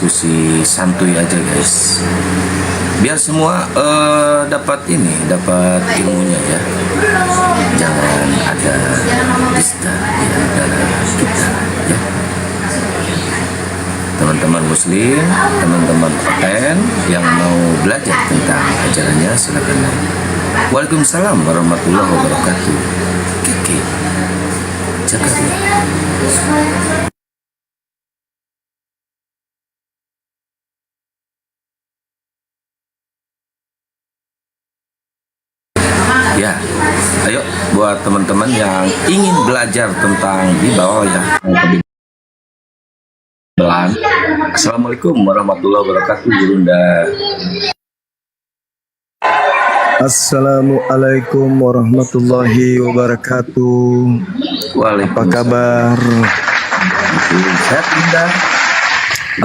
diskusi santuy aja guys, biar semua dapat ilmunya ya. Jangan ada dusta di antara kita ya. Teman-teman muslim, teman-teman PTN yang mau belajar tentang ajarannya silakan. Waalaikumsalam warahmatullahi wabarakatuh. Kiki Jakarta. Ya, ayo buat teman-teman yang ingin belajar tentang Bible ya. Assalamualaikum warahmatullahi wabarakatuh, Bunda. Assalamualaikum warahmatullahi wabarakatuh. Apa kabar? Sehat, Bunda?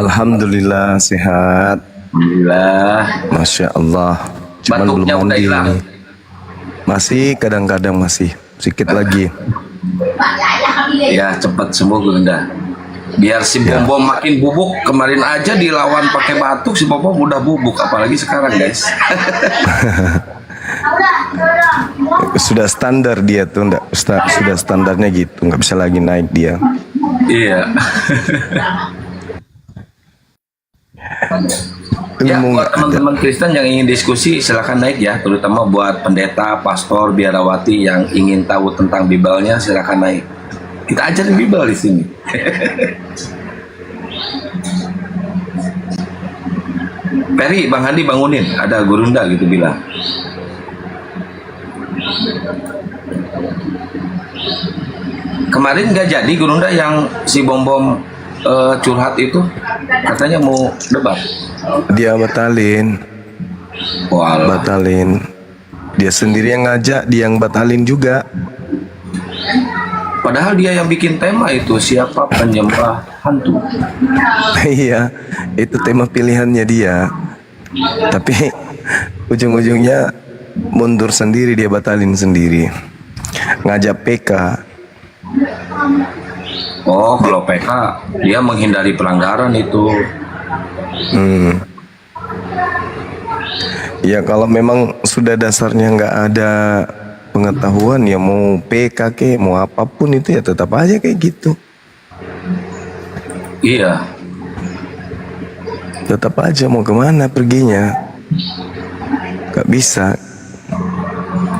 Alhamdulillah sehat. Alhamdulillah. Masya Allah. Cuman belum Batuknya udah mandi hilang. nih. Masih kadang-kadang masih sedikit lagi. Ya cepat sembuh, Bunda. Biar si Bom makin bubuk. Kemarin aja dilawan pakai batuk, si Bom udah bubuk, apalagi sekarang guys. Sudah standar dia tuh, sudah standarnya gitu, nggak bisa lagi naik dia. Iya. Ya, buat teman-teman Kristen yang ingin diskusi silakan naik ya, terutama buat pendeta, pastor, biarawati yang ingin tahu tentang Bibalnya silakan naik. Kita ajarin Bibel di sini. Peri, Bang Handi bangunin, ada Gurunda gitu bilang. Kemarin nggak jadi Gurunda yang si Bom curhat itu, katanya mau debat. Dia batalin. Batalin. Dia sendiri yang ngajak, dia yang batalin juga. Padahal dia yang bikin tema itu, siapa penyembah hantu. Iya, itu tema pilihannya dia. Tapi ujung-ujungnya mundur sendiri, dia batalin sendiri. Ngajak PK. Oh, kalau PK dia menghindari pelanggaran itu. Ya kalau memang sudah dasarnya nggak ada pengetahuan, ya mau PK mau apapun itu ya tetap aja kayak gitu. Iya. Tetap aja mau kemana perginya. Gak bisa.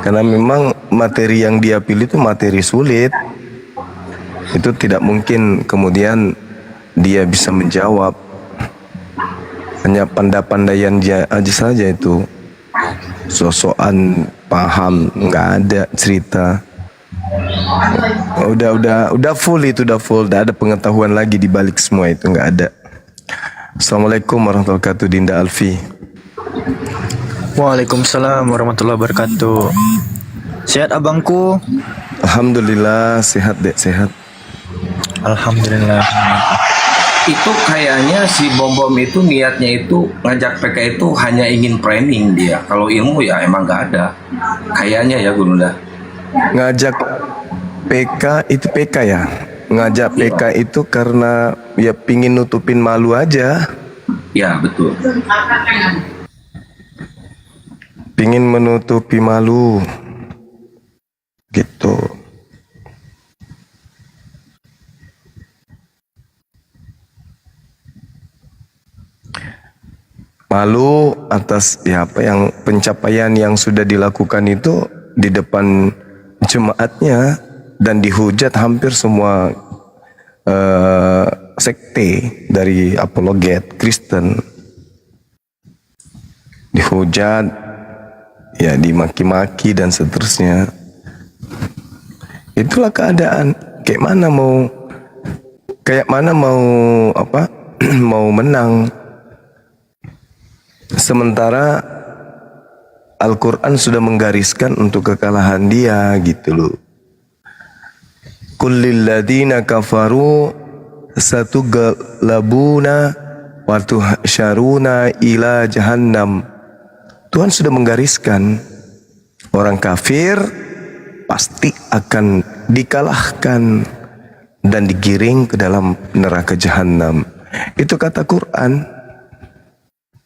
Karena memang materi yang dia pilih itu materi sulit. Itu tidak mungkin kemudian dia bisa menjawab. Hanya pandai-pandaian aja saja itu. Sosokan paham, nggak ada cerita. Udah full itu, udah full. Udah ada pengetahuan lagi di balik semua itu, nggak ada. Assalamualaikum warahmatullahi wabarakatuh, Dinda Alfi. Waalaikumsalam warahmatullahi wabarakatuh. Sehat abangku? Alhamdulillah sehat dek, sehat. Alhamdulillah. Itu kayaknya si Bom itu niatnya itu ngajak PK itu hanya ingin framing dia. Kalau ilmu ya emang nggak ada. Kayaknya ya Gurunda. Ngajak PK itu PK ya. Ngajak PK itu karena ya pingin nutupin malu aja. Ya betul. Pingin menutupi malu. Gitu. Malu atas ya apa yang pencapaian yang sudah dilakukan itu di depan jemaatnya dan dihujat hampir semua sekte dari apologet Kristen. Dihujat, ya dimaki-maki dan seterusnya. Itulah keadaan. Kayak mana mau apa? Mau menang. Sementara Al-Quran sudah menggariskan untuk kekalahan dia gitu loh. Kullil ladina kafaru satughlabuna wa tuhsyaruna ila jahannam. Tuhan sudah menggariskan orang kafir pasti akan dikalahkan dan digiring ke dalam neraka jahanam. itu kata Quran.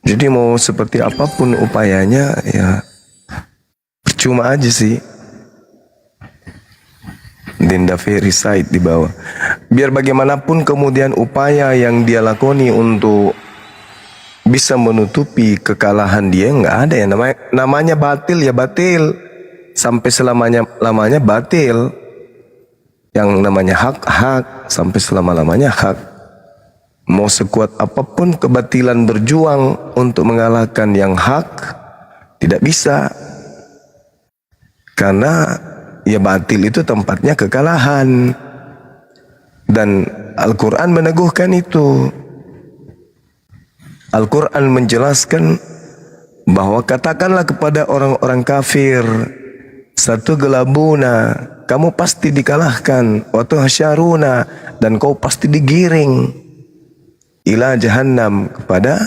Jadi mau seperti apapun upayanya ya percuma aja sih. Dinda Ferry Said di bawah. Biar bagaimanapun kemudian upaya yang dia lakoni untuk bisa menutupi kekalahan dia, nggak ada ya, namanya batil ya batil sampai lamanya batil. Yang namanya hak sampai selama-lamanya hak. Mau sekuat apapun kebatilan berjuang untuk mengalahkan yang hak, tidak bisa. Karena ya batil itu tempatnya kekalahan. Dan Al-Quran meneguhkan itu. Al-Quran menjelaskan bahwa katakanlah kepada orang-orang kafir, satu gelabuna, kamu pasti dikalahkan, waktu hasyaruna, dan kau pasti digiring ila jahannam, kepada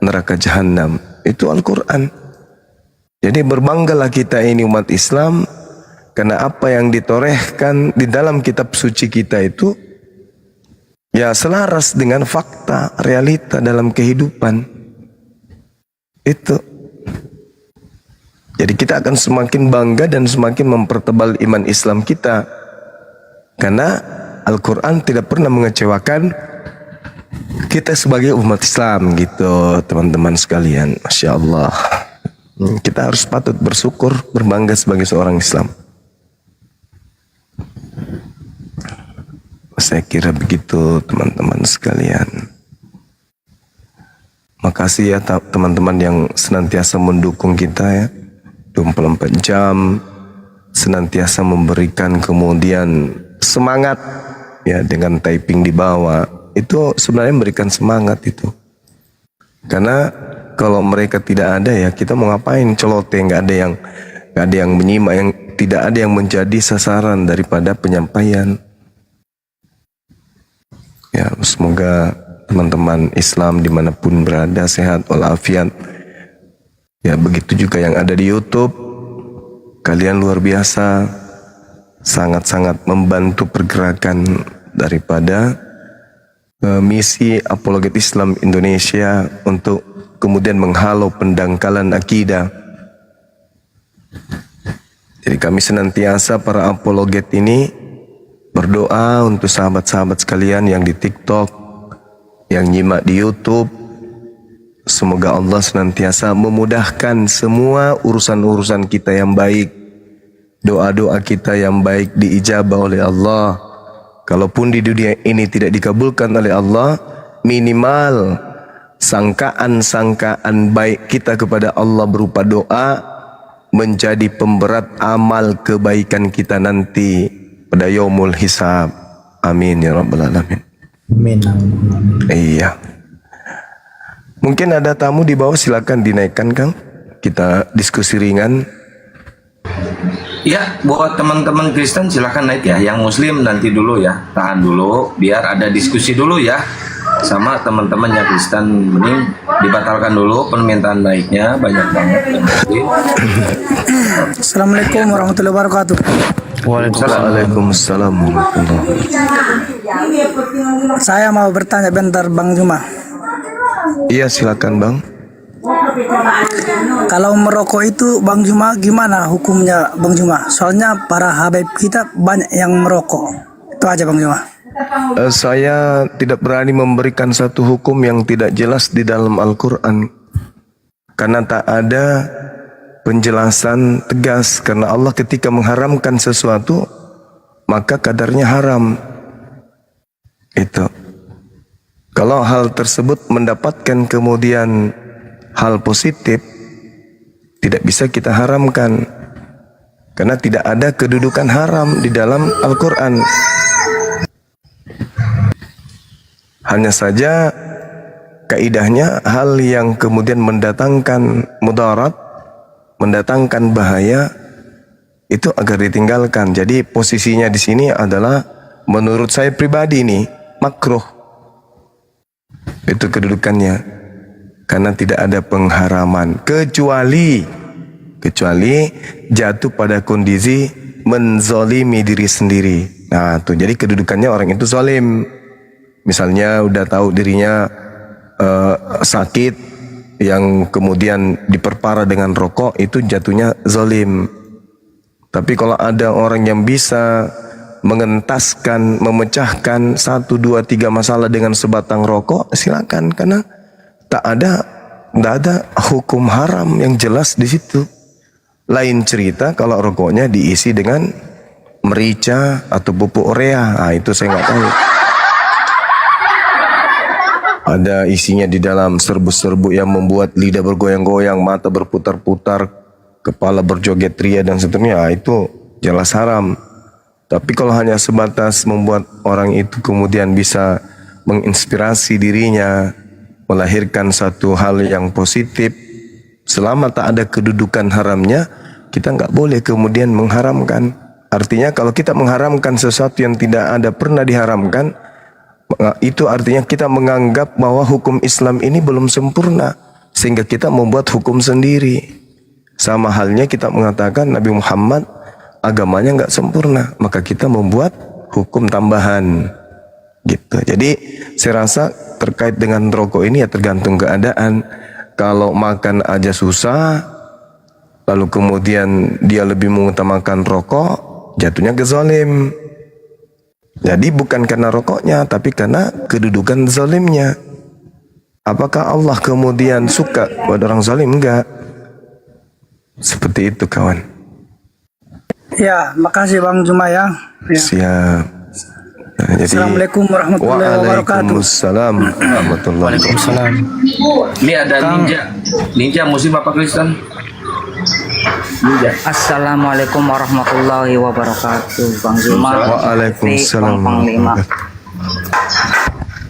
neraka jahannam. Itu Al-Quran. Jadi berbanggalah kita ini umat Islam, karena apa yang ditorehkan di dalam kitab suci kita itu ya selaras dengan fakta, realita dalam kehidupan. Itu. Jadi kita akan semakin bangga dan semakin mempertebal iman Islam kita. Karena Al-Quran tidak pernah mengecewakan kita sebagai umat Islam gitu, teman-teman sekalian. Masya Allah. Kita harus patut bersyukur, berbangga sebagai seorang Islam. Saya kira begitu teman-teman sekalian. Makasih ya teman-teman yang senantiasa mendukung kita ya. 24 jam senantiasa memberikan kemudian semangat ya dengan typing di bawah. Itu sebenarnya memberikan semangat itu. Karena kalau mereka tidak ada ya kita mau ngapain, celote, nggak ada yang menyimak, yang tidak ada yang menjadi sasaran daripada penyampaian. Ya, semoga teman-teman Islam dimanapun berada sehat walafiat. Ya, begitu juga yang ada di YouTube. Kalian luar biasa, sangat-sangat membantu pergerakan daripada misi Apologet Islam Indonesia untuk kemudian menghalau pendangkalan akidah. Jadi kami senantiasa para apologet ini berdoa untuk sahabat-sahabat sekalian yang di TikTok, yang nyimak di YouTube. Semoga Allah senantiasa memudahkan semua urusan-urusan kita yang baik. Doa-doa kita yang baik diijabah oleh Allah. Kalaupun di dunia ini tidak dikabulkan oleh Allah, minimal sangkaan-sangkaan baik kita kepada Allah berupa doa menjadi pemberat amal kebaikan kita nanti pada yaumul hisab. Amin ya rabbal alamin. Amin. Iya. Mungkin ada tamu di bawah, silakan dinaikkan Kang. Kita diskusi ringan. Ya, buat teman-teman Kristen silahkan naik ya. Yang Muslim nanti dulu ya, tahan dulu, biar ada diskusi dulu ya. Sama teman-teman yang Kristen, mending dibatalkan dulu permintaan naiknya, banyak banget yang Muslim. Assalamualaikum warahmatullahi wabarakatuh. Waalaikumsalam warahmatullahi wabarakatuh. Saya mau bertanya bentar Bang Juma. Iya silakan Bang. Kalau merokok itu Bang Juma gimana hukumnya Bang Juma? Soalnya para habaib kita banyak yang merokok. Itu aja Bang Juma. Saya tidak berani memberikan satu hukum yang tidak jelas di dalam Al-Quran. Karena tak ada penjelasan tegas. Karena Allah ketika mengharamkan sesuatu, maka kadarnya haram. Itu. Kalau hal tersebut mendapatkan kemudian hal positif, tidak bisa kita haramkan. Karena tidak ada kedudukan haram di dalam Al-Quran. Hanya saja kaidahnya hal yang kemudian mendatangkan mudarat, mendatangkan bahaya, itu agar ditinggalkan. Jadi posisinya di sini adalah menurut saya pribadi ini makruh. Itu kedudukannya. Karena tidak ada pengharaman kecuali jatuh pada kondisi menzolimi diri sendiri. Nah, tuh jadi kedudukannya orang itu zalim. Misalnya udah tahu dirinya sakit yang kemudian diperparah dengan rokok, itu jatuhnya zalim. Tapi kalau ada orang yang bisa mengentaskan, memecahkan 1, 2, 3 masalah dengan sebatang rokok, silakan, karena tak ada hukum haram yang jelas di situ. Lain cerita kalau rokoknya diisi dengan merica atau pupuk urea, itu saya nggak tahu. Ada isinya di dalam serbuk-serbuk yang membuat lidah bergoyang-goyang, mata berputar-putar, kepala berjoget ria dan seterusnya, itu jelas haram. Tapi kalau hanya sebatas membuat orang itu kemudian bisa menginspirasi dirinya, melahirkan satu hal yang positif, selama tak ada kedudukan haramnya, kita nggak boleh kemudian mengharamkan. Artinya kalau kita mengharamkan sesuatu yang tidak ada pernah diharamkan, itu artinya kita menganggap bahwa hukum Islam ini belum sempurna, sehingga kita membuat hukum sendiri. Sama halnya kita mengatakan Nabi Muhammad agamanya nggak sempurna, maka kita membuat hukum tambahan gitu. Jadi saya rasa terkait dengan rokok ini ya tergantung keadaan. Kalau makan aja susah, lalu kemudian dia lebih mengutamakan rokok, jatuhnya ke zalim. Jadi bukan karena rokoknya, tapi karena kedudukan zalimnya. Apakah Allah kemudian suka pada orang zalim? Enggak. Seperti itu kawan. Ya, makasih Bang Juma ya. Ya. Siap. Nah, jadi, Assalamualaikum warahmatullahi wabarakatuh. Waalaikumsalam warahmatullahi wabarakatuh. Waalaikumsalam. Ini ada ninja muslim apa Kristen? Ninja. Assalamualaikum warahmatullahi wabarakatuh, Bang Zuma. Waalaikumsalam. Panglima.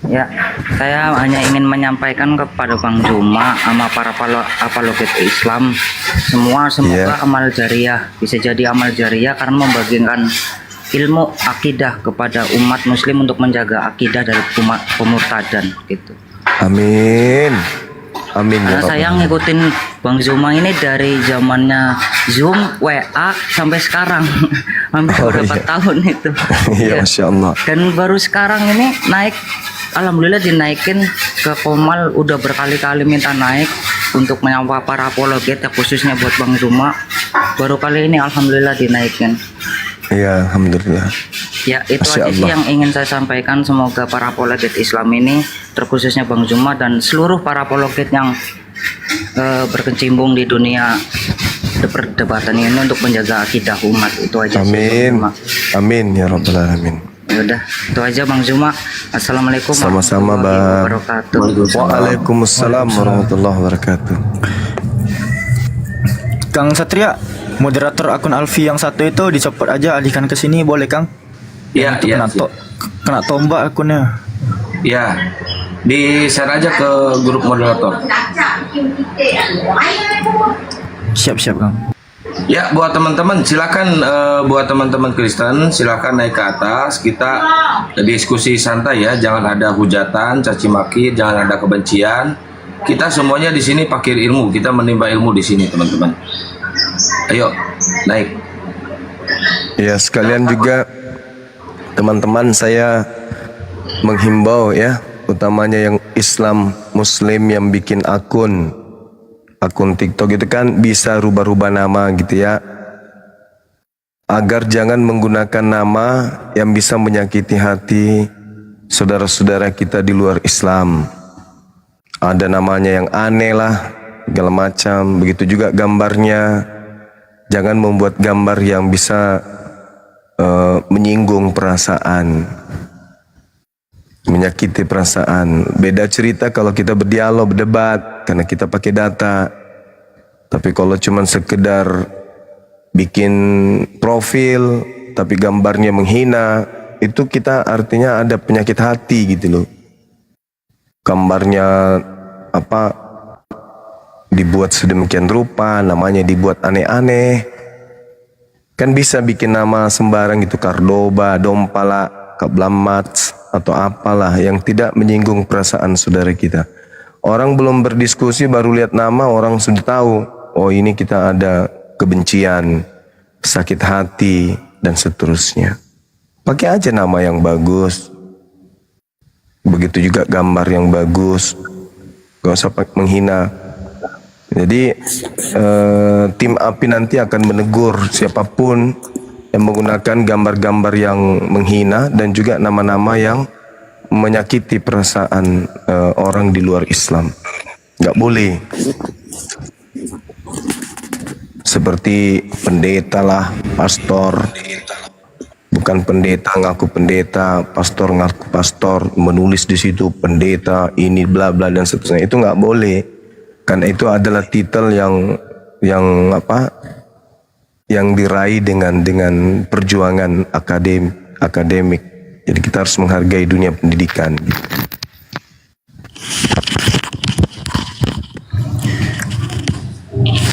Ya, saya hanya ingin menyampaikan kepada Bang Zuma sama para apologet Islam semua, semoga amal jariah bisa jadi amal jariah karena membagikan ilmu akidah kepada umat muslim untuk menjaga akidah dari pemurtadan gitu. Amin. Amin ya Karena saya Rabbal. ngikutin Bang Zuma ini dari zamannya Zoom, WA sampai sekarang. Hampir beberapa tahun itu. Iya, Masya Allah. Dan baru sekarang ini naik, alhamdulillah dinaikin ke Komal, udah berkali-kali minta naik untuk menyapa para apologet ya, khususnya buat Bang Zuma. Baru kali ini alhamdulillah dinaikin. Iya, alhamdulillah. Ya, itu Masya aja sih Allah. yang ingin saya sampaikan. Semoga para apologet Islam ini, terkhususnya Bang Zuma dan seluruh para apologet yang berkecimpung di dunia perdebatan ini untuk menjaga akidah umat. Itu aja sih, Bang Amin. Zuma. Amin ya Rabbal Alamin. Ya udah, itu aja Bang Zuma. Assalamualaikum Sama-sama, warahmatullahi Bang. wabarakatuh. Waalaikumsalam warahmatullahi wabarakatuh. Kang Satria, moderator akun Alfi yang satu itu dicopot aja, alihkan ke sini boleh Kang? Iya, Itu iya. kena tombak akunnya. Ya, di-share aja ke grup moderator. Siap-siap Kang. Ya, buat teman-teman silakan, buat teman-teman Kristen silakan naik ke atas, kita diskusi santai ya, jangan ada hujatan, caci maki, jangan ada kebencian. Kita semuanya di sini pakir ilmu, kita menimba ilmu di sini teman-teman. Ayo naik. Ya, sekalian juga teman-teman saya menghimbau ya, utamanya yang Islam Muslim yang bikin akun TikTok itu kan bisa rubah-rubah nama gitu ya, agar jangan menggunakan nama yang bisa menyakiti hati saudara-saudara kita di luar Islam. Ada namanya yang aneh lah, segala macam. Begitu juga gambarnya, jangan membuat gambar yang bisa menyinggung perasaan, menyakiti perasaan. Beda cerita kalau kita berdialog, berdebat, karena kita pakai data. Tapi kalau cuma sekedar bikin profil tapi gambarnya menghina, itu kita artinya ada penyakit hati gitu loh. Gambarnya dibuat sedemikian rupa, namanya dibuat aneh-aneh. Kan bisa bikin nama sembarang gitu, Kardoba, Dompala, Kablamat, atau apalah yang tidak menyinggung perasaan saudara kita. Orang belum berdiskusi baru lihat nama, orang sudah tahu, oh ini kita ada kebencian, sakit hati, dan seterusnya. Pakai aja nama yang bagus. begitu juga gambar yang bagus, gak usah menghina. Jadi tim API nanti akan menegur siapapun yang menggunakan gambar-gambar yang menghina dan juga nama-nama yang menyakiti perasaan orang di luar Islam. Nggak boleh. Seperti pendeta lah, pastor, bukan pendeta ngaku pendeta, pastor ngaku pastor, menulis di situ pendeta ini bla bla dan seterusnya. Itu nggak boleh. Karena itu adalah titel yang apa? Yang diraih dengan perjuangan akademik. Jadi kita harus menghargai dunia pendidikan.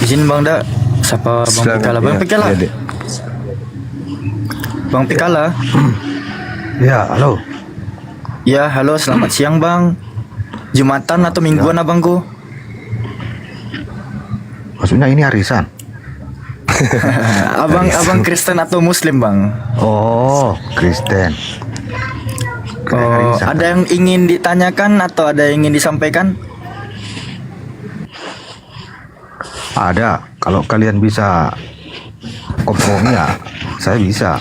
Izin Bang Da, siapa Bang Silakan, Pikala? Bang ya, Pikala. ya, Dek. Bang Pikala. Ya, halo. Ya, halo, selamat siang Bang. Jumatan atau mingguan abangku? Maksudnya ini arisan? Abang Kristen atau Muslim Bang? Oh, Kristen. Oh, ada yang ingin ditanyakan atau ada yang ingin disampaikan? Ada. Kalau kalian bisa kompromi ya, saya bisa.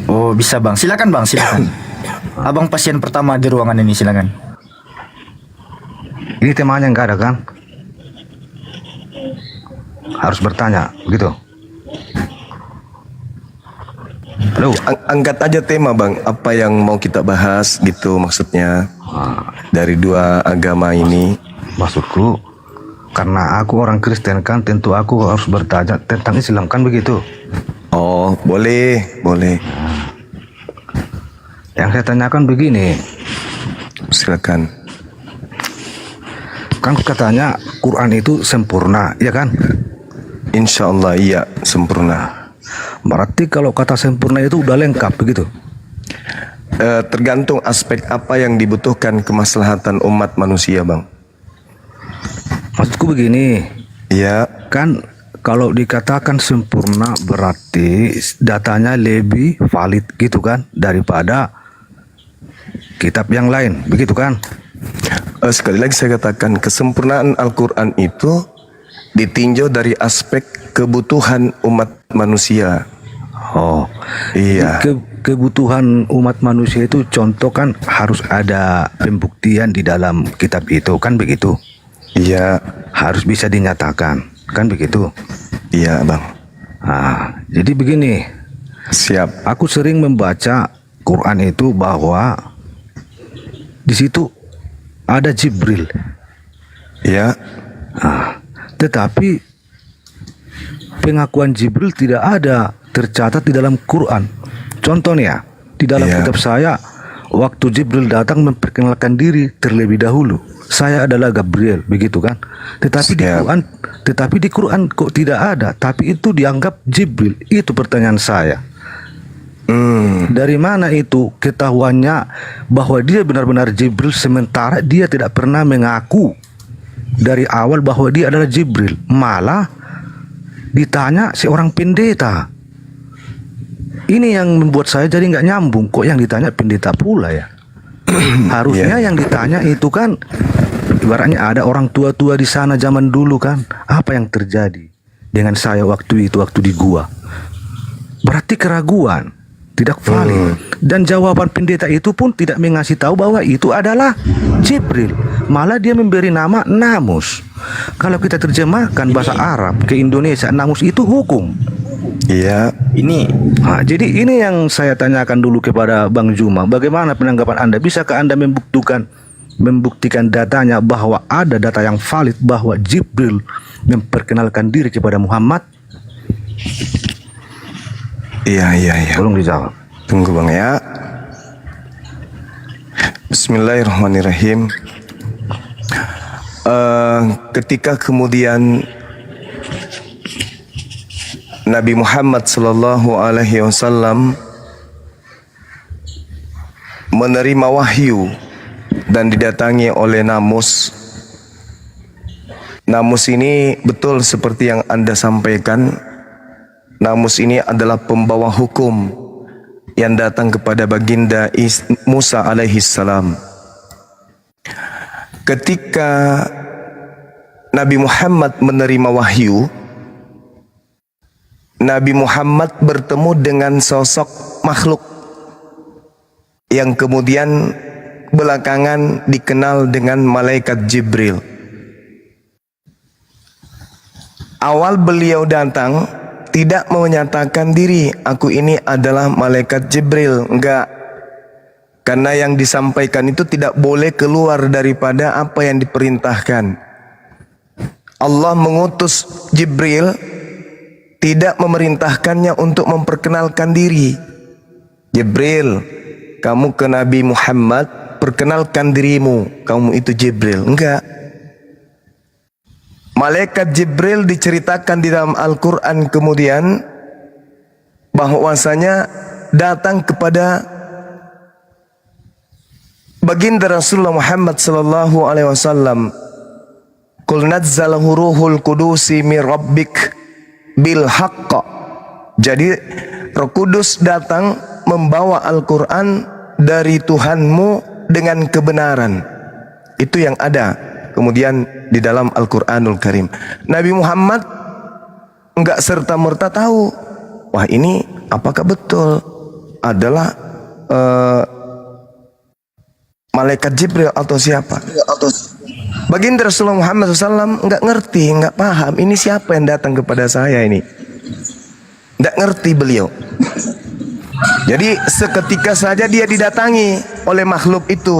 Oh, bisa Bang. Silakan Bang, silakan. Abang pasien pertama di ruangan ini, silakan. Ini temanya nggak ada kan? Harus bertanya, begitu. Halo. Angkat aja tema Bang, apa yang mau kita bahas gitu maksudnya dari dua agama ini. Maksudku, karena aku orang Kristen kan, tentu aku harus bertanya tentang Islam kan begitu. Oh, boleh. Yang saya tanyakan begini, Silakan. kan katanya Quran itu sempurna, ya kan? Insya Allah iya sempurna. Berarti kalau kata sempurna itu udah lengkap begitu? Tergantung aspek apa yang dibutuhkan kemaslahatan umat manusia Bang. Maksudku begini, Iya. kan kalau dikatakan sempurna berarti datanya lebih valid gitu kan daripada kitab yang lain, begitu kan? Sekali lagi saya katakan kesempurnaan Al-Quran itu ditinjau dari aspek kebutuhan umat manusia. Oh, Iya. kebutuhan umat manusia itu contoh kan harus ada pembuktian di dalam kitab itu kan begitu? Iya. Harus bisa dinyatakan kan begitu? Iya Bang. Nah, jadi begini, Siap. aku sering membaca Quran itu bahwa di situ ada Jibril. Ya. Nah, tetapi pengakuan Jibril tidak ada tercatat di dalam Quran. Contohnya, di dalam Iya. kitab saya, waktu Jibril datang memperkenalkan diri terlebih dahulu, saya adalah Gabriel, begitu kan? Siap. Tetapi di Quran kok tidak ada, tapi itu dianggap Jibril. Itu pertanyaan saya. Dari mana itu ketahuannya bahwa dia benar-benar Jibril sementara dia tidak pernah mengaku dari awal bahwa dia adalah Jibril, malah ditanya seorang pendeta. Ini yang membuat saya jadi nggak nyambung, kok yang ditanya pendeta pula ya. Harusnya yang ditanya itu kan ibaratnya ada orang tua-tua di sana zaman dulu kan. Apa yang terjadi dengan saya waktu itu, waktu di gua? Berarti keraguan, tidak valid. Dan jawaban pendeta itu pun tidak mengasih tahu bahwa itu adalah Jibril. Malah dia memberi nama Namus. Kalau kita terjemahkan bahasa Arab ke Indonesia, Namus itu hukum. Iya. Ini Nah, jadi ini yang saya tanyakan dulu kepada Bang Juma. Bagaimana penanggapan Anda? Bisakah Anda membuktikan datanya bahwa ada data yang valid bahwa Jibril memperkenalkan diri kepada Muhammad? Iya. Tolong dijawab. Tunggu Bang ya. Bismillahirrahmanirrahim. Ketika kemudian Nabi Muhammad sallallahu alaihi wasallam menerima wahyu dan didatangi oleh Namus. Namus ini betul seperti yang Anda sampaikan. Namus ini adalah pembawa hukum yang datang kepada baginda Musa alaihi salam. ketika Nabi Muhammad menerima wahyu, Nabi Muhammad bertemu dengan sosok makhluk yang kemudian belakangan dikenal dengan malaikat Jibril. Awal beliau datang tidak menyatakan diri, aku ini adalah malaikat Jibril, enggak. Karena yang disampaikan itu tidak boleh keluar daripada apa yang diperintahkan. Allah mengutus Jibril, tidak memerintahkannya untuk memperkenalkan diri. Jibril, kamu ke Nabi Muhammad, perkenalkan dirimu, kamu itu Jibril. Enggak. Malaikat Jibril diceritakan di dalam Al-Quran kemudian bahwasanya datang kepada baginda Rasulullah Muhammad sallallahu alaihi wasallam. Qul nazzalahu ruhul qudusi min rabbik bil haqq. Jadi Roh Kudus datang membawa Al-Quran dari Tuhanmu dengan kebenaran. Itu yang ada kemudian di dalam Al-Quranul Karim. Nabi Muhammad enggak serta-merta tahu, wah ini apakah betul adalah malaikat Jibril atau siapa. Baginda Rasulullah Muhammad SAW enggak ngerti, enggak paham ini siapa yang datang kepada saya ini. Enggak ngerti beliau. Jadi seketika saja dia didatangi oleh makhluk itu,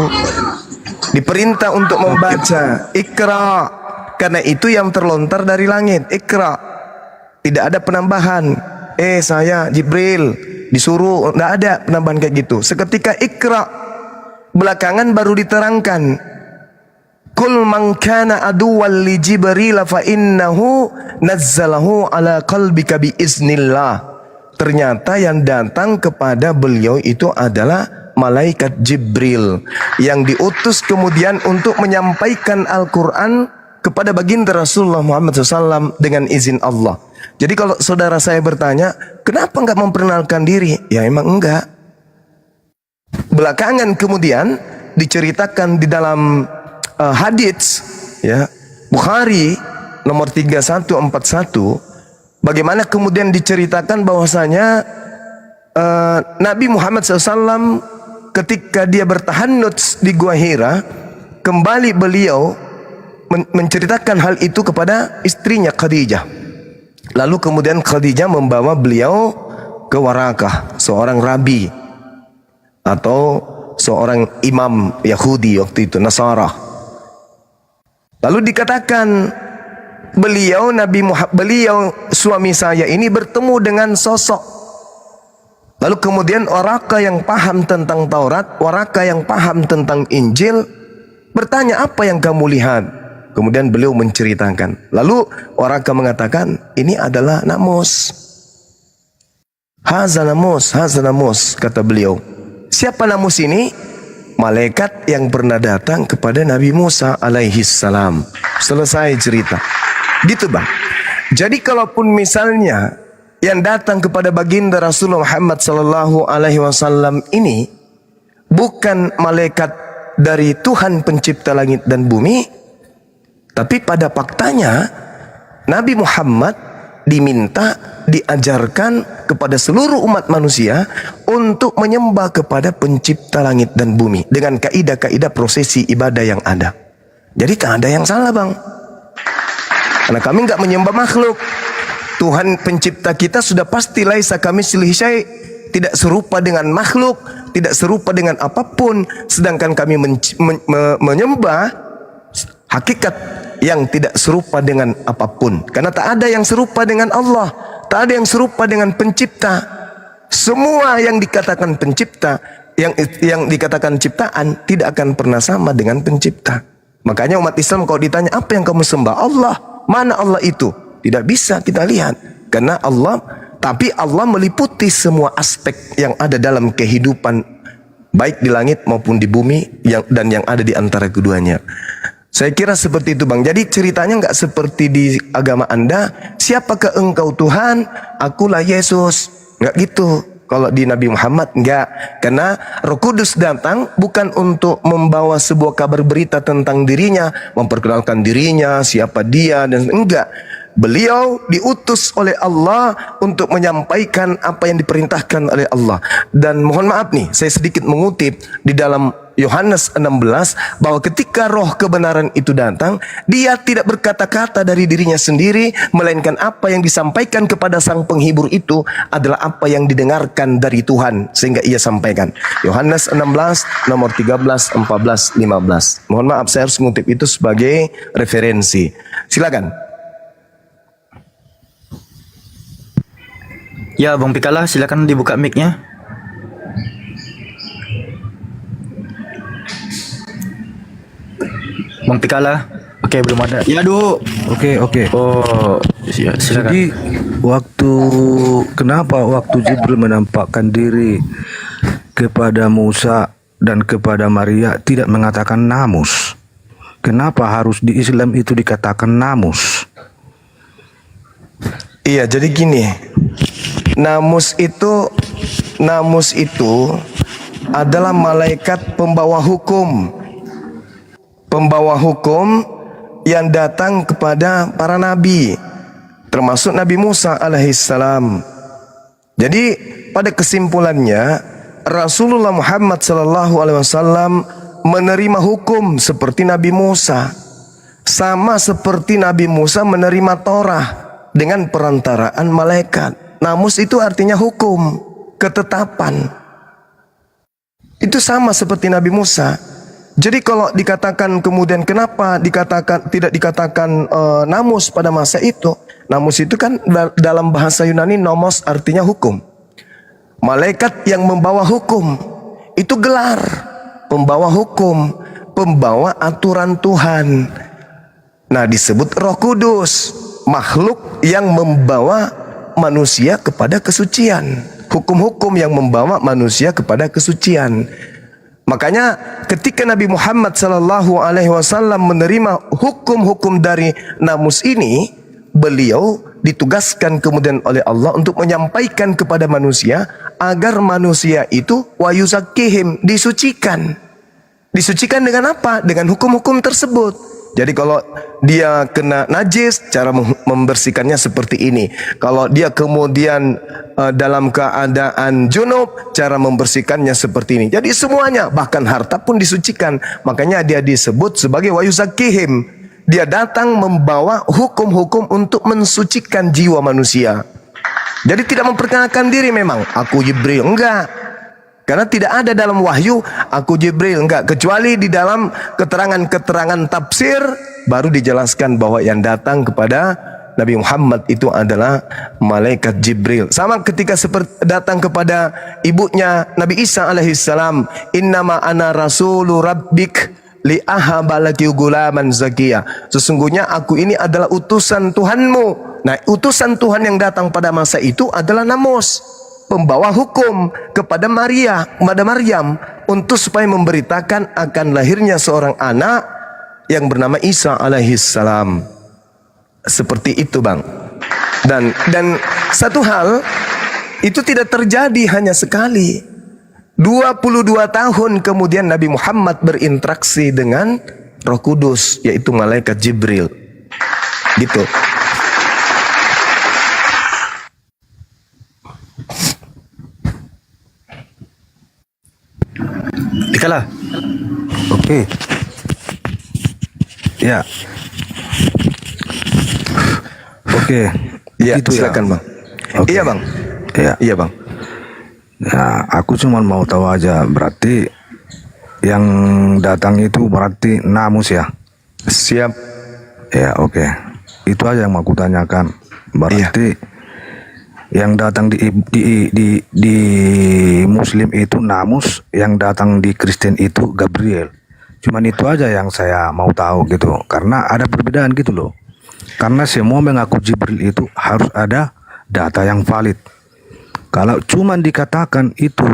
diperintah untuk membaca Iqra, karena itu yang terlontar dari langit. Iqra, tidak ada penambahan. Saya Jibril disuruh, tidak ada penambahan kayak gitu. Seketika Iqra, belakangan baru diterangkan, Kul man kana aduwwan li Jibril fa innahu nazzalahu ala qalbika bi iznillah. Ternyata yang datang kepada beliau itu adalah malaikat Jibril yang diutus kemudian untuk menyampaikan Al-Quran kepada baginda Rasulullah Muhammad SAW dengan izin Allah. Jadi kalau saudara saya bertanya, kenapa enggak memperkenalkan diri? Ya emang enggak. Belakangan kemudian diceritakan di dalam hadits ya Bukhari nomor 3141, bagaimana kemudian diceritakan bahwasanya Nabi Muhammad SAW ketika dia bertahannud di Gua Hira, kembali beliau menceritakan hal itu kepada istrinya Khadijah. Lalu kemudian Khadijah membawa beliau ke Warakah, seorang rabi atau seorang imam Yahudi waktu itu, Nasara. Lalu dikatakan beliau suami saya ini bertemu dengan sosok. Lalu kemudian Waraka yang paham tentang Taurat, Waraka yang paham tentang Injil bertanya, apa yang kamu lihat? Kemudian beliau menceritakan. Lalu Waraka mengatakan, ini adalah namus. Haza namus, kata beliau. Siapa namus ini? Malaikat yang pernah datang kepada Nabi Musa alaihi salam. Selesai cerita. Gitu bang. Jadi kalaupun misalnya yang datang kepada baginda Rasulullah Muhammad sallallahu alaihi wasallam ini bukan malaikat dari Tuhan pencipta langit dan bumi, tapi pada faktanya Nabi Muhammad diminta, diajarkan kepada seluruh umat manusia untuk menyembah kepada pencipta langit dan bumi dengan kaidah-kaidah prosesi ibadah yang ada. Jadi tak ada yang salah bang, karena kami enggak menyembah makhluk. Tuhan pencipta kita sudah pasti laisa kamitslihi syai', tidak serupa dengan makhluk, tidak serupa dengan apapun. Sedangkan kami menyembah hakikat yang tidak serupa dengan apapun. Karena tak ada yang serupa dengan Allah, tak ada yang serupa dengan pencipta. Semua yang dikatakan pencipta, yang dikatakan ciptaan tidak akan pernah sama dengan pencipta. Makanya umat Islam kalau ditanya apa yang kamu sembah, Allah. Mana Allah itu? Tidak bisa kita lihat. Karena Allah, tapi Allah meliputi semua aspek yang ada dalam kehidupan, baik di langit maupun di bumi, dan yang ada di antara keduanya. Saya kira seperti itu bang. Jadi ceritanya nggak seperti di agama Anda, siapakah engkau Tuhan? Akulah Yesus. Nggak gitu. Kalau di Nabi Muhammad enggak. Karena Roh Kudus datang bukan untuk membawa sebuah kabar berita tentang dirinya, memperkenalkan dirinya, siapa dia, dan enggak. Beliau diutus oleh Allah untuk menyampaikan apa yang diperintahkan oleh Allah. Dan mohon maaf nih, saya sedikit mengutip di dalam Yohanes 16 bahwa ketika roh kebenaran itu datang, dia tidak berkata-kata dari dirinya sendiri, melainkan apa yang disampaikan kepada sang penghibur itu adalah apa yang didengarkan dari Tuhan sehingga ia sampaikan. Yohanes 16 nomor 13, 14, 15. Mohon maaf saya harus mengutip itu sebagai referensi. Silakan. Ya, Bang Pikala, silakan dibuka mic-nya. Bang Pikala. Oke, belum ada. Ya, Du. Oke. Oh, silakan. Jadi kenapa waktu Jibril menampakkan diri kepada Musa dan kepada Maria tidak mengatakan namus? Kenapa harus di Islam itu dikatakan namus? Iya, jadi gini. Namus itu adalah malaikat pembawa hukum. Pembawa hukum yang datang kepada para nabi, termasuk Nabi Musa alaihissalam. Jadi pada kesimpulannya Rasulullah Muhammad sallallahu alaihi wasallam menerima hukum seperti Nabi Musa, sama seperti Nabi Musa menerima Torah dengan perantaraan malaikat. Namus itu artinya hukum, ketetapan. Itu sama seperti Nabi Musa. Jadi kalau dikatakan kemudian kenapa tidak dikatakan namus pada masa itu? Namus itu kan dalam bahasa Yunani nomos artinya hukum. Malaikat yang membawa hukum itu gelar pembawa hukum, pembawa aturan Tuhan. Nah, disebut Roh Kudus, makhluk yang membawa manusia kepada kesucian. Hukum-hukum yang membawa manusia kepada kesucian. Makanya ketika Nabi Muhammad sallallahu alaihi wasallam menerima hukum-hukum dari namus ini, beliau ditugaskan kemudian oleh Allah untuk menyampaikan kepada manusia agar manusia itu wa yuzakkihim, disucikan. Disucikan dengan apa? Dengan hukum-hukum tersebut. Jadi kalau dia kena najis, cara membersihkannya seperti ini. Kalau dia kemudian dalam keadaan junub, cara membersihkannya seperti ini. Jadi semuanya, bahkan harta pun disucikan. Makanya dia disebut sebagai wa yuzakkihim. Dia datang membawa hukum-hukum untuk mensucikan jiwa manusia. Jadi tidak memperkenalkan diri memang. Aku Jibril, enggak. Karena tidak ada dalam wahyu aku Jibril, enggak, kecuali di dalam keterangan-keterangan tafsir baru dijelaskan bahwa yang datang kepada Nabi Muhammad itu adalah malaikat Jibril. Sama ketika datang kepada ibunya Nabi Isa alaihissalam, innama ana rasulu rabbik li ahabalaki gulaman zakiya. Sesungguhnya aku ini adalah utusan Tuhanmu. Nah, utusan Tuhan yang datang pada masa itu adalah namus, pembawa hukum kepada Maryam untuk supaya memberitakan akan lahirnya seorang anak yang bernama Isa alaihissalam. Seperti itu, Bang. Dan satu hal itu tidak terjadi hanya sekali. 22 tahun kemudian Nabi Muhammad berinteraksi dengan Roh Kudus, yaitu malaikat Jibril. Gitu. Pikala. Oke. Ya. Oke. Ya, Gitu silakan, Bang. Oke. Iya, Bang. Ya. Iya, Bang. Nah, aku cuma mau tahu aja, berarti yang datang itu berarti namus ya? Siap. Ya, oke. Itu aja yang mau aku tanyakan. Berarti yang datang di Muslim itu namus, yang datang di Kristen itu Gabriel. Cuman itu aja yang saya mau tahu gitu. Karena ada perbedaan gitu loh. Karena semua mengaku Jibril itu harus ada data yang valid. Kalau cuman dikatakan itu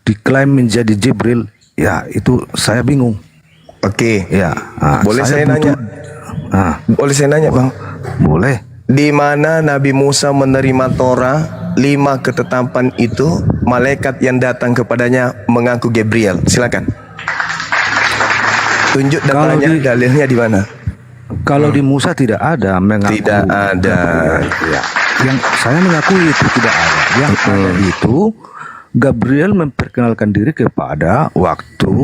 diklaim menjadi Jibril, ya itu saya bingung. Oke. Ya, Boleh saya nanya? Nah, Boleh saya nanya, Bang? boleh. Di mana Nabi Musa menerima Torah 5 ketetapan itu malaikat yang datang kepadanya mengaku Gabriel? Silakan. Tunjuk datanya, dalilnya di mana? Kalau di Musa tidak ada mengaku. Tidak ada. Ya. Yang saya mengakui itu tidak ada. Yang ada itu Gabriel memperkenalkan diri kepada waktu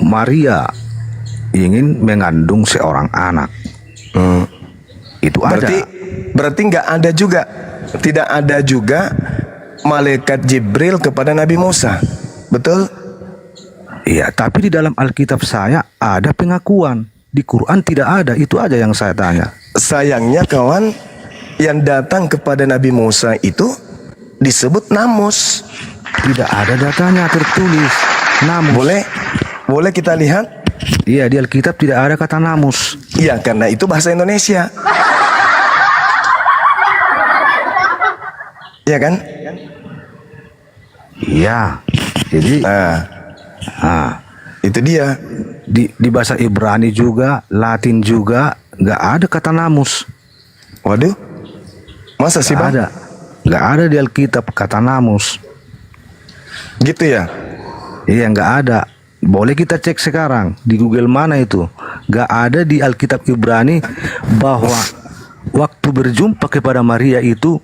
Maria ingin mengandung seorang anak. Itu Berarti nggak ada juga, tidak ada juga malaikat Jibril kepada Nabi Musa, betul? Iya, tapi di dalam Alkitab saya ada pengakuan. Di Quran tidak ada. Itu aja yang saya tanya. Sayangnya kawan, yang datang kepada Nabi Musa itu disebut namus. Tidak ada datanya tertulis namus. Boleh kita lihat? Iya, di Alkitab tidak ada kata namus. Iya, karena itu bahasa Indonesia. Iya kan? Iya. Jadi Itu dia. di bahasa Ibrani juga, Latin juga nggak ada kata namus. Waduh, masa sih Bang? Nggak ada di Alkitab kata namus. Gitu ya? Iya, nggak ada. Boleh kita cek sekarang di Google mana itu. Nggak ada di Alkitab Ibrani bahwa waktu berjumpa kepada Maria itu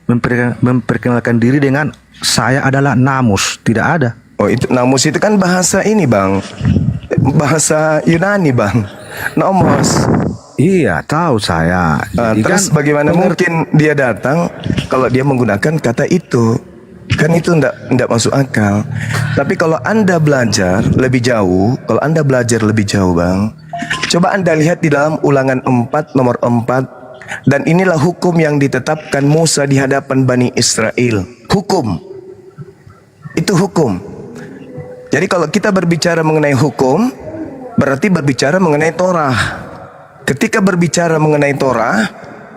memperkenalkan diri dengan saya adalah namus. Tidak ada. Oh, itu namus itu kan bahasa ini Bang, bahasa Yunani Bang, nomos. Iya, tahu saya. Jadi Terus bagaimana mungkin dia datang kalau dia menggunakan kata itu? Kan itu enggak masuk akal. Tapi kalau Anda belajar lebih jauh, Bang, coba Anda lihat di dalam Ulangan 4 nomor 4, dan inilah hukum yang ditetapkan Musa di hadapan Bani Israel. Hukum. Itu hukum. Jadi kalau kita berbicara mengenai hukum, berarti berbicara mengenai Torah. Ketika berbicara mengenai Torah,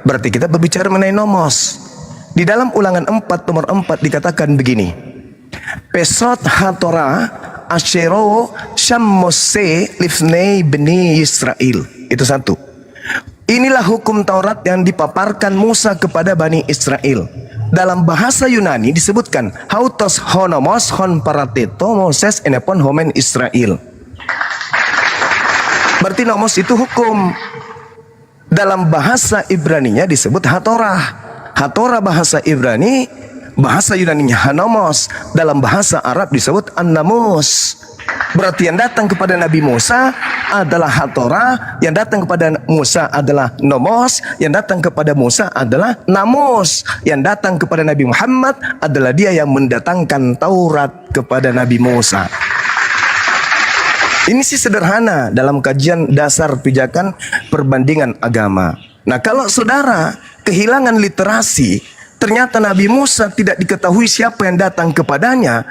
berarti kita berbicara mengenai nomos. Di dalam Ulangan 4 nomor 4 dikatakan begini. Pesot ha-Torah asyero syammose lifnei bani Israel. Itu satu. Inilah hukum Taurat yang dipaparkan Musa kepada Bani Israel. Dalam bahasa Yunani disebutkan hautos honomos hon parateto Moses enepon homen Israel. Berarti nomos itu hukum. Dalam bahasa Ibraninya disebut hatorah. Hatorah bahasa Ibrani, bahasa Yunaninya hanomos. Dalam bahasa Arab disebut an-namus. Berarti yang datang kepada Nabi Musa adalah hatorah, yang datang kepada Musa adalah nomos, yang datang kepada Musa adalah namus, yang datang kepada Nabi Muhammad adalah dia yang mendatangkan Taurat kepada Nabi Musa. Ini sih sederhana dalam kajian dasar pijakan perbandingan agama. Nah, kalau saudara kehilangan literasi, ternyata Nabi Musa tidak diketahui siapa yang datang kepadanya,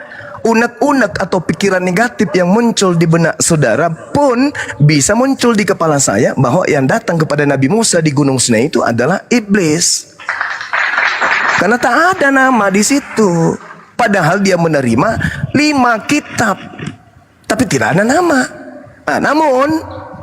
unek-unek atau pikiran negatif yang muncul di benak saudara pun bisa muncul di kepala saya bahwa yang datang kepada Nabi Musa di Gunung Sinai itu adalah iblis. Karena tak ada nama di situ. Padahal dia menerima 5 kitab, tapi tidak ada nama. Nah,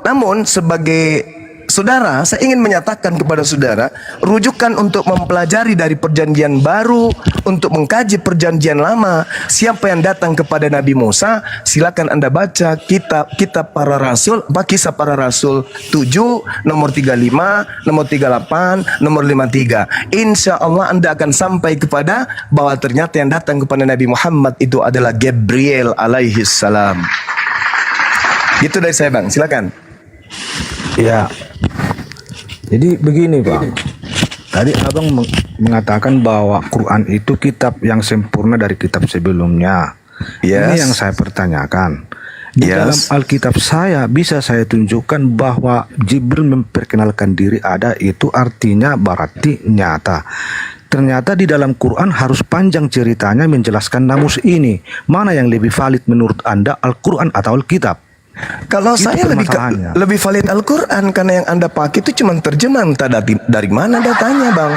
namun sebagai saudara, saya ingin menyatakan kepada saudara, rujukan untuk mempelajari dari perjanjian baru, untuk mengkaji perjanjian lama, siapa yang datang kepada Nabi Musa, silakan Anda baca kitab para rasul, Kisah Para Rasul 7, nomor 35, nomor 38, nomor 53. Insya Allah Anda akan sampai kepada bahwa ternyata yang datang kepada Nabi Muhammad itu adalah Gabriel alaihi salam. Gitu dari saya Bang, silakan. Ya, jadi begini Bang. Tadi Abang mengatakan bahwa Quran itu kitab yang sempurna dari kitab sebelumnya. Ini yang saya pertanyakan. Di dalam Alkitab saya bisa saya tunjukkan bahwa Jibril memperkenalkan diri ada, itu artinya berarti nyata. Ternyata di dalam Quran harus panjang ceritanya menjelaskan namus ini. Mana yang lebih valid menurut Anda, Al-Quran atau Alkitab? Kalau Itu saya lebih valid Al-Quran, karena yang Anda pakai itu cuma terjemahan. Dari mana datanya Bang?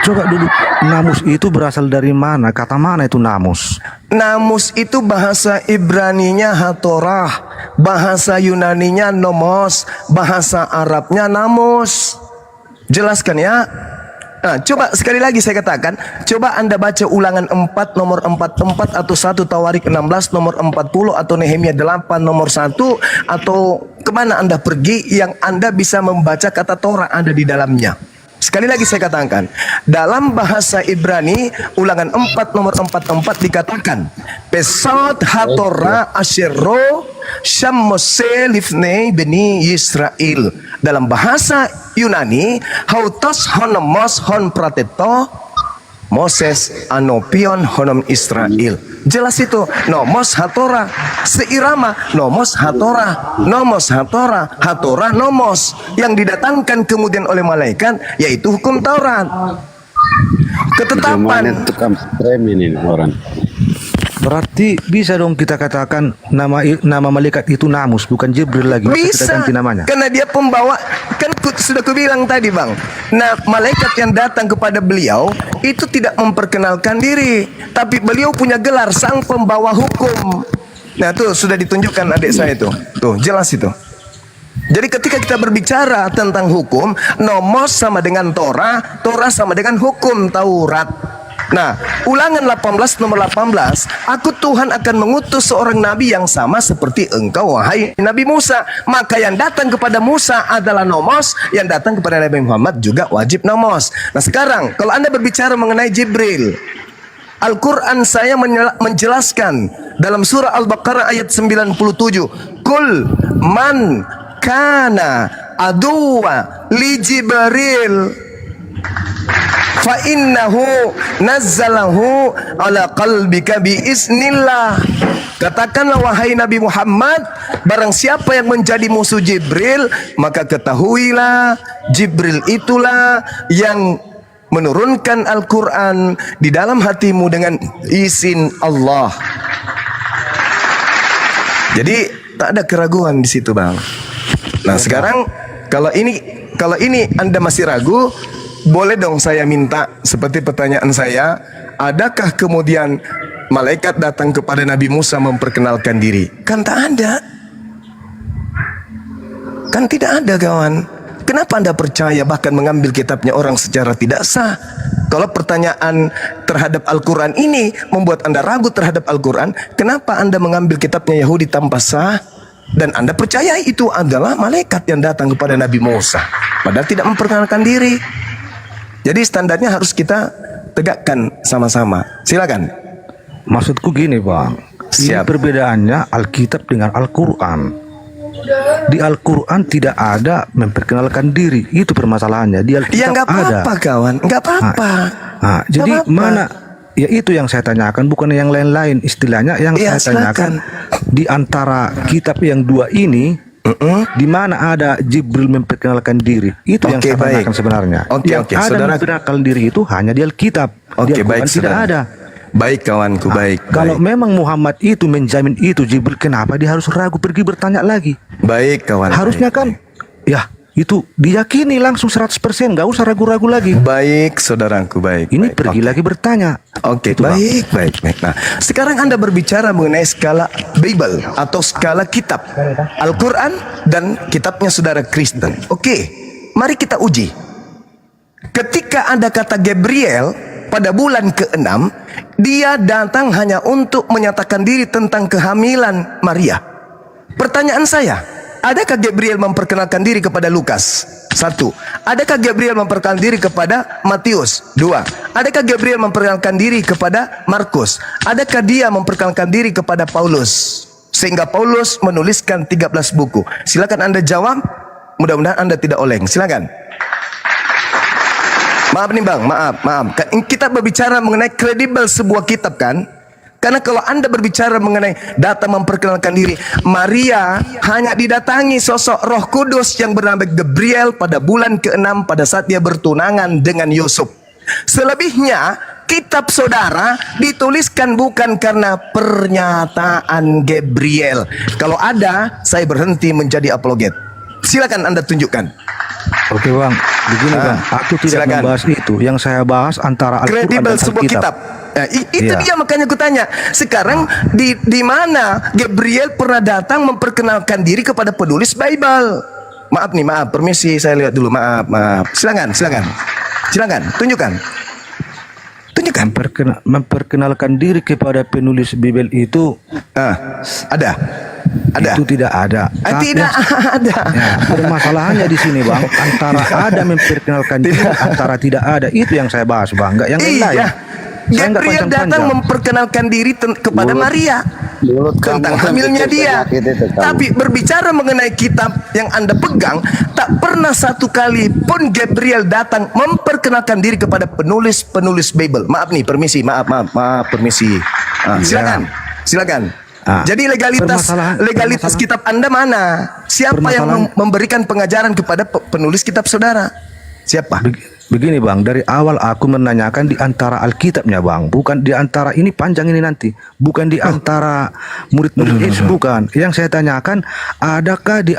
Coba dulu, namus itu berasal dari mana? Kata mana itu namus? Namus itu bahasa Ibraninya hatorah, bahasa Yunaninya nomos, bahasa Arabnya namus. Jelaskan ya. Nah, coba sekali lagi saya katakan, coba Anda baca Ulangan 4 nomor 44 atau 1 Tawarik 16 nomor 40 atau Nehemia 8 nomor 1 atau kemana Anda pergi yang Anda bisa membaca kata Torah ada di dalamnya. Sekali lagi saya katakan, dalam bahasa Ibrani Ulangan 4 nomor 44 dikatakan Pesot hatorah asyero shammose lifnei beni Yisrael. Dalam bahasa Yunani hautos honomos hon prateto Moses anopion honom Israel. Jelas itu, nomos hatora seirama, nomos hatora, hatora nomos, yang didatangkan kemudian oleh malaikat yaitu hukum Taurat. Ketetapan. Tukang rem ini orang. Berarti bisa dong kita katakan nama malaikat itu Namus, bukan Jibril lagi. Kita Bisa, ganti namanya. karena dia pembawa. Kan sudah kubilang tadi bang. Nah, malaikat yang datang kepada beliau itu tidak memperkenalkan diri, tapi beliau punya gelar sang pembawa hukum. Nah tuh sudah ditunjukkan adik saya itu. Tuh jelas itu. Jadi ketika kita berbicara tentang hukum, nomos sama dengan Torah, Torah sama dengan hukum Taurat. Nah, Ulangan 18 nomor 18, aku Tuhan akan mengutus seorang nabi yang sama seperti engkau wahai Nabi Musa. Maka yang datang kepada Musa adalah nomos, yang datang kepada Nabi Muhammad juga wajib nomos. Nah sekarang kalau Anda berbicara mengenai Jibril, Al-Quran saya menjelaskan dalam surah Al-Baqarah ayat 97, Kul man kana aduwa li Jibril fa innahu nazzalahu ala qalbika bi iznillah. Katakanlah wahai Nabi Muhammad, barang siapa yang menjadi musuh Jibril, maka ketahuilah Jibril itulah yang menurunkan Al-Quran di dalam hatimu dengan izin Allah. Jadi tak ada keraguan di situ bang. Nah sekarang kalau ini Anda masih ragu, boleh dong saya minta seperti pertanyaan saya, adakah kemudian malaikat datang kepada Nabi Musa memperkenalkan diri? Kan tak ada. Kan tidak ada kawan. Kenapa Anda percaya bahkan mengambil kitabnya orang secara tidak sah? Kalau pertanyaan terhadap Al-Quran ini membuat Anda ragu terhadap Al-Quran, kenapa Anda mengambil kitabnya Yahudi tanpa sah? Dan Anda percaya itu adalah malaikat yang datang kepada Nabi Musa, padahal tidak memperkenalkan diri. Jadi standarnya harus kita tegakkan sama-sama. Silakan. Maksudku gini bang, ini Siap. perbedaannya Alkitab dengan Al-Quran. Di Al-Quran tidak ada memperkenalkan diri, itu permasalahannya. Di Alkitab Ya nggak ada. apa-apa kawan, nggak apa-apa. Nah, jadi Nggak apa-apa. mana? Ya itu yang saya tanyakan, bukan yang lain-lain. Istilahnya yang Ya, saya tanyakan di antara kitab yang dua ini, di mana ada Jibril memperkenalkan diri, itu yang Oke, saya baik. tanyakan sebenarnya. Oke, Yang oke, ada saudara. memperkenalkan diri itu hanya di Alkitab. Di Oke, Al-Quran baik tidak saudara. ada. Baik kawanku, baik. Kalau Baik, memang Muhammad itu menjamin itu Jibril, kenapa dia harus ragu pergi bertanya lagi? baik kawan. Harusnya baik, kan, ya itu diyakini langsung 100%, nggak usah ragu-ragu lagi. Baik saudaraku, baik. Ini baik. pergi lagi bertanya. Oke, Itu, Bang. baik. Nah, sekarang Anda berbicara mengenai skala Bible atau skala kitab Al-Quran dan kitabnya saudara Kristen. Oke, mari kita uji. Ketika ada kata Gabriel pada bulan ke-6, dia datang hanya untuk menyatakan diri tentang kehamilan Maria. Pertanyaan saya, adakah Gabriel memperkenalkan diri kepada Lukas? 1. Adakah Gabriel memperkenalkan diri kepada Matius? 2. Adakah Gabriel memperkenalkan diri kepada Markus? Adakah dia memperkenalkan diri kepada Paulus? Sehingga Paulus menuliskan 13 buku. Silakan Anda jawab. Mudah-mudahan Anda tidak oleng. Silakan. Maaf nih bang, maaf. Kita berbicara mengenai kredibel sebuah kitab kan? Karena kalau Anda berbicara mengenai data memperkenalkan diri, Maria hanya didatangi sosok Roh Kudus yang bernama Gabriel pada bulan ke-6 pada saat dia bertunangan dengan Yusuf. Selebihnya, kitab saudara dituliskan bukan karena pernyataan Gabriel. Kalau ada, saya berhenti menjadi apologet. Silakan Anda tunjukkan. Oke bang, begini bang, aku tidak silakan. membahas itu. Yang saya bahas antara Al-Quran Kredibel dan sebuah Alkitab. kitab. Nah, itu Iya. dia makanya kutanya. Sekarang di mana Gabriel pernah datang memperkenalkan diri kepada penulis Bible? Maaf, permisi saya lihat dulu. Maaf. Silakan. Silakan, tunjukkan. Tunjukkan. Memperkenalkan diri kepada penulis Bible itu Ada. itu tidak ada. Tapi Tidak ada. ya, permasalahannya di sini bang, antara ada memperkenalkan diri, antara tidak ada, itu yang saya bahas bang, nggak yang lain. Iya. Saya nggak Gabriel datang panjang-panjang. memperkenalkan diri kepada Maria tentang hamilnya dia. Tapi berbicara mengenai kitab yang Anda pegang, tak pernah satu kali pun Gabriel datang memperkenalkan diri kepada penulis Bible. Maaf nih, permisi, maaf, permisi. Silakan. Jadi legalitas kitab Anda mana? Siapa yang memberikan pengajaran kepada penulis kitab saudara? Siapa? Begini bang, dari awal aku menanyakan di antara Alkitabnya bang, bukan di antara ini panjang ini nanti, bukan di antara murid-murid Yesus, bukan. Yang saya tanyakan, adakah di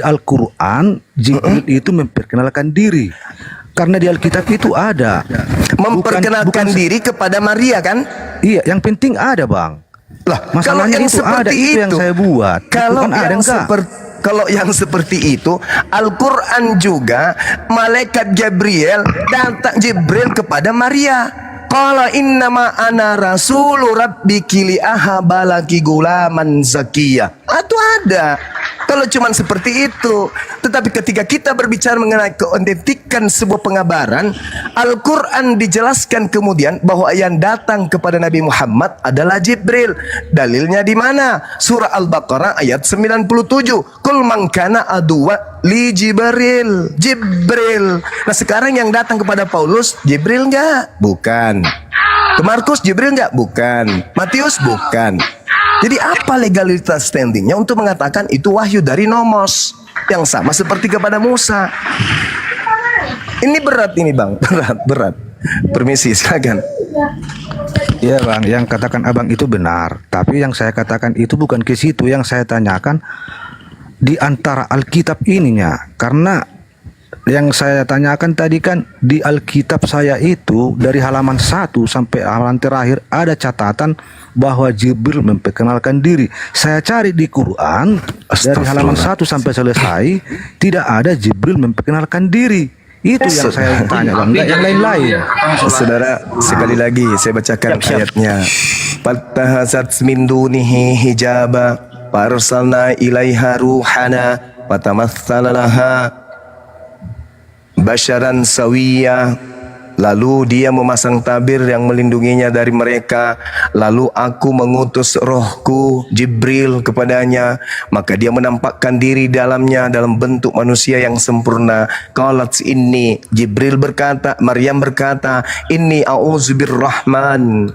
Al-Quran Jibril itu memperkenalkan diri? Karena di Alkitab itu ada. Memperkenalkan diri kepada Maria kan? Iya, yang penting ada bang. Lah, Masalahnya itu ada, itu yang saya buat. Kalau Bukan ada yang enggak. kalau yang seperti itu, Al-Quran juga malaikat Gabriel datang Jibril kepada Maria. Qala innama ana rasulu rabbiki li ahabalaki gulaman zakiyah. Itu ada. Kalau cuma seperti itu. Tetapi ketika kita berbicara mengenai keautentikan sebuah pengabaran, Al-Quran dijelaskan kemudian bahwa yang datang kepada Nabi Muhammad adalah Jibril. Dalilnya di mana? Surah Al-Baqarah ayat 97. Kul man kana aduwa li Jibril. Nah sekarang yang datang kepada Paulus, Jibril enggak? Bukan. Ke Markus, Jibril enggak? Bukan. Matius? Bukan. Jadi apa legalitas standingnya untuk mengatakan itu wahyu dari Nomos yang sama seperti kepada Musa? Ini berat ini bang, berat. Permisi, silakan. Iya bang, yang katakan abang itu benar. Tapi yang saya katakan itu bukan ke situ. Yang saya tanyakan di antara Alkitab ininya. Karena yang saya tanyakan tadi kan di Alkitab saya itu dari halaman 1 sampai halaman terakhir ada catatan bahwa Jibril memperkenalkan diri. Saya cari di Quran dari halaman 1 sampai selesai tidak ada Jibril memperkenalkan diri. Itu yang saya tanya bang, enggak yang lain-lain. Saudara, sekali lagi saya bacakan ayatnya. Fattahazat min dunihi hijaba farsalna ilaiha ruhana fatamassala laha basyaran sawiyah. Lalu dia memasang tabir yang melindunginya dari mereka. Lalu aku mengutus rohku Jibril kepadanya, maka dia menampakkan diri dalamnya dalam bentuk manusia yang sempurna. Qalat inni, Jibril berkata, Maryam berkata, inni a'udzubirrahman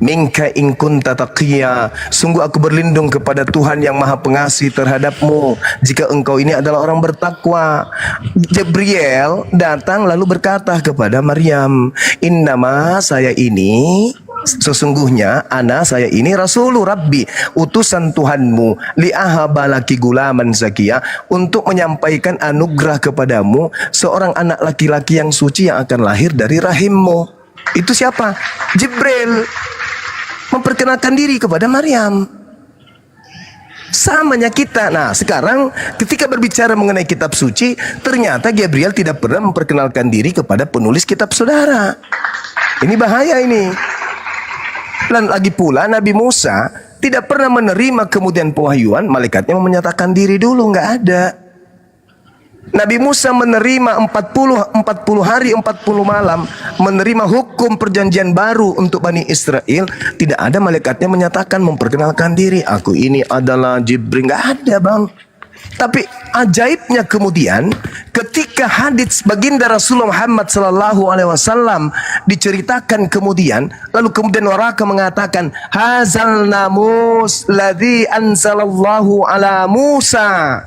minka in kunta taqiyya. Sungguh aku berlindung kepada Tuhan yang Maha Pengasih terhadapmu jika engkau ini adalah orang bertakwa. Jibril datang lalu berkata kepada Maryam, innama saya ini sesungguhnya saya ini Rasulul Rabbi, utusan Tuhanmu, li'ahabalaki gulaman zakiyah, untuk menyampaikan anugerah kepadamu seorang anak laki-laki yang suci yang akan lahir dari rahimmu. Itu siapa? Jibril memperkenalkan diri kepada Maryam. Samanya kita. Nah sekarang ketika berbicara mengenai kitab suci, ternyata Gabriel tidak pernah memperkenalkan diri kepada penulis kitab saudara. Ini bahaya ini. Dan lagi pula Nabi Musa tidak pernah menerima kemudian pewahyuan, malaikatnya menyatakan diri dulu, nggak ada. Nabi Musa menerima 40 hari 40 malam, menerima hukum perjanjian baru untuk Bani Israel. Tidak ada malaikatnya menyatakan memperkenalkan diri, aku ini adalah Jibril. Nggak ada bang. Tapi ajaibnya kemudian ketika hadits baginda Rasulullah Muhammad SAW diceritakan kemudian, lalu kemudian Waraka mengatakan hazal namus ladzi anzalallahu ala Musa.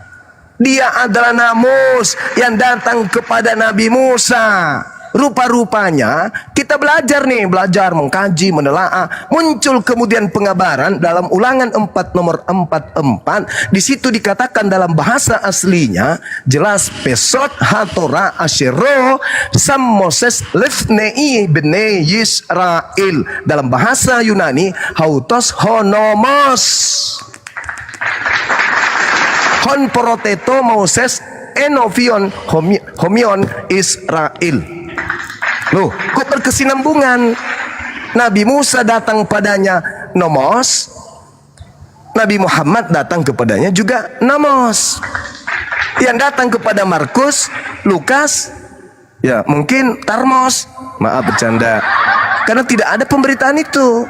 Dia adalah namus yang datang kepada Nabi Musa. Rupa-rupanya kita belajar mengkaji, menelaah. Muncul kemudian pengabaran dalam Ulangan 4 nomor 44. Di situ dikatakan dalam bahasa aslinya jelas pesot hatora asyero sam Moses lefnei bene Yisrael. Dalam bahasa Yunani hautos honomos. Hon proteto Moses enovion homion Israel. Loh, kok berkesinambungan? Nabi Musa datang padanya nomos, Nabi Muhammad datang kepadanya juga nomos. Yang datang kepada Markus, Lukas, ya mungkin Tarmos. Maaf bercanda. Karena tidak ada pemberitaan itu.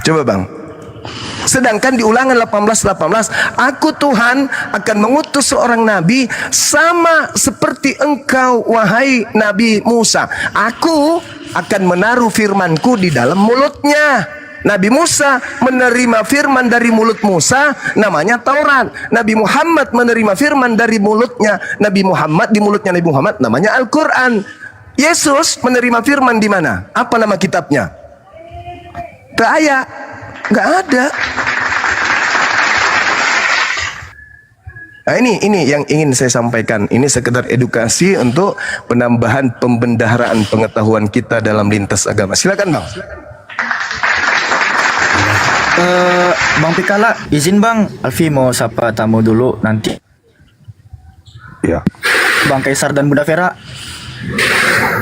Coba bang. Sedangkan di Ulangan 18:18, aku Tuhan akan mengutus seorang nabi sama seperti engkau wahai Nabi Musa. Aku akan menaruh firmanku di dalam mulutnya. Nabi Musa menerima firman dari mulut Musa, namanya Taurat. Nabi Muhammad menerima firman dari mulutnya Nabi Muhammad, di mulutnya Nabi Muhammad, namanya Al-Quran. Yesus menerima firman di mana? Apa nama kitabnya? Nggak ada. Nah, ini yang ingin saya sampaikan. Ini sekedar edukasi untuk penambahan pembendaharaan pengetahuan kita dalam lintas agama. Silakan bang. Bang Pikala, izin bang, Alfi mau sapa tamu dulu nanti. Ya. Bang Kaisar dan Bunda Vera.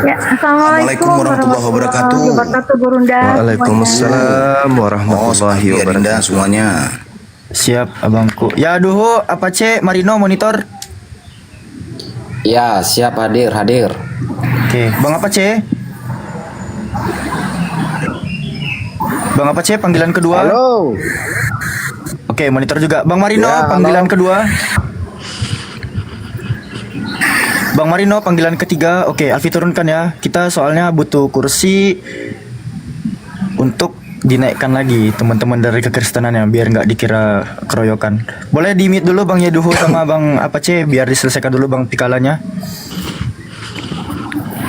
Ya, Assalamualaikum warahmatullahi wabarakatuh, Gurunda. Waalaikumsalam warahmatullahi wabarakatuh. Semuanya. Siap abangku. Ya duho, apa ce Marino monitor? Ya, siap hadir. Oke, Bang apa ce? Bang apa ce panggilan kedua? Halo. Oke, monitor juga. Bang Marino Ya, panggilan kedua. Bang Marino panggilan ketiga. Oke, Alfi turunkan ya. Kita soalnya butuh kursi untuk dinaikkan lagi teman-teman dari kekristenannya biar nggak dikira keroyokan. Boleh di mute dulu Bang Yaduho sama Bang apa ce biar diselesaikan dulu Bang Pikalanya.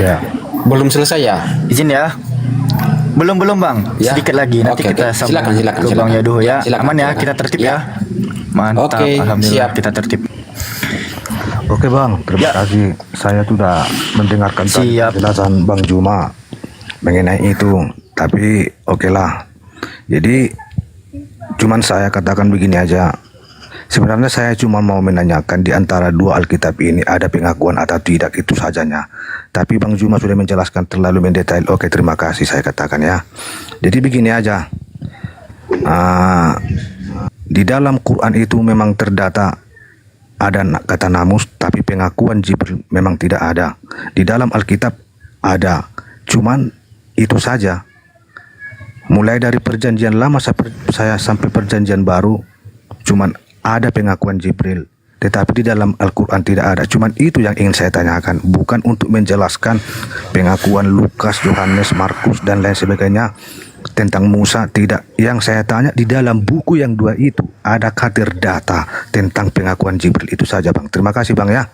Ya. Belum selesai ya? Izin ya. Belum Bang. Ya. Sedikit lagi nanti Oke, kita oke. sambung Silakan, ke Bang Yaduho ya. Silakan, Aman ya, silakan. kita tertib Ya. ya. Mantap, Oke, alhamdulillah siap. kita tertib. Oke bang, terima kasih. Saya sudah mendengarkan tadi Siap. penjelasan Bang Juma mengenai itu. Tapi oke lah. Jadi cuman saya katakan begini aja. Sebenarnya saya cuma mau menanyakan di antara dua Alkitab ini ada pengakuan atau tidak, itu sajanya. Tapi Bang Juma sudah menjelaskan terlalu mendetail. Oke, terima kasih saya katakan ya. Jadi begini aja. Di dalam Quran itu memang terdata ada kata namus, tapi pengakuan Jibril memang tidak ada. Di dalam Alkitab ada, cuman itu saja. Mulai dari perjanjian lama saya sampai perjanjian baru, cuman ada pengakuan Jibril. Tetapi di dalam Al-Quran tidak ada. Cuman itu yang ingin saya tanyakan, bukan untuk menjelaskan pengakuan Lukas, Yohanes, Markus dan lain sebagainya tentang Musa, tidak. Yang saya tanya di dalam buku yang dua itu adakah terdata tentang pengakuan Jibril, itu saja Bang. Terima kasih Bang ya.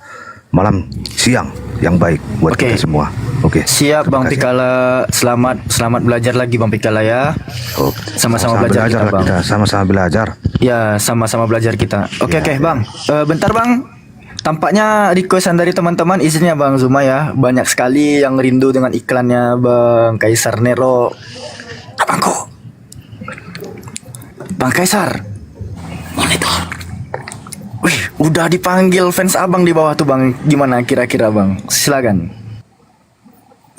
Malam siang yang baik buat Oke. kita semua. Oke. Siap Bang Terima kasih. Pikala, selamat belajar lagi Bang Pikala ya. Oke. Sama-sama belajar kita, lah Bang. kita, sama-sama belajar. Ya, sama-sama belajar kita. Oke, Bang. Bentar Bang. Tampaknya requestan dari teman-teman, izinnya Bang Zuma ya. Banyak sekali yang rindu dengan iklannya Bang Kaisar Nero. Abangku. Bang Kaisar. Monitor. Wih, udah dipanggil fans abang di bawah tuh Bang. Gimana kira-kira Bang? Silakan.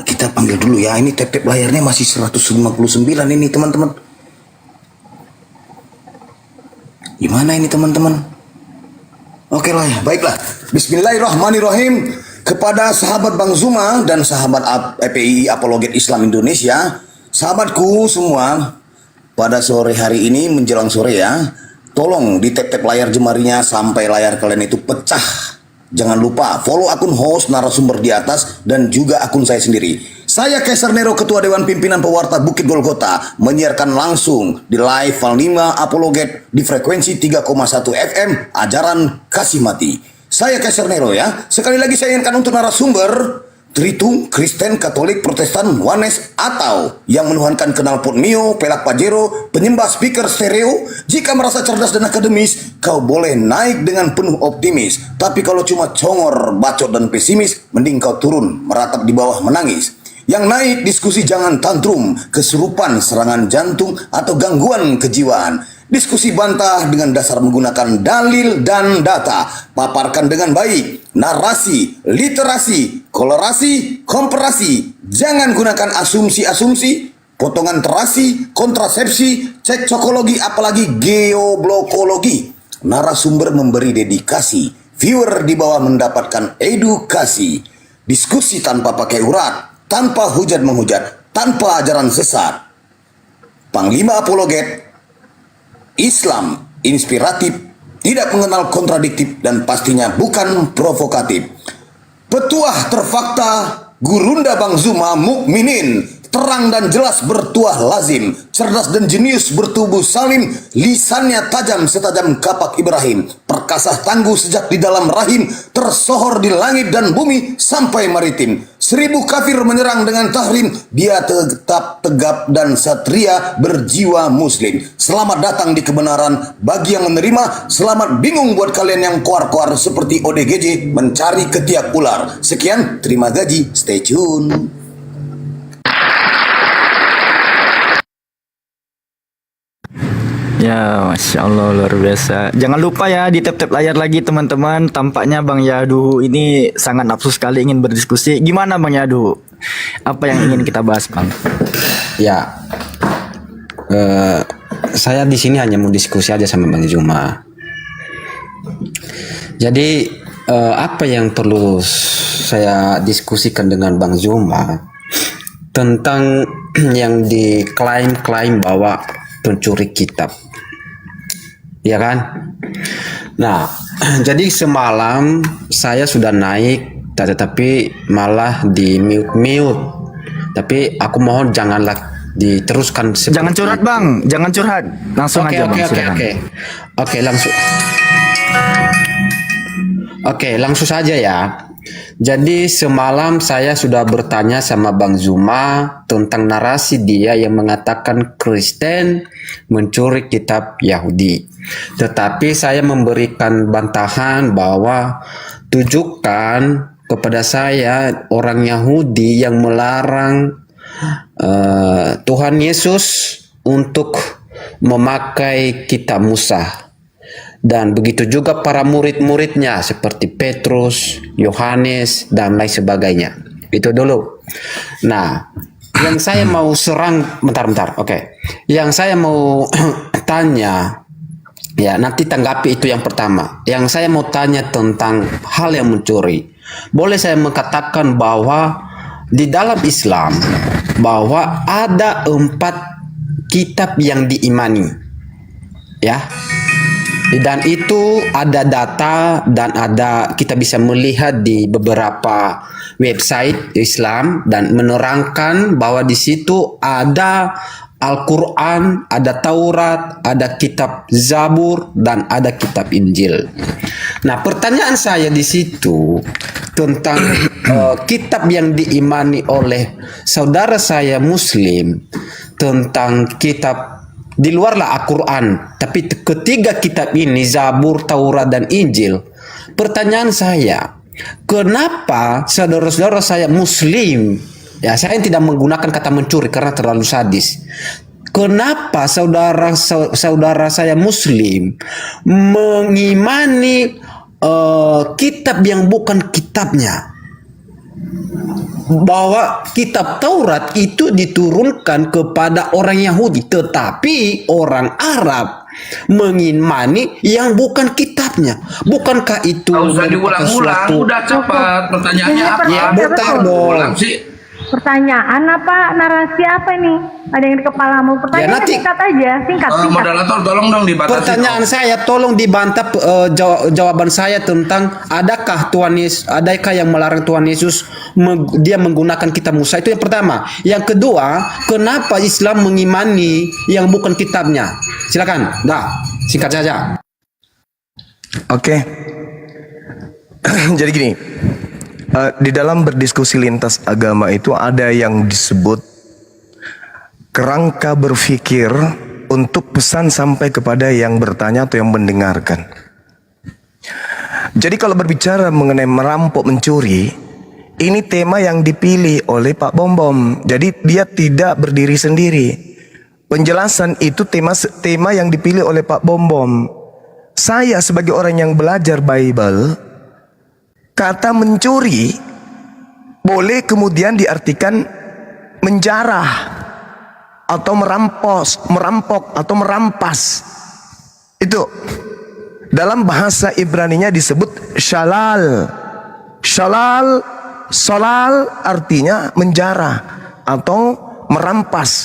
Kita panggil dulu ya. Ini tap-tap layarnya masih 159 ini teman-teman. Gimana ini teman-teman? Oke lah ya, baiklah. Bismillahirrahmanirrahim. Kepada sahabat Bang Zuma dan sahabat EPI Apologet Islam Indonesia, sahabatku semua, pada sore hari ini menjelang sore ya, tolong di tap-tap layar jemarinya sampai layar kalian itu pecah. Jangan lupa follow akun host narasumber di atas dan juga akun saya sendiri. Saya Kaisar Nero, Ketua Dewan Pimpinan Pewarta Bukit Golgota, menyiarkan langsung di live Val 5 Apologet di frekuensi 3,1 FM Ajaran Kasih Mati. Saya Kaisar Nero ya. Sekali lagi saya ingatkan untuk narasumber Tritung, Kristen, Katolik, Protestan, Wanes, atau yang menuhankan knalpot Mio, pelak Pajero, penyembah speaker stereo. Jika merasa cerdas dan akademis, kau boleh naik dengan penuh optimis. Tapi kalau cuma congor, bacot, dan pesimis, mending kau turun, meratap di bawah menangis. Yang naik diskusi jangan tantrum, kesurupan, serangan jantung, atau gangguan kejiwaan. Diskusi bantah dengan dasar menggunakan dalil dan data. Paparkan dengan baik. narasi, literasi, kolorasi, komparasi. Jangan gunakan asumsi-asumsi, potongan terasi, kontrasepsi, cekcokologi, apalagi geoblokologi. Narasumber memberi dedikasi, viewer di bawah mendapatkan edukasi. Diskusi tanpa pakai urat, tanpa hujat menghujat, tanpa ajaran sesat. Panglima apologet, Islam inspiratif, tidak mengenal kontradiktif, dan pastinya bukan provokatif. Petuah terfakta, Gurunda Bang Zuma mukminin, terang dan jelas bertuah lazim, cerdas dan jenius bertubuh salim, lisannya tajam setajam kapak Ibrahim, perkasa tangguh sejak di dalam rahim, tersohor di langit dan bumi sampai maritim. 1000 kafir menyerang dengan tahrim, dia tetap tegap dan satria berjiwa muslim. Selamat datang di kebenaran bagi yang menerima, selamat bingung buat kalian yang koar-koar seperti ODGJ mencari ketiak ular. Sekian, terima gaji, stay tune. Ya, Masya Allah, luar biasa. Jangan lupa ya di tap-tap layar lagi teman-teman. Tampaknya Bang Yadu ini sangat nafsu sekali ingin berdiskusi. Gimana Bang Yadu? Apa yang ingin kita bahas, Bang? Ya, saya di sini hanya mau diskusi aja sama Bang Zuma. Jadi apa yang perlu saya diskusikan dengan Bang Zuma tentang yang diklaim-klaim bahwa pencuri kitab, ya kan? Nah, jadi semalam saya sudah naik, tetapi malah di mute. Tapi aku mohon janganlah diteruskan. Jangan curhat Bang, jangan curhat. Langsung aja Bang, silakan. Oke, langsung saja ya. Jadi semalam saya sudah bertanya sama Bang Zuma tentang narasi dia yang mengatakan Kristen mencuri kitab Yahudi. Tetapi saya memberikan bantahan bahwa tunjukkan kepada saya orang Yahudi yang melarang Tuhan Yesus untuk memakai kitab Musa. Dan begitu juga para murid-muridnya seperti Petrus, Yohanes, dan lain sebagainya. Itu dulu. Nah, yang saya mau serang, bentar. Oke. Yang saya mau tanya, ya nanti tanggapi itu yang pertama. Yang saya mau tanya tentang hal yang mencuri. Boleh saya mengatakan bahwa di dalam Islam, bahwa ada 4 kitab yang diimani. Ya. Dan itu ada data dan kita bisa melihat di beberapa website Islam dan menerangkan bahwa di situ ada Al-Quran, ada Taurat, ada kitab Zabur, dan ada kitab Injil. Nah, pertanyaan saya di situ tentang kitab yang diimani oleh saudara saya Muslim, tentang kitab di luarlah Al-Quran, tapi ketiga kitab ini, Zabur, Taurat, dan Injil. Pertanyaan saya, kenapa saudara-saudara saya Muslim, ya saya tidak menggunakan kata mencuri karena terlalu sadis. Kenapa saudara saya Muslim mengimani kitab yang bukan kitabnya? Bahwa kitab Taurat itu diturunkan kepada orang Yahudi, tetapi orang Arab mengimani yang bukan kitabnya. Bukankah itu Nggak usah diulang-ulang, udah cepat. Pertanyaannya apa? Ya, bentar dong. Ulang sih. Pertanyaan apa, narasi apa ini? Ada yang di kepalamu? Pertanyaan nanti- singkat aja, singkat. Moderator tolong dong dibatasi. Pertanyaan saya, tolong dibantah jawaban saya tentang adakah yang melarang Tuhan Yesus dia menggunakan kitab Musa? Itu yang pertama. Yang kedua, kenapa Islam mengimani yang bukan kitabnya? Silakan. Nah, singkat saja. Oke. Jadi gini, di dalam berdiskusi lintas agama itu ada yang disebut kerangka berpikir untuk pesan sampai kepada yang bertanya atau yang mendengarkan. Jadi kalau berbicara mengenai merampok mencuri, ini tema yang dipilih oleh Pak Bom. Jadi dia tidak berdiri sendiri. Penjelasan itu tema yang dipilih oleh Pak Bom. Saya sebagai orang yang belajar Bible, kata mencuri boleh kemudian diartikan menjarah atau merampok atau merampas. Itu dalam bahasa Ibraninya disebut shalal. Solal artinya menjarah atau merampas.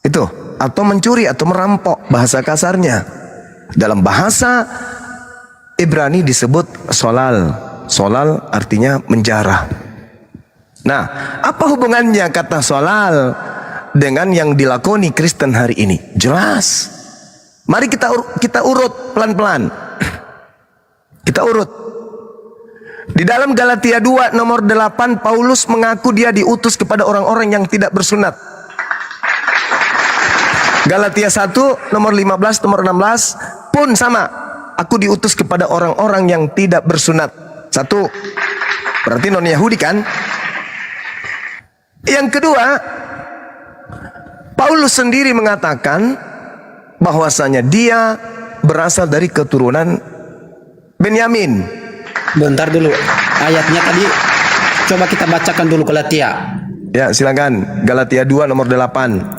Itu, atau mencuri atau merampok bahasa kasarnya. Dalam bahasa Ibrani disebut solal. Solal artinya menjarah. Nah, apa hubungannya kata solal dengan yang dilakoni Kristen hari ini? Jelas. Mari kita urut pelan-pelan. Kita urut. Di dalam Galatia 2 nomor 8, Paulus mengaku dia diutus kepada orang-orang yang tidak bersunat. Galatia 1 nomor 15 nomor 16 pun sama. Aku diutus kepada orang-orang yang tidak bersunat. Satu, berarti non Yahudi kan? Yang kedua, Paulus sendiri mengatakan bahwasanya dia berasal dari keturunan Benyamin. Bentar dulu. Ayatnya tadi coba kita bacakan dulu Galatia. Ya, silakan. Galatia 2 nomor 8.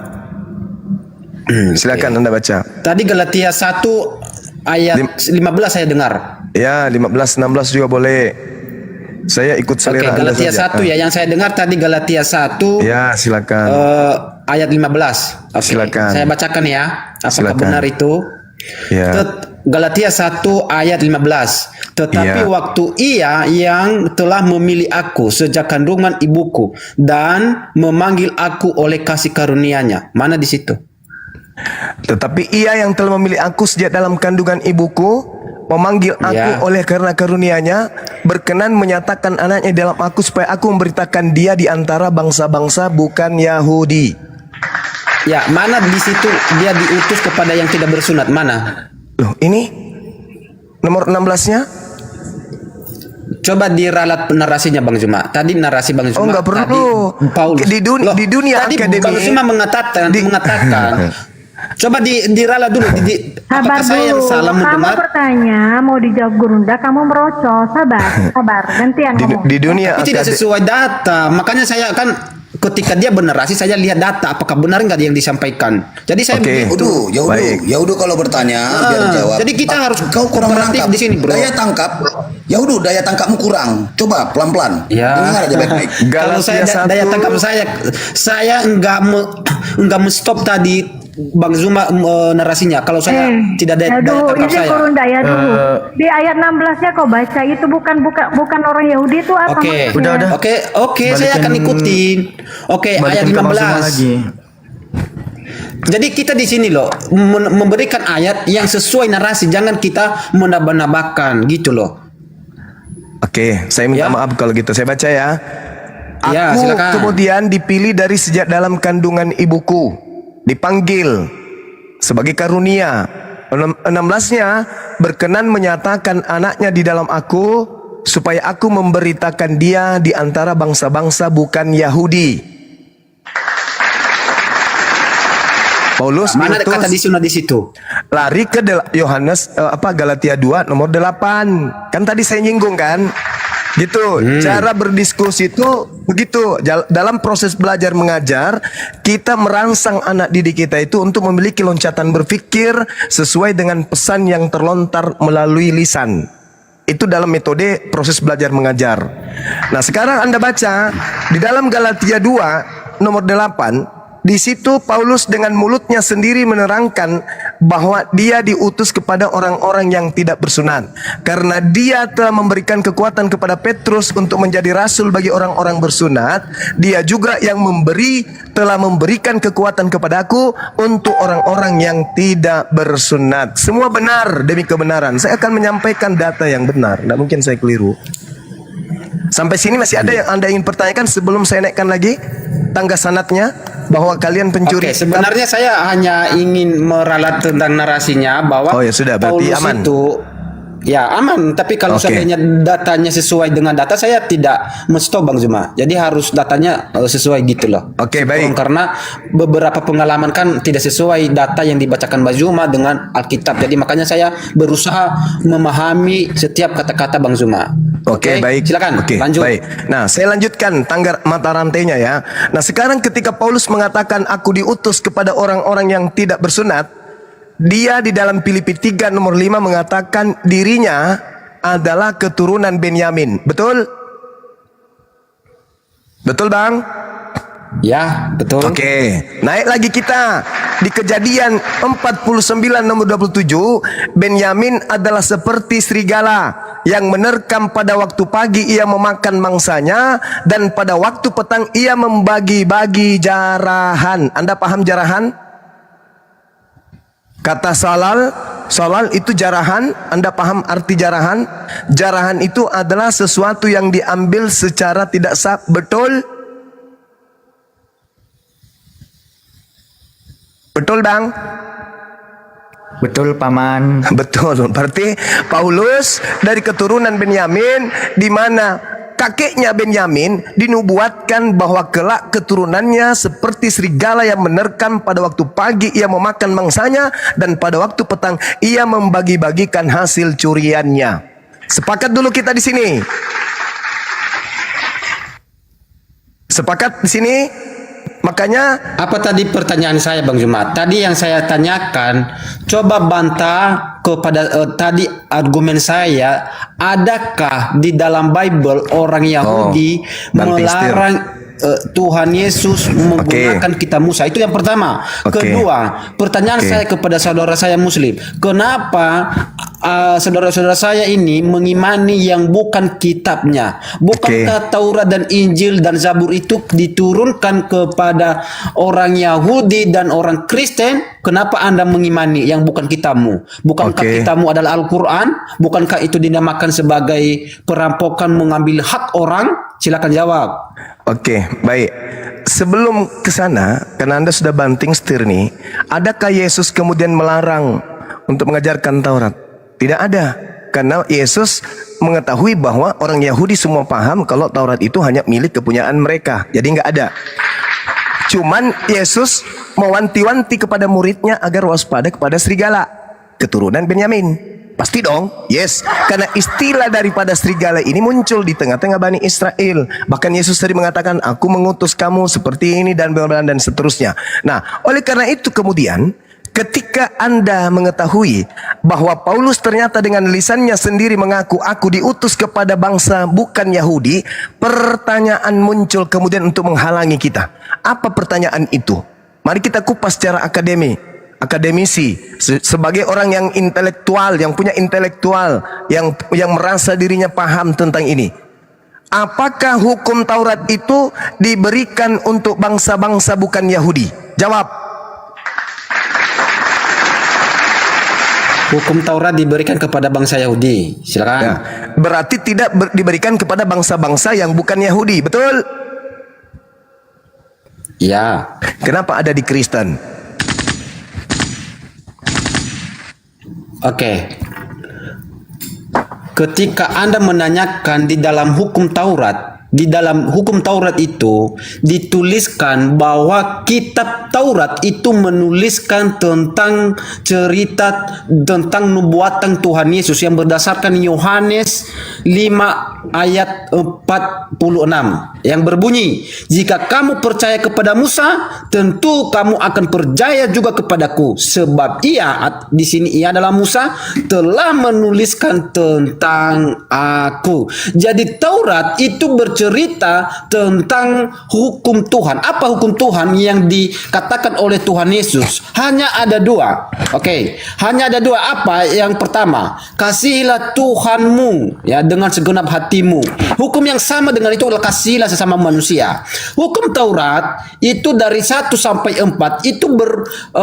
Silakan Anda baca. Tadi Galatia 1 ayat 15 saya dengar. Ya, 15 16 juga boleh. Saya ikut Oke, selera Anda Galatia saja. 1 ya. Yang saya dengar tadi Galatia 1 Ya, silakan. ayat 15. Oke, Silakan. saya bacakan ya. Apakah Silakan. benar itu? Ya. Galatia 1 ayat 15. Tetapi Iya. waktu ia yang telah memilih aku sejak kandungan ibuku dan memanggil aku oleh kasih karunia-Nya. Mana di situ? Tetapi ia yang telah memilih aku sejak dalam kandungan ibuku, memanggil aku Ya. oleh karena karunia-Nya, berkenan menyatakan anaknya dalam aku supaya aku memberitakan dia di antara bangsa-bangsa bukan Yahudi. Ya, mana di situ dia diutus kepada yang tidak bersunat? Mana? Loh, ini nomor 16-nya? Coba diralat narasinya Bang Zuma. Tadi narasi Bang Zuma. Oh, nggak perlu. Tadi Paulus. Di dunia tadi akademi. Bang Zuma mengatakan. Coba diralat dulu. Sabar Apakah saya yang dulu. salah Kamu mendengar? bertanya, mau dijawab Gurunda, kamu merocos. Sabar. Gantian ngomong. Di dunia Tapi tidak sesuai data. Makanya saya kan ketika dia bernarasi saya lihat data apakah benar nggak yang disampaikan. Jadi saya Oke. begitu. Yaudu kalau bertanya biar dijawab. jadi kita harus kau kurang kooperatif menangkap di sini, bro. Daya tangkap. Yaudu, daya tangkapmu kurang. Coba pelan-pelan. Ya. Dengar aja baik-baik. Kalau saya Galatia daya 1. tangkap saya enggak stop tadi Bang Zuma narasinya. Kalau saya tidak daya tangkap Ini saya. Gurunda ya dulu. Di ayat 16-nya kau baca itu bukan orang Yahudi itu apa Oke, maksudnya? Oke, saya akan ikutin. Oke, ayat 15. lagi. Jadi kita di sini loh memberikan ayat yang sesuai narasi, jangan kita menambah-nambahkan gitu loh. Oke, saya minta Ya. maaf kalau gitu. Saya baca ya. Ya, Aku silakan. kemudian dipilih dari sejak dalam kandungan ibuku, dipanggil sebagai karunia. 16-nya, berkenan menyatakan anaknya di dalam aku, supaya aku memberitakan dia di antara bangsa-bangsa bukan Yahudi. Paulus Mana diutus kata di situ? lari ke Galatia 2 nomor 8. Kan tadi saya nyinggung kan? Gitu. Cara berdiskusi itu begitu. Dalam proses belajar mengajar, kita merangsang anak didik kita itu untuk memiliki loncatan berpikir sesuai dengan pesan yang terlontar melalui lisan. Itu dalam metode proses belajar mengajar. Nah, sekarang Anda baca di dalam Galatia 2 nomor 8. Di situ Paulus dengan mulutnya sendiri menerangkan bahwa dia diutus kepada orang-orang yang tidak bersunat. Karena dia telah memberikan kekuatan kepada Petrus untuk menjadi rasul bagi orang-orang bersunat, dia juga yang telah memberikan kekuatan kepadaku untuk orang-orang yang tidak bersunat. Semua benar demi kebenaran. Saya akan menyampaikan data yang benar. Tidak mungkin saya keliru. Sampai sini masih ada yang Anda ingin pertanyakan sebelum saya naikkan lagi tangga sanatnya bahwa kalian pencuri. Oke, sebenarnya saya hanya ingin meralat tentang narasinya bahwa Oh, ya sudah, berarti Paulus aman. itu ya aman, tapi kalau Oke. seandainya datanya sesuai dengan data saya tidak menstop Bang Zuma. Jadi harus datanya sesuai gitu loh. Oke, baik. Karena beberapa pengalaman kan tidak sesuai data yang dibacakan Bang Zuma dengan Alkitab. Jadi makanya saya berusaha memahami setiap kata-kata Bang Zuma. Oke, baik. Silakan. Oke, lanjut. baik. Nah, saya lanjutkan tangga mata rantainya ya. Nah, sekarang ketika Paulus mengatakan aku diutus kepada orang-orang yang tidak bersunat, dia di dalam Filipi 3 nomor 5 mengatakan dirinya adalah keturunan Benyamin. Betul? Betul, Bang? Ya, betul. Oke, naik lagi kita di Kejadian 49 nomor 27. Benyamin adalah seperti serigala yang menerkam pada waktu pagi ia memakan mangsanya dan pada waktu petang ia membagi-bagi jarahan. Anda paham jarahan? Kata salal itu jarahan. Anda paham arti jarahan? Jarahan itu adalah sesuatu yang diambil secara tidak sah. Betul? Betul, Bang? Betul, Paman. Betul. Berarti Paulus dari keturunan Benyamin, di mana kakeknya Benyamin dinubuatkan bahwa kelak keturunannya seperti serigala yang menerkam, pada waktu pagi ia memakan mangsanya dan pada waktu petang ia membagi-bagikan hasil curiannya. Sepakat dulu kita di sini. Sepakat di sini? Makanya Apa tadi pertanyaan saya, Bang Jumat? Tadi yang saya tanyakan, coba bantah kepada tadi argumen saya, adakah di dalam Bible orang Yahudi banting setir. melarang Tuhan Yesus menggunakan kitab Musa? Itu yang pertama. Kedua, pertanyaan saya kepada saudara saya Muslim, kenapa saudara-saudara saya ini mengimani yang bukan kitabnya? Bukankah Taurat dan Injil dan Zabur itu diturunkan kepada orang Yahudi dan orang Kristen? Kenapa Anda mengimani yang bukan kitabmu? Bukankah kitabmu adalah Al-Quran? Bukankah itu dinamakan sebagai perampokan mengambil hak orang? Silakan jawab. Oke, baik. Sebelum ke sana, karena Anda sudah banting setir nih, adakah Yesus kemudian melarang untuk mengajarkan Taurat? Tidak ada. Karena Yesus mengetahui bahwa orang Yahudi semua paham kalau Taurat itu hanya milik kepunyaan mereka. Jadi nggak ada. Cuman Yesus mewanti-wanti kepada muridnya agar waspada kepada serigala, keturunan Benyamin. Pasti dong, yes. Karena istilah daripada serigala ini muncul di tengah-tengah Bani Israel. Bahkan Yesus tadi mengatakan, aku mengutus kamu seperti ini dan dan seterusnya. Nah, oleh karena itu kemudian, ketika Anda mengetahui bahwa Paulus ternyata dengan lisannya sendiri mengaku, aku diutus kepada bangsa bukan Yahudi, pertanyaan muncul kemudian untuk menghalangi kita. Apa pertanyaan itu? Mari kita kupas secara akademisi, sebagai orang yang intelektual, yang punya intelektual, yang merasa dirinya paham tentang ini. Apakah hukum Taurat itu diberikan untuk bangsa-bangsa bukan Yahudi? Jawab. Hukum Taurat diberikan kepada bangsa Yahudi. Silakan. Ya, berarti tidak diberikan kepada bangsa-bangsa yang bukan Yahudi, betul? Ya. Kenapa ada di Kristen? Oke. Ketika Anda menanyakan di dalam hukum Taurat, di dalam hukum Taurat itu dituliskan bahwa kitab Taurat itu menuliskan tentang cerita tentang nubuatan Tuhan Yesus yang berdasarkan Yohanes 5 ayat 46 yang berbunyi, jika kamu percaya kepada Musa, tentu kamu akan percaya juga kepadaku, sebab ia, di sini ia adalah Musa, telah menuliskan tentang aku. Jadi Taurat itu cerita tentang hukum Tuhan. Apa hukum Tuhan yang dikatakan oleh Tuhan Yesus? Hanya ada dua. Oke, hanya ada dua. Apa? Yang pertama, kasihilah Tuhanmu ya dengan segenap hatimu. Hukum yang sama dengan itu adalah kasihilah sesama manusia. Hukum Taurat itu dari 1 sampai 4 itu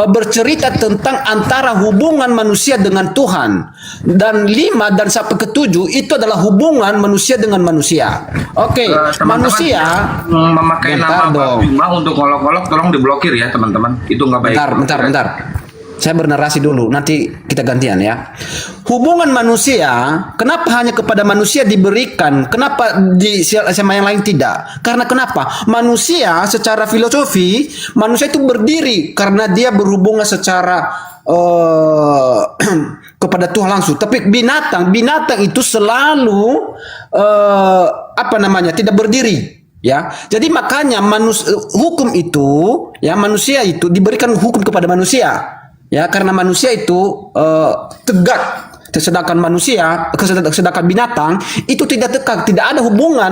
bercerita tentang antara hubungan manusia dengan Tuhan. Dan 5 dan sampai ke 7 itu adalah hubungan manusia dengan manusia. Oke. Manusia memakai nama Bang Juma untuk ngolok-ngolok, tolong diblokir ya teman-teman. Itu nggak baik. Bentar. Saya bernarasi dulu, nanti kita gantian ya. Hubungan manusia, kenapa hanya kepada manusia diberikan? Kenapa sama yang lain tidak? Karena kenapa? Manusia secara filosofi, manusia itu berdiri karena dia berhubungan secara kepada Tuhan langsung. Tapi binatang itu selalu tidak berdiri. Ya, jadi makanya hukum itu, ya manusia itu diberikan hukum kepada manusia. Ya, karena manusia itu tegak. Sedangkan binatang itu tidak tegak, tidak ada hubungan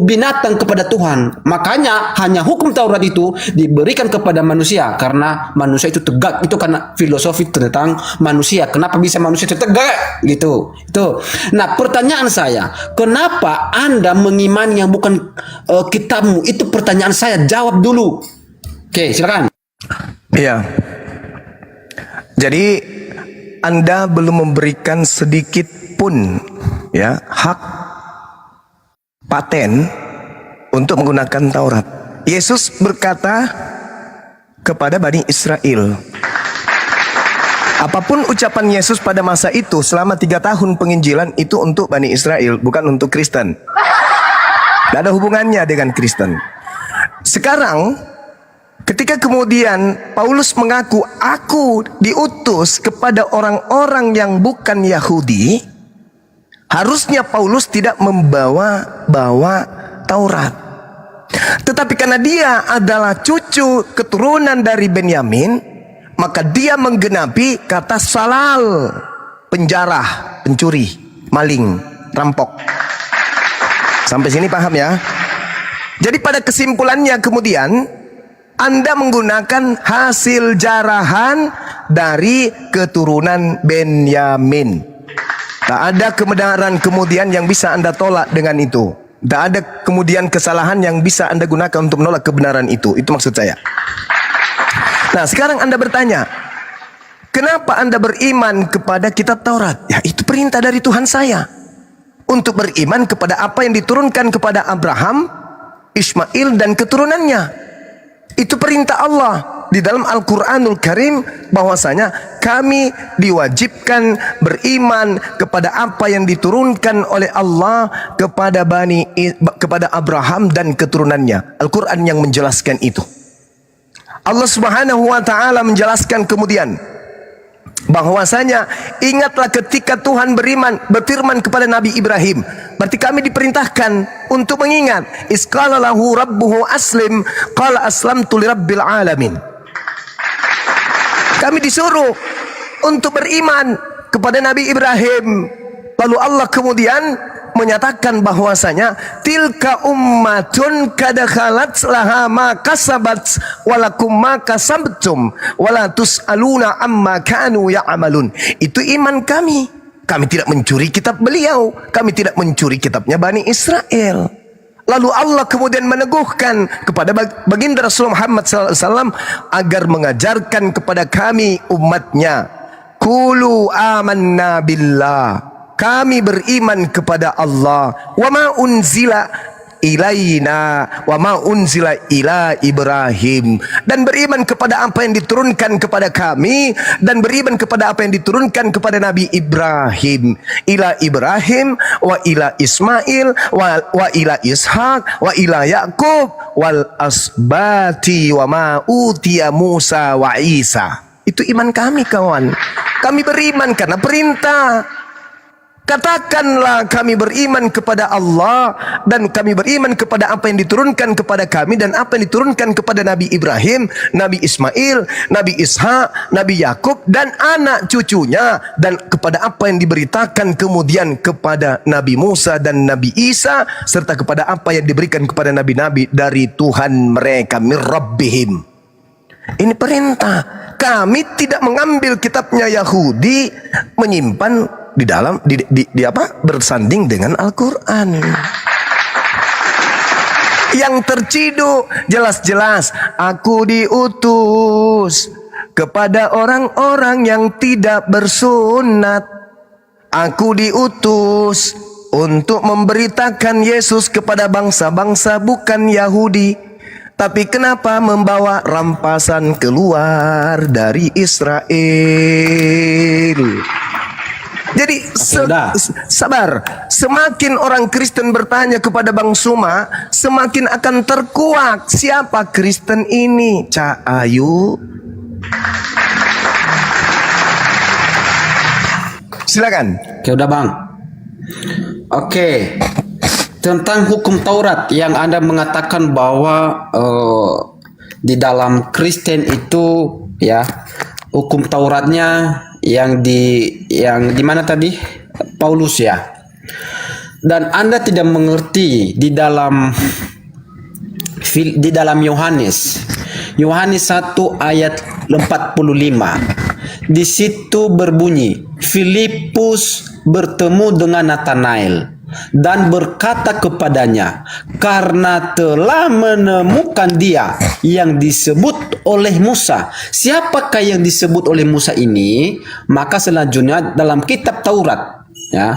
binatang kepada Tuhan. Makanya hanya hukum Taurat itu diberikan kepada manusia karena manusia itu tegak. Itu karena filosofi tentang manusia. Kenapa bisa manusia itu tegak? Gitu. Itu. Nah, pertanyaan saya, kenapa Anda mengimani yang bukan kitabmu? Itu pertanyaan saya. Jawab dulu. Oke, silakan. Iya. Jadi Anda belum memberikan sedikit pun ya hak paten untuk menggunakan Taurat. Yesus berkata kepada Bani Israel, apapun ucapan Yesus pada masa itu selama 3 tahun penginjilan itu untuk Bani Israel, bukan untuk Kristen. Tidak ada hubungannya dengan Kristen. Sekarang ketika kemudian Paulus mengaku, aku diutus kepada orang-orang yang bukan Yahudi, harusnya Paulus tidak membawa Taurat. Tetapi karena dia adalah cucu keturunan dari Benyamin, maka dia menggenapi kata salal, penjarah, pencuri, maling, rampok. Sampai sini paham ya? Jadi pada kesimpulannya kemudian Anda menggunakan hasil jarahan dari keturunan Benyamin. Tak ada kebenaran kemudian yang bisa Anda tolak dengan itu. Tak ada kemudian kesalahan yang bisa Anda gunakan untuk menolak kebenaran itu. Itu maksud saya. Nah, sekarang Anda bertanya, kenapa Anda beriman kepada kitab Taurat? Ya, itu perintah dari Tuhan saya. Untuk beriman kepada apa yang diturunkan kepada Abraham, Ismail dan keturunannya. Itu perintah Allah di dalam Al-Quranul Karim, bahwasanya kami diwajibkan beriman kepada apa yang diturunkan oleh Allah kepada Abraham dan keturunannya. Al-Quran yang menjelaskan itu. Allah Subhanahu wa taala menjelaskan kemudian bahwasanya ingatlah ketika Tuhan berfirman kepada Nabi Ibrahim. Berarti kami diperintahkan untuk mengingat. Isqala lahu rabbuhu aslim, qala aslamtu lirabbil alamin. Kami disuruh untuk beriman kepada Nabi Ibrahim. Lalu Allah kemudian menyatakan bahwasanya tilka ummatun kad khalat laha ma kasabat walakum ma kasabtum wala tusaluna amma kanu ya'malun. Itu iman kami. Kami tidak mencuri kitab beliau, kami tidak mencuri kitabnya Bani Israel. Lalu Allah kemudian meneguhkan kepada baginda Rasul Muhammad SAW agar mengajarkan kepada kami umatnya, qulu amanna billah, kami beriman kepada Allah, wa ma unzila ilaina wa ma unzila ila Ibrahim, dan beriman kepada apa yang diturunkan kepada kami, dan beriman kepada apa yang diturunkan kepada Nabi Ibrahim, ila Ibrahim wa ila Ismail wa ila Ishak wa ila Yakub wal asbati wa ma utiya Musa wa Isa. Itu iman kami, kawan. Kami beriman karena perintah. Katakanlah kami beriman kepada Allah dan kami beriman kepada apa yang diturunkan kepada kami dan apa yang diturunkan kepada Nabi Ibrahim, Nabi Ismail, Nabi Ishak, Nabi Yakub dan anak cucunya, dan kepada apa yang diberitakan kemudian kepada Nabi Musa dan Nabi Isa, serta kepada apa yang diberikan kepada nabi-nabi dari Tuhan mereka, min rabbihim. Ini perintah. Kami tidak mengambil kitabnya Yahudi, menyimpan di dalam bersanding dengan Al-Quran. Yang terciduk jelas-jelas, aku diutus kepada orang-orang yang tidak bersunat. Aku diutus untuk memberitakan Yesus kepada bangsa-bangsa bukan Yahudi. Tapi kenapa membawa rampasan keluar dari Israel? Jadi sabar. Semakin orang Kristen bertanya kepada Bang Suma, semakin akan terkuak siapa Kristen ini. Cak Ayu. Silakan. Oke, udah Bang. Oke. Tentang hukum Taurat yang Anda mengatakan bahwa di dalam Kristen itu ya hukum Tauratnya yang di mana tadi? Paulus ya. Dan Anda tidak mengerti di dalam Yohanes 1 ayat 45. Di situ berbunyi, Filipus bertemu dengan Nathanael dan berkata kepadanya, karena telah menemukan dia yang disebut oleh Musa. Siapakah yang disebut oleh Musa ini? Maka selanjutnya dalam kitab Taurat ya,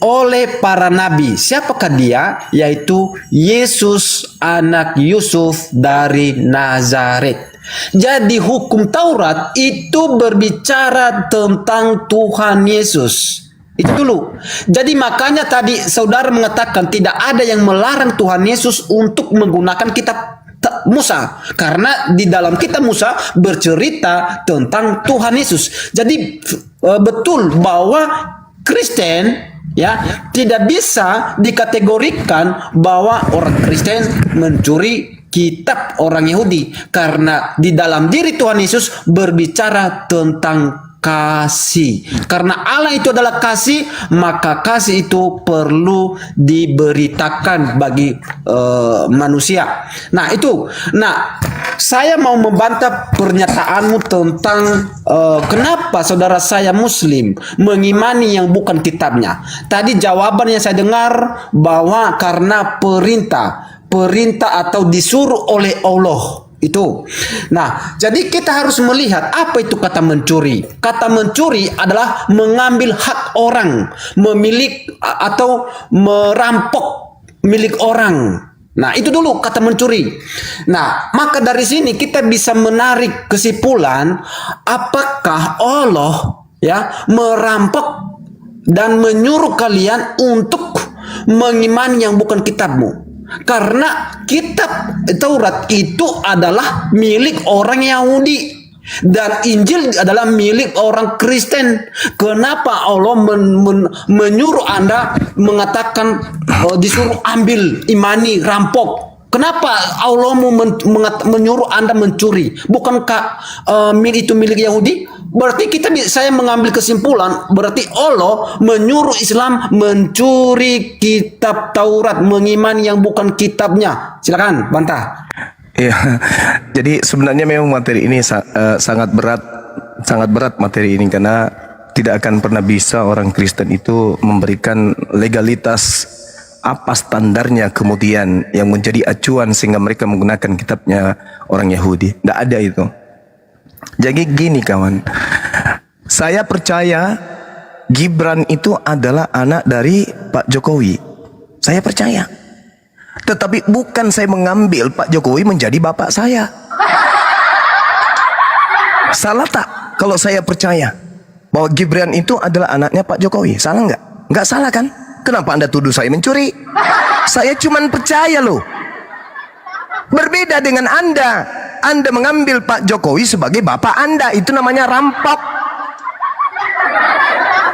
oleh para nabi. Siapakah dia? Yaitu Yesus anak Yusuf dari Nazaret. Jadi hukum Taurat itu berbicara tentang Tuhan Yesus. Itu dulu. Jadi makanya tadi saudara mengatakan tidak ada yang melarang Tuhan Yesus untuk menggunakan kitab Musa, karena di dalam kitab Musa bercerita tentang Tuhan Yesus. Jadi betul bahwa Kristen ya tidak bisa dikategorikan bahwa orang Kristen mencuri kitab orang Yahudi, karena di dalam diri Tuhan Yesus berbicara tentang kasih. Karena Allah itu adalah kasih, maka kasih itu perlu diberitakan bagi manusia. Nah itu. Nah saya mau membantah pernyataanmu tentang kenapa saudara saya Muslim mengimani yang bukan kitabnya. Tadi jawaban yang saya dengar bahwa karena perintah atau disuruh oleh Allah. Itu. Nah, jadi kita harus melihat apa itu kata mencuri. Kata mencuri adalah mengambil hak orang, memiliki atau merampok milik orang. Nah, itu dulu kata mencuri. Nah, maka dari sini kita bisa menarik kesimpulan apakah Allah ya merampok dan menyuruh kalian untuk mengimani yang bukan kitabmu. Karena kitab Taurat itu adalah milik orang Yahudi dan Injil adalah milik orang Kristen. Kenapa Allah menyuruh Anda mengatakan disuruh ambil, imani, rampok? Kenapa Allah menyuruh Anda mencuri? Bukankah itu milik Yahudi? Berarti saya mengambil kesimpulan, berarti Allah menyuruh Islam mencuri kitab Taurat, mengimani yang bukan kitabnya. Silakan bantah. Ya, jadi sebenarnya memang materi ini sangat berat materi ini, karena tidak akan pernah bisa orang Kristen itu memberikan legalitas apa standarnya kemudian yang menjadi acuan sehingga mereka menggunakan kitabnya orang Yahudi. Tidak ada itu. Jadi gini kawan, saya percaya Gibran itu adalah anak dari Pak Jokowi. Saya percaya. Tetapi bukan saya mengambil Pak Jokowi menjadi bapak saya. Salah tak kalau saya percaya bahwa Gibran itu adalah anaknya Pak Jokowi? Salah nggak? Nggak salah kan? Kenapa Anda tuduh saya mencuri? Saya cuman percaya loh. Berbeda dengan Anda. Anda mengambil Pak Jokowi sebagai bapak Anda, itu namanya rampok.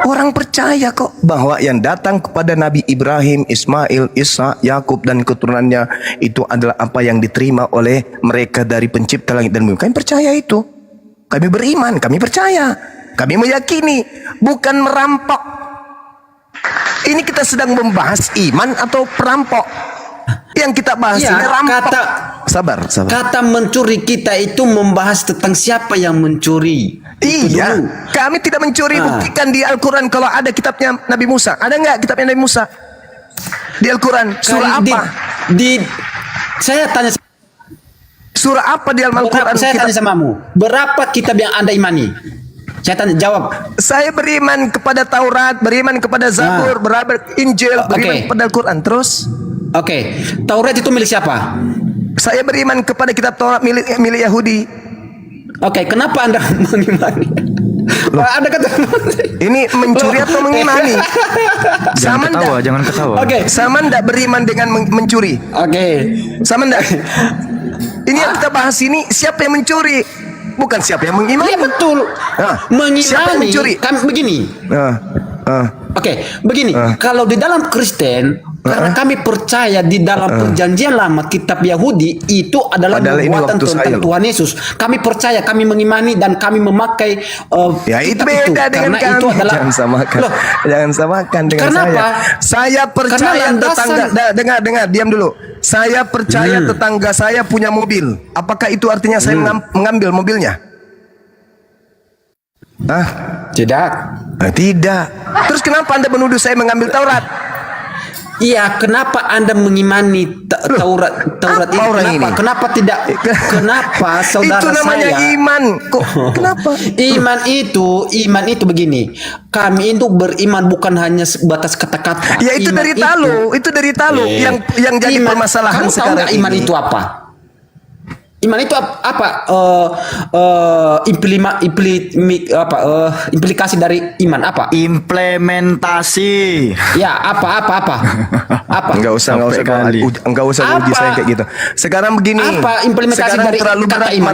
Orang percaya kok bahwa yang datang kepada Nabi Ibrahim, Ismail, Isa, Yakub dan keturunannya itu adalah apa yang diterima oleh mereka dari pencipta langit dan bumi. Kami percaya itu. Kami beriman, kami percaya. Kami meyakini, bukan merampok. Ini kita sedang membahas iman atau perampok. Yang kita bahas ini rampok. Sabar. Kata mencuri kita itu membahas tentang siapa yang mencuri. Iya, kami tidak mencuri. Buktikan di Al-Quran kalau ada kitabnya Nabi Musa. Ada nggak kitabnya Nabi Musa di Al-Quran? Surah apa? Saya tanya. Surah apa di Al-Quran? Saya tanya samamu. Berapa kitab yang Anda imani? Saya tanya, jawab. Saya beriman kepada Taurat, beriman kepada Zabur, beriman Injil, beriman kepada Al-Quran. Terus? Oke, Taurat itu milik siapa? Saya beriman kepada kitab Taurat milik Yahudi. Oke, kenapa Anda mengimani? Ada kata ini mencuri atau mengimani? Jangan ketawa. Oke. Sama ndak beriman dengan mencuri? Oke. Sama ndak? Ini yang kita bahas ini, siapa yang mencuri? Bukan siapa yang mengimani. Iya betul. Siapa yang Mengimani mencuri? kan begini. Oke, begini, kalau di dalam Kristen, karena kami percaya di dalam perjanjian lama kitab Yahudi itu adalah Padahal ini nubuatan waktu saya tentang loh. Tuhan Yesus. Kami percaya, kami mengimani dan kami memakai Ya itu kitab beda dengan karena kami. itu adalah Jangan samakan. Loh, Jangan samakan dengan Kenapa? saya. Saya percaya Karena landasan- tetangga dengar diam dulu. Saya percaya tetangga saya punya mobil. Apakah itu artinya saya mengambil mobilnya? Hah? tidak. Tidak. Terus kenapa Anda menuduh saya mengambil Taurat? Iya, kenapa Anda mengimani Taurat apa ini? orang Kenapa? ini? Kenapa tidak? Kenapa saudara Itu namanya saya? iman. Kok kenapa? Iman itu begini. Kami itu beriman bukan hanya sebatas kata-kata. Ya itu Iman dari talu, itu dari talu yang jadi Iman. permasalahan Kamu tahu sekarang nggak iman ini. itu apa? Iman itu apa? Implikasi dari iman apa? Implementasi. Ya, apa? Enggak usah Sampai kali. uji Apa? saya kayak gitu. Sekarang begini. Apa implementasi sekarang dari terlalu kata berat iman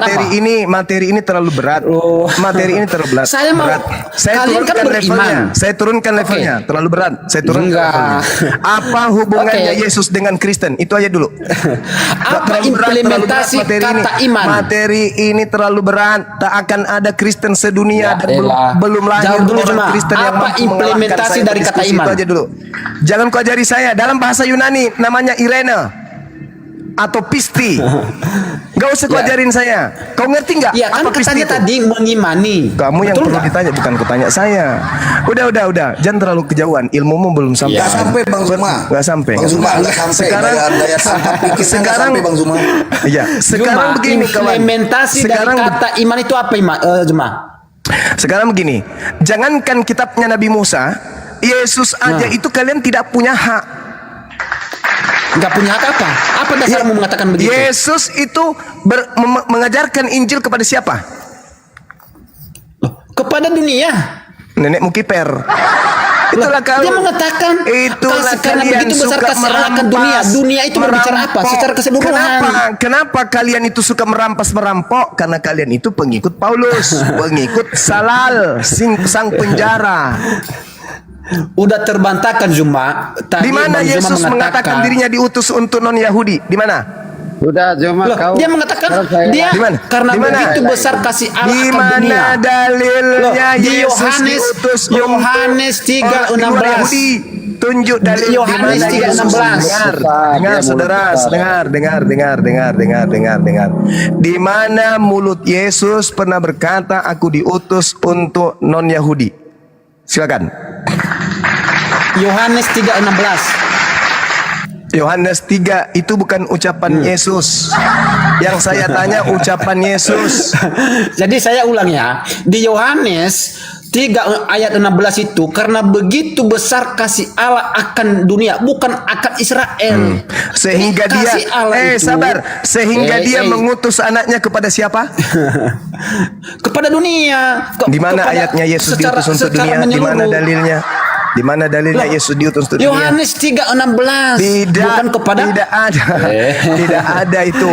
materi ini terlalu berat. Oh. Materi ini terlalu berat. Saya mau- berat. Saya kalian kan turunkan beriman. levelnya. Saya turunkan levelnya. Terlalu berat. Saya turunkan Enggak. levelnya. Apa hubungannya Oke. Yesus dengan Kristen? Itu aja dulu. Apa Terlalu berat, implementasi materi kata ini. iman? Materi ini terlalu berat. Tak akan ada Kristen sedunia Ya dan elah. belum lahir Jawab dulu orang cuma, Kristen yang apa mampu implementasi mengalahkan saya dari kata berdiskusi. iman? Itu aja dulu. Jangan kau ajari saya dalam bahasa Yunani namanya Irene atau pisti. Gak usah kau Ya. ajarin saya. Kau ngerti nggak? Ya kan apa pisti katanya itu? tadi mengimani. Kamu yang Betul perlu nggak? ditanya, bukan kutanya saya. Udah. Jangan terlalu kejauhan. Ilmumu belum sampai. Nggak sampai Bang Zuma. Nggak sampai. Bang Zuma nggak sampai. Sekarang, daya tangkap pikirnya nggak sekarang, sampai Bang Zuma. Iya. Sekarang Juma, begini kawan. implementasi Sekarang dari kata iman itu apa Juma? Sekarang begini, jangankan kitabnya Nabi Musa, Yesus aja itu kalian tidak punya hak. Nggak punya hak apa? Apa dasarmu mengatakan begitu? Yesus itu mengajarkan Injil kepada siapa? Kepada dunia. Nenekmu kiper. Itulah Dia kalau mengatakan itulah karena kalian begitu besar suka kasih Allah akan merampas. dunia. Dunia itu berbicara apa? Merampok. Secara keseluruhan. Kenapa kalian itu suka merampok? Karena kalian itu pengikut Paulus, pengikut Salal, sang penjara. Udah terbantahkan Zuma. Tadi Di mana Bang Zuma Yesus mengatakan dirinya diutus untuk non Yahudi? Di mana? Sudah, Joma, Loh, kau. dia mengatakan Kalau saya- dia Di mana? karena Di mana? begitu besar kasih Allah Di akan dunia. mana dalilnya Loh, di Yesus diutus Yohanes untuk 3:16. orang luar Yahudi? Tunjuk dalil di Yohanes mana Yesus 3:16. dengar saudara, dengar. Di mana mulut Yesus pernah berkata aku diutus untuk non Yahudi? Silakan. Yohanes 3:16. Yohanes 3 itu bukan ucapan Yesus. Yang saya tanya ucapan Yesus. Jadi saya ulang ya. Di Yohanes 3 ayat 16 itu karena begitu besar kasih Allah akan dunia, bukan akan Israel. Sehingga Kasih dia Allah itu- sehingga dia mengutus anaknya kepada siapa? kepada dunia. Di mana Kepada- ayatnya Yesus secara- diutus untuk secara dunia? Di mana menyeluruh. dalilnya? Di mana dalilnya Loh, Yesus diutus untuk dunia? Yohanes 3:16. Tidak, Bukan kepada tidak ada, tidak ada itu.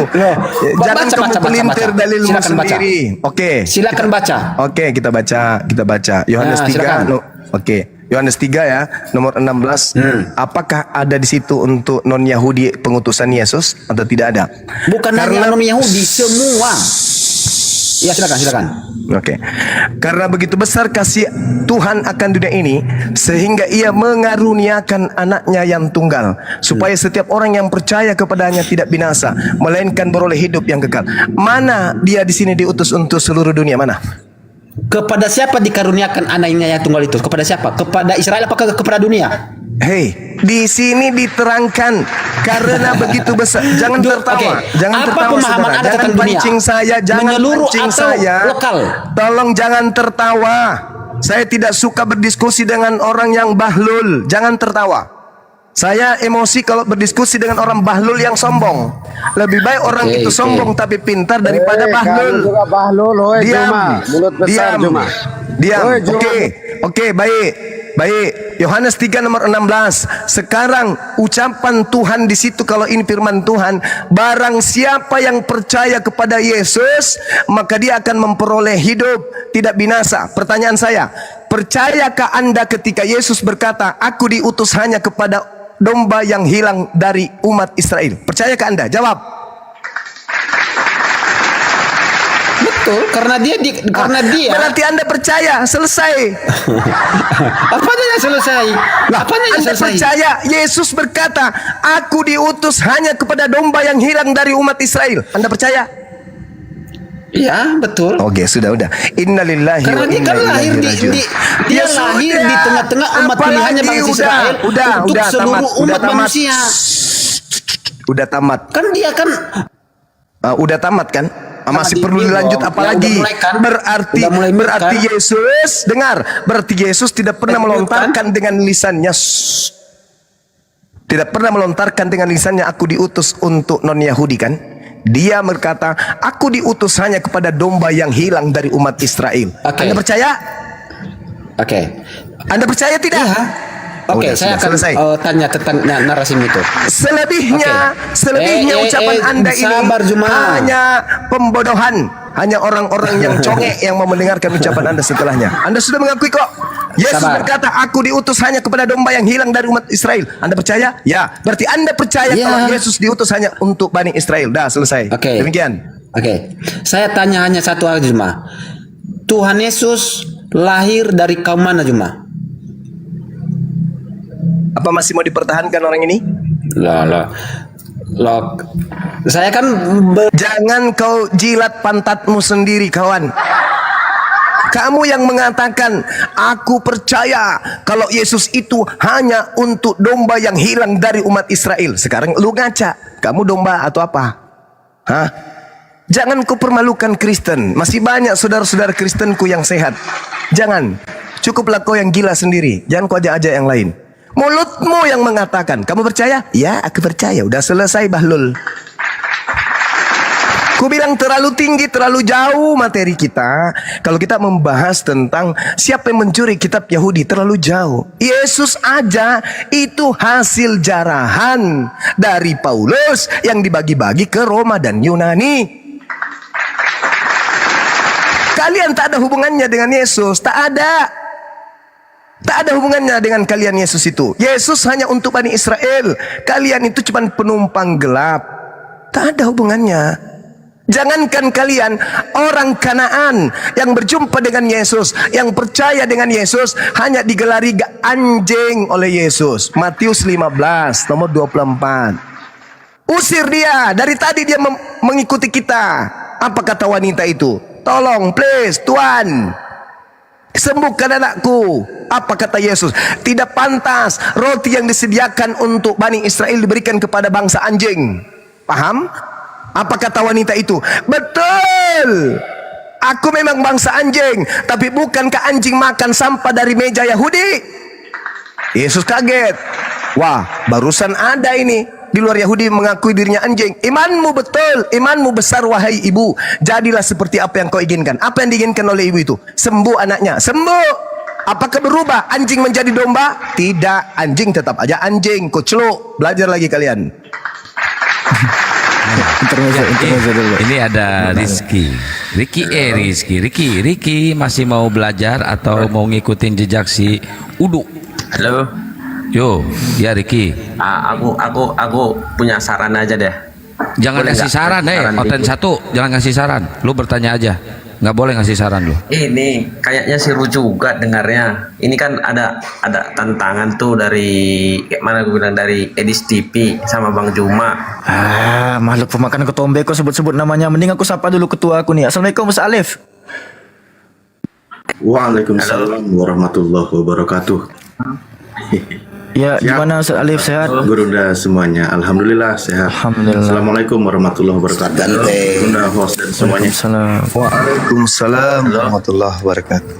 Jangan baca, kamu baca, pelintir baca. dalilmu Silakan baca. sendiri. Oke. Silakan baca. Oke, kita baca. Yohanes Nah, 3. silakan. Oke. Yohanes 3 ya, nomor 16. Apakah ada di situ untuk non Yahudi pengutusan Yesus atau tidak ada? Bukan hanya non Yahudi, semua. Ya silakan. Oke. Karena begitu besar kasih Tuhan akan dunia ini sehingga ia mengaruniakan anaknya yang tunggal supaya setiap orang yang percaya kepadanya tidak binasa melainkan beroleh hidup yang kekal. Mana dia di sini diutus untuk seluruh dunia? Mana? Kepada siapa dikaruniakan anaknya yang tunggal itu? Kepada siapa? Kepada Israel apakah kepada dunia? Hei, di sini diterangkan karena begitu besar. Jangan tertawa, Oke. jangan Apa tertawa, pemahaman saudara. Anda Jangan tentang dunia? pancing saya, jangan Menyeluruh pancing atau saya. lokal? Tolong jangan tertawa. Saya tidak suka berdiskusi dengan orang yang bahlul. Jangan tertawa. Saya emosi kalau berdiskusi dengan orang bahlul yang sombong. Lebih baik orang Oke, itu oke. sombong tapi pintar daripada bahlul. Kamu juga bahlul, hoi Diam, Juma. Mulut besar, Juma. diam. Hoi, Juma. Oke, baik. Yohanes 3 nomor 16. Sekarang ucapan Tuhan di situ kalau ini firman Tuhan, barang siapa yang percaya kepada Yesus, maka dia akan memperoleh hidup, tidak binasa. Pertanyaan saya, percayakah Anda ketika Yesus berkata, aku diutus hanya kepada domba yang hilang dari umat Israel? Percayakah Anda? Jawab. Betul, karena dia Berarti Anda percaya, selesai. apanya yang selesai? Apanya yang Anda selesai? percaya Yesus berkata, aku diutus hanya kepada domba yang hilang dari umat Israel. Anda percaya? Ya, betul. Oke, sudah. Innalillahi Karena wa dia inna kan lahir ilaihi di, rajiun. dia lahir di tengah-tengah umat pilihannya bangsa Israel untuk seluruh umat manusia. Udah tamat. Kan dia kan Udah tamat kan? Masih Sama perlu di- dilanjut ya, apalagi? udah mulai kan? Berarti Udah mulai mute berarti kan? Yesus dengar. Berarti Yesus tidak pernah Mute kan? melontarkan dengan lisannya. Tidak pernah melontarkan dengan lisannya aku diutus untuk non Yahudi kan? Dia berkata, aku diutus hanya kepada domba yang hilang dari umat Israel. Oke. Anda percaya? Oke. Anda percaya tidak? Iya. Oke, Udah, saya sudah akan selesai. tanya tentang narasi itu. Selebihnya, Oke. selebihnya ucapan Anda ini sabar, Juma. hanya pembodohan. Hanya orang-orang yang congek yang mau mendengarkan ucapan Anda setelahnya. Anda sudah mengakui kok. Yesus Sabar. berkata, aku diutus hanya kepada domba yang hilang dari umat Israel. Anda percaya? Ya. Berarti Anda percaya Ya. kalau Yesus diutus hanya untuk Bani Israel. Dah, selesai. Oke. Demikian. Oke. Saya tanya hanya satu aja, Juma. Tuhan Yesus lahir dari kaum mana, Juma? Apa masih mau dipertahankan orang ini? Loh, saya kan Jangan kau jilat pantatmu sendiri, kawan. Kamu yang mengatakan, aku percaya kalau Yesus itu hanya untuk domba yang hilang dari umat Israel. Sekarang lu ngaca, kamu domba atau apa? Hah? Jangan kau permalukan Kristen. Masih banyak saudara-saudara Kristenku yang sehat. Jangan. Cukuplah kau yang gila sendiri. Jangan kau ajak-ajak yang lain. Mulutmu yang mengatakan, kamu percaya? Ya, aku percaya. Udah selesai, Bahlul. Ku bilang terlalu tinggi, terlalu jauh materi kita. Kalau kita membahas tentang siapa yang mencuri kitab Yahudi, terlalu jauh. Yesus aja itu hasil jarahan dari Paulus yang dibagi-bagi ke Roma dan Yunani. Kalian tak ada hubungannya dengan Yesus, tak ada. Tak ada hubungannya dengan kalian Yesus itu. Yesus hanya untuk Bani Israel. Kalian itu cuma penumpang gelap. Tak ada hubungannya. Jangankan kalian, orang Kanaan yang berjumpa dengan Yesus, yang percaya dengan Yesus, hanya digelari anjing oleh Yesus. Matius 15 nomor 24. Usir dia. Dari tadi dia mengikuti kita. Apa kata wanita itu? Tolong please Tuhan, sembuhkan anakku. Apa kata Yesus? Tidak pantas roti yang disediakan untuk Bani Israel diberikan kepada bangsa anjing. Paham? Apa kata wanita itu? Betul. Aku memang bangsa anjing, tapi bukankah anjing makan sampah dari meja Yahudi? Yesus kaget. Wah, barusan ada ini di luar Yahudi mengakui dirinya anjing. Imanmu betul, imanmu besar wahai ibu. Jadilah seperti apa yang kau inginkan. Apa yang diinginkan oleh ibu itu? Sembuh anaknya. Sembuh. Apakah berubah anjing menjadi domba? Tidak, anjing tetap aja anjing. Kau celuk. Belajar lagi kalian. Intermezzo dulu. Ini ada Rizky. Ricky masih mau belajar atau mau ngikutin jejak si Udu? Halo. Yo, ya Ricky. Aku punya saran aja deh. Jangan Boleh ngasih nggak? saran, Oten dikit. satu, jangan ngasih saran. Lu bertanya aja. Nggak boleh ngasih saran lu. Ini kayaknya seru juga dengarnya. Ini kan ada tantangan tuh dari kayak mana gue bilang dari Edis TV sama Bang Juma. Makhluk pemakan ketombe kok sebut-sebut namanya. Mending aku sapa dulu ketua aku nih. Assalamualaikum Mas Alif. Waalaikumsalam warahmatullahi wabarakatuh. Ya, gimana Ustaz Alif, sehat? Gurunda semuanya, alhamdulillah sehat. Alhamdulillah. Assalamualaikum warahmatullahi wabarakatuh. Gurunda host dan semuanya. Waalaikumsalam warahmatullahi wabarakatuh.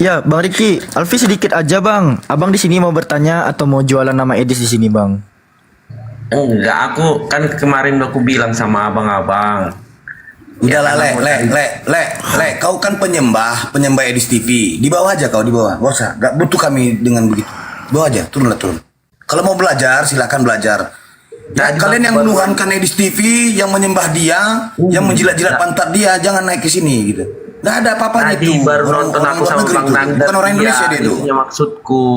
Ya, Bang Riki, Alfi sedikit aja Bang. Abang di sini mau bertanya atau mau jualan nama Edis di sini Bang? Enggak, aku kan kemarin aku bilang sama abang-abang. Udahlah, Le, kau kan penyembah Edis TV. Di bawah aja kau, di bawah. Gak usah, gak butuh kami dengan begitu. Bawa aja, turun. Kalau mau belajar, silakan belajar. Nah, kalian yang menuhankan Edis TV, yang menyembah dia, yang menjilat-jilat pantat dia, jangan naik ke sini gitu. Nggak ada apa-apanya Tadi itu. baru nonton Orang aku luar sama negeri Bang itu. Nandar. Bukan orang Indonesia Iya, dia itu. itunya maksudku.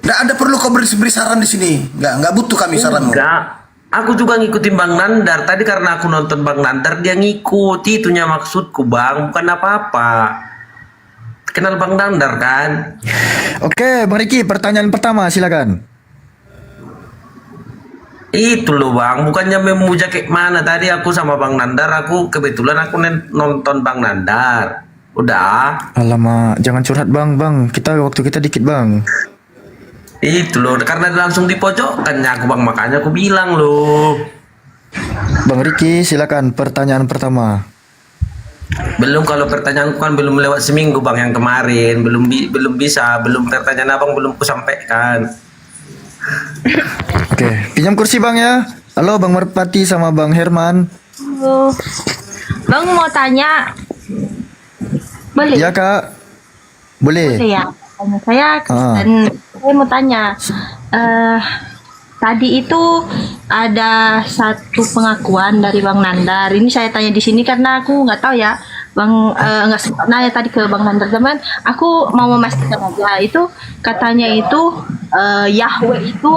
Nggak ada perlu kau beri saran di sini. Nggak butuh kami saranmu. Enggak. Aku juga ngikutin Bang Nandar. Tadi karena aku nonton Bang Nandar, dia ngikuti. Itunya maksudku, Bang. Bukan apa-apa. Kenal Bang Nandar kan? Oke, Bang Riki, pertanyaan pertama silakan. Itu loh Bang, bukannya memuja kayak mana. Tadi aku sama Bang Nandar, aku kebetulan aku nonton Bang Nandar. Udah. Alamak, jangan curhat Bang. Waktu kita dikit Bang. Itu loh, karena langsung di pojokannya aku Bang, makanya aku bilang loh. Bang Riki, silakan pertanyaan pertama. Belum, kalau pertanyaan kan belum lewat seminggu Bang, yang kemarin belum bisa, belum pertanyaan Abang belum kusampaikan. Oke, pinjam kursi Bang ya. Halo Bang Merpati sama Bang Herman. Halo. Bang mau tanya. Boleh? Iya Kak. Boleh. Boleh ya. Tanya saya dan saya mau tanya. Tadi itu ada satu pengakuan dari Bang Nandar. Ini saya tanya di sini karena aku nggak tahu ya, Bang, nggak sempat nanya tadi ke Bang Nandar. Zaman aku mau memastikan aja, itu katanya itu Yahweh itu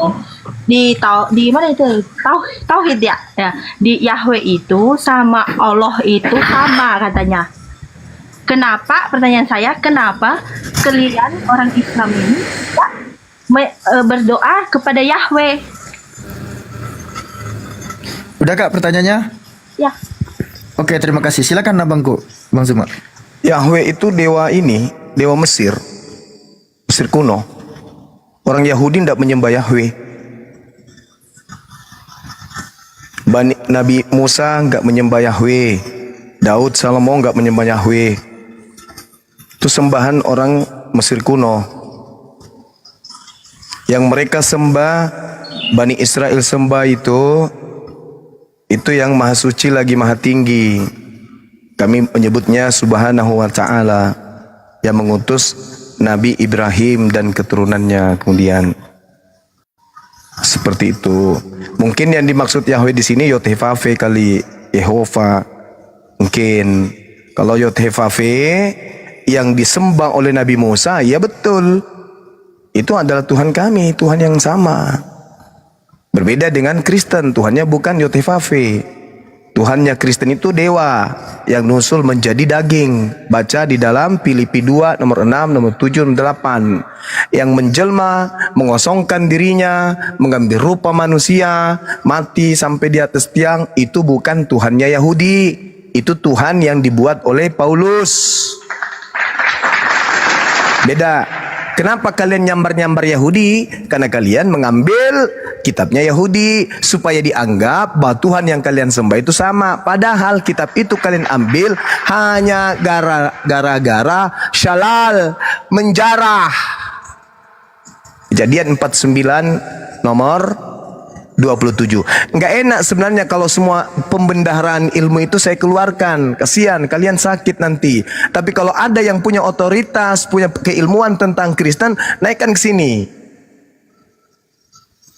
di mana itu tauhid ya, di Yahweh itu sama Allah itu sama katanya. Kenapa, pertanyaan saya, kenapa kalian orang Islam ini berdoa kepada Yahweh? Udah Kak pertanyaannya? Ya. Oke, terima kasih. Silakan Abangku, Bang Zuma. Yahweh itu dewa ini, dewa Mesir kuno. Orang Yahudi tidak menyembah Yahweh. Nabi Musa nggak menyembah Yahweh. Daud, Salomo nggak menyembah Yahweh. Itu sembahan orang Mesir kuno. Yang mereka sembah, Bani Israel sembah itu yang maha suci lagi maha tinggi. Kami menyebutnya Subhanahu wa ta'ala, yang mengutus Nabi Ibrahim dan keturunannya kemudian. Seperti itu. Mungkin yang dimaksud Yahweh di sini Yod-Heh-Vaveh kali, Yehova. Mungkin kalau Yod-Heh-Vaveh yang disembah oleh Nabi Musa, ya betul. Itu adalah Tuhan kami, Tuhan yang sama. Berbeda dengan Kristen, Tuhannya bukan Yod-Heh-Vaveh. Tuhannya Kristen itu dewa yang nusul menjadi daging. Baca di dalam Filipi 2 nomor 6, nomor 7, nomor 8. Yang menjelma, mengosongkan dirinya, mengambil rupa manusia, mati sampai di atas tiang. Itu bukan Tuhannya Yahudi. Itu Tuhan yang dibuat oleh Paulus. Beda. Kenapa kalian nyambar-nyambar Yahudi? Karena kalian mengambil kitabnya Yahudi supaya dianggap bahwa Tuhan yang kalian sembah itu sama. Padahal kitab itu kalian ambil hanya gara-gara syalal, menjarah. Kejadian 49 nomor 27. Nggak enak sebenarnya kalau semua pembendaharaan ilmu itu saya keluarkan. Kasihan kalian sakit nanti. Tapi kalau ada yang punya otoritas, punya keilmuan tentang Kristen, naikkan ke sini.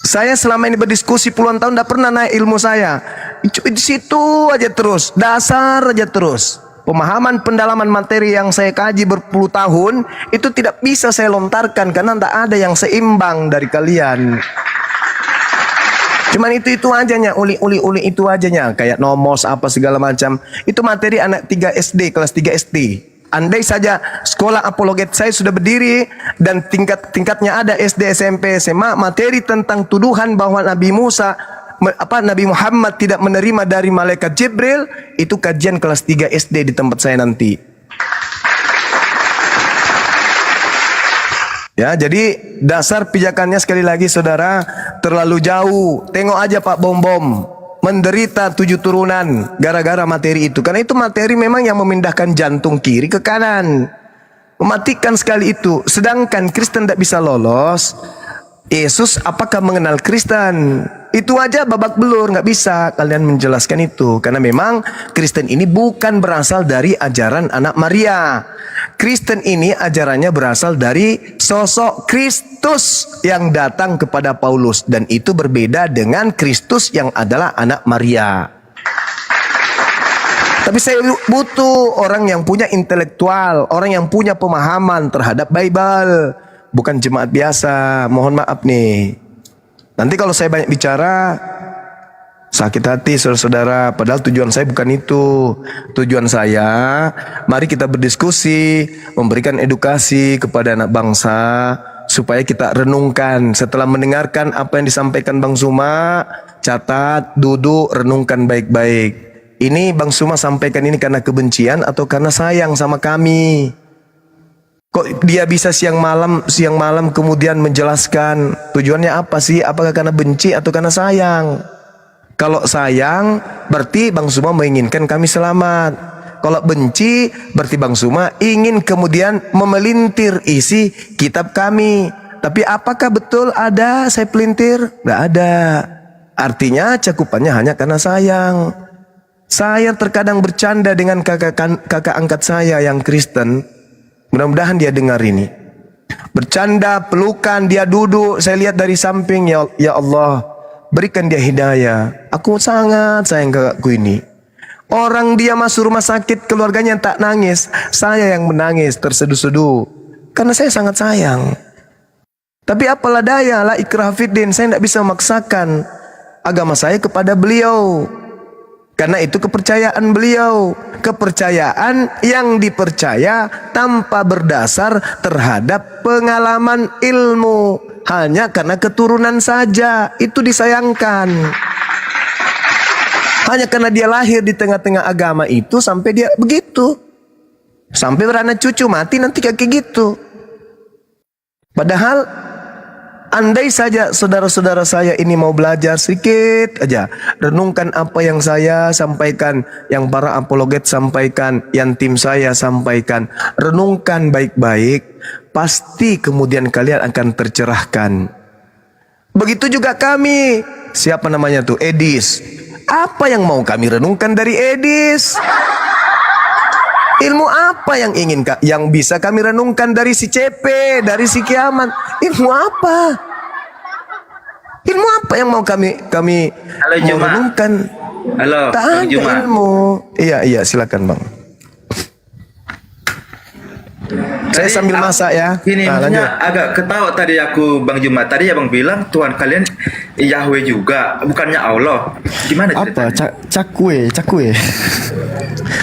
Saya selama ini berdiskusi puluhan tahun tidak pernah naik ilmu saya. Di situ aja terus, dasar aja terus. Pemahaman pendalaman materi yang saya kaji berpuluh tahun itu tidak bisa saya lontarkan karena tidak ada yang seimbang dari kalian. Cuman itu ajanya, uli itu ajanya, kayak nomos apa segala macam. Itu materi anak 3 SD, kelas 3 SD. Andai saja sekolah apologet saya sudah berdiri dan tingkatnya ada SD, SMP, SMA, materi tentang tuduhan bahwa Nabi Muhammad tidak menerima dari malaikat Jibril, itu kajian kelas 3 SD di tempat saya nanti. Ya, jadi dasar pijakannya sekali lagi saudara terlalu jauh. Tengok aja Pak Bom-Bom menderita 7 turunan gara-gara materi itu. Karena itu materi memang yang memindahkan jantung kiri ke kanan. Mematikan sekali itu. Sedangkan Kristen tidak bisa lolos. Yesus apakah mengenal Kristen? Itu aja babak belur, nggak bisa kalian menjelaskan itu. Karena memang Kristen ini bukan berasal dari ajaran anak Maria. Kristen ini ajarannya berasal dari sosok Kristus yang datang kepada Paulus. Dan itu berbeda dengan Kristus yang adalah anak Maria. Tapi saya butuh orang yang punya intelektual, orang yang punya pemahaman terhadap Bible, bukan jemaat biasa. Mohon maaf nih. Nanti kalau saya banyak bicara, sakit hati saudara-saudara. Padahal tujuan saya bukan itu. Tujuan saya, mari kita berdiskusi, memberikan edukasi kepada anak bangsa, supaya kita renungkan. Setelah mendengarkan apa yang disampaikan Bang Zuma, catat, duduk, renungkan baik-baik. Ini Bang Zuma sampaikan ini karena kebencian atau karena sayang sama kami? Kok dia bisa siang malam kemudian menjelaskan tujuannya apa sih? Apakah karena benci atau karena sayang? Kalau sayang berarti Bang Zuma menginginkan kami selamat. Kalau benci berarti Bang Zuma ingin kemudian memelintir isi kitab kami. Tapi apakah betul ada saya pelintir? Nggak ada. Artinya cakupannya hanya karena sayang. Saya terkadang bercanda dengan kakak angkat saya yang Kristen. Mudah-mudahan dia dengar ini. Bercanda, pelukan, dia duduk. Saya lihat dari samping, ya Allah, berikan dia hidayah. Aku sangat sayang kakakku ini. Orang dia masuk rumah sakit, keluarganya tak nangis. Saya yang menangis, terseduh-seduh. Karena saya sangat sayang. Tapi apalah daya, la ikrah fiddin. Saya tidak bisa memaksakan agama saya kepada beliau. Karena itu kepercayaan beliau. Kepercayaan yang dipercaya tanpa berdasar terhadap pengalaman ilmu. Hanya karena keturunan saja. Itu disayangkan. Hanya karena dia lahir di tengah-tengah agama itu sampai dia begitu. Sampai beranak cucu mati nanti kayak gitu. Padahal andai saja saudara-saudara saya ini mau belajar sedikit aja, renungkan apa yang saya sampaikan, yang para apologet sampaikan, yang tim saya sampaikan, renungkan baik-baik, pasti kemudian kalian akan tercerahkan. Begitu juga kami, siapa namanya tuh, Edis. Apa yang mau kami renungkan dari Edis? Ilmu apa yang bisa kami renungkan dari si CP, dari si Kiamat? Ilmu apa? Ilmu apa yang mau kami Halo, mau Juma. renungkan? Halo, Tak Bang ada Juma. ilmu. Iya, silakan Bang. Saya sambil masak ya. Ini Nah, maksudnya lanjut. agak ketawa tadi aku Bang Juma. Tadi Abang bilang Tuhan kalian Yahweh juga, bukannya Allah. Gimana Apa? ceritanya? Cakwe.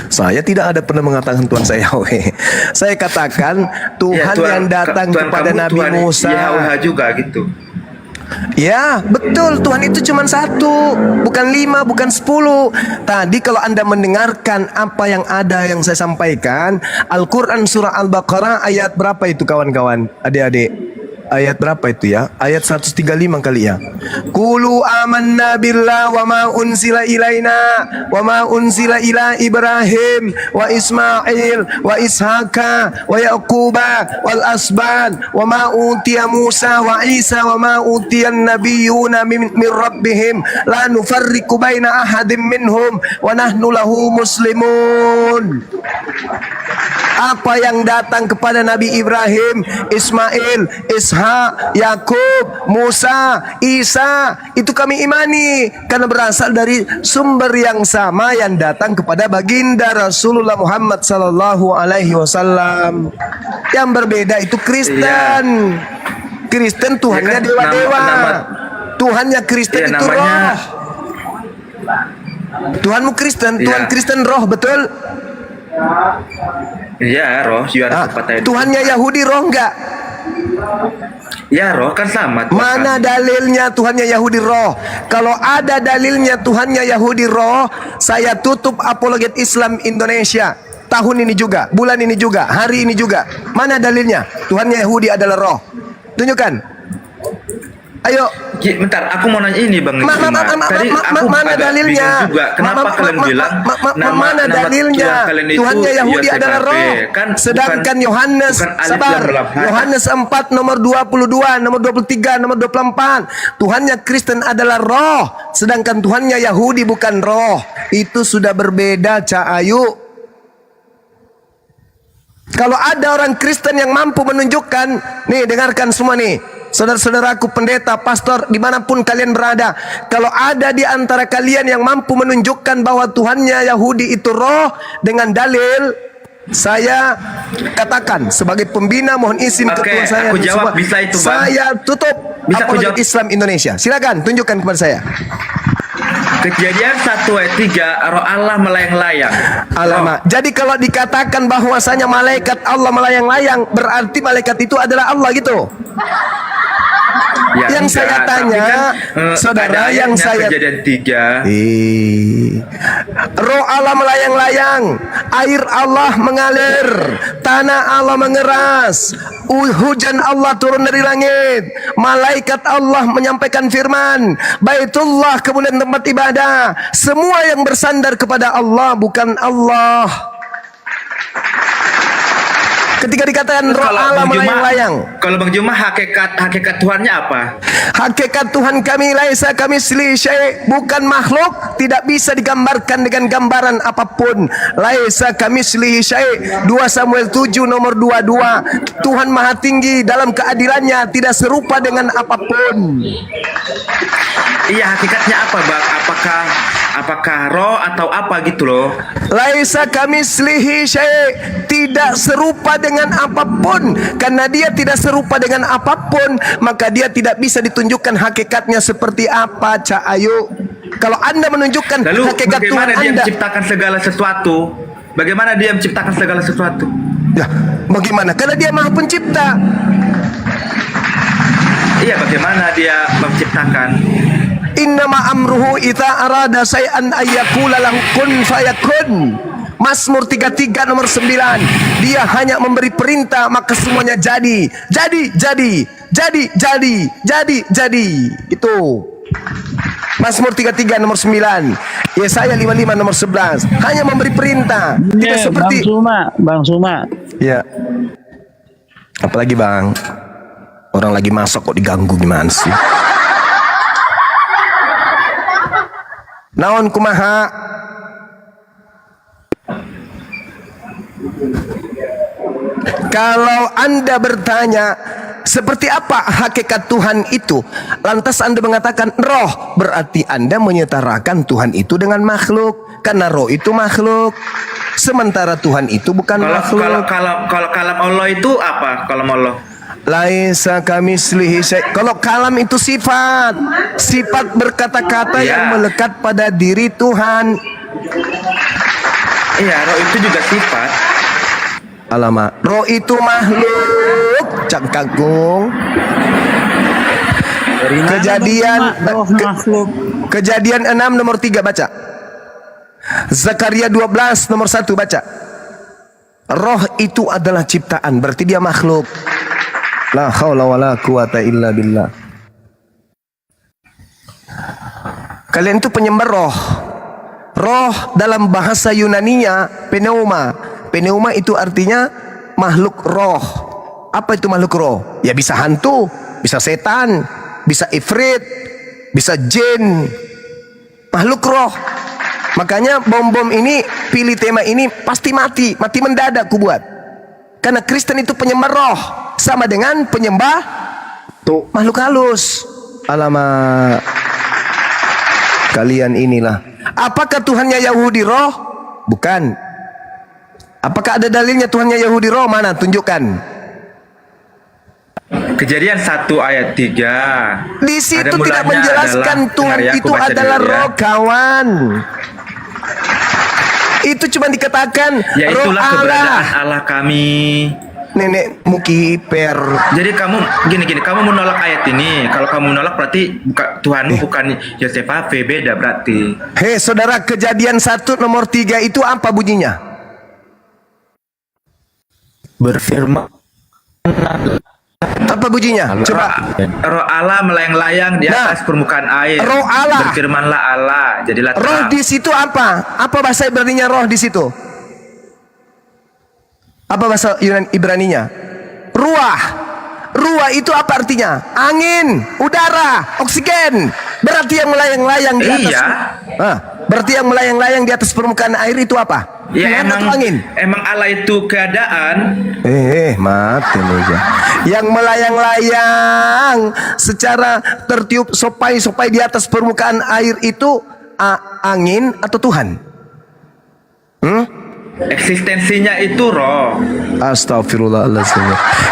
Saya tidak ada pernah mengatakan Tuhan saya Yahweh. Saya katakan Tuhan, yang datang Tuhan kepada kamu Nabi Tuhan Musa. Yahweh juga gitu. Ya, betul. Tuhan itu cuma satu, bukan 5, bukan 10. Tadi kalau Anda mendengarkan apa yang ada yang saya sampaikan, Al-Quran surah Al-Baqarah ayat berapa itu kawan-kawan, adik-adik? Ayat berapa itu ya? Ayat 135 kali ya. Qulu amanna billah wa ma unsila ilaina wa ma unsila ila Ibrahim wa Ismail wa Ishaqa wa Yaquba wal asban wa ma utiya Musa wa Isa wa ma utiya an-nabiyyuna min rabbihim la nufarriqu baina ahadin minhum wa nahnu lahu muslimun. Apa yang datang kepada Nabi Ibrahim, Ismail, Ishak, Yakub, Musa, Isa, itu kami imani karena berasal dari sumber yang sama yang datang kepada baginda Rasulullah Muhammad sallallahu alaihi wasallam. Yang berbeda itu Kristen. Kristen Tuhannya kan, dewa-dewa. Tuhannya Kristen itu namanya, roh. Tuhanmu Kristen, Tuhan Kristen roh, betul? Iya, roh, juara tepat. Tuhannya Yahudi roh enggak? Ya, roh kan sama. Tuhan Mana dalilnya Tuhannya Yahudi roh? Kalau ada dalilnya Tuhannya Yahudi roh, saya tutup apologet Islam Indonesia. Tahun ini juga, bulan ini juga, hari ini juga. Mana dalilnya? Tuhannya Yahudi adalah roh. Tunjukkan. Ayo. Bentar, aku mau nanya ini Bang Juma. Tadi aku mana agak dalilnya? bingung juga. Kenapa kalian bilang mana dalilnya? Tuhan kalian itu Tuhannya Yahudi Yosef adalah Nabi? roh. Kan Sedangkan Yohanes, bukan alif sabar. lam lam. Yohanes 4 nomor 22, nomor 23, nomor 24. Tuhannya Kristen adalah roh. Sedangkan Tuhannya Yahudi bukan roh. Itu sudah berbeda, Cak Ayu. Kalau ada orang Kristen yang mampu menunjukkan, nih dengarkan semua nih. saudara-saudaraku pendeta, pastor, dimanapun kalian berada, kalau ada di antara kalian yang mampu menunjukkan bahwa Tuhannya Yahudi itu roh dengan dalil, saya katakan sebagai pembina, mohon izin ketua saya, aku jawab, bisa itu, Bang. saya tutup Bisa aku Apologet jawab? Islam Indonesia. Silakan tunjukkan kepada saya. Kejadian 1 ayat 3, roh Allah melayang-layang. Alamak. Jadi kalau dikatakan bahwasanya malaikat Allah melayang-layang, berarti malaikat itu adalah Allah gitu. Ya, yang enggak, saya tapi tanya, kan, saudara, ada yang ayatnya, saya Kejadian 3. roh Allah melayang-layang, air Allah mengalir, tanah Allah mengeras, hujan Allah turun dari langit, malaikat Allah menyampaikan firman, Baitullah kemudian tempat ibadah, semua yang bersandar kepada Allah bukan Allah. Ketika dikatakan roh Allah melayang-layang, Kalau Bang Juma hakikat Tuhannya apa? hakikat Tuhan kami laisa kamislihi syai', bukan makhluk, tidak bisa digambarkan dengan gambaran apapun. Laisa kamislihi syai', 2 Samuel 7 nomor 22. Tuhan Maha Tinggi dalam keadilannya, tidak serupa dengan apapun. Iya, hakikatnya apa, Bang? Apakah roh atau apa gitu loh? Laisa kamislihi syai', tidak serupa dengan apapun. Karena dia tidak serupa dengan apapun, maka dia tidak bisa ditunjukkan hakikatnya seperti apa. Cak Ayu, kalau Anda menunjukkan Lalu hakikat Tuhan bagaimana dia Anda, menciptakan segala sesuatu? Bagaimana dia menciptakan segala sesuatu? ya, bagaimana? Karena dia Maha Pencipta. Iya, bagaimana dia menciptakan? Innama amruhu idza arada syai'an ayyakula lahu kun fayakun. Mazmur 33 nomor 9. Dia hanya memberi perintah maka semuanya jadi. Jadi. Itu. Mazmur 33 nomor 9. Yesaya 55 nomor 11. Hanya memberi perintah. Tidak seperti Bang Suma. Ya. Apalagi Bang? Orang lagi masak kok diganggu gimana sih? Naon kumaha? Kalau Anda bertanya seperti apa hakikat Tuhan itu, lantas Anda mengatakan roh, berarti Anda menyetarakan Tuhan itu dengan makhluk, karena roh itu makhluk, sementara Tuhan itu bukan makhluk. Kalau kalam Allah itu apa? Kalam Allah. Laisa kamislihi syai'. Kalau kalam itu sifat berkata-kata yang melekat pada diri Tuhan. Iya, roh itu juga sifat. Alamak, roh itu makhluk. Cak Kakung. Kejadian 6 nomor 3 baca. Zakaria 12 nomor 1 baca. Roh itu adalah ciptaan, berarti dia makhluk. La haula wala quwata illa billah. Kalian itu penyembah roh. Roh dalam bahasa Yunaninya pneuma. Pneuma itu artinya makhluk roh. Apa itu makhluk roh? Ya bisa hantu, bisa setan, bisa ifrit, bisa jin. Makhluk roh. Makanya bom-bom ini pilih tema ini pasti mati mendadak ku buat. Karena Kristen itu penyembah roh, sama dengan penyembah makhluk halus. Alamak, kalian inilah. Apakah Tuhannya Yahudi roh? Bukan. Apakah ada dalilnya Tuhannya Yahudi roh? Mana? Tunjukkan. Kejadian 1 ayat 3. Di situ tidak menjelaskan Tuhan itu adalah roh, kawan. Itu cuma dikatakan Ya roh itulah Allah. keberadaan Allah kami. Nenek Mukiper. Jadi kamu gini, kamu menolak ayat ini. Kalau kamu menolak berarti Tuhanmu bukan Yosef Hafe, beda berarti. Hei saudara, Kejadian 1 nomor 3 itu apa bunyinya? Berfirman. Apa bunyinya? Coba. Roh Allah melayang-layang di atas permukaan air. Roh Allah. Berfirmanlah Allah, jadilah terang. Roh di situ apa? Apa bahasa Ibraninya roh di situ? Apa bahasa Ibraninya? Ruah. Ruah itu apa artinya? Angin, udara, oksigen. Berarti yang melayang-layang di atas. Iya. Berarti yang melayang-layang di atas permukaan air itu apa? Ya Tuhan emang, atau angin? emang Allah itu keadaan. Mati lu ya. Yang melayang-layang secara tertiup sopai-sopai di atas permukaan air itu angin atau Tuhan? Eksistensinya itu roh. Astagfirullahaladzim.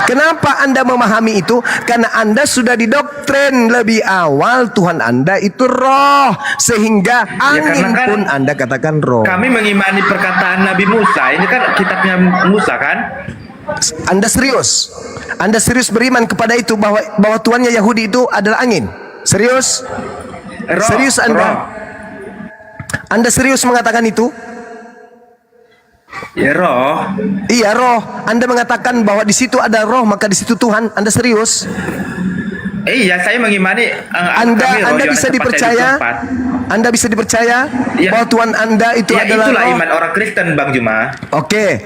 Kenapa Anda memahami itu? Karena Anda sudah didoktrin lebih awal Tuhan Anda itu roh, sehingga angin karena kan pun Anda katakan roh. Kami mengimani perkataan Nabi Musa. Ini kan kitabnya Musa kan? Anda serius? Anda serius beriman kepada itu bahwa Tuhannya Yahudi itu adalah angin? Serius? Roh, Serius Anda? roh. Anda serius mengatakan itu? Ya roh. Iya roh. Anda mengatakan bahwa di situ ada roh, maka di situ Tuhan. Anda serius? Iya, saya mengimani. Anda bisa dipercaya? Anda bisa dipercaya bahwa Tuhan Anda itu ya, adalah itulah roh? iman orang Kristen, Bang Juma. Oke,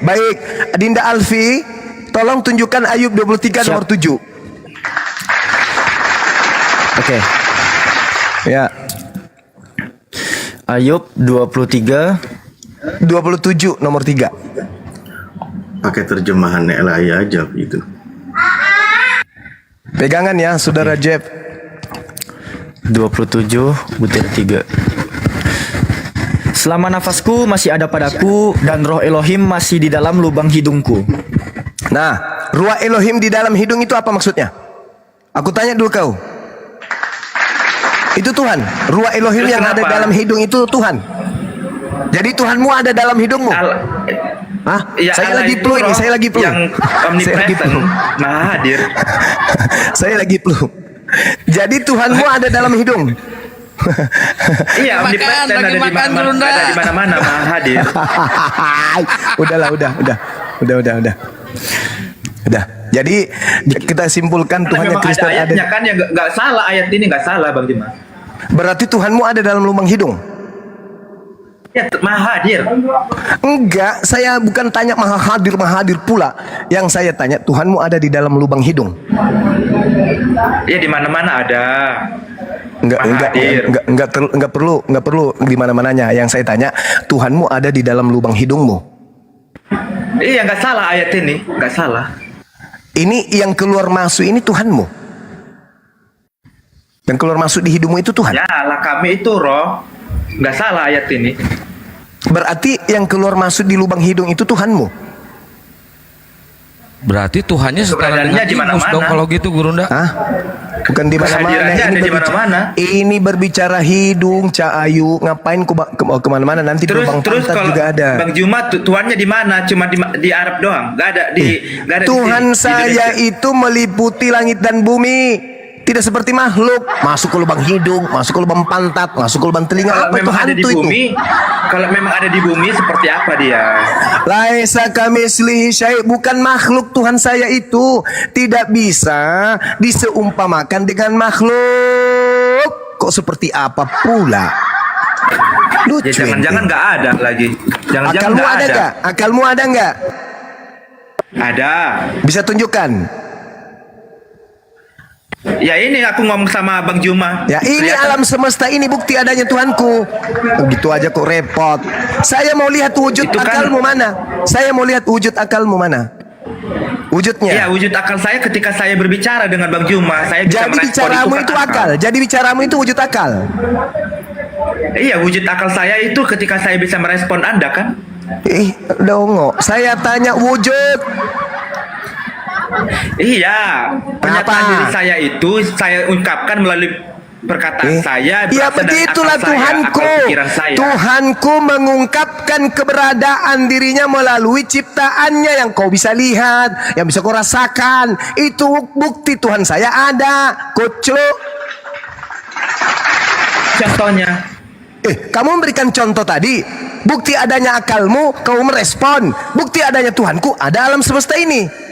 baik. Dinda Alfi, tolong tunjukkan Ayub 23 nomor 7. Oke. Ya. Ayub 27 nomor 3. Pakai terjemahan Elai aja gitu. Pegangan ya, Saudara Jeb. 27 butir 3. Selama nafasku masih ada padaku dan roh Elohim masih di dalam lubang hidungku. Nah, ruah Elohim di dalam hidung itu apa maksudnya? Aku tanya dulu kau. Itu Tuhan. Ruah Elohim yang ada dalam hidung itu Tuhan. Jadi Tuhanmu ada dalam hidungmu. Hah? Ya, Saya Allah lagi itu flu ini, roh saya lagi flu. yang omnipresent, maha hadir. Saya lagi flu. Jadi Tuhanmu ada dalam hidung. Iya, omnipresent ada di mana-mana, maha hadir. Udahlah, udah. Jadi kita simpulkan Tuhannya Memang Kristen ada ayatnya kan, ya nggak salah, ayat ini nggak salah, Bang Juma. Berarti Tuhanmu ada dalam lubang hidung. Ya, maha hadir. Enggak, saya bukan tanya maha hadir pula. Yang saya tanya, Tuhanmu ada di dalam lubang hidung. Ya, di mana-mana ada. Enggak perlu di mana-mananya. Yang saya tanya, Tuhanmu ada di dalam lubang hidungmu. Iya, nggak salah ayat ini, nggak salah. Ini yang keluar masuk ini Tuhanmu. Yang keluar masuk di hidungmu itu Tuhan. Ya, lah kami itu roh. Nggak salah ayat ini. Berarti yang keluar masuk di lubang hidung itu Tuhanmu. Berarti Tuhannya setara dengan di Ingus mana-mana. dong kalau gitu Gurunda. Hah? Bukan di mana-mana. Kehadirannya ada di mana-mana. Ini berbicara hidung, Ca Ayu. Ngapain kemana-mana? Nanti di lubang pantat kalau juga ada. Bang Juma Tuhannya di mana? Cuma di Arab doang. Nggak ada nggak ada Tuhan di sini, di saya Indonesia. itu meliputi langit dan bumi. Tidak seperti makhluk, masuk ke lubang hidung, masuk ke lubang pantat, masuk ke lubang telinga. Kalau Apa itu memang ada di hantu itu? bumi, kalau memang ada di bumi seperti apa dia? Laisa kamislihi syai', bukan makhluk Tuhan saya itu. Tidak bisa diseumpamakan dengan makhluk. Kok seperti apa pula? Lucu. Ya jangan-jangan nggak ada lagi. Jangan-jangan Akalmu nggak ada ada. nggak? Akalmu ada nggak? Ada. Bisa tunjukkan. Ya ini aku ngomong sama Bang Juma. Ya ini alam semesta ini bukti adanya Tuhanku. Begitu aja kok repot. Saya mau lihat wujud Itu kan- akalmu mana? Saya mau lihat wujud akalmu mana? Wujudnya. Ya wujud akal saya ketika saya berbicara dengan Bang Juma, saya bisa Jadi merespon bicaramu kan itu akal. Jadi bicaramu itu wujud akal. Iya, wujud akal saya itu ketika saya bisa merespon Anda kan? Dongo. Saya tanya wujud. Iya, pernyataan diri saya itu saya ungkapkan melalui perkataan saya. Ya berasal dari begitulah akal saya, Tuhanku. akal pikiran saya. Tuhanku mengungkapkan keberadaan dirinya melalui ciptaannya yang kau bisa lihat, yang bisa kau rasakan. Itu bukti Tuhan saya ada. Kucuk. Contohnya. Kamu memberikan contoh tadi. Bukti adanya akalmu, kau merespon. Bukti adanya Tuhanku ada alam semesta ini.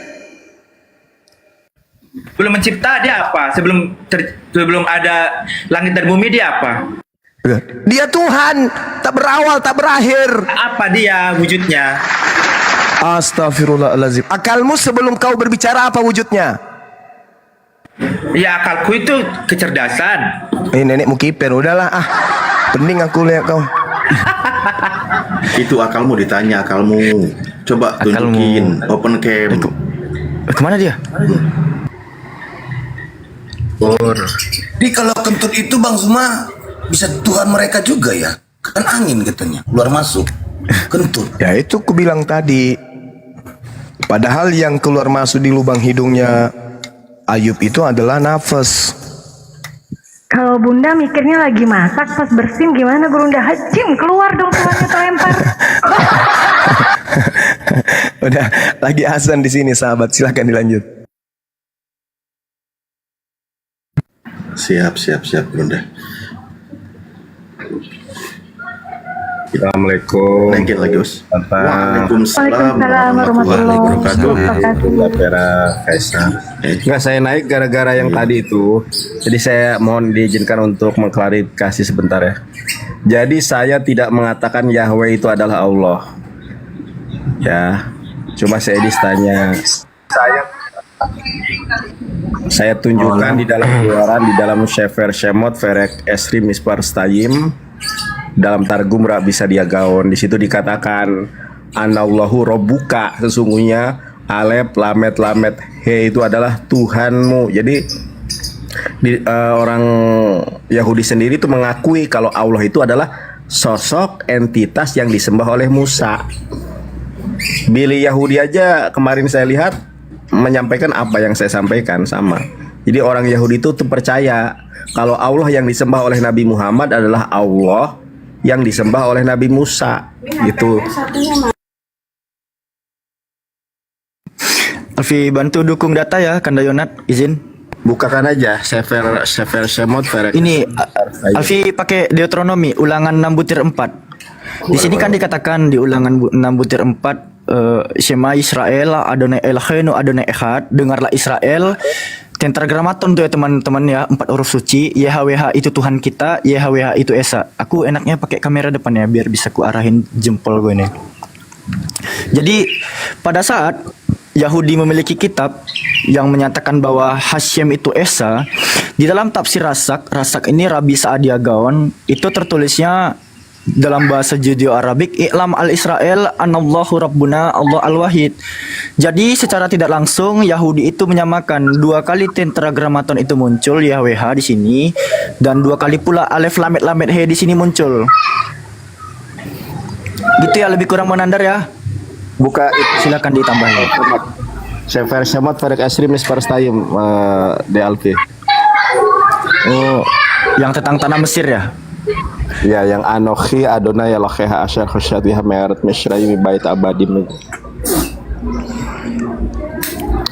Belum mencipta dia apa? Sebelum ada langit dan bumi dia apa? Dia Tuhan, tak berawal, tak berakhir. Apa dia wujudnya? Astagfirullahaladzim. Akalmu sebelum kau berbicara apa wujudnya? Ya akalku itu kecerdasan. Nenekmu kiper, udahlah ah. Pening aku lihat kau. Itu akalmu ditanya, akalmu. Coba tunjukin open cam. Kemana dia? Jadi kalau kentut itu Bang Zuma bisa Tuhan mereka juga ya? Kan angin katanya, keluar masuk. Kentut. Ya itu ku bilang tadi. Padahal yang keluar masuk di lubang hidungnya Ayub itu adalah nafas. Kalau bunda mikirnya lagi masak pas bersin gimana bunda? Hacim keluar dong semuanya terlempar. Udah lagi azan di sini sahabat, silakan dilanjut. Siap Bunda. Assalamualaikum. Naikin lagi Us. Waalaikumsalam warahmatullahi wabarakatuh. Kaisar. Enggak, saya naik gara-gara yang tadi itu. Jadi saya mohon diizinkan untuk mengklarifikasi sebentar ya. Jadi saya tidak mengatakan Yahweh itu adalah Allah. Ya. Cuma saya ditanya. Saya tunjukkan di dalam keluaran di dalam Sefer Shemot Verek Esri Mispar Stayim dalam Targum Rabbi Sadia Gaon. Di situ dikatakan Anallahu Robbuka, sesungguhnya Alef Lamet Lamet He itu adalah Tuhanmu. Jadi orang Yahudi sendiri itu mengakui kalau Allah itu adalah sosok entitas yang disembah oleh Musa. Billy Yahudi aja kemarin saya lihat menyampaikan apa yang saya sampaikan sama. Jadi orang Yahudi itu percaya kalau Allah yang disembah oleh Nabi Muhammad adalah Allah yang disembah oleh Nabi Musa gitu. Alfi bantu dukung data ya Kanda Yonat, izin. Bukakan aja Sefer Shemot Verek. Ini Alfi pakai Deuteronomi ulangan 6 butir 4. Di sini kan dikatakan di ulangan 6 butir 4 Shema Israel Adonai Eloheinu Adonai Echad, dengarlah Israel. Tetragrammaton tuh ya teman-teman ya, 4 huruf suci. YHWH itu Tuhan kita, YHWH itu Esa. Aku enaknya pakai kamera depan ya biar bisa ku arahin jempol gue nih. Jadi pada saat Yahudi memiliki kitab yang menyatakan bahwa Hashem itu Esa, di dalam tafsir Rasak ini Rabbi Saadia Gaon itu tertulisnya dalam bahasa Judeo-Arabik, I'lam al-Israel anallahu rabbuna Allah al-wahid. Jadi secara tidak langsung Yahudi itu menyamakan 2 kali tetragrammaton itu muncul YHWH di sini, dan 2 kali pula alef lamet lamet he di sini muncul. Gitu ya, lebih kurang menandar ya. Buka silakan ditambahin. Sefer Shemot Verek Esri Mispar Stayim DLP. Oh, yang tentang tanah Mesir ya. Ya, yang Anochi Adonai Eloheha Asher Khosyatiha Me'eret Mishrayim Bait Abadim.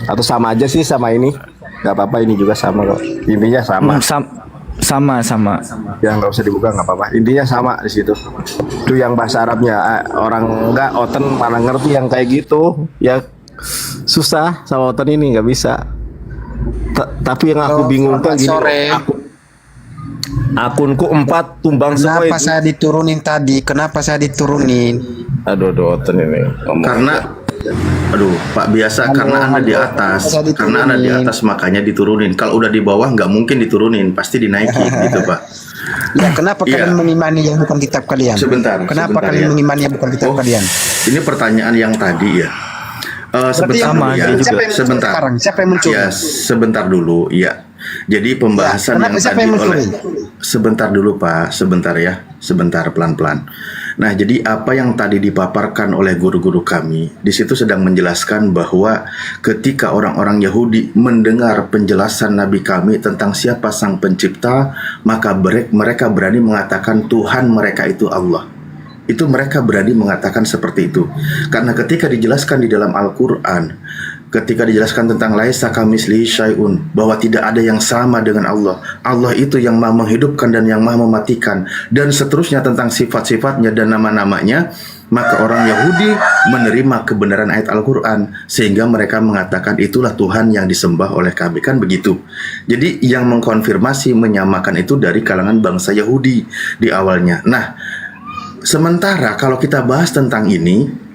Atau sama aja sih sama ini. Gak apa-apa, ini juga sama kok. Intinya sama. Sama. Ya nggak usah dibuka, nggak apa-apa. Intinya sama di situ. Itu yang bahasa Arabnya. Orang enggak Oten mana ngerti yang kayak gitu. Ya susah sama Oten ini, nggak bisa. Tapi yang aku bingung tuh gini. Akunku 4 tumbang semua itu. Kenapa saya diturunin tadi? Kenapa saya diturunin? Aduh, Oten ini. Karena Pak biasa karena Anda di atas. Karena Anda di atas makanya diturunin. Kalau udah di bawah nggak mungkin diturunin, pasti dinaikin gitu, Pak. Ya, kenapa kalian mengimani yang bukan kitab kalian? Kenapa kalian mengimani yang bukan kitab kalian? Ini pertanyaan yang tadi ya. Sebentar dulu ya. Sebentar. Siapa yang mencuri? Ya, sebentar dulu ya. Jadi pembahasan yang tadi oleh sebentar dulu Pak, sebentar ya, sebentar pelan-pelan. Nah, jadi apa yang tadi dipaparkan oleh guru-guru kami, di situ sedang menjelaskan bahwa ketika orang-orang Yahudi mendengar penjelasan Nabi kami tentang siapa Sang Pencipta, maka mereka berani mengatakan Tuhan mereka itu Allah. Itu mereka berani mengatakan seperti itu. Karena ketika dijelaskan di dalam Al-Quran, ketika dijelaskan tentang laisa kamislihi syai'un, bahwa tidak ada yang sama dengan Allah. Allah itu yang maha menghidupkan dan yang maha mematikan, dan seterusnya tentang sifat-sifatnya dan nama-namanya, maka orang Yahudi menerima kebenaran ayat Al-Quran, sehingga mereka mengatakan itulah Tuhan yang disembah oleh kami, kan begitu. Jadi yang mengkonfirmasi menyamakan itu dari kalangan bangsa Yahudi di awalnya. Nah, sementara kalau kita bahas tentang ini,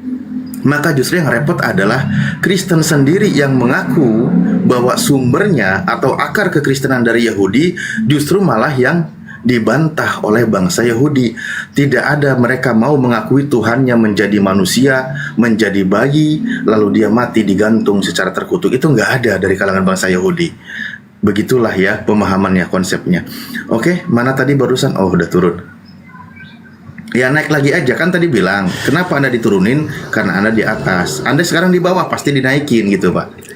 maka justru yang repot adalah Kristen sendiri yang mengaku bahwa sumbernya atau akar kekristenan dari Yahudi justru malah yang dibantah oleh bangsa Yahudi. Tidak ada mereka mau mengakui Tuhannya menjadi manusia, menjadi bayi, lalu dia mati digantung secara terkutuk. Itu nggak ada dari kalangan bangsa Yahudi. Begitulah ya pemahamannya, konsepnya. Oke, mana tadi barusan? Oh, udah turun. Ya naik lagi aja, kan tadi bilang kenapa Anda diturunin? Karena Anda di atas. Anda sekarang di bawah, pasti dinaikin gitu Pak.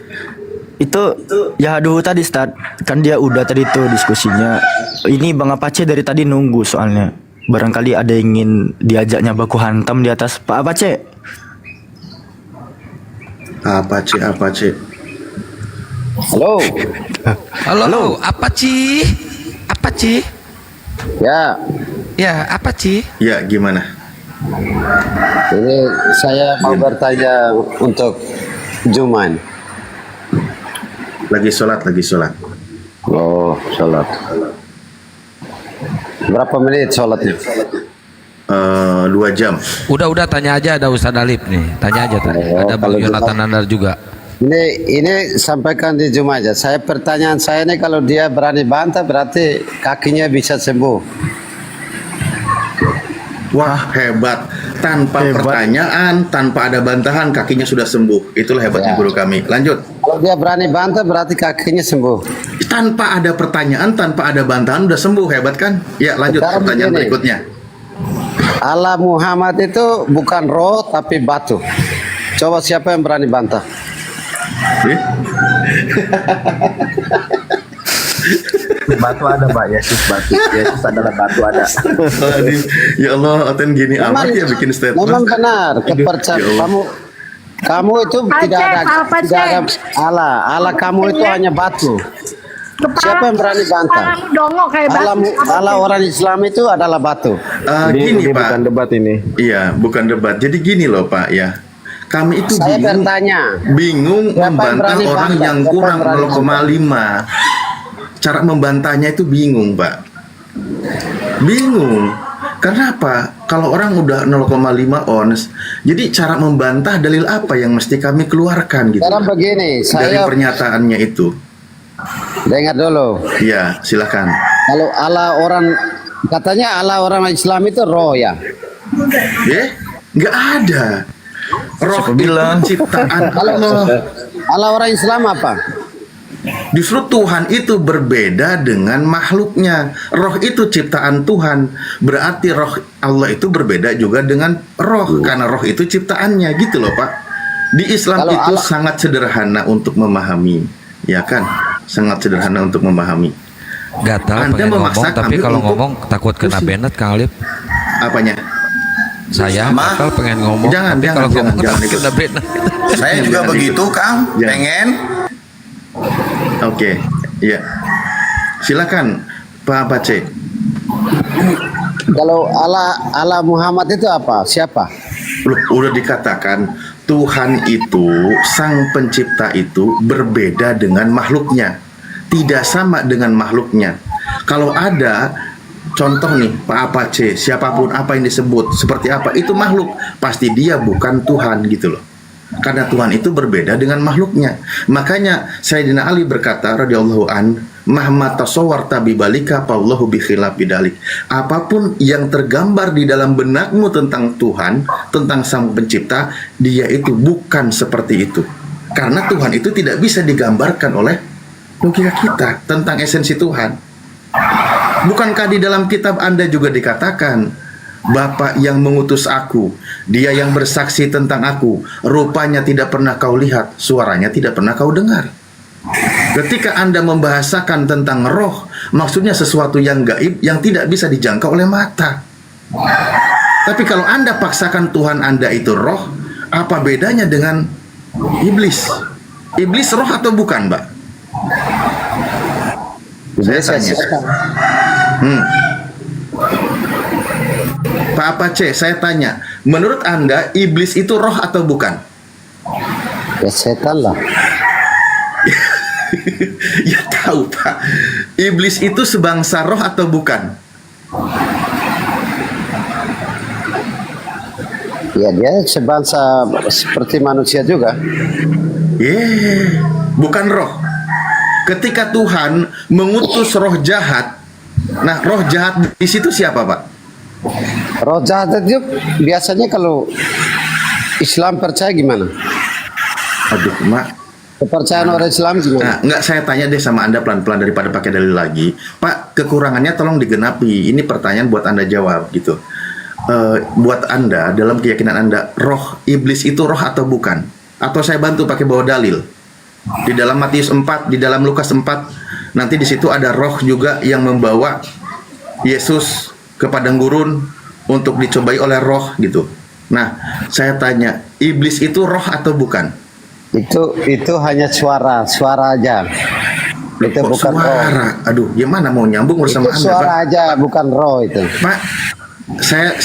Itu ya aduh tadi Ustaz, kan dia udah tadi tuh diskusinya. Ini Bang Apache dari tadi nunggu soalnya. Barangkali ada yang ingin diajaknya baku hantam di atas. Pak Apache. Apache. Halo. Halo, Apache. Ya, Apache. Ya gimana? ini saya mau bertanya untuk Juman. Lagi sholat. Oh, sholat. Berapa menit sholatnya? 2 jam. Udah tanya aja, ada Ustadz Alif nih. Tanya aja tadi. Ada Bang kalau Yonatan Nandar juga. Ini sampaikan di Jumat aja. Pertanyaan saya ini kalau dia berani bantah berarti kakinya bisa sembuh. Wah hebat. Tanpa pertanyaan, tanpa ada bantahan, kakinya sudah sembuh. Itulah hebatnya guru kami. Lanjut. Kalau dia berani bantah berarti kakinya sembuh. Tanpa ada pertanyaan, tanpa ada bantahan udah sembuh. Hebat kan? Ya lanjut. Sekarang Pertanyaan begini. berikutnya. Allah Muhammad itu bukan roh tapi batu. Coba siapa yang berani bantah? Batu ada Pak, Yesus adalah batu ada. Ya Allah, Oten gini amat ya bikin statement. Memang benar kepercayaan kamu itu tidak ada Allah kamu itu hanya batu. Siapa yang berani bantah? Allah orang Islam itu adalah batu. Gini Pak, bukan debat ini. Iya, bukan debat. Jadi gini loh Pak ya. Kami itu Saya bertanya. bingung Siapa yang membantah berani orang bantah? yang Siapa kurang yang berani 0,5. Cara membantahnya itu bingung Pak. Bingung. Karena apa? Kalau orang udah 0,5 ons, jadi cara membantah dalil apa yang mesti kami keluarkan gitu? Sekarang begini, dari saya pernyataannya itu. dengar dulu. Iya, silakan. Kalau katanya Allah orang Islam itu roh ya. Nggak ada. Roh itu ciptaan Allah. Allah orang Islam apa? Justru Tuhan itu berbeda dengan makhluknya. Roh itu ciptaan Tuhan. Berarti roh Allah itu berbeda juga dengan roh. Karena roh itu ciptaannya gitu loh Pak. Di Islam Kalau itu Allah- sangat sederhana untuk memahami. Ya kan? Sangat sederhana untuk memahami. Gatal Anda pengen ngomong, memaksakan tapi kalau untuk- ngomong takut kena Bennett Kang Alif. Apanya? Saya gatal pengen ngomong, Jangan, tapi jangan, kalau jangan, ngomong jangan takut ikut. kena Bennett. Saya juga Jangan begitu, ikut. Kang. Jangan. Pengen. Oke, iya. Silakan Pak Pace. Kalau Allah Muhammad itu apa? Siapa? Loh, udah dikatakan Tuhan itu, sang pencipta itu berbeda dengan makhluknya. Tidak sama dengan makhluknya. Kalau ada contoh nih Pak Apache, siapapun apa yang disebut seperti apa, itu makhluk. Pasti dia bukan Tuhan gitu loh. Karena Tuhan itu berbeda dengan makhluknya. Makanya Sayyidina Ali berkata radhiyallahu an, "Mahma tasawwarta bibalika fallahu bi khilaf bidalik." Apapun yang tergambar di dalam benakmu tentang Tuhan, tentang Sang Pencipta, dia itu bukan seperti itu. Karena Tuhan itu tidak bisa digambarkan oleh logika kita tentang esensi Tuhan. Bukankah di dalam kitab Anda juga dikatakan, Bapa yang mengutus aku, dia yang bersaksi tentang aku, rupanya tidak pernah kau lihat, suaranya tidak pernah kau dengar. Ketika Anda membahasakan tentang roh, maksudnya sesuatu yang gaib yang tidak bisa dijangkau oleh mata. Tapi kalau Anda paksakan Tuhan Anda itu roh, apa bedanya dengan iblis? Iblis roh atau bukan, Mbak? Saya tanya. Pak Apache, saya tanya, menurut Anda iblis itu roh atau bukan? Ya setan lah. Ya tahu Pak. Iblis itu sebangsa roh atau bukan? Ya dia sebangsa seperti manusia juga. Bukan roh. Ketika Tuhan mengutus roh jahat, Nah, roh jahat di situ siapa, Pak? Roh jahat itu biasanya kalau Islam percaya gimana? Aduh, Mak. Kepercayaan orang Islam gimana? Nah, enggak, saya tanya deh sama Anda pelan-pelan daripada pakai dalil lagi. Pak, kekurangannya tolong digenapi. Ini pertanyaan buat Anda jawab gitu. Buat Anda, dalam keyakinan Anda, roh iblis itu roh atau bukan? Atau saya bantu pakai bawa dalil. Di dalam Matius 4, di dalam Lukas 4, nanti di situ ada roh juga yang membawa Yesus ke padang gurun untuk dicobai oleh roh gitu. Nah, saya tanya, iblis itu roh atau bukan? Itu hanya suara aja. Itu Kok bukan suara? roh. Aduh, gimana mau nyambung bersama Itu Anda, suara Pak? aja, bukan roh itu. Pak,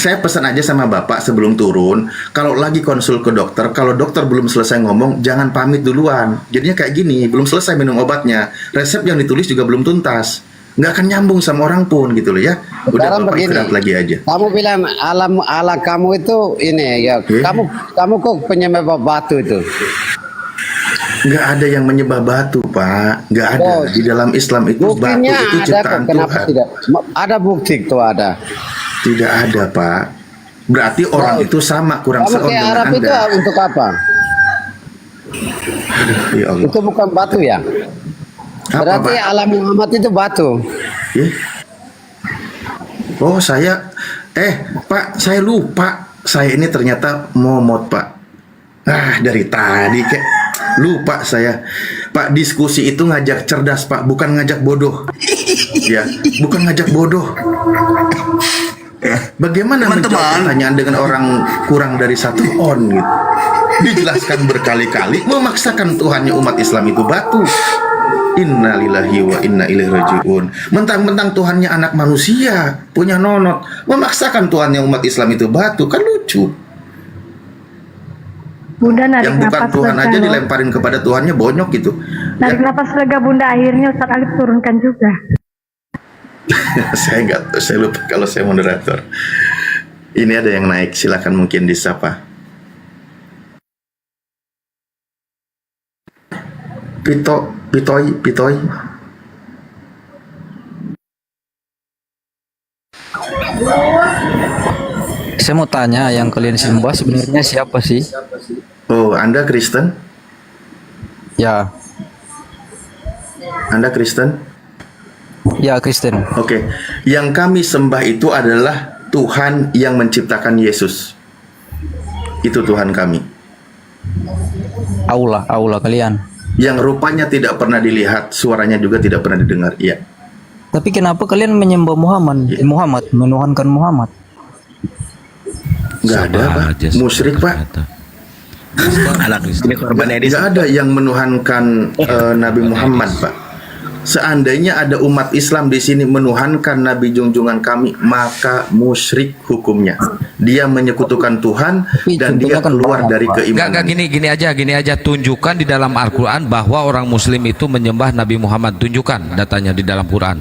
saya pesan aja sama Bapak sebelum turun, kalau lagi konsul ke dokter, kalau dokter belum selesai ngomong, jangan pamit duluan. Jadinya kayak gini, belum selesai minum obatnya, resep yang ditulis juga belum tuntas, nggak akan nyambung sama orang pun gitu loh ya. Udah Sekarang Bapak begini, istirahat lagi aja. Kamu bilang ala kamu itu ini ya. Kamu kok penyembah batu itu? Nggak ada yang menyembah batu, Pak. Nggak ada. Oh, Di dalam Islam itu batu buktinya itu ada kok. ciptaan Kenapa Tuhan. tidak? Ada bukti itu ada. Tidak ada, Pak. Berarti orang itu sama, kurang Kamu seon ke dengan Arab itu Anda. untuk apa? Ya Allah. Itu bukan batu ya? Apa, Berarti Pak? alam Muhammad itu batu. Oh, Pak, saya lupa. Saya ini ternyata momot, Pak. Dari tadi kayak lupa saya. Pak, diskusi itu ngajak cerdas, Pak, bukan ngajak bodoh. Ya, bukan ngajak bodoh. Bagaimana menjawab pertanyaan dengan orang kurang dari 1 on gitu? Dijelaskan berkali-kali, memaksakan Tuhannya umat Islam itu batu. Innalillahi wa inna ilaihi rajiun. Mentang-mentang Tuhannya anak manusia, punya nonot, memaksakan Tuhannya umat Islam itu batu, kan lucu. Bunda narik Yang bukan napas Tuhan lega aja loh. dilemparin kepada Tuhannya, bonyok gitu. Narik napas lega Bunda, akhirnya Ustaz Alif turunkan juga. Saya lupa kalau saya moderator. Ini ada yang naik, silakan mungkin disapa. Pitoy. Saya mau tanya, yang kalian sembah sebenarnya siapa sih? Oh, Anda Kristen? Ya. Anda Kristen? Ya, Kristen. Oke. Yang kami sembah itu adalah Tuhan yang menciptakan Yesus. Itu Tuhan kami. Allah kalian. Yang rupanya tidak pernah dilihat, suaranya juga tidak pernah didengar. Iya. Tapi kenapa kalian menyembah Muhammad, menuhankan Muhammad? Nggak ada, Pak. Musyrik, Pak. Nggak ada yang menuhankan Nabi Muhammad, Pak. Seandainya ada umat Islam di sini menuhankan Nabi junjungan kami, maka musyrik hukumnya. Dia menyekutukan Tuhan dan dia keluar dari keimanan. Enggak, gini aja tunjukkan di dalam Al-Qur'an bahwa orang muslim itu menyembah Nabi Muhammad. Tunjukkan datanya di dalam Quran.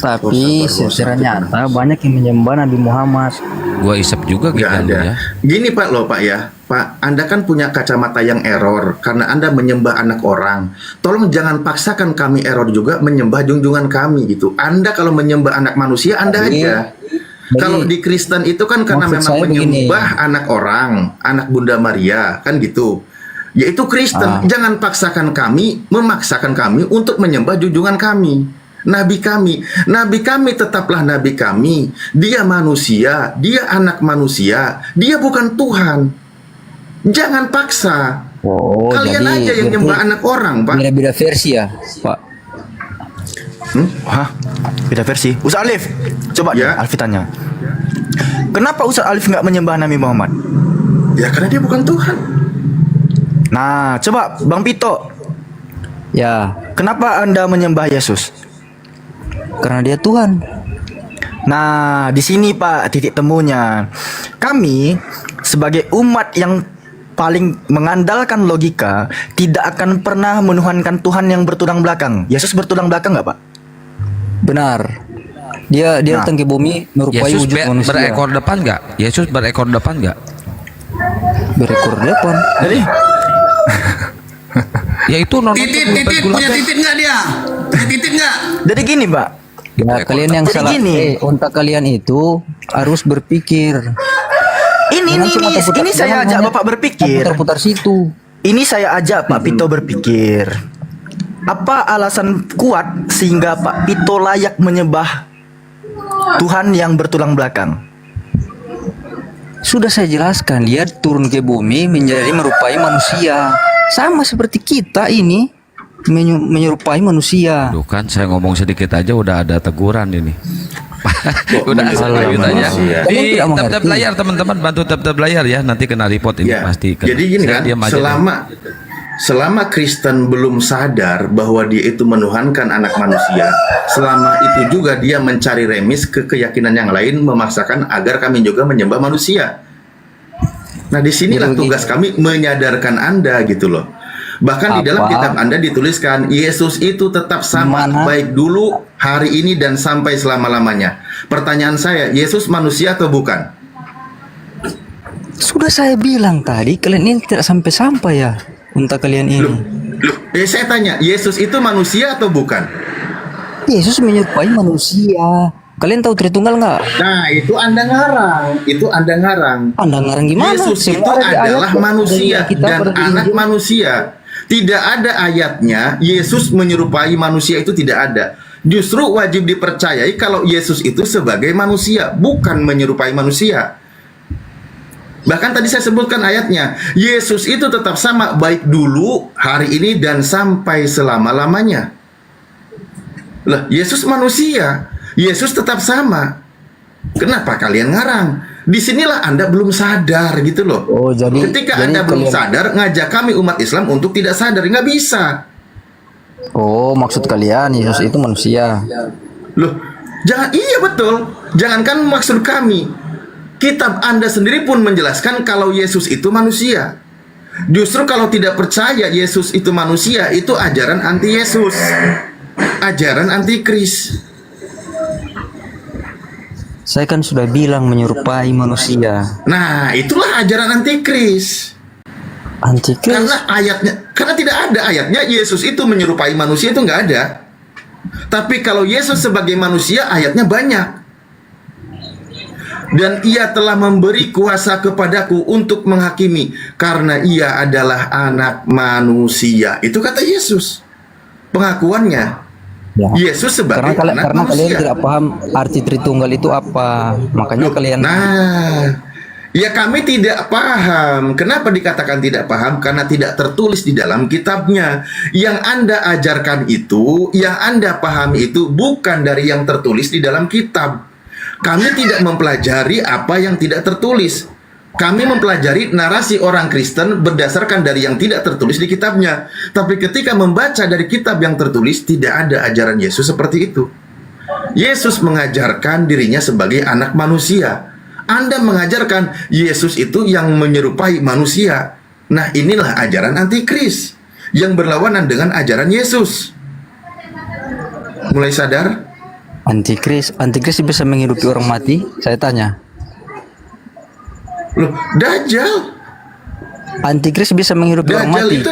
Tapi secara nyata banyak yang menyembah Nabi Muhammad. Gua isep juga gitu ada. ya. Gini Pak ya. Pak, Anda kan punya kacamata yang error karena Anda menyembah anak orang. Tolong jangan paksakan kami error juga menyembah junjungan kami gitu. Anda kalau menyembah anak manusia Anda aja. Kalau di Kristen itu kan karena memang menyembah anak orang, anak Bunda Maria, kan gitu. Yaitu Kristen. Jangan paksakan kami, memaksakan kami untuk menyembah junjungan kami. Nabi kami tetaplah nabi kami. Dia manusia, dia anak manusia, dia bukan Tuhan. Jangan paksa. Kalian aja yang nyembah anak orang, Pak. Beda-beda versi ya, Pak. Hah? Beda versi. Ustaz Alif, coba Alif tanya. Kenapa Ustaz Alif nggak menyembah Nabi Muhammad? Ya karena dia bukan Tuhan. Nah, coba Bang Pito. Ya. Kenapa Anda menyembah Yesus? Karena dia Tuhan. Nah, di sini Pak titik temunya. Kami sebagai umat yang paling mengandalkan logika tidak akan pernah menuhankan Tuhan yang bertulang belakang. Yesus bertulang belakang nggak, Pak? Benar. Dia datang ke bumi merupai Yesus wujud manusia. berekor depan nggak? Yesus berekor depan nggak? Berekor depan. Jadi ya itu titit punya titit nggak dia? Punya titit nggak? Jadi gini, Pak. Ya, kalian yang Jadi salah. gini. Untuk kalian itu harus berpikir. Ini saya ajak Bapak berpikir. Putar-putar situ. Ini saya ajak Pak Pito berpikir. Apa alasan kuat sehingga Pak Pito layak menyembah Tuhan yang bertulang belakang? Sudah saya jelaskan, dia turun ke bumi menjadi merupai manusia. Sama seperti kita ini menyerupai manusia. Duh kan saya ngomong sedikit aja udah ada teguran ini. Udah asal lanjut aja. Di tab-tab layar teman-teman, bantu tab-tab layar ya, nanti kena report ini Ya, pasti. jadi gini kan, selama Kristen belum sadar bahwa dia itu menuhankan anak manusia, selama itu juga dia mencari remis ke keyakinan yang lain, memaksakan agar kami juga menyembah manusia. Nah, disinilah tugas kami menyadarkan Anda gitu loh. Bahkan di dalam kitab Anda dituliskan Yesus itu tetap sama baik dulu, hari ini dan sampai selama-lamanya. Pertanyaan saya, Yesus manusia atau bukan? Sudah saya bilang tadi, kalian ini tidak sampai-sampai ya untuk kalian ini. Saya tanya, Yesus itu manusia atau bukan? Yesus menyerupai manusia. Kalian tahu Tritunggal nggak? Nah, itu Anda ngarang. Anda ngarang gimana? Yesus itu adalah manusia dan anak manusia. Tidak ada ayatnya Yesus menyerupai manusia, itu tidak ada. Justru wajib dipercayai kalau Yesus itu sebagai manusia, bukan menyerupai manusia. Bahkan tadi saya sebutkan ayatnya, Yesus itu tetap sama baik dulu, hari ini dan sampai selama-lamanya. Lah, Yesus manusia, Yesus tetap sama. Kenapa kalian ngarang? Disinilah Anda belum sadar gitu loh. Ketika Anda belum sadar, ngajak kami umat Islam untuk tidak sadar, nggak bisa. Oh, maksud kalian Yesus itu manusia. Loh, iya betul. Jangankan maksud kami, kitab Anda sendiri pun menjelaskan kalau Yesus itu manusia. Justru kalau tidak percaya Yesus itu manusia, itu ajaran anti Yesus, ajaran anti Kris. Saya kan sudah bilang menyerupai manusia. Nah, itulah ajaran antikris. Karena tidak ada ayatnya Yesus itu menyerupai manusia, itu nggak ada. Tapi kalau Yesus sebagai manusia, ayatnya banyak. Dan ia telah memberi kuasa kepadaku untuk menghakimi, karena ia adalah anak manusia. Itu kata Yesus. Pengakuannya. Ya. Yesus sebagai anak karena manusia. kalian tidak paham arti Tritunggal itu apa, makanya kalian. Ya kami tidak paham. Kenapa dikatakan tidak paham? Karena tidak tertulis di dalam kitabnya. Yang Anda ajarkan itu, yang Anda pahami itu bukan dari yang tertulis di dalam kitab. Kami tidak mempelajari apa yang tidak tertulis. Kami mempelajari narasi orang Kristen berdasarkan dari yang tidak tertulis di kitabnya. Tapi ketika membaca dari kitab yang tertulis, tidak ada ajaran Yesus seperti itu. Yesus mengajarkan dirinya sebagai anak manusia. Anda mengajarkan Yesus itu yang menyerupai manusia. Nah, inilah ajaran antikris yang berlawanan dengan ajaran Yesus. Mulai sadar? Antikris bisa menghidupi orang mati? Saya tanya. Loh, Dajjal. Antikris bisa menghidupi orang mati.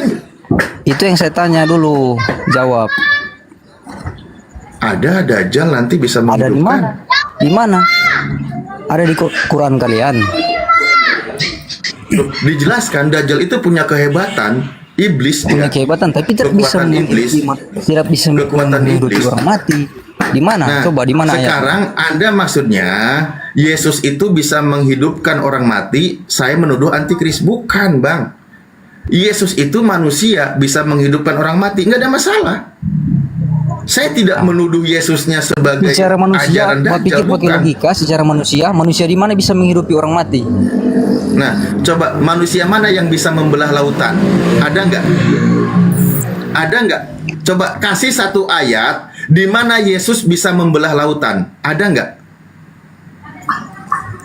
Itu yang saya tanya dulu. Jawab. Ada Dajjal nanti bisa menghidupkan. Di mana? Ada di Quran kalian. Loh, dijelaskan Dajjal itu punya kehebatan. Iblis punya kehebatan, tapi tidak bisa menghidupi orang mati. Di mana? Nah, coba di mana ayatnya? Sekarang Anda maksudnya Yesus itu bisa menghidupkan orang mati, saya menuduh antikris. Bukan, Bang. Yesus itu manusia, bisa menghidupkan orang mati, nggak ada masalah. Saya tidak menuduh Yesusnya sebagai secara manusia, ajaran Dajjal, pakai logika secara manusia di mana bisa menghidupi orang mati? Nah, coba manusia mana yang bisa membelah lautan? Ada nggak? Ada nggak? Coba kasih satu ayat di mana Yesus bisa membelah lautan. Ada nggak?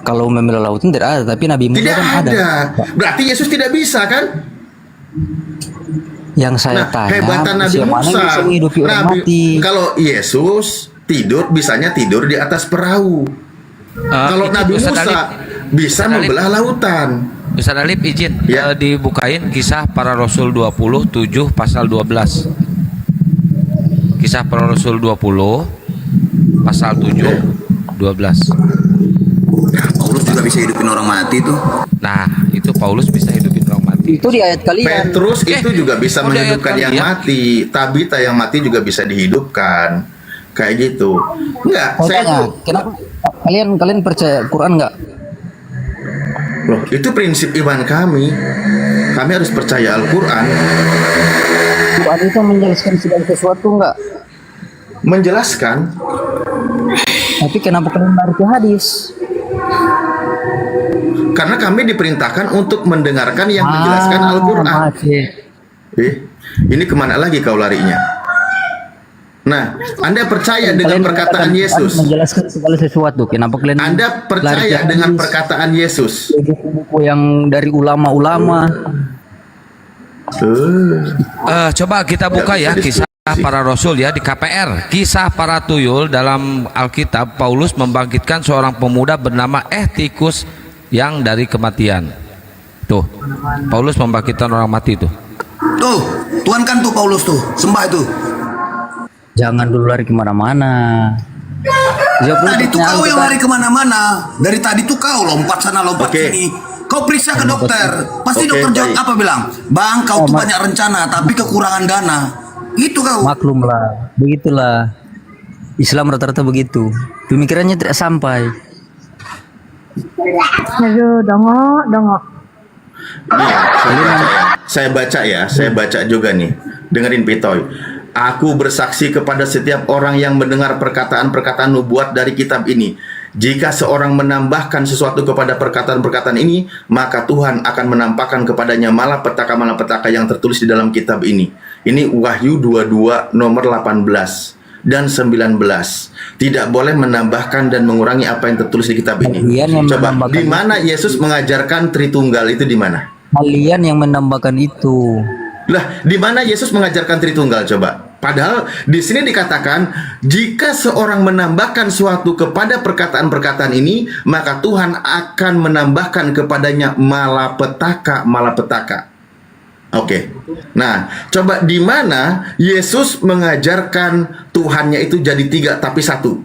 Kalau membelah lautan tidak ada, tapi Nabi Musa tidak kan ada. Berarti Yesus tidak bisa kan? Yang saya tanya, hebatan Nabi Musa. Kalau Yesus tidur, bisanya tidur di atas perahu. Kalau Nabi Musa bisa membelah lautan. Ustaz Alif izin dibukain Kisah Para Rasul 20 7 pasal 12. Kisah Para Rasul 20 pasal 7:12. Paulus juga bisa hidupin orang mati tuh. Nah, itu Paulus bisa hidupin orang mati. Itu di ayat kalian. Petrus itu juga bisa Oh, di ayat menghidupkan yang kalian. mati. Tabita yang mati juga bisa dihidupkan. Kayak gitu. Enggak, Mau saya tanya, kenapa kalian percaya Quran nggak? loh, itu prinsip iman kami. Kami harus percaya Al-Qur'an. Quran itu menjelaskan segala sesuatu nggak? Menjelaskan. Tapi kenapa kalian lari ke hadis? Karena kami diperintahkan untuk mendengarkan yang menjelaskan Al-Qur'an. Ini kemana lagi kau larinya? Nah, Anda percaya dengan perkataan Yesus? Menjelaskan segala sesuatu. Kenapa kalian? Anda percaya dengan perkataan Yesus? Buku yang dari ulama-ulama. Coba kita buka ya kisah para rasul ya di KPR. Kisah para tuyul dalam Alkitab. Paulus membangkitkan seorang pemuda bernama Etikus yang dari kematian. Tuh, Paulus membangkitkan orang mati tuh. Tuh, Tuhan kan tuh Paulus tuh, sembah itu. Jangan dulu lari kemana-mana. Tadi tuh kau yang lari kemana-mana. Dari tadi tuh kau lompat sana lompat sini. Kau periksa ke dokter. Pasti dokter jawab apa bilang? Bang, kau tuh banyak rencana tapi kekurangan dana. Itu kau. Maklum lah, begitulah. Islam rata-rata begitu. Pemikirannya tidak sampai. Aduh, dongok. Saya baca juga nih. Dengerin Pitoy. Aku bersaksi kepada setiap orang yang mendengar perkataan-perkataan nubuat dari kitab ini. Jika seorang menambahkan sesuatu kepada perkataan-perkataan ini, maka Tuhan akan menampakkan kepadanya malapetaka-malapetaka yang tertulis di dalam kitab ini. Ini Wahyu 22 nomor 18 dan 19. Tidak boleh menambahkan dan mengurangi apa yang tertulis di kitab ini. Coba, di mana Yesus mengajarkan Tritunggal itu di mana? Kalian yang menambahkan itu. Lah, di mana Yesus mengajarkan Tritunggal coba? Padahal di sini dikatakan jika seorang menambahkan suatu kepada perkataan-perkataan ini, maka Tuhan akan menambahkan kepadanya malapetaka. Oke. Nah, coba di mana Yesus mengajarkan Tuhannya itu jadi 3 tapi 1?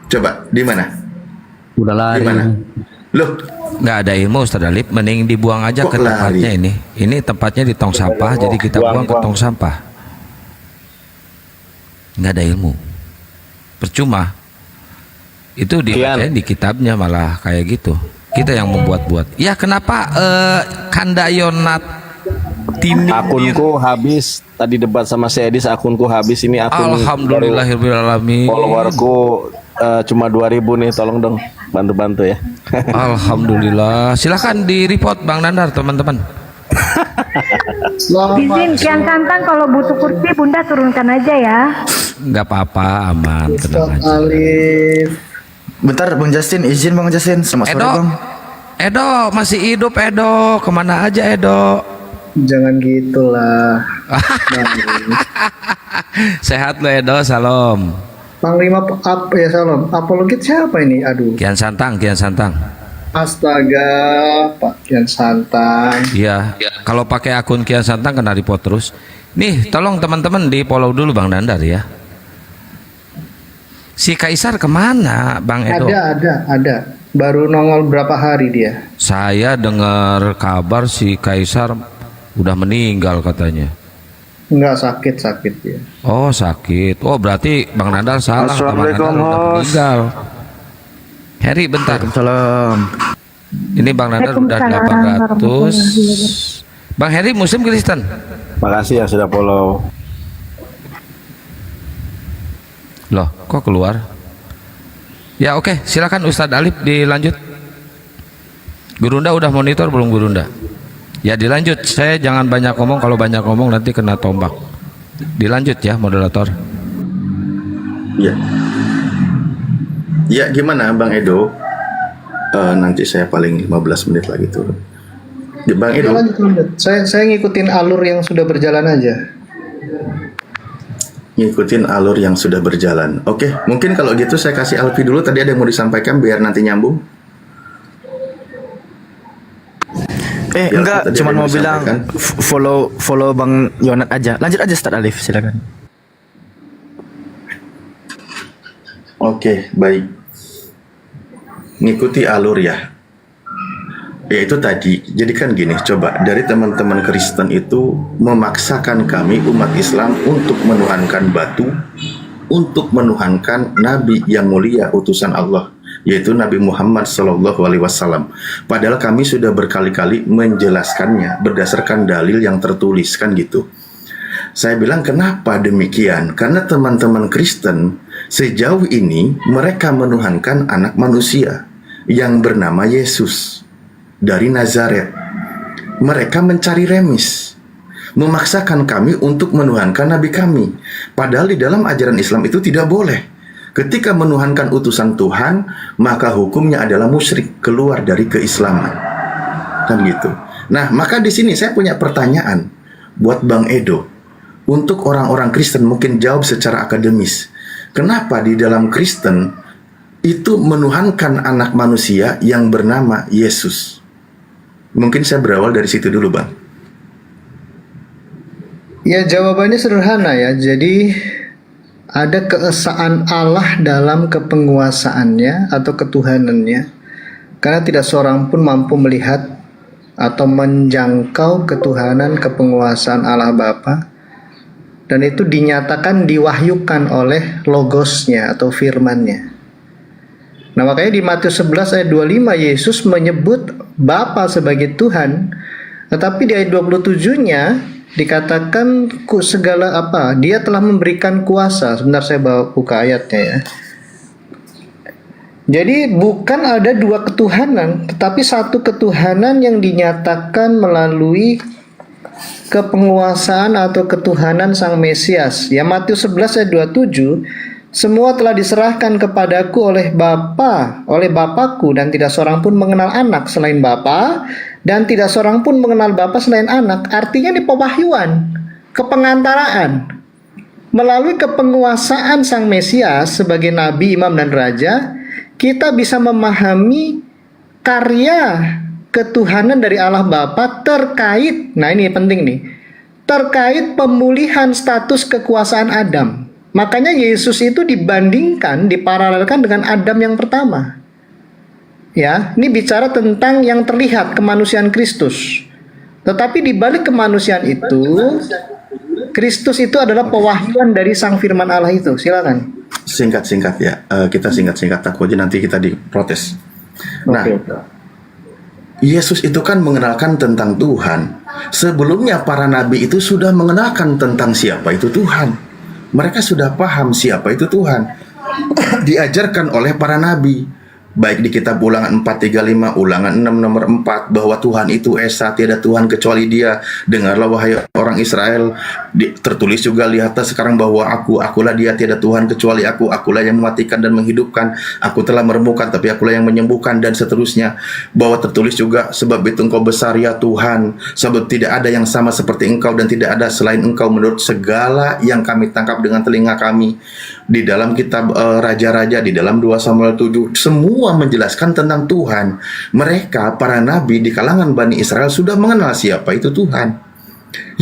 Coba, di mana? Udah lari. Di mana? Loh, nggak ada ilmu Ustaz Alif, mending dibuang aja ke tempatnya ini. Ini tempatnya di tong sampah, jadi kita buang ke tong sampah. Nggak ada ilmu, percuma. Itu di kitabnya malah kayak gitu. Kita yang membuat-buat. Ya kenapa Kandayonat Tini Akunku habis tadi debat sama si Edis, akunku habis ini akun. Alhamdulillahirobbilalamin. Followerku cuma 2000 nih, tolong dong bantu-bantu ya. Alhamdulillah. Silakan di report Bang Nandar teman-teman. Izin Kian Santang kalau butuh kursi Bunda turunkan aja ya. Nggak apa-apa, aman, tenang aja. Bentar Bang Justin, izin Bang Justin. Selamat sore Bang. Edo masih hidup Edo, kemana aja Edo? Jangan gitulah. Sehat lo Edo, salam. Panglima ya salam. Apologit siapa ini? Aduh. Kian Santang. Astaga, Pak Kian Santang. Iya. Kalau pakai akun Kian Santang kena report terus. Nih, tolong teman-teman di follow dulu Bang Nandar ya. Si Kaisar kemana Bang Edo? Ada. Baru nongol berapa hari dia? Saya dengar kabar si Kaisar udah meninggal katanya. Enggak, sakit dia. Oh sakit. Oh berarti Bang Nandar salah. Assalamualaikum Bang Nandar udah meninggal. Heri bentar. Salam. Ini Bang Nandar udah 800. Bang Heri Muslim Kristen. Makasih yang sudah follow. Loh kok keluar? Ya oke, silakan Ustadz Alif dilanjut. Gurunda udah monitor belum Gurunda? Ya dilanjut, saya jangan banyak ngomong, kalau banyak ngomong nanti kena tombak. Dilanjut ya moderator. Ya. Ya gimana Bang Edo? Nanti saya paling 15 menit lagi turun. Ya, Bang Edo. Lanjut. Saya ngikutin alur yang sudah berjalan aja. Ngikutin alur yang sudah berjalan. Oke, mungkin kalau gitu saya kasih Alfi dulu. Tadi ada yang mau disampaikan biar nanti nyambung. Ya, enggak, cuma mau bilang follow Bang Yonat aja. Lanjut aja Ustaz Alif, silakan. Oke, baik. Ngikuti alur ya. Ya itu tadi. Jadi kan gini, coba dari teman-teman Kristen itu memaksakan kami umat Islam untuk menuhankan batu, untuk menuhankan Nabi yang mulia utusan Allah, yaitu Nabi Muhammad SAW. Padahal kami sudah berkali-kali menjelaskannya berdasarkan dalil yang tertulis kan gitu. Saya bilang kenapa demikian? Karena teman-teman Kristen sejauh ini mereka menuhankan anak manusia yang bernama Yesus dari Nazaret. Mereka mencari remis, memaksakan kami untuk menuhankan Nabi kami. Padahal di dalam ajaran Islam itu tidak boleh. Ketika menuhankan utusan Tuhan, maka hukumnya adalah musyrik, keluar dari keislaman. Kan gitu. Nah, maka di sini saya punya pertanyaan buat Bang Edo. Untuk orang-orang Kristen mungkin jawab secara akademis. Kenapa di dalam Kristen itu menuhankan anak manusia yang bernama Yesus? Mungkin saya berawal dari situ dulu, Bang. Ya, jawabannya sederhana ya. Jadi ada keesaan Allah dalam kepenguasaannya atau ketuhanannya. Karena tidak seorang pun mampu melihat atau menjangkau ketuhanan kepenguasaan Allah Bapa. Dan itu dinyatakan, diwahyukan oleh logosnya atau firmannya. Nah, makanya di Matius 11 ayat 25 Yesus menyebut Bapa sebagai Tuhan. Tetapi di ayat 27-nya dikatakan segala apa? Dia telah memberikan kuasa. Sebentar saya buka ayatnya ya. Jadi bukan ada dua ketuhanan, tetapi satu ketuhanan yang dinyatakan melalui kepenguasaan atau ketuhanan Sang Mesias. Ya, Matius 11 ayat 27, semua telah diserahkan kepadaku oleh Bapa-Ku, dan tidak seorang pun mengenal anak selain Bapa, dan tidak seorang pun mengenal Bapa selain anak. Artinya di pewahyuan, kepengantaraan, melalui kepenguasaan Sang Mesias sebagai Nabi, Imam, dan Raja, kita bisa memahami karya ketuhanan dari Allah Bapa terkait, nah ini penting nih, terkait pemulihan status kekuasaan Adam. Makanya Yesus itu dibandingkan, diparalelkan dengan Adam yang pertama. Ya, ini bicara tentang yang terlihat, kemanusiaan Kristus. Tetapi di balik kemanusiaan itu, Kristus itu adalah pewahyuan dari Sang Firman Allah itu. Silakan. Singkat-singkat ya, kita singkat-singkat, takutnya nanti kita diprotes. Nah, Yesus itu kan mengenalkan tentang Tuhan. Sebelumnya para nabi itu sudah mengenalkan tentang siapa itu Tuhan. Mereka sudah paham siapa itu Tuhan. Diajarkan oleh para nabi. Baik di kitab Ulangan 4:35, Ulangan 6 nomor 4, bahwa Tuhan itu Esa, tiada Tuhan kecuali Dia. Dengarlah wahai orang Israel. Tertulis juga, lihatlah sekarang bahwa akulah Dia, tiada Tuhan kecuali akulah yang mematikan dan menghidupkan, aku telah meremukkan tapi akulah yang menyembuhkan, dan seterusnya. Bahwa tertulis juga, sebab itu Engkau besar ya Tuhan, sebab tidak ada yang sama seperti Engkau dan tidak ada selain Engkau menurut segala yang kami tangkap dengan telinga kami. Di dalam kitab Raja-Raja, di dalam 2 Samuel 7, semua menjelaskan tentang Tuhan. Mereka, para nabi di kalangan Bani Israel sudah mengenal siapa itu Tuhan.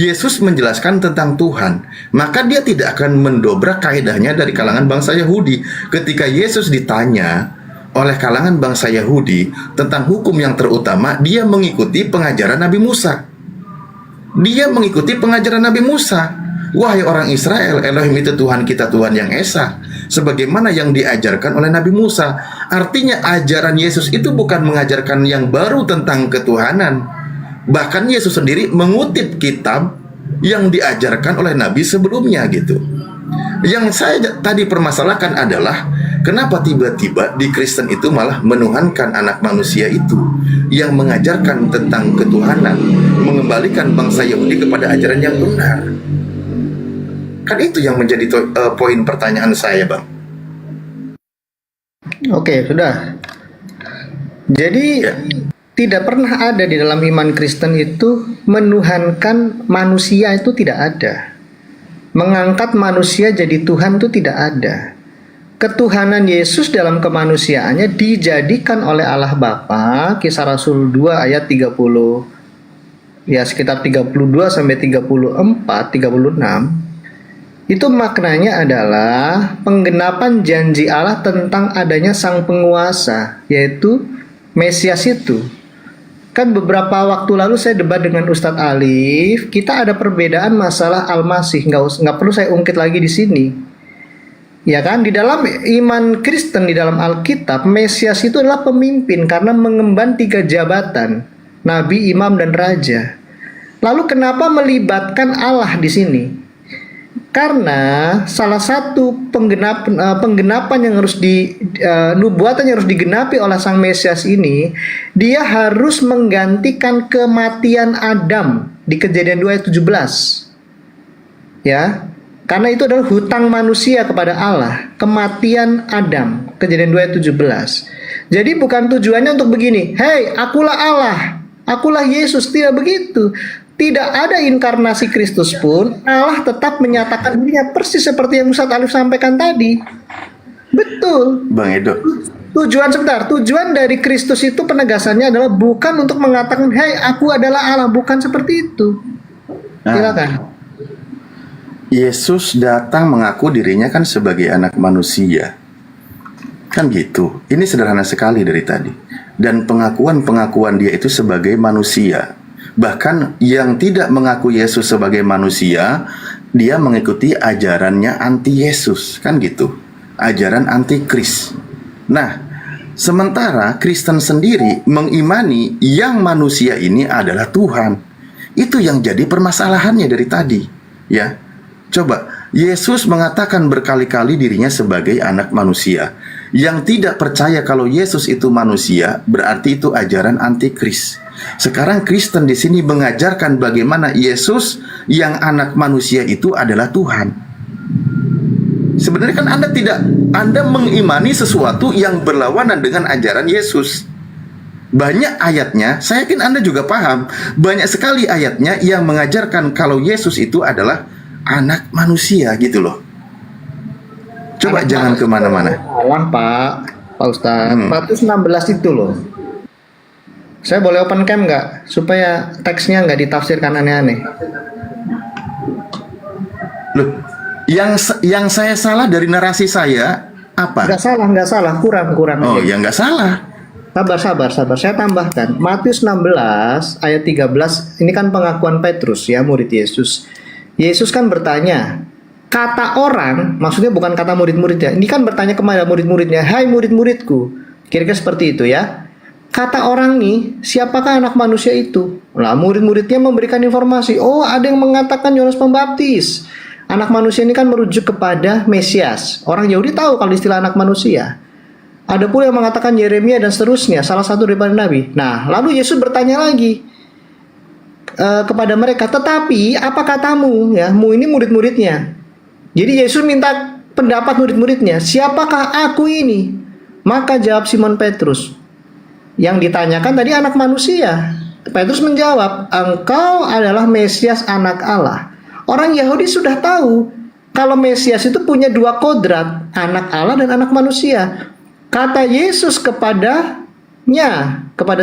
Yesus menjelaskan tentang Tuhan, maka dia tidak akan mendobrak kaidahnya dari kalangan bangsa Yahudi. Ketika Yesus ditanya oleh kalangan bangsa Yahudi tentang hukum yang terutama, dia mengikuti pengajaran Nabi Musa. Dia mengikuti pengajaran Nabi Musa. Wahai orang Israel, Elohim itu Tuhan kita, Tuhan yang Esa, sebagaimana yang diajarkan oleh Nabi Musa. Artinya ajaran Yesus itu bukan mengajarkan yang baru tentang ketuhanan. Bahkan Yesus sendiri mengutip kitab yang diajarkan oleh Nabi sebelumnya gitu. Yang saya tadi permasalahkan adalah kenapa tiba-tiba di Kristen itu malah menuhankan anak manusia itu, yang mengajarkan tentang ketuhanan, mengembalikan bangsa Yahudi kepada ajaran yang benar. Kan itu yang menjadi poin pertanyaan saya, Bang. Oke, sudah. Jadi tidak pernah ada di dalam iman Kristen itu menuhankan manusia, itu tidak ada. Mengangkat manusia jadi Tuhan itu tidak ada. Ketuhanan Yesus dalam kemanusiaannya dijadikan oleh Allah Bapa, Kisah Rasul 2 ayat 30, ya sekitar 32 sampai 34, 36. Itu maknanya adalah penggenapan janji Allah tentang adanya sang penguasa, yaitu Mesias itu. Kan beberapa waktu lalu saya debat dengan Ustadz Alif, kita ada perbedaan masalah Al-Masih, nggak perlu saya ungkit lagi di sini. Ya kan, di dalam iman Kristen, di dalam Alkitab, Mesias itu adalah pemimpin karena mengemban 3 jabatan, Nabi, Imam, dan Raja. Lalu kenapa melibatkan Allah di sini? Karena salah satu penggenapan yang harus nubuatan yang harus digenapi oleh sang Mesias ini, dia harus menggantikan kematian Adam di Kejadian 2 ayat 17. Ya. Karena itu adalah hutang manusia kepada Allah, kematian Adam, Kejadian 2 ayat 17. Jadi bukan tujuannya untuk begini, "Hei, akulah Allah, akulah Yesus." Tidak begitu. Tidak ada inkarnasi Kristus pun, Allah tetap menyatakan dirinya persis seperti yang Ustadz Alif sampaikan tadi. Betul. Bang Edo. Tujuan dari Kristus itu penegasannya adalah bukan untuk mengatakan, "Hei, aku adalah Allah." Bukan seperti itu. Silakan. Yesus datang mengaku dirinya kan sebagai anak manusia. Kan gitu. Ini sederhana sekali dari tadi. Dan pengakuan dia itu sebagai manusia. Bahkan yang tidak mengaku Yesus sebagai manusia, dia mengikuti ajarannya anti Yesus, kan gitu. Ajaran anti Kris. Nah, sementara Kristen sendiri mengimani yang manusia ini adalah Tuhan. Itu yang jadi permasalahannya dari tadi, ya. Coba, Yesus mengatakan berkali-kali dirinya sebagai anak manusia. Yang tidak percaya kalau Yesus itu manusia, berarti itu ajaran antikris. Sekarang Kristen di sini mengajarkan bagaimana Yesus yang anak manusia itu adalah Tuhan. Sebenarnya kan Anda mengimani sesuatu yang berlawanan dengan ajaran Yesus. Banyak ayatnya, saya yakin Anda juga paham. Banyak sekali ayatnya yang mengajarkan kalau Yesus itu adalah anak manusia gitu loh. Coba jangan kemana-mana. Allah Pak Ustadz. Matius 16 itu loh. Saya boleh open cam nggak? Supaya teksnya nggak ditafsirkan aneh-aneh. Loh, yang saya salah dari narasi saya apa? Nggak salah. Kurang. Oh, ya nggak salah. Sabar. Saya tambahkan. Matius 16 ayat 13. Ini kan pengakuan Petrus ya, murid Yesus. Yesus kan bertanya, kata orang, maksudnya bukan kata murid-muridnya. Ini kan bertanya kepada murid-muridnya, "Hai murid-muridku." Kira-kira seperti itu ya. Kata orang nih, siapakah anak manusia itu? Lah murid-muridnya memberikan informasi. Oh, ada yang mengatakan Yohanes Pembaptis. Anak manusia ini kan merujuk kepada Mesias. Orang Yahudi tahu kalau istilah anak manusia. Ada pula yang mengatakan Yeremia dan seterusnya, salah satu daripada nabi. Nah, lalu Yesus bertanya lagi kepada mereka, "Tetapi apa katamu?" Ya, mu ini murid-muridnya. Jadi Yesus minta pendapat murid-muridnya, "Siapakah aku ini?" Maka jawab Simon Petrus. Yang ditanyakan tadi anak manusia. Petrus menjawab, "Engkau adalah Mesias anak Allah." Orang Yahudi sudah tahu kalau Mesias itu punya 2 kodrat, anak Allah dan anak manusia. Kata Yesus kepada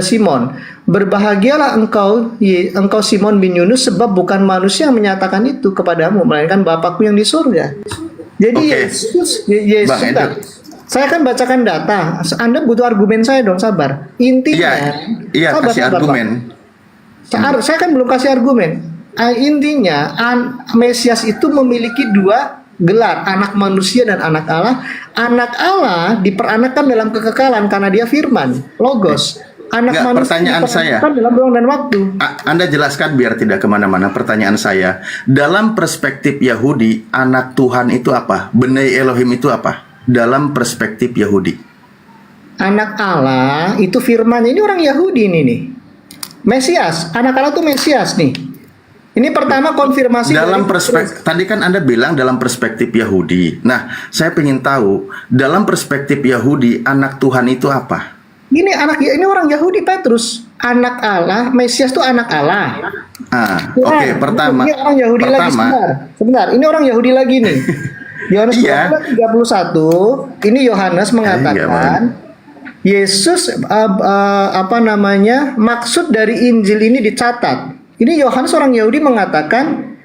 Simon, "Berbahagialah engkau Simon bin Yunus, sebab bukan manusia yang menyatakan itu kepadamu, melainkan Bapakku yang di surga." Jadi Yesus saya kan bacakan data. Anda butuh argumen saya dong, sabar. Intinya, kasih argumen. Saya kan belum kasih argumen. Intinya, Mesias itu memiliki 2 gelar, anak manusia dan anak Allah. Anak Allah diperanakan dalam kekekalan karena dia firman, logos. Anak manusia pertanyaan saya dalam ruang dan waktu. Anda jelaskan biar tidak kemana-mana. Pertanyaan saya, dalam perspektif Yahudi, anak Tuhan itu apa? Benai Elohim itu apa? Dalam perspektif Yahudi, anak Allah itu firman. Ini orang Yahudi ini nih. Mesias, anak Allah itu Mesias nih. Ini pertama konfirmasi dalam perspektif. Tadi kan Anda bilang dalam perspektif Yahudi. Nah, saya ingin tahu dalam perspektif Yahudi anak Tuhan itu apa? Ini orang Yahudi Petrus. Anak Allah, Mesias itu anak Allah. Oke, pertama. Ini orang Yahudi lagi sebentar. Ini orang Yahudi lagi nih. Yohanes 31, ini Yohanes mengatakan Yesus maksud dari Injil ini dicatat. Ini Yohanes orang Yahudi mengatakan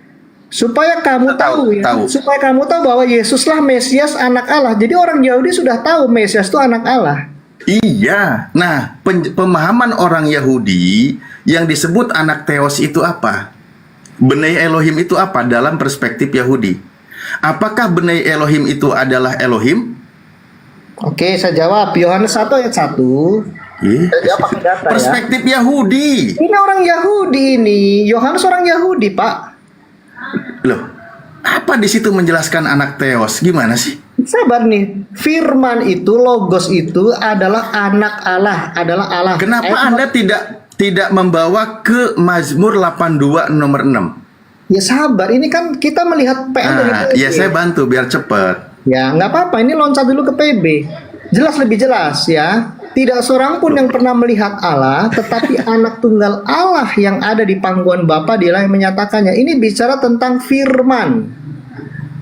Supaya kamu tahu ya, supaya kamu tahu bahwa Yesuslah Mesias anak Allah. Jadi orang Yahudi sudah tahu Mesias itu anak Allah. Iya. Nah, pemahaman orang Yahudi yang disebut anak Theos itu apa? Benai Elohim itu apa dalam perspektif Yahudi? Apakah benai Elohim itu adalah Elohim? Oke, saya jawab. Yohanes 1 ayat 1. Saya jawab pakai data perspektif Yahudi. Ini orang Yahudi ini. Yohanes orang Yahudi, Pak. Loh, apa di situ menjelaskan anak Theos? Gimana sih? Sabar nih, firman itu, logos itu adalah anak Allah, adalah Allah. Kenapa Anda tidak membawa ke Mazmur 82 nomor 6? Ya sabar, ini kan kita melihat PN dari PB. Ya saya bantu biar cepet. Ya nggak apa-apa, ini loncat dulu ke PB. Jelas lebih jelas ya. Tidak seorang pun yang pernah melihat Allah, tetapi anak tunggal Allah yang ada di pangkuan Bapa dialah yang menyatakannya. Ini bicara tentang firman.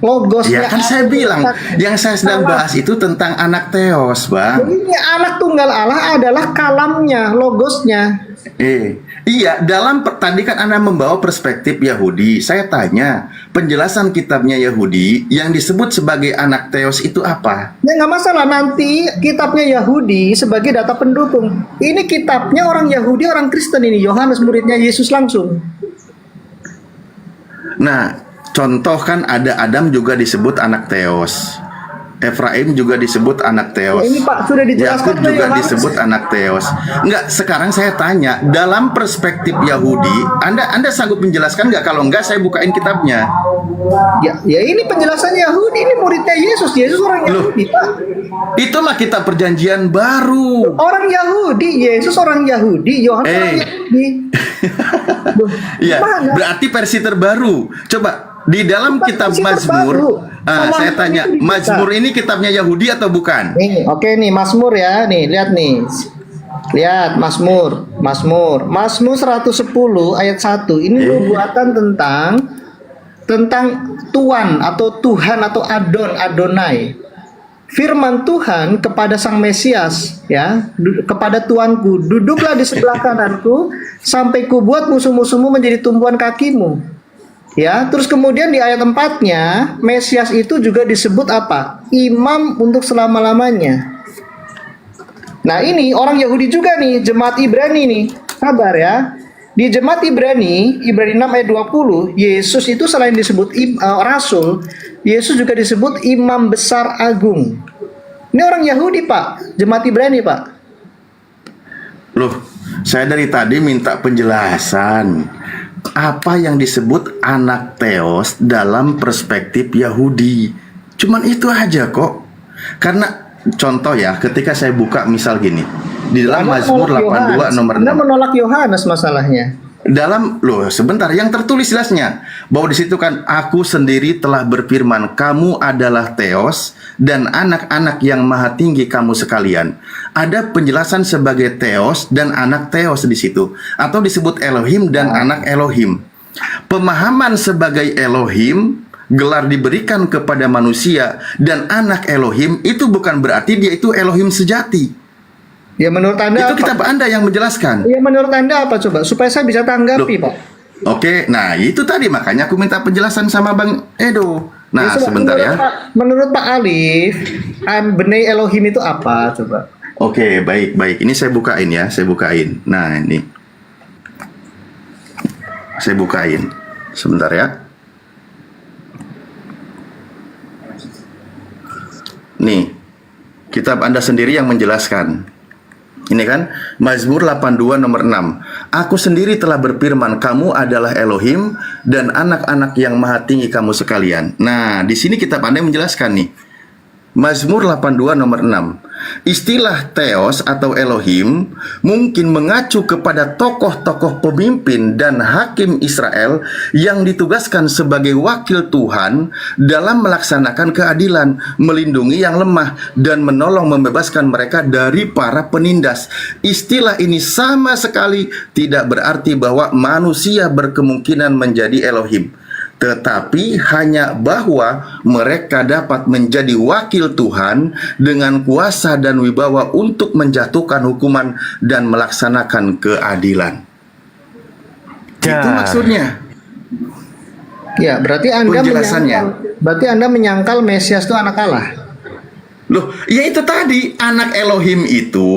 Logosnya. Ya kan saya bilang, yang saya sedang bahas itu tentang anak Theos, Bang. Ini anak tunggal Allah adalah kalamnya, logosnya. Iya, tadi kan Anda membawa perspektif Yahudi. Saya tanya, penjelasan kitabnya Yahudi yang disebut sebagai anak Theos itu apa? Ya nggak masalah, nanti kitabnya Yahudi sebagai data pendukung. Ini kitabnya orang Yahudi, orang Kristen ini. Yohanes muridnya Yesus langsung. Nah, contoh kan ada Adam juga disebut anak Theos. Efraim juga disebut anak Theos. Ini Pak sudah dijelaskan. Yakub juga disebut anak Theos. Enggak, sekarang saya tanya, dalam perspektif Yahudi, Anda sanggup menjelaskan nggak? Kalau enggak, saya bukain kitabnya. Ya ini penjelasan Yahudi, ini muridnya Yesus. Yesus orang Yahudi, Pak. Itulah kitab perjanjian baru. Orang Yahudi, Yesus orang Yahudi, Yohanes orang Yahudi. Iya, berarti versi terbaru. Coba di dalam kitab Mazmur, saya tanya, Mazmur ini kitabnya Yahudi atau bukan? Nih, oke nih Mazmur ya, nih lihat nih. Lihat Mazmur 110 ayat 1. Ini nubuatan tentang Tuhan atau Tuhan atau Adonai. Firman Tuhan kepada Sang Mesias ya, kepada Tuanku, duduklah di sebelah kananku sampai kubuat musuh-musuhmu menjadi tumpuan kakimu. Ya, terus kemudian di ayat 4-nya Mesias itu juga disebut apa? Imam untuk selama-lamanya. Nah, ini orang Yahudi juga nih, jemaat Ibrani nih. Sabar ya. Di jemaat Ibrani 6 ayat 20, Yesus itu selain disebut rasul, Yesus juga disebut imam besar agung. Ini orang Yahudi, Pak. Jemaat Ibrani, Pak. Loh, saya dari tadi minta penjelasan. Apa yang disebut anak Theos dalam perspektif Yahudi? Cuman itu aja kok. Karena contoh ya, ketika saya buka misal gini, di dalam Mazmur 82 nomor 6. Anda menolak Yohanes masalahnya. Sebentar, yang tertulis jelasnya bahwa di situ kan, aku sendiri telah berfirman, kamu adalah Theos dan anak-anak yang maha tinggi kamu sekalian. Ada penjelasan sebagai Theos dan anak Theos di situ, atau disebut Elohim dan anak Elohim. Pemahaman sebagai Elohim, gelar diberikan kepada manusia, dan anak Elohim itu bukan berarti dia itu Elohim sejati. Ya menurut Anda itu kitab Anda yang menjelaskan. Ya menurut Anda apa coba supaya saya bisa tanggapi, Pak. Oke, nah itu tadi makanya aku minta penjelasan sama Bang Edo. Nah, sebentar ya. Menurut Pak Alif, Benai Elohim itu apa coba? Oke, baik. Ini saya bukain ya, saya bukain. Nah, ini. Saya bukain. Sebentar ya. Nih, kitab Anda sendiri yang menjelaskan. Ini kan Mazmur 82 nomor 6. Aku sendiri telah berfirman, kamu adalah Elohim dan anak-anak yang maha tinggi kamu sekalian. Nah, di sini kitab Anda menjelaskan nih. Mazmur 82 nomor 6. Istilah Theos atau Elohim mungkin mengacu kepada tokoh-tokoh pemimpin dan hakim Israel yang ditugaskan sebagai wakil Tuhan dalam melaksanakan keadilan, melindungi yang lemah, dan menolong membebaskan mereka dari para penindas. Istilah ini sama sekali tidak berarti bahwa manusia berkemungkinan menjadi Elohim, tetapi hanya bahwa mereka dapat menjadi wakil Tuhan dengan kuasa dan wibawa untuk menjatuhkan hukuman dan melaksanakan keadilan. Itu maksudnya. Ya, berarti Anda menyangkal Mesias itu anak Allah. Loh, ya itu tadi, anak Elohim itu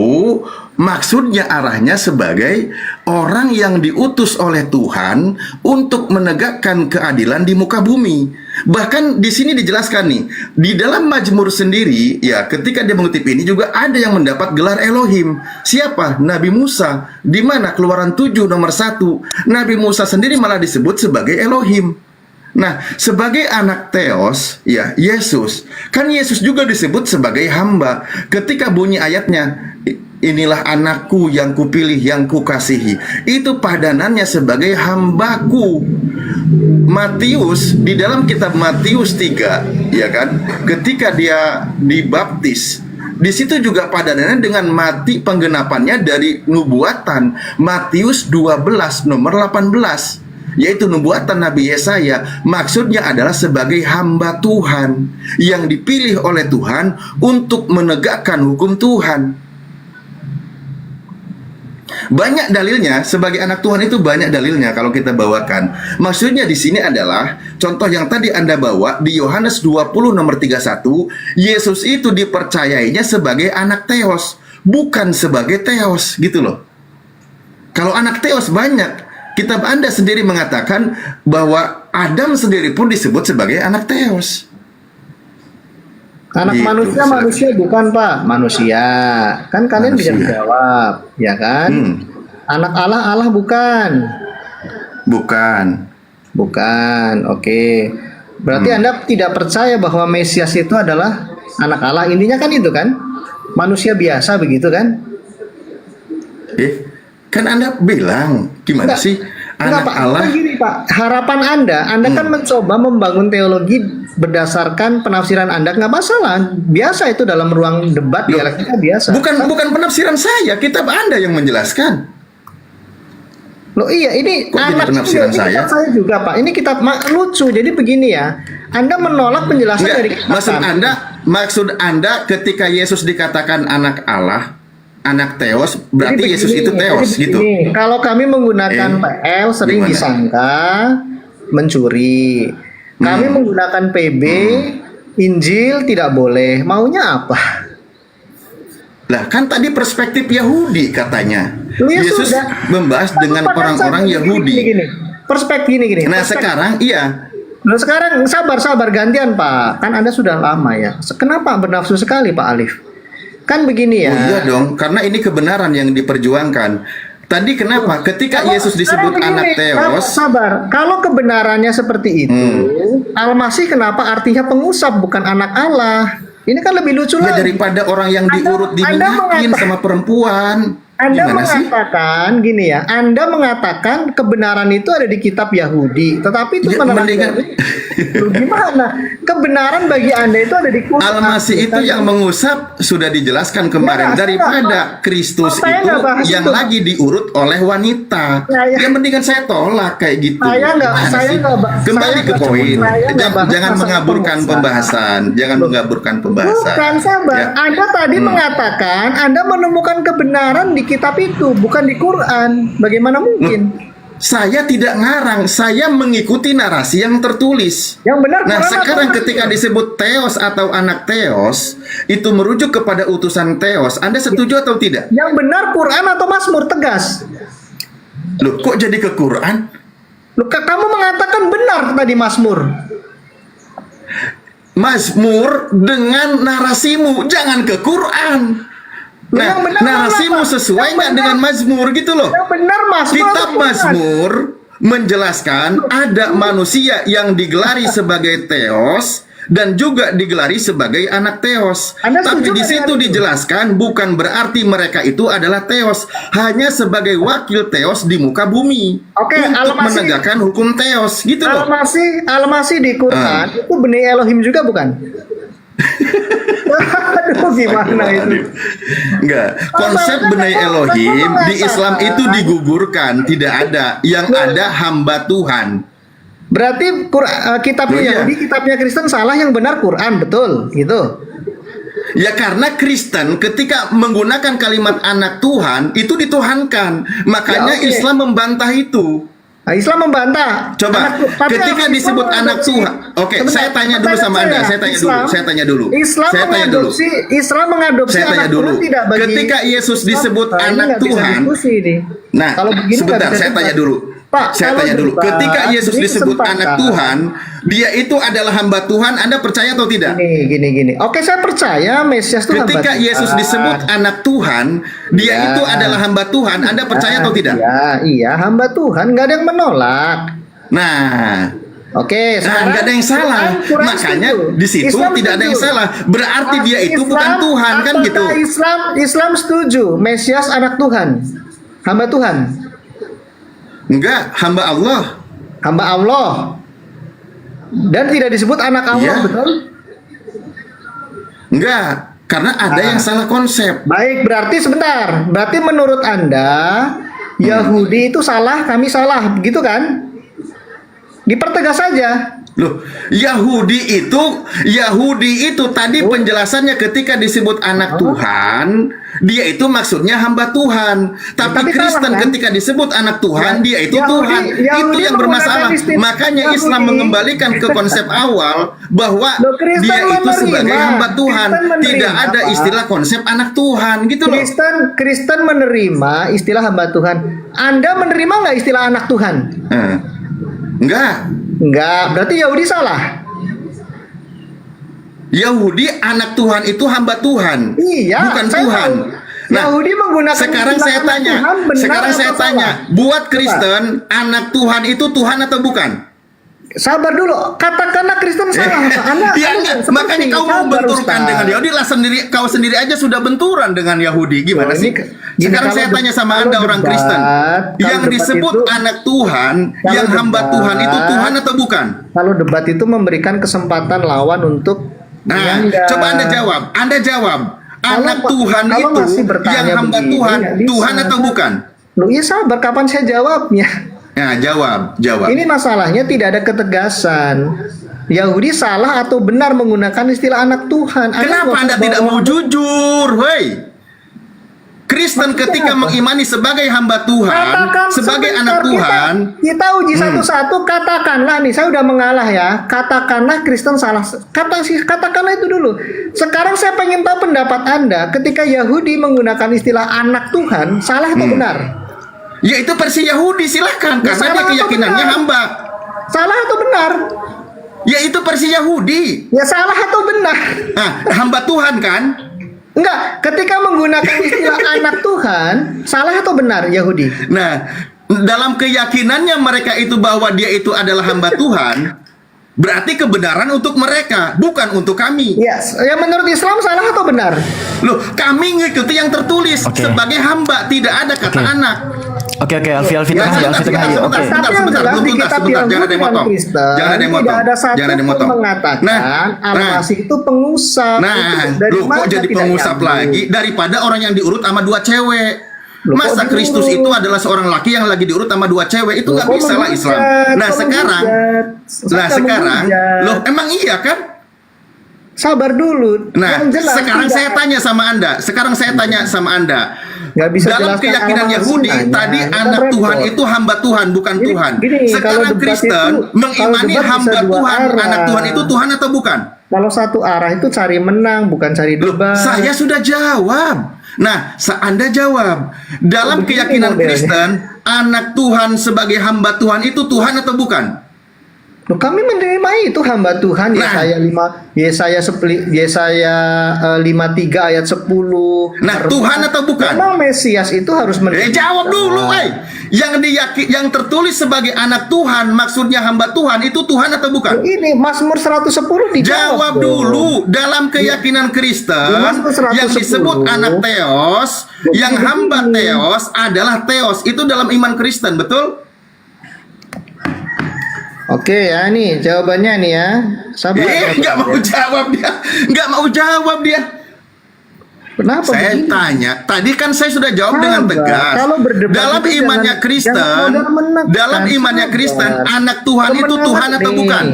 maksudnya arahnya sebagai orang yang diutus oleh Tuhan untuk menegakkan keadilan di muka bumi. Bahkan di sini dijelaskan nih, di dalam Mazmur sendiri, ya ketika dia mengutip ini juga ada yang mendapat gelar Elohim. Siapa? Nabi Musa. Di mana? Keluaran 7 nomor 1. Nabi Musa sendiri malah disebut sebagai Elohim. Nah, sebagai anak Theos, ya Yesus, kan Yesus juga disebut sebagai hamba. Ketika bunyi ayatnya, inilah anakku yang kupilih, yang kukasihi, itu padanannya sebagai hambaku. Matius, di dalam kitab Matius 3, ya kan, ketika dia dibaptis, di situ juga padanannya dengan mati penggenapannya dari nubuatan Matius 12 nomor 18, yaitu nubuatan Nabi Yesaya. Maksudnya adalah sebagai hamba Tuhan yang dipilih oleh Tuhan untuk menegakkan hukum Tuhan. Banyak dalilnya, sebagai anak Tuhan itu banyak dalilnya kalau kita bawakan. Maksudnya di sini adalah contoh yang tadi Anda bawa di Yohanes 20 nomor 31, Yesus itu dipercayainya sebagai anak Theos, bukan sebagai Theos gitu loh. Kalau anak Theos banyak. Kitab Anda sendiri mengatakan bahwa Adam sendiri pun disebut sebagai anak Theos. Anak Gitu, manusia bukan Pak, manusia. Kan kalian bisa menjawab, ya kan? Anak Allah bukan. Bukan, oke. Berarti Anda tidak percaya bahwa Mesias itu adalah anak Allah. Intinya kan itu kan? Manusia biasa begitu kan? Kan Anda bilang, gimana sih? Anak Pak, Allah. Begini Pak, harapan Anda kan mencoba membangun teologi berdasarkan penafsiran Anda, nggak masalah. Biasa itu dalam ruang debat dialektika biasa. Bukan penafsiran saya, kitab Anda yang menjelaskan. Loh iya, ini kok jadi anak penafsiran ini saya? kitab saya juga Pak. Ini kitab lucu. Jadi begini ya, Anda menolak penjelasan Enggak, dari kitab maksud Anda ketika Yesus dikatakan anak Allah, anak Theos, berarti Jadi Yesus begini, itu Theos jadi gitu. begini, kalau kami menggunakan PL sering gimana? disangka mencuri. Kami menggunakan PB, Injil tidak boleh. Maunya apa? Lah kan tadi perspektif Yahudi katanya. Loh, ya Yesus sudah. membahas dengan Pada orang-orang saat Yahudi. Gini. Perspektif gini. Nah Perspektif. sekarang iya. Nah sekarang sabar gantian Pak. Kan Anda sudah lama ya. Kenapa bernafsu sekali Pak Alif? Kan begini ya. Oh iya dong, karena ini kebenaran yang diperjuangkan. Tadi kenapa? Ketika Yesus disebut anak Theos, sabar. Kalau kebenarannya seperti itu, Al-Masih kenapa artinya pengusap bukan anak Allah? Ini kan lebih lucu ya lagi. daripada orang yang diurut diminyakin sama perempuan. Anda Gimana sih? mengatakan gini ya, Anda mengatakan kebenaran itu ada di kitab Yahudi, tetapi itu gimana? Kebenaran bagi Anda itu ada di Quran. Al-Masih itu yang mengusap sudah dijelaskan kemarin daripada Kristus itu yang lagi diurut oleh wanita. Ya mendingan saya tolak kayak gitu. Kembali ke poin. Jangan mengaburkan pembahasan. Bukan sabar. Ya. Anda tadi mengatakan Anda menemukan kebenaran di kitab itu, bukan di Quran. Bagaimana mungkin? Saya tidak ngarang, saya mengikuti narasi yang tertulis. Yang benar. Nah, Quran sekarang atau ketika disebut Theos atau anak Theos, itu merujuk kepada utusan Theos. Anda setuju atau tidak? Yang benar Quran atau Mazmur, tegas. Loh, kok jadi ke Quran? Loh, kamu mengatakan benar tadi Mazmur. Mazmur dengan narasimu, jangan ke Quran. Nah, narasimu sesuai nggak dengan Mazmur gitu loh. Yang benar Mazmur. Kitab Mazmur menjelaskan ada manusia yang digelari sebagai Theos dan juga digelari sebagai anak Theos. Tapi di situ dijelaskan bukan berarti mereka itu adalah Theos, hanya sebagai wakil Theos di muka bumi. Untuk menegakkan hukum Theos gitu loh. Al-Masih di Quran itu benih Elohim juga bukan? Aduh, gimana itu? Enggak, konsep benai Elohim di Islam itu digugurkan, tidak ada. Yang ada hamba Tuhan. Berarti kitabnya Yahudi, kitabnya Kristen salah, yang benar Quran, betul gitu. Ya karena Kristen ketika menggunakan kalimat anak Tuhan itu dituhankan. Makanya Islam membantah itu. Nah, Islam membantah. Coba, Tapi ketika Islam disebut anak mengadopsi- Tuhan. Oke, Sebentar, saya tanya dulu sama pertanyaan Anda. saya. Saya tanya dulu. Islam Saya tanya dulu. Islam mengadopsi Saya tanya anak dulu. Tuhan tidak bagi Ketika Yesus Islam. disebut Nah, ini anak nggak bisa Tuhan. diskusi ini. Nah, Kalau begini sebentar, nggak bisa saya tanya debat. dulu. Pak, Saya kalau tanya dulu. debat, Ketika Yesus ini disebut kesempatan. anak Tuhan, dia itu adalah hamba Tuhan. Anda percaya atau tidak? Gini. Oke, saya percaya Mesias itu hamba Ketika Tuhan. Yesus disebut anak Tuhan, dia Ya. itu adalah hamba Tuhan. Anda percaya atau tidak? Iya, hamba Tuhan, nggak ada yang menolak. Nah, Oke, nggak ada yang salah. Quran Makanya setuju. di situ Islam tidak ada yang setuju. salah. Berarti dia itu bukan Tuhan, kan apakah gitu. Islam setuju Mesias anak Tuhan, hamba Tuhan, Enggak, hamba Allah. hamba Allah, dan tidak disebut anak Allah, Iya. betul? Enggak, karena ada yang salah konsep. Baik, berarti sebentar. Berarti menurut Anda Yahudi itu salah, kami salah, gitu kan? Dipertegas saja. Loh, Yahudi itu tadi penjelasannya ketika disebut anak Tuhan, dia itu maksudnya hamba Tuhan. Tapi Kristen salah, kan? ketika disebut anak Tuhan, dia itu Yahudi- Tuhan. Itu Yahudi yang bermasalah. menggunakan istilah Makanya Yahudi. Islam mengembalikan ke konsep awal bahwa Kristen dia itu menerima. sebagai hamba Tuhan. Kristen menerima, Tidak ada Pak. istilah konsep anak Tuhan gitu loh. Kristen menerima istilah hamba Tuhan. Anda menerima nggak istilah anak Tuhan? Enggak, berarti Yahudi salah. Yahudi anak Tuhan itu hamba Tuhan, Iya, bukan saya Tuhan. tahu. Yahudi menggunakan sekarang istilah saya anak tanya, Tuhan, benar sekarang atau saya salah? tanya, buat Coba. Kristen anak Tuhan itu Tuhan atau bukan? Sabar dulu, katakanlah Kristen salah. Ya, enggak. Makanya kau mau benturkan dengan Yahudi lah sendiri, kau sendiri aja sudah benturan dengan Yahudi. Gimana sih? Sekarang saya tanya sama Anda orang Kristen, yang disebut anak Tuhan, yang hamba Tuhan itu Tuhan atau bukan? Kalau debat itu memberikan kesempatan lawan untuk menyangga. Coba Anda jawab. Anda jawab. Anak Kalau- Tuhan kalau itu masih bertanya yang hamba begini, Tuhan, nggak bisa. Tuhan atau bukan? Loh, iya sabar, kapan saya jawabnya? Nah, jawab. Ini masalahnya tidak ada ketegasan. Yahudi salah atau benar menggunakan istilah anak Tuhan. Kenapa Anda tidak mau jujur, woi? Kristen ketika mengimani sebagai hamba Tuhan, sebagai anak Tuhan, Kita uji satu-satu, katakanlah nih, saya udah mengalah ya. Katakanlah Kristen salah. Katakanlah itu dulu. Sekarang saya pengen tahu pendapat Anda ketika Yahudi menggunakan istilah anak Tuhan, salah atau benar? ya itu versi Yahudi, silahkan. Ya, Karena salah dia atau keyakinannya benar? hamba. Salah atau benar? Ya itu versi Yahudi. Ya salah atau benar? Nah, hamba Tuhan kan? Enggak, ketika menggunakan istilah anak Tuhan, salah atau benar Yahudi? Nah, dalam keyakinannya mereka itu bahwa dia itu adalah hamba Tuhan, berarti kebenaran untuk mereka, bukan untuk kami. Yes, yang menurut Islam salah atau benar? Loh, kami ngikuti yang tertulis sebagai hamba, tidak ada kata anak. Oke, Alfi tengah aja, Alfi tengah aja. Oke. Sebentar, belum tuntas, sebentar, jangan ada yang motong. Jangan ada yang motong. Tidak ada satu Jangan ada yang pun motong. mengatakan Al-Masih itu pengusap. Itu Loh, kok jadi tidak pengusap nyambung? lagi daripada orang yang diurut sama dua cewek? Loh, Masa kok Kristus diurut? itu adalah seorang laki yang lagi diurut sama dua cewek? Itu Loh, nggak kok bisa lah Islam. menghujat? Nah Kok sekarang, menghujat? Saya sekarang, menghujat. loh emang iya kan? Sabar dulu. Nah, Yang jelas sekarang tidak- saya tanya sama Anda. Sekarang saya tanya sama Anda. Nggak bisa Dalam jelaskan keyakinan alamat Yahudi, sinanya. tadi Itu kan anak repot. Tuhan itu hamba Tuhan, bukan Tuhan. Gini, kalau Sekarang debat Kristen itu- mengimani kalau debat hamba bisa dua Tuhan, arah. anak Tuhan itu Tuhan atau bukan? Kalau satu arah itu cari menang, bukan cari debat. Saya sudah jawab. Nah, Anda jawab. Dalam begini keyakinan modelnya. Kristen, anak Tuhan sebagai hamba Tuhan itu Tuhan atau bukan? Loh, kami menerima itu hamba Tuhan. Yesaya 53 ayat 10. Nah, Tuhan atau bukan? Memang Mesias itu harus menerima. Jawab dulu, woi. Yang tertulis sebagai anak Tuhan, maksudnya hamba Tuhan itu Tuhan atau bukan? Ini Mazmur 110 dijawab. Jawab dulu. Dalam keyakinan Kristen, Mazmur 110. yang disebut anak Theos, yang hamba Theos adalah Theos. Itu dalam iman Kristen, betul? Oke ya, nih jawabannya nih ya. Sabar. Nggak mau jawab dia. Nggak mau jawab dia. Kenapa saya begini? tanya, tadi kan saya sudah jawab dengan tegas. Kalau berdebat Dalam itu imannya jangan Kristen, modal menekan. dalam imannya Sabar. Kristen, anak Tuhan itu Sebenarnya Tuhan atau nih, bukan?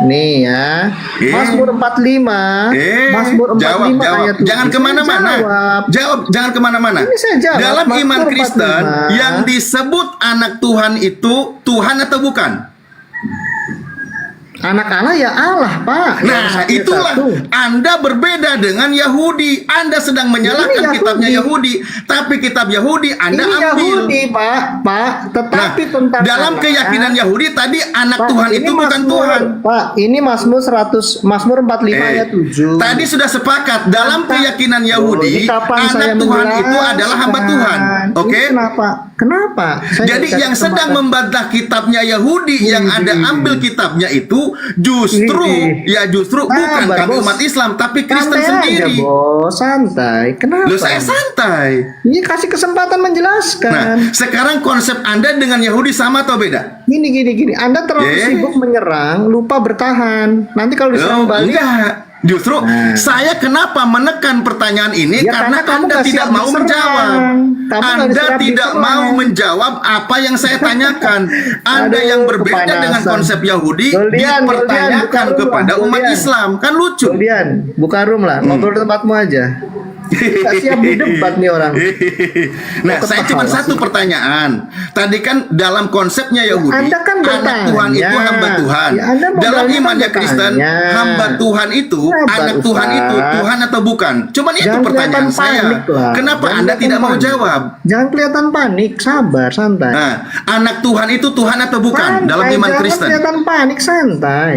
Nih ya. Mazmur 45. Mazmur 45 jawab. ayat 7. Jangan kemana-mana. Jawab, jangan kemana-mana. Ini saya jawab. Dalam iman Mazmur Kristen 45. yang disebut anak Tuhan itu Tuhan atau bukan? Anak Allah ya Allah, Pak. Nah, itulah Anda berbeda dengan Yahudi. Anda sedang menyalahkan Ini kitabnya Yahudi, tapi kitab Yahudi Anda Ini ambil. Yahudi, Pak. Tetapi tentang dalam anak, keyakinan Yahudi tadi anak Pak, Tuhan ini itu bukan Mazmur, Tuhan. Pak, ini Mazmur 45 ayat 7. Tadi sudah sepakat dalam keyakinan Yahudi Ini kapan saya anak Tuhan itu menjelaskan? adalah hamba Tuhan. Oke? Ini Kenapa? Saya Jadi dikasih yang sedang kesempatan. membantah kitabnya Yahudi yang Anda ambil kitabnya itu justru bukan Sabar, kami Bos. umat Islam tapi Kristen Santai sendiri. aja, Bos. Santai. Kenapa? Loh, saya santai. Ini kasih kesempatan menjelaskan. Nah, sekarang konsep Anda dengan Yahudi sama atau beda? Gini. Anda terlalu sibuk menyerang, lupa bertahan. Nanti kalau diserang balik. Enggak. Justru saya kenapa menekan pertanyaan ini Ya, karena kamu Anda nggak tidak siap mau diserang. menjawab. Kamu nggak Anda siap tidak diserang. mau menjawab apa yang saya tanyakan. Anda yang berbeda dengan konsep Yahudi dipertanyakan kepada umat Islam. Kan lucu. Kemudian buka room lah, ngobrol di tempatmu aja. Gak siap di debat nih orang. Nah, saya cuma satu pertanyaan. Tadi kan dalam konsepnya Yahudi, Anda kan anak bertanya. Tuhan itu hamba Tuhan. Ya, Anda dalam modalnya kan imannya Kristen, bertanya. hamba Tuhan itu, Sabar, anak Tuhan Ustaz. itu Tuhan atau bukan? Cuman itu Jangan pertanyaan kelihatan saya. panik lah. Kenapa Jangan Anda kelihatan tidak mau panik. jawab? Jangan kelihatan panik, sabar, santai. Nah, anak Tuhan itu Tuhan atau bukan dalam iman jangan Kristen? kelihatan panik, santai.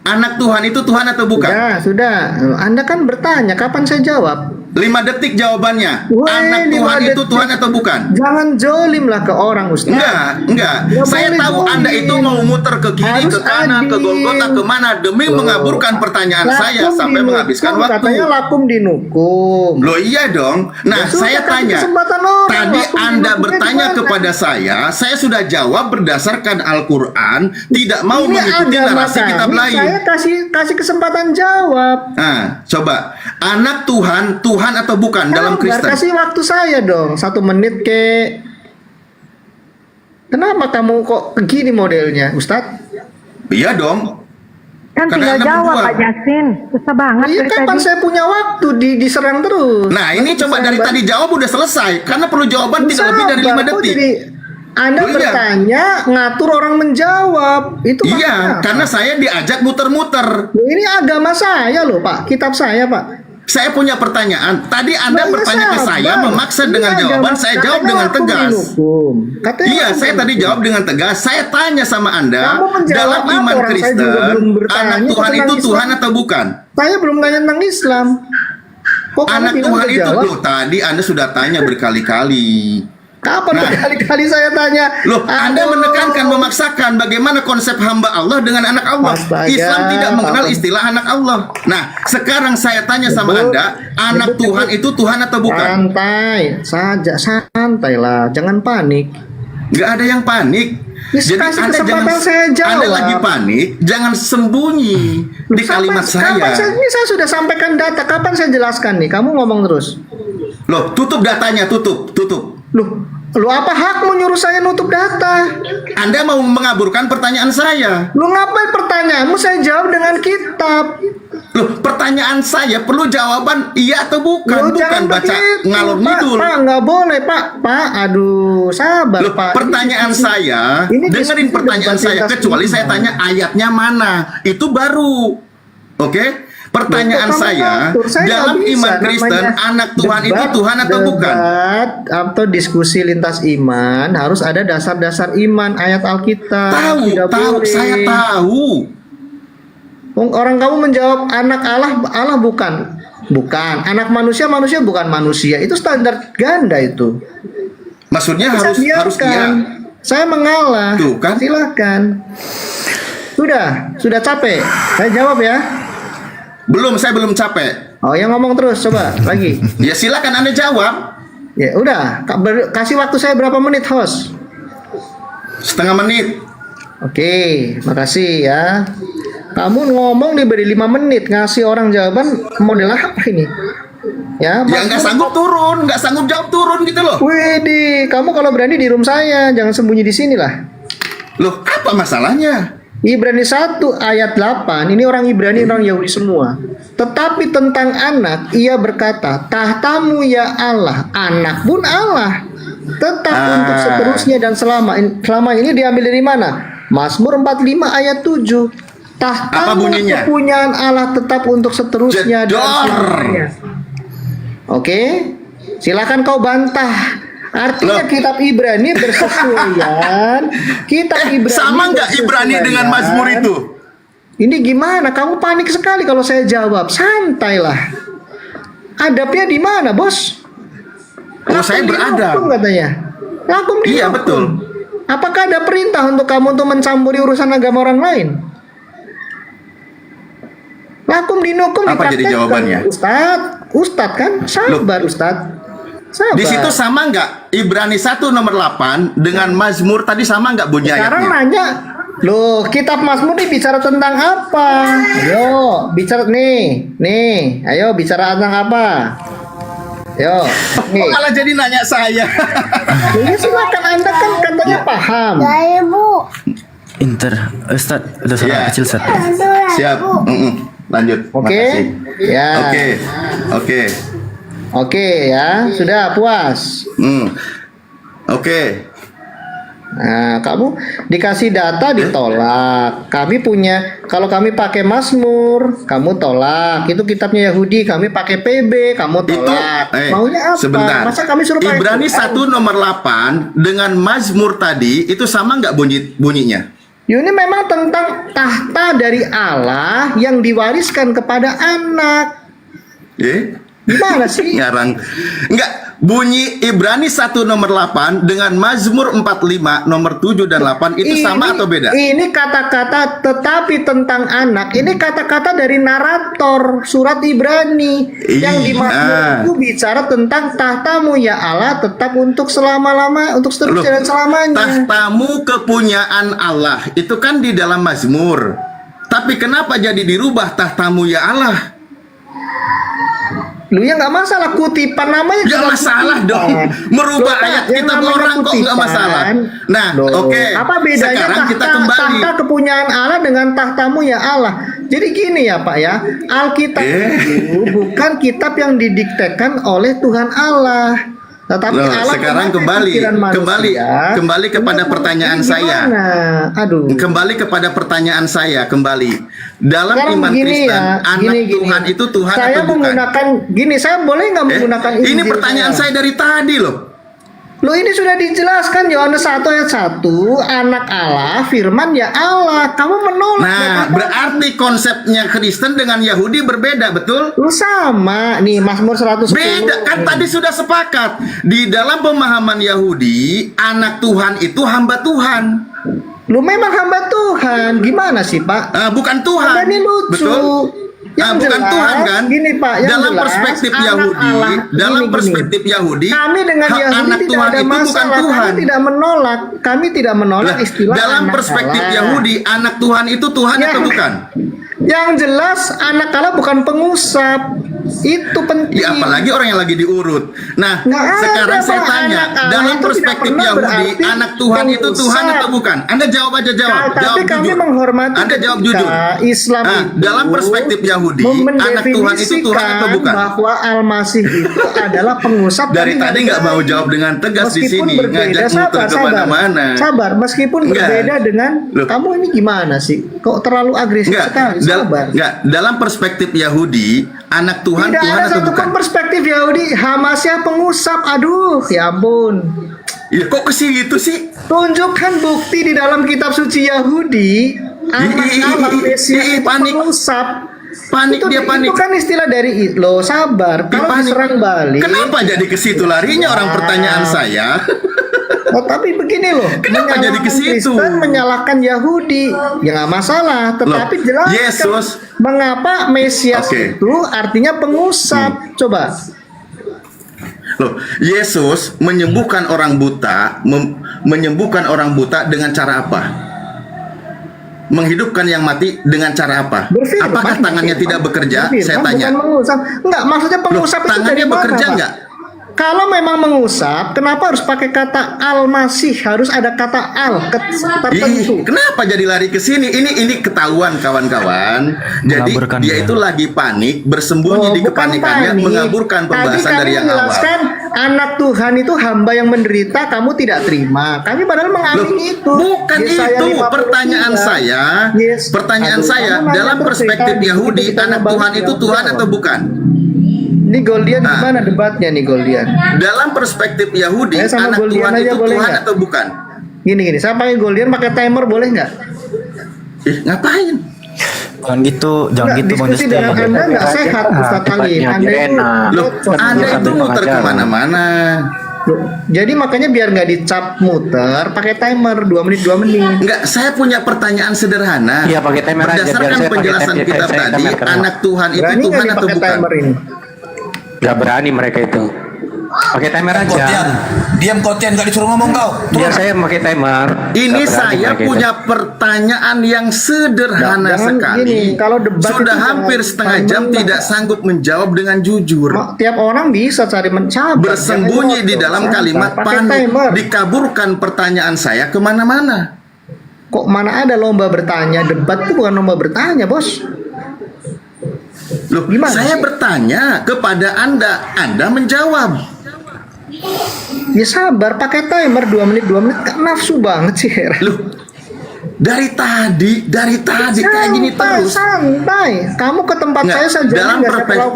Anak Tuhan itu Tuhan atau bukan? Sudah. Anda kan bertanya, kapan saya jawab? 5 detik jawabannya. Weh, Anak 5 Tuhan itu detik. Tuhan atau bukan? Jangan jolim lah ke orang, Ustaz. Enggak. Saya boleh tahu jolim. Anda itu mau muter ke kiri, Harus ke kanan, ke adil. Golgota, kemana demi mengaburkan pertanyaan saya Lakum sampai dinukum, menghabiskan waktu. Katanya lakum dinukum. Loh iya dong. Nah, Ya sudah, saya kasih tanya. kesempatan orang. Tadi Lakum Anda dinukumnya bertanya di mana? kepada saya sudah jawab berdasarkan Al-Qur'an, tidak mau Ini mengikuti agama narasi kitab kami, lain. Saya kasih kesempatan jawab. Nah, coba. Anak Tuhan, Tuhan atau bukan dalam Sabar, Kristen? kasih waktu saya dong, 1 menit ke. Kenapa kamu kok begini modelnya, Ustadz? Iya dong. Kan Karena tinggal Anda jawab berdua. Pak Jasin. Susah banget Iya, dari kapan tadi. saya punya waktu diserang terus? Nah, ini coba dari tadi jawab udah selesai. Karena perlu jawaban tidak lebih dari 5 Sabar, kok detik. jadi Anda Oh, iya. bertanya, ngatur orang menjawab. Itu Iya, makanya. karena saya diajak muter-muter. Ini agama saya loh, Pak. Kitab saya, Pak. Saya punya pertanyaan. Tadi Anda Nah, bertanya ke sabar. saya, memaksa Ini dengan jawaban, agama- saya jawab katanya dengan lakum tegas. dinukum. Katanya Iya, lakum saya tadi dinukum. jawab dengan tegas. Saya tanya sama Anda, Kamu menjawab dalam apa? iman Orang saya Kristen, juga belum bertanya anak Tuhan tentang itu Islam. Tuhan atau bukan? Saya belum tanya tentang Islam. Kok kamu Anak bilang Tuhan udah itu, jawab? loh, tadi Anda sudah tanya berkali-kali. Kapan Nah. berkali-kali saya tanya? Loh, Anda menekankan, memaksakan bagaimana konsep hamba Allah dengan anak Allah. Astaga, Islam tidak mengenal Pak. istilah anak Allah. Nah, sekarang saya tanya sama Anda, anak Tuhan itu Tuhan atau bukan? Santai saja, santai lah, jangan panik. Nggak ada yang panik. Ya, Jadi kasih Anda kesempatan saya jawab. Anda lagi panik, jangan sembunyi di kalimat Kapan saya. ini saya sudah sampaikan data, kapan saya jelaskan nih? Kamu ngomong terus. Loh, tutup datanya, tutup. Lu apa hakmu nyuruh saya nutup data? Anda mau mengaburkan pertanyaan saya. Lu ngapain pertanyaanmu saya jawab dengan kitab? Loh, pertanyaan saya perlu jawaban iya atau bukan, Lu bukan jangan baca begitu, ngalor Pak. ngidul. Pak, nggak boleh, Pak. Aduh, sabar, Loh, Pak. pertanyaan saya, ini dengerin diskusi pertanyaan debat saya, lintas kecuali saya iman. tanya ayatnya mana, itu baru. Oke? Pertanyaan Loh, kok kamu saya, ngatur? Saya dalam nggak bisa, iman Kristen, namanya anak Tuhan itu debat- Tuhan atau bukan? Debat atau diskusi lintas iman harus ada dasar-dasar iman, ayat Alkitab. Tahu, Tidak boleh. saya tahu. Orang kamu menjawab anak Allah bukan. Bukan. Anak manusia bukan manusia. Itu standar ganda itu. Maksudnya Saya harus biarkan. iya. Saya mengalah. Tuh kan? Silakan. Sudah capek. Saya jawab ya. Saya belum capek. Oh, yang ngomong terus coba lagi. Ya silakan Anda jawab. Ya udah, kasih waktu saya berapa menit, host? Setengah menit. Oke, makasih ya. Kamu ngomong diberi 5 menit ngasih orang jawaban model apa ini? Ya nggak sanggup turun, nggak sanggup jawab turun gitu loh. Widih, kamu kalau berani di room saya, jangan sembunyi di sini lah. Loh, apa masalahnya? Ibrani 1 ayat 8, ini orang Ibrani, orang Yahudi semua. Tetapi tentang anak, ia berkata, tahtamu ya Allah, anak pun Allah, tetap untuk seterusnya dan selama ini diambil dari mana? Mazmur 45 ayat 7. Tahtamu kepunyaan Allah tetap untuk seterusnya dan selamanya. Oke, silakan kau bantah. Artinya kitab Ibrani bersesuaian. Kitab Ibrani sama nggak Ibrani dengan Mazmur itu? Ini gimana? Kamu panik sekali kalau saya jawab. Santailah. Adabnya di mana, Bos? Oh, saya beradab. Lakum katanya. Lakum di Iya, hukum. betul. Apakah ada perintah untuk kamu untuk mencampuri urusan agama orang lain? Lakum dinukum Apa jadi jawabannya? Ustadz kan? Sabar Ustadz. Sabar. Di situ sama nggak Ibrani 1 nomor 8 dengan Mazmur tadi sama nggak bunyi Sekarang ayatnya? nanya, loh kitab Mazmur ini bicara tentang apa? Ayo bicara nih, ayo bicara tentang apa? Yo, nih. Malah jadi nanya saya. Ini silakan, Anda kan katanya paham. Ustaz, ada suara kecil Ustaz. Siap. Lanjut. Oke. Ya. Oke. Oke ya, sudah puas. Oke. Nah, kamu dikasih data ditolak. Kami punya, kalau kami pakai Mazmur, kamu tolak. Itu kitabnya Yahudi, kami pakai PB, kamu tolak. Maunya apa? Sebentar. Masa kami suruh pakai Ibrani 1 nomor 8 dengan Mazmur tadi itu sama nggak bunyinya? Ini memang tentang tahta dari Allah yang diwariskan kepada anak. Gimana sih? Ngarang. Enggak, bunyi Ibrani 1 nomor 8 dengan Mazmur 45 nomor 7 dan 8 itu sama atau beda? Ini kata-kata tetapi tentang anak. Ini kata-kata dari narator surat Ibrani yang di Mazmur itu bicara tentang tahtamu ya Allah tetap untuk selama-lama, untuk seterusnya dan selamanya. Tahtamu kepunyaan Allah itu kan di dalam Mazmur. Tapi kenapa jadi dirubah tahtamu ya Allah? Lu ya nggak masalah kutipan namanya. Nggak masalah dong. Merubah ayat kitab orang kok nggak masalah. Nah, oke. Apa bedanya sekarang kita kembali. tahta kepunyaan Allah dengan tahtamu ya Allah? Jadi gini ya Pak ya, Alkitab itu bukan kitab yang didiktekan oleh Tuhan Allah. Tetapi Allah sekarang kembali kepada pertanyaan saya. Aduh. Kembali kepada pertanyaan saya kembali. Dalam Sekarang iman Kristen, anak Tuhan itu Tuhan saya atau bukan? Saya boleh nggak menggunakan ini pertanyaan saya dari tadi loh. Loh ini sudah dijelaskan Yohanes 1 ayat 1, anak Allah, firman ya Allah. Kamu menolak. Nah, berarti konsepnya Kristen dengan Yahudi berbeda, betul? Lu sama. Nih Mazmur 110. Beda, kan tadi sudah sepakat. Di dalam pemahaman Yahudi, anak Tuhan itu hamba Tuhan. Lu memang hamba Tuhan. Gimana sih, Pak? Bukan Tuhan. Ini lucu. Betul? Bukan jelas, Tuhan kan? Gini Pak, dalam jelas, perspektif anak Yahudi, Allah, dalam gini. perspektif Yahudi, kami dengan Yahudi anak tidak Tuhan ada itu masalah. bukan Tuhan. Kami tidak menolak istilah dalam anak perspektif Allah. Yahudi, anak Tuhan itu Tuhan atau bukan? Yang jelas anak Allah bukan pengusap. Itu penting. Ya, apalagi orang yang lagi diurut. Nah, Nggak sekarang ada, saya Pak. tanya, Anak Allah dalam itu perspektif tidak pernah Yahudi, berarti anak Tuhan itu Tuhan pengusap. atau bukan? Anda jawab aja, jawab Tapi kami jujur. menghormati Anda jawab ketika jujur. Islam itu dalam perspektif Yahudi, anak Tuhan itu Tuhan atau bukan? Bahwa Al-Masih itu adalah pengusap. Dari tadi nggak mau jawab dengan tegas di sini, ngajak muter kemana-mana. Sabar, meskipun berbeda dengan kamu ini gimana sih? Kok terlalu agresif sekali? Sabar. Dalam perspektif Yahudi, anak Tuhan Tidak Tuhan ada atau satu bukan? perspektif Yahudi Hamasya pengusap. Aduh, ya ampun. Ya, kok ke situ sih? Tunjukkan bukti di dalam kitab suci Yahudi. Anak Mesias itu pengusap. Panik, dia panik. Itu kan istilah dari lo sabar. Kalau diserang balik. Kenapa jadi ke situ larinya orang pertanyaan saya? Oh, tapi begini loh. Kenapa jadi ke situ? Kristen menyalahkan Yahudi. Ya nggak masalah. Tetapi jelas Yesus. Mengapa Mesias itu artinya pengusap. Coba. Loh, Yesus menyembuhkan orang buta, menyembuhkan orang buta dengan cara apa? Menghidupkan yang mati dengan cara apa? Apakah tangannya tidak bekerja? Saya tanya. Bukan mengusap. Enggak, maksudnya pengusap itu tangannya dari mana, bekerja Pak? enggak? Kalau memang mengusap, kenapa harus pakai kata al-masih? Harus ada kata al tertentu. Kenapa jadi lari ke sini? Ini ketahuan kawan-kawan. Jadi dia itu lagi panik, bersembunyi di kepanikannya, mengaburkan pembahasan dari yang awal. Anak Tuhan itu hamba yang menderita, kamu tidak terima. Kami padahal mengamini itu. Bukan itu pertanyaan saya. Pertanyaan saya dalam perspektif Yahudi, anak Tuhan itu Tuhan atau bukan? Ini Goldian gimana debatnya nih Goldian? Dalam perspektif Yahudi, anak Goldian Tuhan aja itu boleh Tuhan nggak? atau bukan? Gini, saya pakai Goldian pakai timer boleh nggak? Ngapain? Jangan gitu Bang Diskusi dengan Anda nggak sehat Ustaz Ali. Anda itu muter kemana-mana. Jadi makanya biar nggak dicap muter, pakai timer 2 menit 2 menit. Enggak, saya punya pertanyaan sederhana. Iya, pakai timer aja, biar berdasarkan saya pakai penjelasan timer, kitab saya tadi, timer. anak Tuhan itu Berani Tuhan nggak atau dipakai bukan? timer ini? Gak berani mereka itu. Pakai timer aja. Diam Kotian, gak disuruh ngomong kau. Biar saya pakai timer. Ini Gak berani saya mereka punya itu. pertanyaan yang sederhana sekali. kalau debat Sudah itu hampir jangan setengah jam timer. tidak sanggup menjawab dengan jujur. Tiap orang bisa cari mencabar. Bersembunyi di dalam kalimat panik, dikaburkan pertanyaan saya kemana-mana. Kok mana ada lomba bertanya? Debat itu bukan lomba bertanya, bos. Loh, saya bertanya kepada Anda menjawab. Ya sabar, pakai timer 2 menit 2 menit. Kan nafsu banget sih. Loh, dari tadi kayak gini terus. Santai. Kamu ke tempat Nggak, saya saja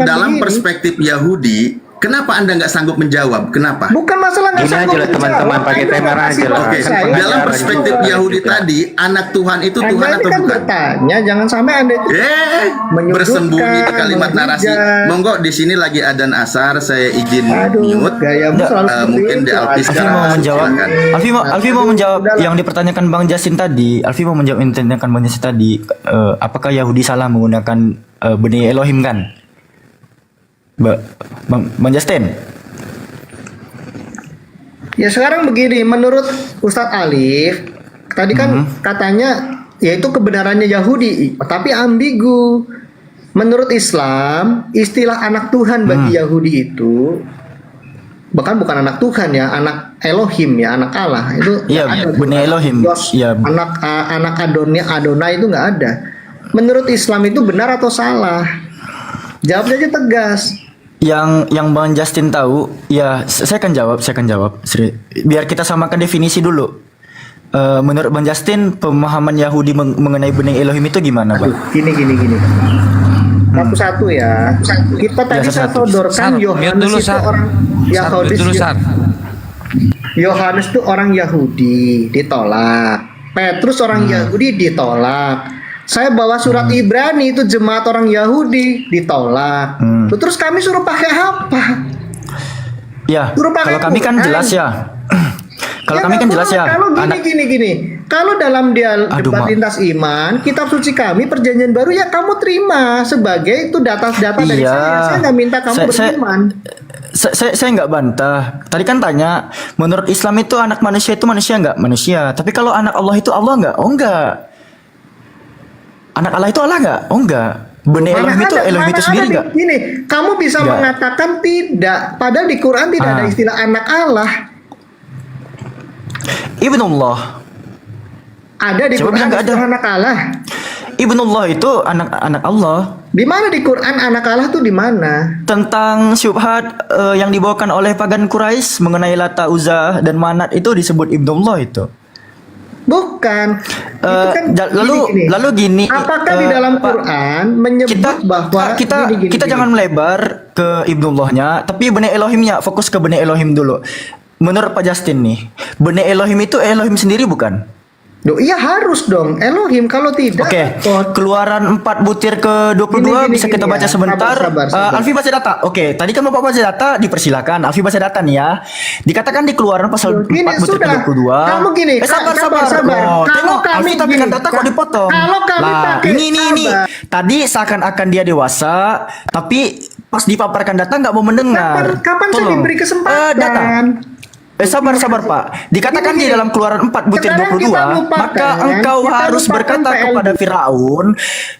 dalam perspektif Yahudi, kenapa Anda nggak sanggup menjawab? Kenapa? Bukan masalah nggak Gini sanggup aja lah teman-teman, pakai timer aja lah. Oke, Kan dalam pengacara perspektif juga Yahudi gitu. tadi, anak Tuhan itu Anda Tuhan ini atau kan bukan? bertanya, jangan sampai Anda itu menyudutkan, Bersembunyi di kalimat narasi. menghujat. Monggo di sini lagi adzan asar, saya izin mute. Gayamu selalu seperti Mungkin itu. di Alfi Alfi sekarang mau menjawab. silakan. Alfi mau menjawab yang dipertanyakan Bang Jasin tadi. Alfi mau menjawab yang dipertanyakan Bang Jasin tadi. Apakah Yahudi salah menggunakan benih Elohim kan? Bang Justin. Ya sekarang begini, menurut Ustadz Alif, tadi kan katanya yaitu kebenarannya Yahudi, tapi ambigu. Menurut Islam, istilah anak Tuhan bagi Yahudi itu bahkan bukan anak Tuhan ya, anak Elohim ya, anak Allah itu. Iya, benih Elohim. Iya. Anak Adonai itu nggak ada. Menurut Islam itu benar atau salah? Jawab saja tegas. Yang Bang Justin tahu, ya saya akan jawab. Biar kita samakan definisi dulu. Menurut Bang Justin, pemahaman Yahudi mengenai benih Elohim itu gimana, Bang? Gini. Satu-satu ya. Kita tadi saya sodorkan Yohanes itu orang Yahudi. Yohanes itu orang Yahudi, ditolak. Petrus orang Yahudi, ditolak. Saya bawa surat Ibrani itu jemaat orang Yahudi, ditolak. Terus kami suruh pakai apa? Ya, kalau kami kan jelas ya. Kalau kami kan jelas ya. Kalau gini. Kalau dalam debat lintas iman, kitab suci kami perjanjian baru ya kamu terima sebagai itu data-data dari saya. Saya nggak minta kamu beriman. Saya nggak bantah. Tadi kan tanya, menurut Islam itu anak manusia itu manusia nggak? Manusia. Tapi kalau anak Allah itu Allah nggak? Oh nggak. Anak Allah itu Allah nggak? Oh nggak. Benih Elohim itu Elohim itu sendiri nggak? Gini, kamu bisa mengatakan tidak. Padahal di Quran tidak ada istilah anak Allah. Ibnullah. Ada di Quran istilah anak Allah. Ibnullah itu anak Allah. Di mana di Quran anak Allah itu di mana? Tentang syubhat yang dibawakan oleh pagan Quraisy mengenai Lata, Uzza dan Manat itu disebut Ibnullah itu. Bukan. Itu kan lalu gini. Apakah di dalam Quran menyebut bahwa kita jangan melebar ke Ibnullahnya, tapi benih Elohimnya, fokus ke benih Elohim dulu. Menurut Pak Justin nih, benih Elohim itu Elohim sendiri bukan? Iya harus dong Elohim, kalau tidak. Oke. Keluaran 4 butir ke 22 bisa kita baca sebentar. Sabar. Alfi baca data. Oke, tadi kan Bapak baca data, dipersilakan. Alfi baca data nih ya. Dikatakan di keluaran pasal 4 butir ke 22. Kamu gini, sabar. Oh, Kalau kami tapi kan data kok dipotong. Kalau kami pakai ini. Tadi seakan-akan dia dewasa, tapi pas dipaparkan data nggak mau mendengar. Kapan saya diberi kesempatan? Data. sabar Pak. Dikatakan di dalam Keluaran 4 butir Sekarang 22, kita lupakan, maka engkau kita harus lupakan berkata PLB. kepada Firaun,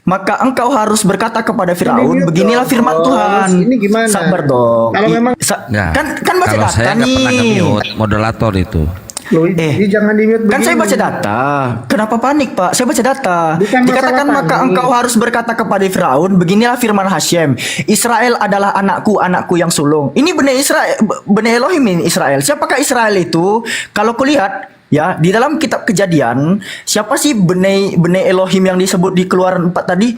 maka engkau harus berkata kepada Firaun, Ini beginilah dong, firman Bos. Tuhan. Ini gimana? Sabar dong. Kalau memang Nah, kan baca kalau data saya nggak pernah nih. nge-mute moderator itu. Loh, jangan di-mute Kan saya begini. baca data. Kenapa panik, Pak? Saya baca data. Bukan Dikatakan masalah maka panik. engkau harus berkata kepada Firaun, beginilah firman Hasyem, Israel adalah anakku yang sulung. Ini benih Israel, benih Elohim ini Israel. Siapakah Israel itu? Kalau kulihat ya di dalam kitab Kejadian, siapa sih benih Elohim yang disebut di Keluaran 4 tadi?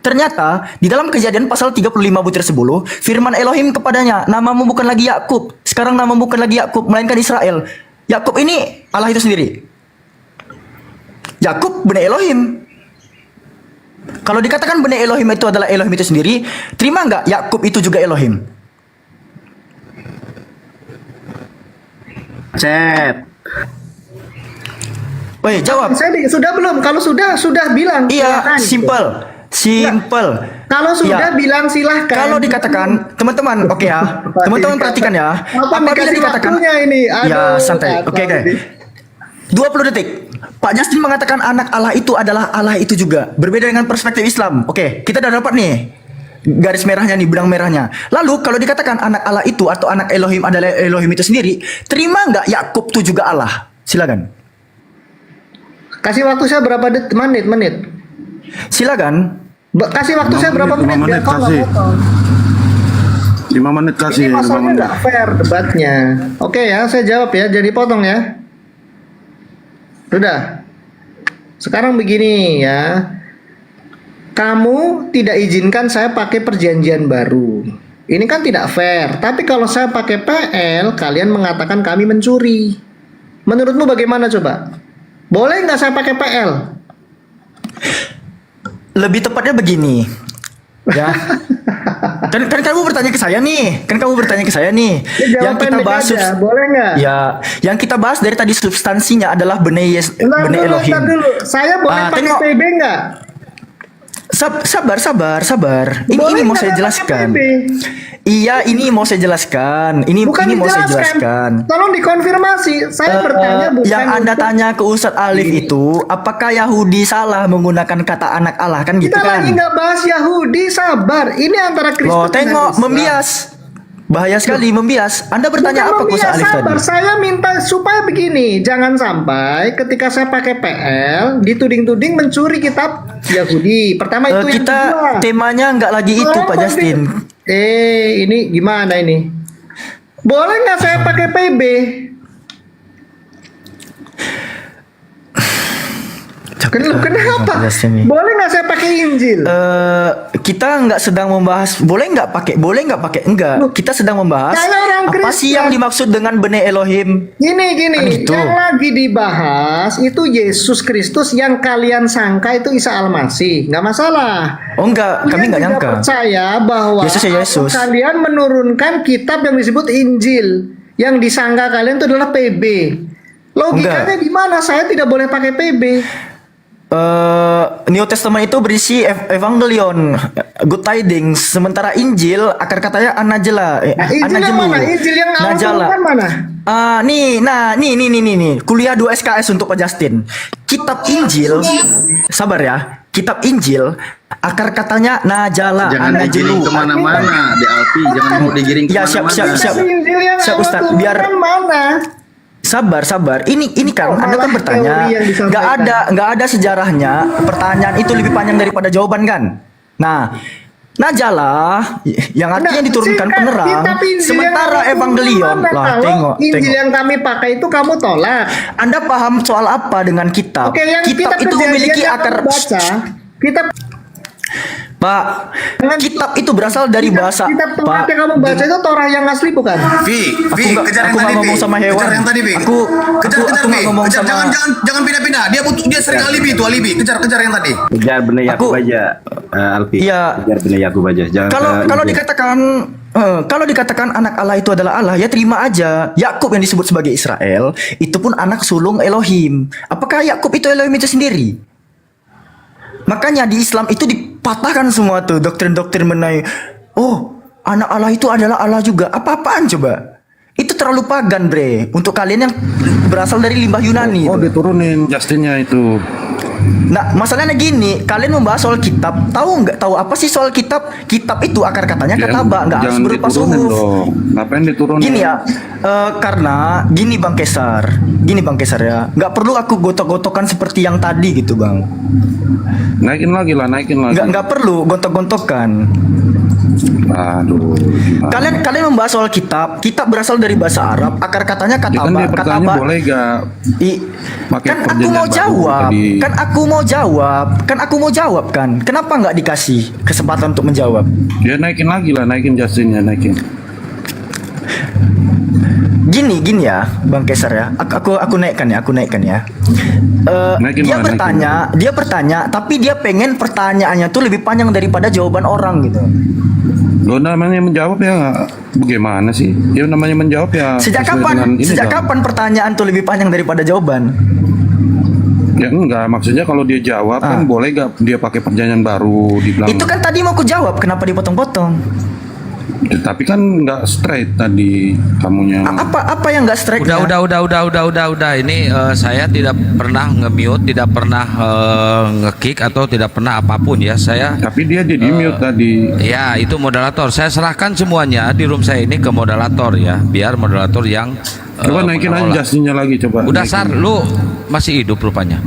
Ternyata di dalam Kejadian pasal 35 butir 10, firman Elohim kepadanya, namamu bukan lagi Yakub, sekarang namamu bukan lagi Yakub, melainkan Israel. Yakub ini Allah itu sendiri. Yakub benih Elohim. Kalau dikatakan benih Elohim itu adalah Elohim itu sendiri, terima nggak Yakub itu juga Elohim? Cep. Woi, jawab. Sudah belum? Kalau sudah bilang. Iya, silakan. simple. Kalau sudah Ya. bilang silahkan. Kalau dikatakan, teman-teman, oke ya, teman-teman perhatikan ya. Apabila dikasih dikatakan, waktunya ini? ya Aduh, santai, kacau oke. ini. 20 detik. Pak Justin mengatakan anak Allah itu adalah Allah itu juga. Berbeda dengan perspektif Islam. Oke, kita udah dapat nih garis merahnya nih, benang merahnya. Lalu kalau dikatakan anak Allah itu atau anak Elohim adalah Elohim itu sendiri, terima nggak Yakub itu juga Allah? Silakan. Kasih waktu saya berapa menit? Silakan. Kasih waktu saya berapa menit? Biar kau nggak potong. 5 menit kasih. Ini 5 masalahnya menit. nggak fair debatnya. Oke ya, saya jawab ya, jadi potong ya. Sudah. Sekarang begini ya. Kamu tidak izinkan saya pakai perjanjian baru. Ini kan tidak fair. Tapi kalau saya pakai PL, kalian mengatakan kami mencuri. Menurutmu bagaimana coba? Boleh nggak saya pakai PL? Lebih tepatnya begini, ya. kan kamu bertanya ke saya nih, Ya, yang kita pendek bahas, aja, boleh nggak? ya, yang kita bahas dari tadi substansinya adalah benih Elohim. Bentar dulu. Saya boleh pakai tengok. PB nggak? Sabar. Ini mau saya jelaskan. Iya, ini mau saya jelaskan. Ini mau saya jelaskan. Tolong dikonfirmasi. Saya bertanya bukan yang Anda tanya ke Ustadz Alif itu, apakah Yahudi salah menggunakan kata anak Allah kan gitu kita kan? lagi nggak bahas Yahudi, sabar. Ini antara Kristen Loh, dan tengok Islam. membias. Bahaya sekali membias. Anda bertanya Bukan apa ke membias, Ustadz Alif sabar. tadi? Saya minta supaya begini, jangan sampai ketika saya pakai PL dituding-tuding mencuri kitab Yahudi. Pertama itu yang Kita kedua. temanya nggak lagi itu Pak Justin. Ini gimana ini? Boleh nggak saya pakai PB? Kenapa? Boleh nggak saya pakai Injil? Kita nggak sedang membahas boleh nggak pakai enggak. Kita sedang membahas Kalau orang apa sih Kristen- yang dimaksud dengan benih Elohim. Gini, Kan gitu. yang lagi dibahas itu Yesus Kristus, yang kalian sangka itu Isa Al-Masih, nggak masalah. Oh enggak, kami nggak Kalian juga nyangka. percaya bahwa Yesus ya Yesus. kalian menurunkan kitab yang disebut Injil, yang disangka kalian itu adalah PB. Logikanya gimana? Saya tidak boleh pakai PB. New Testament itu berisi Evangelion, Good Tidings, sementara Injil akar katanya Anajela, Injil yang mana? Injil yang Allah turunkan mana? Nih, kuliah 2 SKS untuk Pak Justin. Kitab Injil, sabar ya. Kitab Injil akar katanya Najala, Jangan digiring kemana-mana, di Alfi. Jangan mau digiring Ya, kemana-mana. siap. Injil yang Siap, Allah Ustaz. turunkan Biar mana? sabar. Ini kan Anda kan bertanya, teori yang disampaikan. nggak ada sejarahnya. Pertanyaan itu lebih panjang daripada jawaban kan. Nah, Najala yang artinya diturunkan penerang, kitab Injil sementara yang Evangelion mana? lah. Kalau Injil Tengok. yang kami pakai itu kamu tolak. Anda paham soal apa dengan kitab? Oke, yang Kitab itu Kejadian memiliki yang akar. kamu baca, kitab Pak, kitab itu berasal dari bahasa. kitab Pak, Taurat yang kamu baca itu Torah yang asli bukan? Aku nggak ngomong sama hewan. Kejar yang tadi, Vi. Aku nggak ngomong Kejar, sama. jangan pindah-pindah. Dia sering alibi itu, alibi. Kejar yang tadi. Kejar benih Yakub aja, Alfi. Iya. Kejar benih Yakub aja. Jangan Kalau dikatakan anak Allah itu adalah Allah, ya terima aja. Yakub yang disebut sebagai Israel itu pun anak sulung Elohim. Apakah Yakub itu Elohim itu sendiri? Makanya di Islam itu dipatahkan semua tuh doktrin-doktrin mengenai anak Allah itu adalah Allah juga. Apa-apaan coba? Itu terlalu pagan, bre. Untuk kalian yang berasal dari limbah Yunani. Oh, diturunin Justinnya itu. Nah, masalahnya gini, kalian membahas soal kitab, tahu apa sih soal kitab? Kitab itu akar katanya kataba, nggak harus berupa huruf. Ngapain diturunin? Gini ya, karena gini Bang Kesar ya, nggak perlu aku gotok-gotokan seperti yang tadi gitu Bang. Naikin lagi. Nggak perlu gontok-gontokan. Aduh. Kalian membahas soal kitab berasal dari bahasa Arab, akar katanya kataba. Kataba boleh gak? Kan aku mau jawab kan. Kenapa nggak dikasih kesempatan untuk menjawab? Ya naikin lagi lah, naikin Justinnya, naikin. Gini ya, Bang Kesar ya. Aku naikkan ya. Dia bertanya, tapi dia pengen pertanyaannya tuh lebih panjang daripada jawaban orang gitu. Lo namanya menjawab ya bagaimana sih? Ya namanya menjawab ya. Sejak kapan pertanyaan tuh lebih panjang daripada jawaban? Ya enggak, maksudnya kalau dia jawab kan boleh gak dia pakai pertanyaan baru di belakang. Itu kan tadi mau aku jawab, kenapa dipotong-potong? Ya, tapi kan nggak straight tadi kamunya. Apa yang nggak straight? Udah. Ini saya tidak pernah nge-mute, tidak pernah nge-kick atau tidak pernah apapun ya. Tapi dia jadi mute tadi. Ya, itu moderator. Saya serahkan semuanya di room saya ini ke moderator ya, biar moderator yang coba naikin aja Justinnya lagi coba. Udah naikin. Sar, lu masih hidup rupanya.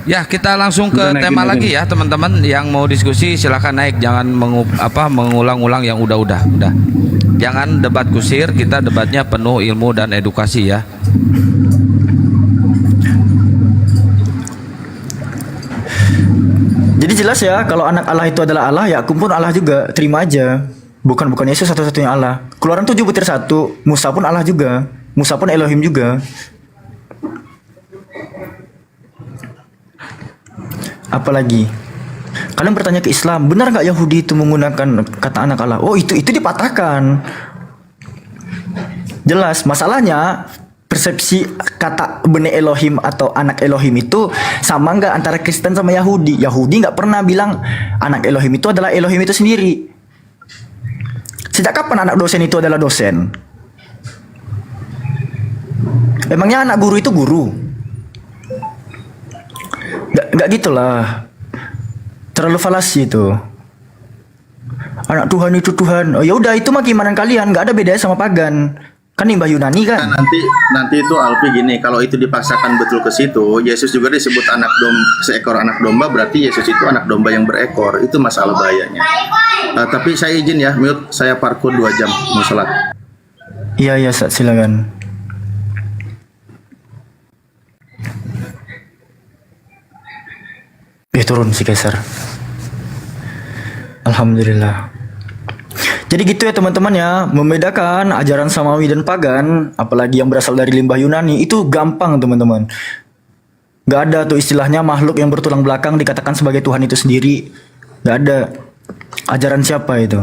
Ya, kita langsung ke tema lagi ya, teman-teman yang mau diskusi silahkan naik, jangan mengulang-ulang yang udah. Jangan debat kusir, kita debatnya penuh ilmu dan edukasi ya. Jadi jelas ya, kalau anak Allah itu adalah Allah, ya aku pun Allah juga, terima aja. Bukan Yesus satu-satunya Allah. Keluaran 7:1, Musa pun Allah juga. Musa pun Elohim juga. Apalagi kalian bertanya ke Islam, benar nggak Yahudi itu menggunakan kata anak Allah? Oh, itu dipatahkan. Jelas, masalahnya persepsi kata bene Elohim atau anak Elohim itu sama nggak antara Kristen sama Yahudi? Yahudi nggak pernah bilang anak Elohim itu adalah Elohim itu sendiri. Sejak kapan anak dosen itu adalah dosen? Emangnya anak guru itu guru? Nggak gitulah. Terlalu falasi itu. Anak Tuhan itu Tuhan. Oh ya udah, itu mah gimana kalian? Nggak ada bedanya sama pagan. Kan limbah Yunani kan. Nah, nanti itu Alfi gini, kalau itu dipaksakan betul ke situ, Yesus juga disebut seekor anak domba, berarti Yesus itu anak domba yang berekor. Itu masalah bahayanya. Tapi saya izin ya, mute, saya parkur 2 jam mau sholat. Iya, silakan. Turun si Kaisar. Alhamdulillah. Jadi gitu ya teman-teman ya, membedakan ajaran samawi dan pagan, apalagi yang berasal dari limbah Yunani, itu gampang teman-teman. Gak ada tuh istilahnya makhluk yang bertulang belakang dikatakan sebagai Tuhan itu sendiri. Gak ada. Ajaran siapa itu?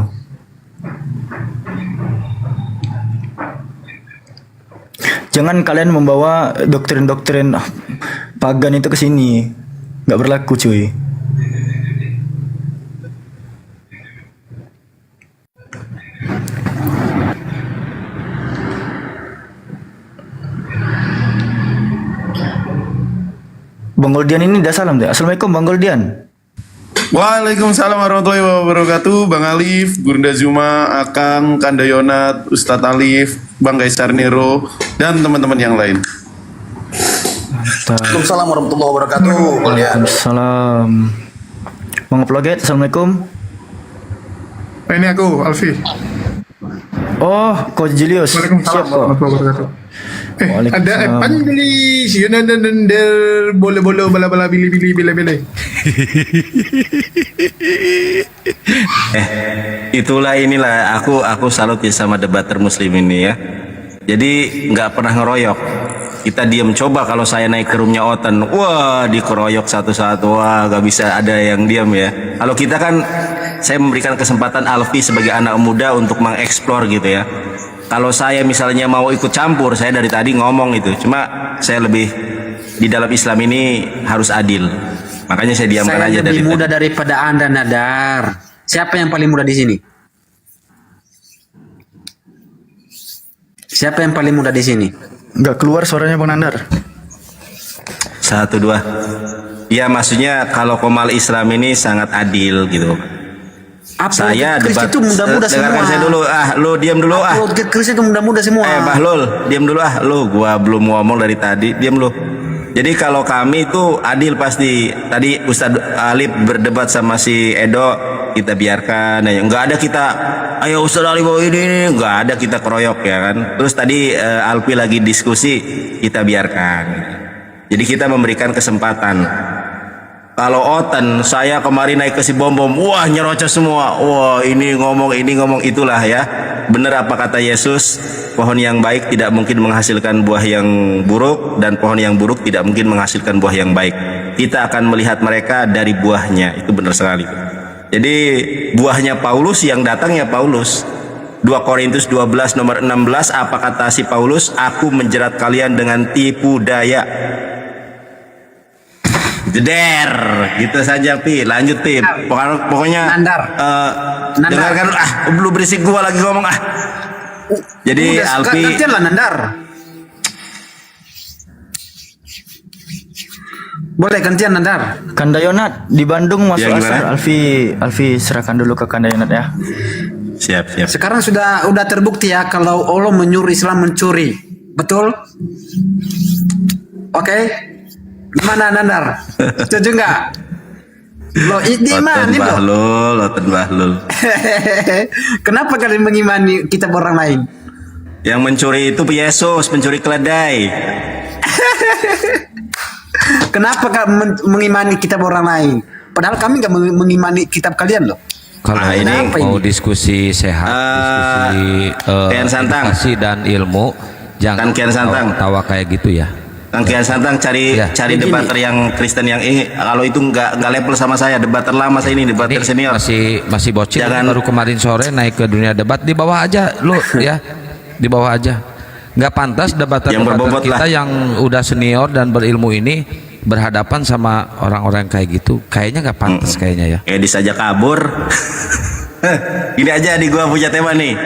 Jangan kalian membawa doktrin-doktrin pagan itu ke sini. Gak berlaku cuy. Bang Goldian ini udah salam deh. Assalamualaikum Bang Goldian. Waalaikumsalam warahmatullahi wabarakatuh. Bang Alif, Gurunda Zuma, Akang, Kandayonat, Ustadz Alif, Bang Kaisar Nero, dan teman-teman yang lain. Waalaikumsalam warahmatullahi wabarakatuh. Waalaikumsalam. Bang Apologet, Assalamualaikum. Ini aku, Alfi. Oh, Coach Julius. Waalaikumsalam warahmatullahi wabarakatuh. Ada Evangelis, Yunanandar, boleh bala bili. Inilah aku salut ya sama debater muslim ini ya. Jadi nggak pernah ngeroyok. Kita diam, coba kalau saya naik ke roomnya Otan, wah dikeroyok satu-satu, wah gak bisa ada yang diam ya. Kalau kita kan, saya memberikan kesempatan Alfi sebagai anak muda untuk mengeksplor gitu ya. Kalau saya misalnya mau ikut campur, saya dari tadi ngomong itu, cuma saya lebih di dalam Islam ini harus adil. Makanya saya diamkan aja dari tadi. Saya lebih muda daripada Anda, Nadar. Siapa yang paling muda di sini? Siapa yang paling muda di sini? Nggak keluar suaranya Bang Nandar. 1, 2. Ya maksudnya kalau Komal Islam ini sangat adil gitu. Saya debat itu muda-muda dengarkan semua. saya dulu. Lu diam dulu Upload ke Kris itu muda-muda semua. Bahlul, diam dulu lu. Gua belum ngomong dari tadi, diam lu. Jadi kalau kami itu adil pasti. Tadi Ustadz Alif berdebat sama si Edo, kita biarkan ya. Enggak ada kita ayo Ustadz Alif bawa ini, enggak ada kita keroyok ya kan. Terus tadi Alfi lagi diskusi, kita biarkan. Jadi kita memberikan kesempatan. Kalau Oten, saya kemarin naik ke si bom-bom, wah nyerocos semua, wah ini ngomong itulah ya. Benar apa kata Yesus, pohon yang baik tidak mungkin menghasilkan buah yang buruk dan pohon yang buruk tidak mungkin menghasilkan buah yang baik. Kita akan melihat mereka dari buahnya, itu benar sekali. Jadi buahnya Paulus yang datangnya Paulus. 2 Korintus 12 nomor 16, apa kata si Paulus? Aku menjerat kalian dengan tipu daya. Jeder, gitu saja Pi. Lanjut Pi. Pokoknya Nandar. dengarkan belum berisik gua lagi ngomong Jadi Alfi gantian lah Nandar. Boleh gantian Nandar. Kandayonat di Bandung masuk Ya, gimana? asar. Alfi serahkan dulu ke Kandayonat ya. Siap. Sekarang sudah terbukti ya kalau Allah menyuruh Islam mencuri. Betul? Oke. Gimana Nandar? Setuju nggak? Lo ini mana nih Loten Bahlul. Kenapa kalian mengimani kitab orang lain? Yang mencuri itu Yesus, pencuri keledai. Kenapa mengimani kitab orang lain? Padahal kami nggak mengimani kitab kalian loh. Kalau ini mau diskusi sehat, diskusi Kian Santang. edukasi dan ilmu, jangan Kian Santang. tawa kayak gitu ya. Kang Kian Santang cari debater yang Kristen yang ini. Kalau itu nggak level sama saya, debater lama saya ini, debater senior. Masih bocil, baru kemarin sore naik ke dunia debat, di bawah aja lu ya, di bawah aja. Nggak pantas debater kita yang udah senior dan berilmu ini berhadapan sama orang-orang kayak gitu. Kayaknya nggak pantas kayaknya ya. Edis aja kabur. Ini aja di gua punya tema nih.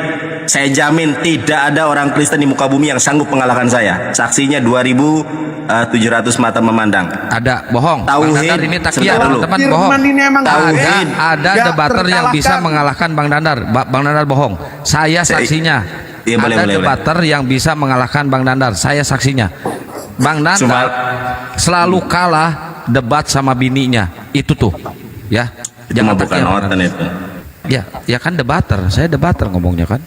Saya jamin tidak ada orang Kristen di muka bumi yang sanggup mengalahkan saya. Saksinya 2.700 mata memandang. Ada bohong. Tauhid ini takia teman-teman bohong. Ada debater yang bisa mengalahkan Bang Dandar. Bang Dandar bohong. Saya saksinya. Ada debater yang bisa mengalahkan Bang Dandar. Saya saksinya. Bang Dandar selalu kalah debat sama bininya. Itu tuh, ya. Jangan bukan Oten itu. Ya kan debater. Saya debater ngomongnya kan.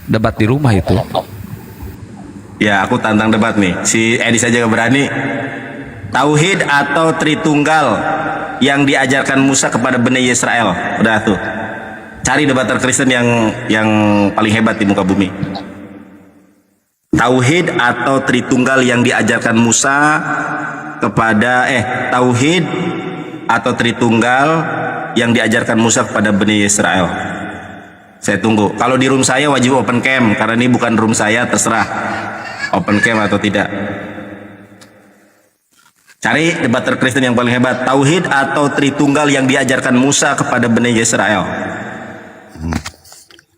Debat di rumah itu. Ya aku tantang debat nih. Si Edis aja gak berani. Tauhid atau Tritunggal yang diajarkan Musa kepada Bani Israel. Udah tuh. Cari debater Kristen yang paling hebat di muka bumi. Tauhid atau Tritunggal yang diajarkan Musa kepada Tauhid atau Tritunggal yang diajarkan Musa kepada Bani Israel. Saya tunggu. Kalau di room saya wajib open cam karena ini bukan room saya, terserah open cam atau tidak. Cari debater Kristen yang paling hebat. Tauhid atau Tritunggal yang diajarkan Musa kepada Bani Israel.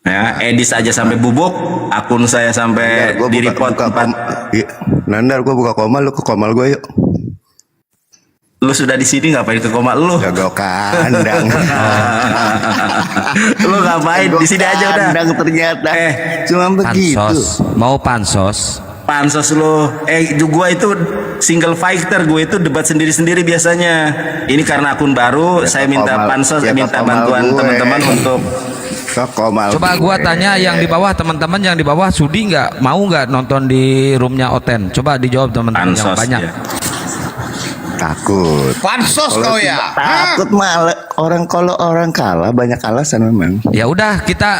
Ya, Edis aja sampai bubuk, akun saya sampai di report 4. Nandar, gua buka komal, lu ke komal gua yuk. Lu sudah di sini ngapain ke koma lu? Jaga kandang. Lu ngapain di sini aja udah? Kandang ternyata. Cuma begitu. Pansos. Mau pansos? Pansos lu. Gua itu single fighter, gue itu debat sendiri-sendiri biasanya. Ini karena akun baru, saya minta pansos, minta bantuan teman-teman untuk Coba gua tanya yang di bawah, teman-teman yang di bawah sudi nggak, mau nggak nonton di roomnya Oten? Coba dijawab teman-teman yang banyak. Ya. Takut. Pansos kau ya? Takut malah kalau orang kalah banyak alasan memang. Ya udah kita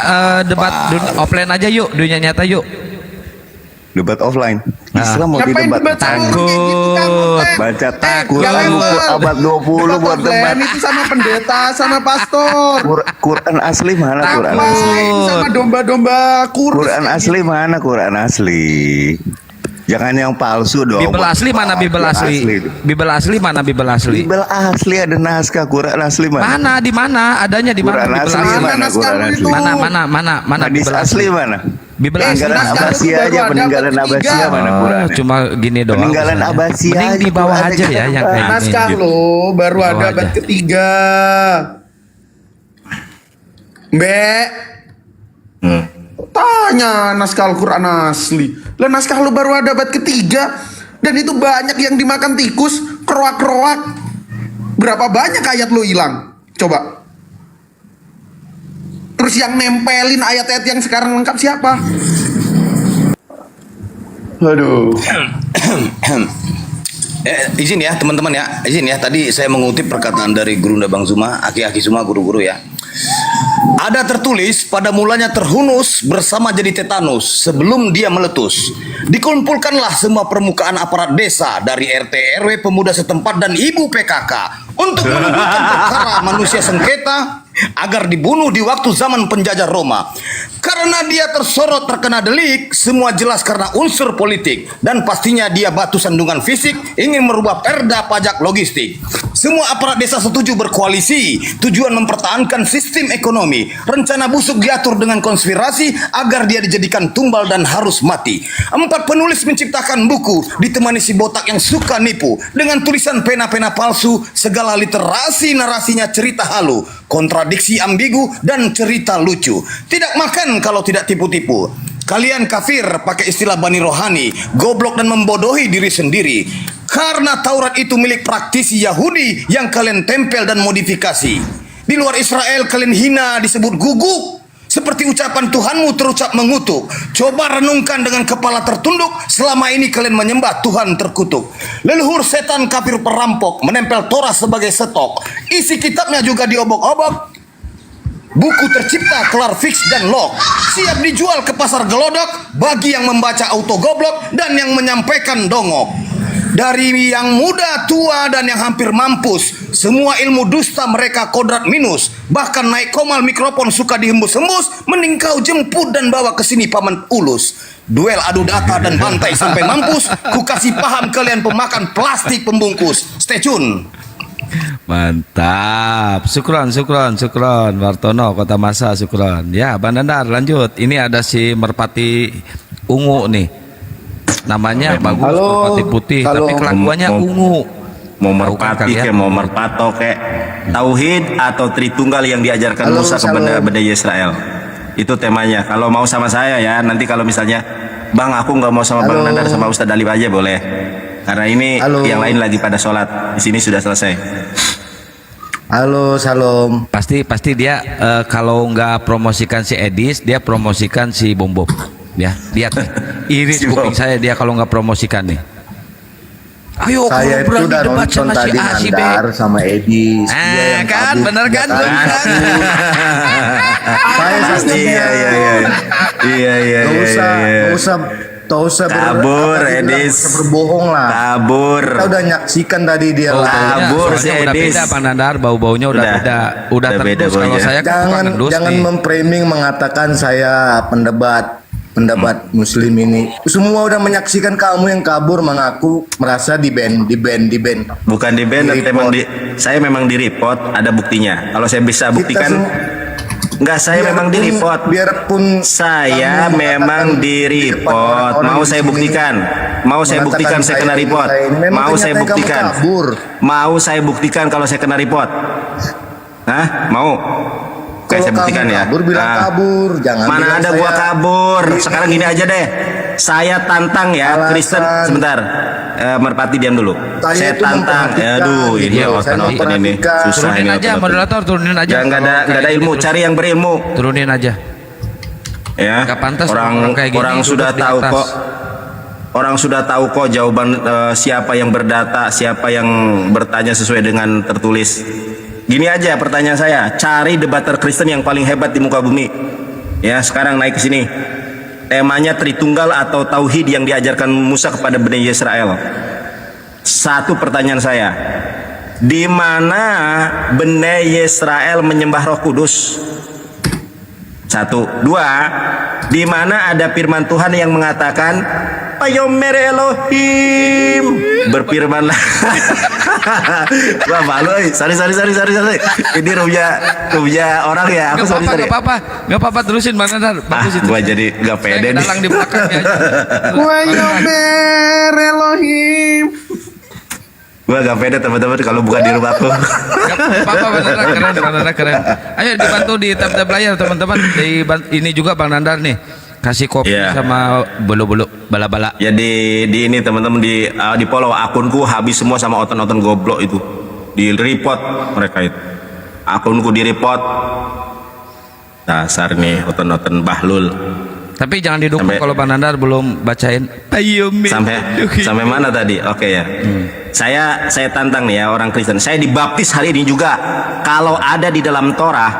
debat offline aja yuk, dunia nyata yuk. Debat offline. Islam mau debat takut. Baca takut. Buku abad 20 buat debat. Itu sama pendeta, sama pastor. Quran asli mana Quran asli? Sama domba-domba Quran asli mana Quran asli? Jangan yang palsu dong. Bibel asli mana Bibel asli? Bibel asli mana Bibel asli? Bibel asli ada naskah, Quran asli mana? Mana di mana? Adanya di mana? Quran asli mana? Quran asli. Mana Hadis Bibel asli mana? Bibel Peninggalan asli. Abbasiyah aja, peninggalan Abbasiyah mana Quran. Cuma gini doang. Peninggalan misalnya. Abbasiyah Mending di aja bawah Quran aja ya yang kayak gini. Naskah lo baru Di ada bawah abad aja. ketiga. Mbak, tanya naskah Al-Quran asli. Lah naskah lo baru ada abad ketiga. Dan itu banyak yang dimakan tikus, kroak-kroak. Berapa banyak ayat lo hilang? Coba. Terus yang nempelin ayat-ayat yang sekarang lengkap siapa? Aduh. Izin ya teman-teman ya, izin ya. Tadi saya mengutip perkataan dari Gurunda Bang Zuma, aki-aki semua guru-guru ya. Ada tertulis pada mulanya terhunus bersama jadi tetanus sebelum dia meletus. Dikumpulkanlah semua permukaan aparat desa dari RT RW pemuda setempat dan ibu PKK untuk menentukan perkara manusia sengketa agar dibunuh di waktu zaman penjajah Roma. Karena dia tersorot terkena delik, semua jelas karena unsur politik dan pastinya dia batu sandungan fisik ingin merubah perda pajak logistik. Semua aparat desa setuju berkoalisi, tujuan mempertahankan sistem ekonomi. Rencana busuk diatur dengan konspirasi agar dia dijadikan tumbal dan harus mati. 4 penulis menciptakan buku ditemani si botak yang suka nipu dengan tulisan pena-pena palsu, segala literasi narasinya cerita halu, kontradiksi ambigu dan cerita lucu. Tidak makan kalau tidak tipu-tipu. Kalian kafir pakai istilah Bani Rohani, goblok dan membodohi diri sendiri. Karena Taurat itu milik praktisi Yahudi yang kalian tempel dan modifikasi. Di luar Israel kalian hina disebut guguk. Seperti ucapan Tuhanmu terucap mengutuk. Coba renungkan dengan kepala tertunduk, selama ini kalian menyembah Tuhan terkutuk. Leluhur setan kafir perampok menempel Torah sebagai stok. Isi kitabnya juga diobok-obok. Buku tercipta kelar fix dan lock, siap dijual ke pasar gelodok bagi yang membaca auto goblok dan yang menyampaikan dongok. Dari yang muda, tua, dan yang hampir mampus, semua ilmu dusta mereka kodrat minus. Bahkan naik komal mikrofon suka dihembus-hembus. Mending kau jemput dan bawa ke sini paman ulus. Duel adu data dan bantai sampai mampus. Ku kasih paham kalian pemakan plastik pembungkus. Stay tune. Mantap, syukron Wartono, Kota Masa, syukron. Ya, Bang Nandar, lanjut. Ini ada si Merpati ungu nih. Namanya bagus, Merpati putih, tapi kelakuannya ungu. Mau merpati kayak mau merpato kayak tauhid atau tritunggal yang diajarkan Musa kepada Bani Israel. Itu temanya. Kalau mau sama saya ya, nanti kalau misalnya Bang aku nggak mau sama Bang Nandar sama Ustadz Dalib aja boleh. Karena ini yang lain lagi pada sholat. Di sini sudah selesai. Halo, salam. Pasti dia kalau nggak promosikan si Edis, dia promosikan si Bom Bom. Ya, lihat nih. Iris kuping saya dia kalau nggak promosikan nih. Ayo Saya itu udah nonton tadi Nandar sama Edis. Kan, bener kan? Saya satunya. Iya. Gak usah kabur, Edis. Berbohong lah. Kabur. Kita udah nyaksikan tadi dia kabur si Edis. Udah beda, Bang Nandar, bau-baunya udah beda. Udah tembus kalau saya jangan memframing mengatakan saya pendebat muslim ini. Semua udah menyaksikan kamu yang kabur mengaku merasa di ban. Bukan di ban, saya memang di report, ada buktinya. Kalau saya bisa buktikan enggak, saya memang di report. Biarpun saya memang di report. Mau saya buktikan. Saya kena report. Mau saya buktikan kalau saya kena report. Hah? Mau? Oke, saya buktikan ya. Kabur, jangan. Mana ada gua kabur. Sekarang gini aja deh. Saya tantang ya Kristen sebentar. Merpati diam dulu. Saya tantang. Aduh, ini otot ini susah ini. Turunin aja moderator, turunin aja. Enggak ada ilmu, cari yang berilmu. Turunin aja. Ya. Orang sudah tahu kok. Orang sudah tahu kok jawaban siapa yang berdata, siapa yang bertanya sesuai dengan tertulis. Gini aja pertanyaan saya, cari debater Kristen yang paling hebat di muka bumi. Ya, sekarang naik ke sini. Temanya Tritunggal atau Tauhid yang diajarkan Musa kepada Bani Israel. Satu pertanyaan saya, di mana Bani Israel menyembah Roh Kudus? Satu, dua, di mana ada firman Tuhan yang mengatakan, Payomer Elohim, berfirmanlah. Wah malu, sorry. Ini rumnya orang ya. Aku sorry. Nggak apa-apa, terusin Bang Nandar. Gua jadi nggak pede nih. Dalang di belakangnya aja. Payomer Elohim. Gua gak pede teman-teman kalau bukan di rumahku. Apa-apa Bang Nandar keren. Ayo dibantu di tab layar teman-teman. Ini juga Bang Nandar nih. Kasih kopi sama bolo-bolo bala-bala. Ya di ini teman-teman di follow akunku habis semua sama oton-oton goblok itu. Di report mereka itu. Akunku di report. Dasar nih oton-oton bahlul. Tapi jangan didukung kalau Bang Nandar belum bacain. Ayo sampai mana tadi? Oke ya. Saya tantang nih ya orang Kristen. Saya dibaptis hari ini juga. Kalau ada di dalam Torah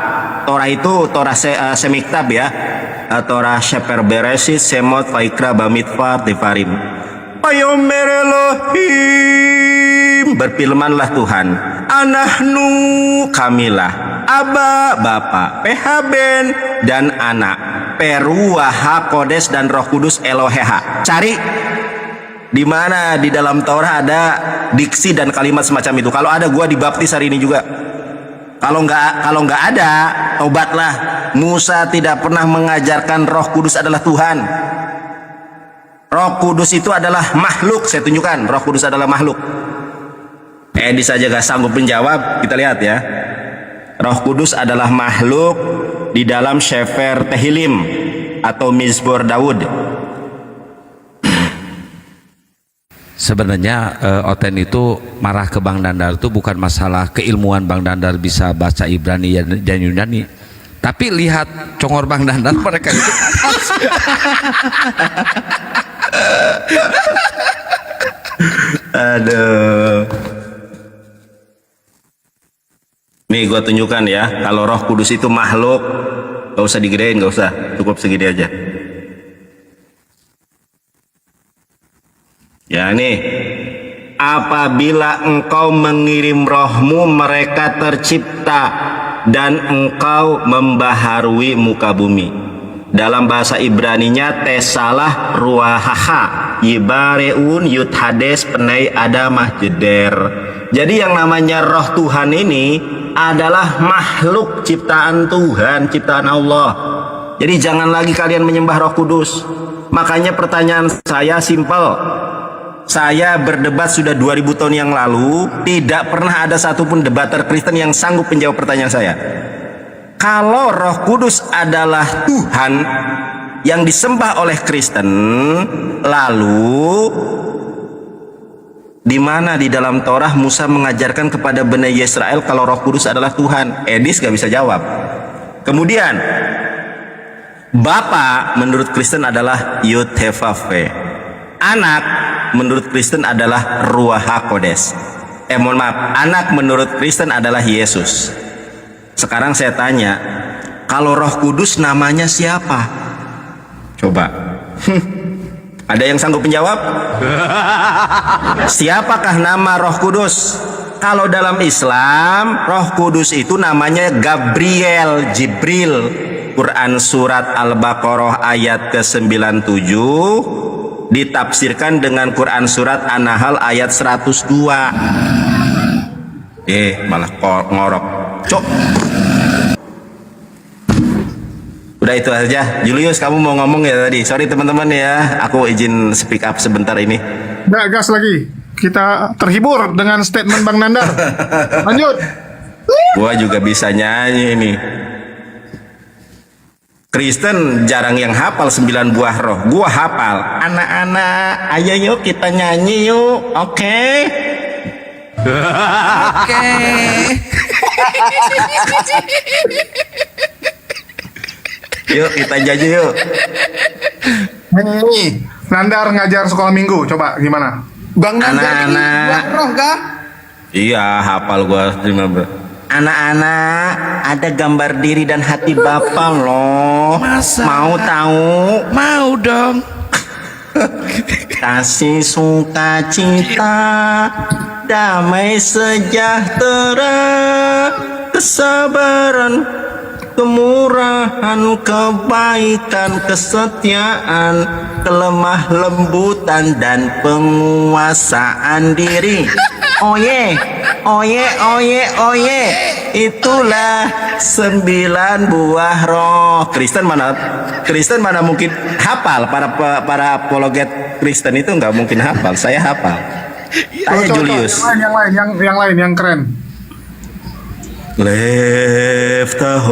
itu Torah semiktab ya. Torah Sheper Beresit, Semot, Vaikra, Bamidbar, Devarim. Payomer Elohim, berfirmanlah Tuhan. Anahnu, kamilah. Aba, Bapa, Pehaben, dan anak. Peruah Kodes dan Roh Kudus Eloheha. Cari di mana di dalam Torah ada diksi dan kalimat semacam itu. Kalau ada, gua dibaptis hari ini juga. Kalau nggak ada, tobatlah. Musa tidak pernah mengajarkan Roh Kudus adalah Tuhan. Roh Kudus itu adalah makhluk. Saya tunjukkan, Roh Kudus adalah makhluk. Edi saja gak sanggup menjawab. Kita lihat ya. Roh Kudus adalah makhluk di dalam Sefer Tehilim atau Mizmor Daud. Sebenarnya Oten itu marah ke Bang Nandar itu bukan masalah keilmuan Bang Nandar bisa baca Ibrani dan Yunani, tapi lihat congor Bang Nandar mereka itu. Aduh. Nih gua tunjukkan ya, kalau Roh Kudus itu makhluk, gak usah digedein, gak usah, cukup segini aja. Ya nih, apabila engkau mengirim rohmu mereka tercipta dan engkau membaharui muka bumi. Dalam bahasa Ibraninya tesalah ruahaha yibareun yuthades penai adamah jeder. Jadi yang namanya roh Tuhan ini adalah makhluk ciptaan Tuhan, ciptaan Allah. Jadi jangan lagi kalian menyembah Roh Kudus. Makanya pertanyaan saya simpel. Saya berdebat sudah 2000 tahun yang lalu, tidak pernah ada satupun debater Kristen yang sanggup menjawab pertanyaan saya. Kalau Roh Kudus adalah Tuhan yang disembah oleh Kristen, lalu di mana di dalam Torah Musa mengajarkan kepada Bani Israel kalau Roh Kudus adalah Tuhan? Edis gak bisa jawab. Kemudian Bapa menurut Kristen adalah Yud Hevave. Anak menurut Kristen adalah Ruach HaKodes. Anak menurut Kristen adalah Yesus. Sekarang saya tanya, kalau Roh Kudus namanya siapa? Coba. Ada yang sanggup menjawab? Siapakah nama Roh Kudus? Kalau dalam Islam, Roh Kudus itu namanya Gabriel, Jibril. Quran surat Al-Baqarah ayat ke-97 ditafsirkan dengan Quran surat An-Nahl ayat 102. Malah ngorok. Cok. Udah itu aja. Julius, kamu mau ngomong ya tadi? Sorry teman-teman ya, aku izin speak up sebentar ini. Nggak gas lagi. Kita terhibur dengan statement Bang Nandar. Lanjut. Gua juga bisa nyanyi ini. Kristen jarang yang hafal 9 buah roh. Gua hafal. Anak-anak, ayo yuk kita nyanyi yuk. Oke. Oke. Yuk kita nyanyi yuk. Nih, Nandar ngajar sekolah minggu. Coba gimana? Bang Nandar ini buah roh kah? Iya, hafal gua 15. Anak-anak, ada gambar diri dan hati Bapak loh. Masa? Mau tahu? Mau dong. Kasih sukacita, damai sejahtera, kesabaran, kemurahan, kebaikan, kesetiaan, kelemah lembutan dan penguasaan diri. Oye, oye, oye, oye. Itulah 9 buah roh. Kristen mana mungkin hafal, para apologet Kristen itu nggak mungkin hafal. Saya hafal. Tanya Julius. Yang lain yang keren. Leftahor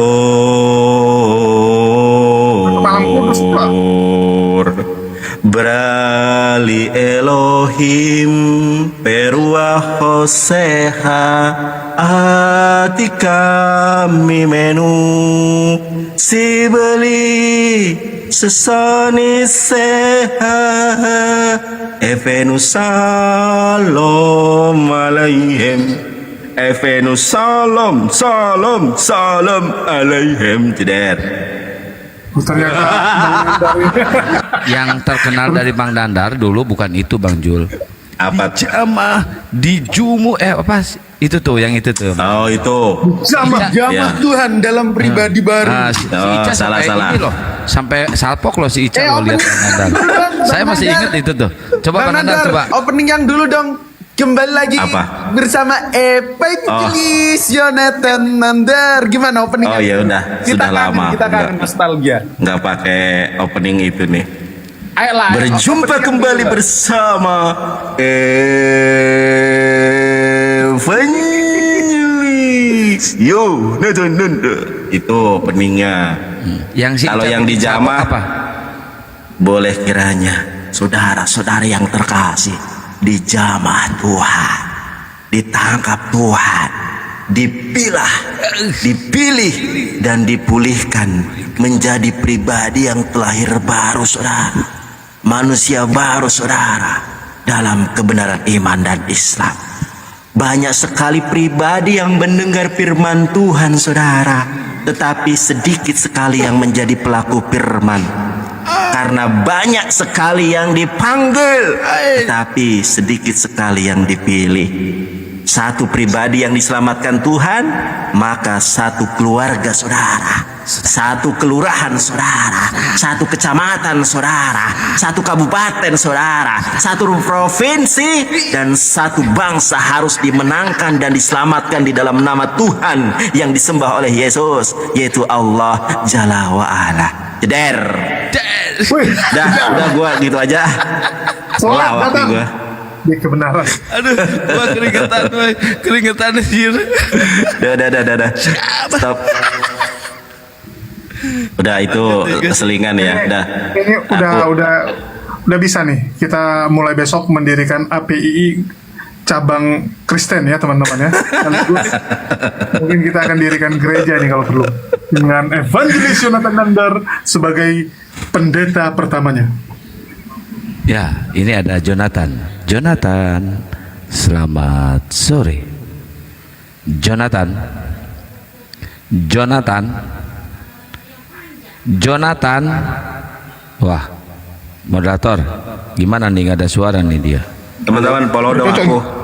Brali Elohim Perua Hoseha Atika Mimenu Sibeli Sesani Seha Evenus Salam Alaihim Evenus Salam Salam Salam Alaihim. Jeder. Yang terkenal dari Bang Dandar dulu bukan itu Bang Jul. Apa? Jamaah di Jumu apa sih? Itu tuh yang itu tuh. Oh itu. Jamah Tuhan dalam pribadi baru. Si Ica salah. Ini loh, sampai salpok loh si Ica lo lihat Bang Dandar. Saya masih ingat itu tuh. Coba Bang Dandar coba. Opening yang dulu dong. Kembali lagi bersama Evangelis Jonathan Nandar. Gimana opening? Oh ya udah, sudah lama. Kita kangen nostalgia. Nggak pakai opening itu nih. Ayolah. Berjumpa kembali bersama Evangelis Jonathan Nandar. Itu openingnya. Kalau yang di Jamaah apa? Boleh kiranya saudara-saudara yang terkasih di jamaah Tuhan, ditangkap Tuhan, dipilih dan dipulihkan menjadi pribadi yang terlahir baru, saudara, manusia baru, saudara, dalam kebenaran iman dan Islam. Banyak sekali pribadi yang mendengar firman Tuhan, saudara, tetapi sedikit sekali yang menjadi pelaku firman. Karena banyak sekali yang dipanggil, tapi sedikit sekali yang dipilih. Satu pribadi yang diselamatkan Tuhan, maka satu keluarga, saudara, satu kelurahan, saudara, satu kecamatan, saudara, satu kabupaten, saudara, satu provinsi, dan satu bangsa harus dimenangkan dan diselamatkan di dalam nama Tuhan yang disembah oleh Yesus, yaitu Allah Jalla wa'ala. Jeder. Udah gua gitu aja. Salah waktu gua. Di kebenaran. Aduh, gua keringetan anjir. Udah. Stop. Udah itu keselingan ya. Ini udah bisa nih. Kita mulai besok mendirikan APII cabang Kristen ya teman-teman ya. Mungkin kita akan dirikan gereja nih kalau perlu dengan Evangelis Jonathan Nandar sebagai pendeta pertamanya. Ya, ini ada Jonathan. Jonathan, selamat sore. Jonathan. Wah, moderator, gimana nih, gak ada suara nih dia. Teman-teman follow dong aku.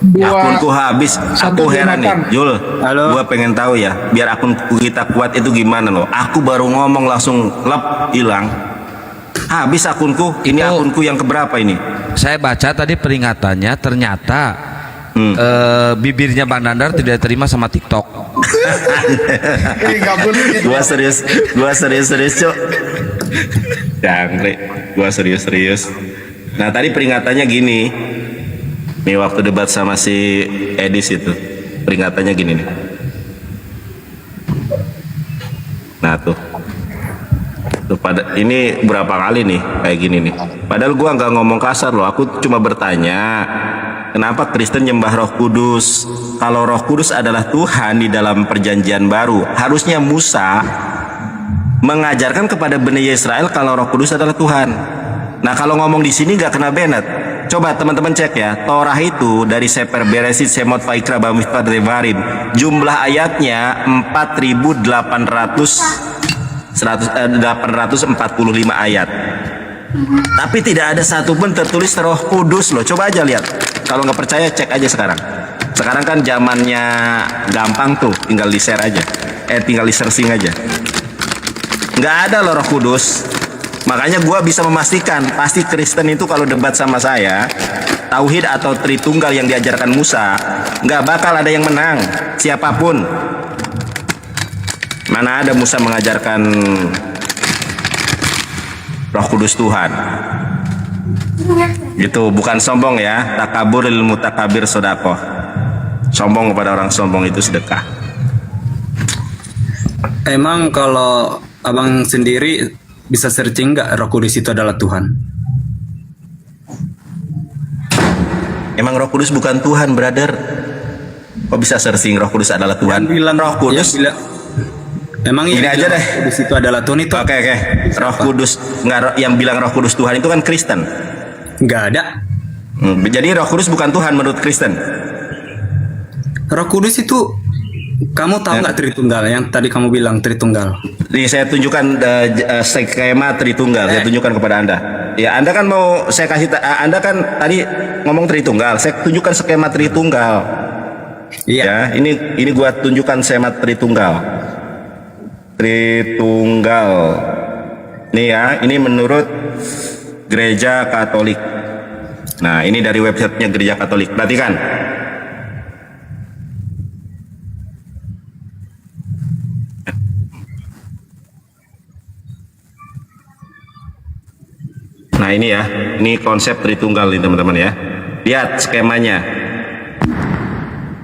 Akunku habis, aku heran nih, Jul. Gua pengen tahu ya, biar akunku kita kuat itu gimana loh. Aku baru ngomong langsung hilang. Habis akunku. Ini akunku yang keberapa ini? Saya baca tadi peringatannya, ternyata bibirnya Bang Dandar tidak terima sama TikTok. Gua serius, Cuk. Jangkrik, gua serius. Nah tadi peringatannya gini. Nih waktu debat sama si Edis itu peringatannya gini nih. Nah tuh pada ini berapa kali nih kayak gini nih. Padahal gua nggak ngomong kasar loh. Aku cuma bertanya, kenapa Kristen nyembah Roh Kudus? Kalau Roh Kudus adalah Tuhan di dalam Perjanjian Baru, harusnya Musa mengajarkan kepada Bani Israel kalau Roh Kudus adalah Tuhan. Nah kalau ngomong di sini nggak kena Bennett. Coba teman-teman cek ya, Torah itu dari Sefer Beresit, Shemot, Vaikra, Bamidbar, Devarim, jumlah ayatnya 4.845 ayat. Tapi tidak ada satupun tertulis Roh Kudus loh. Coba aja lihat. Kalau nggak percaya cek aja sekarang. Sekarang kan zamannya gampang tuh, tinggal di share aja. tinggal di searching aja. Nggak ada loh Roh Kudus. Makanya gua bisa memastikan pasti Kristen itu kalau debat sama saya tauhid atau Tritunggal yang diajarkan Musa, nggak bakal ada yang menang siapapun. Mana ada Musa mengajarkan Roh Kudus Tuhan. Itu bukan sombong ya. Takabur lil mutakabir sodakoh. Sombong kepada orang sombong itu sedekah. Emang kalau abang sendiri bisa searching nggak Roh Kudus itu adalah Tuhan? Emang Roh Kudus bukan Tuhan, brother? Kok bisa searching Roh Kudus adalah Tuhan? Bilang Roh Kudus. Emang ini aja deh. Roh Kudus itu adalah Tuhan itu? Oke. Roh Kudus yang bilang Roh Kudus Tuhan itu kan Kristen. Nggak ada. Jadi Roh Kudus bukan Tuhan menurut Kristen. Roh Kudus itu kamu tahu nggak Tritunggal yang tadi kamu bilang Tritunggal? Nih saya tunjukkan skema Tritunggal. Saya tunjukkan kepada Anda. Ya, Anda kan mau saya kasih Anda kan tadi ngomong Tritunggal. Saya tunjukkan skema Tritunggal. Iya. Ya, ini gua tunjukkan skema Tritunggal. Tritunggal. Nih ya, ini menurut Gereja Katolik. Nah, ini dari websitenya Gereja Katolik. Perhatikan. Nah ini ya, ini konsep Tritunggal nih teman-teman ya. Lihat skemanya.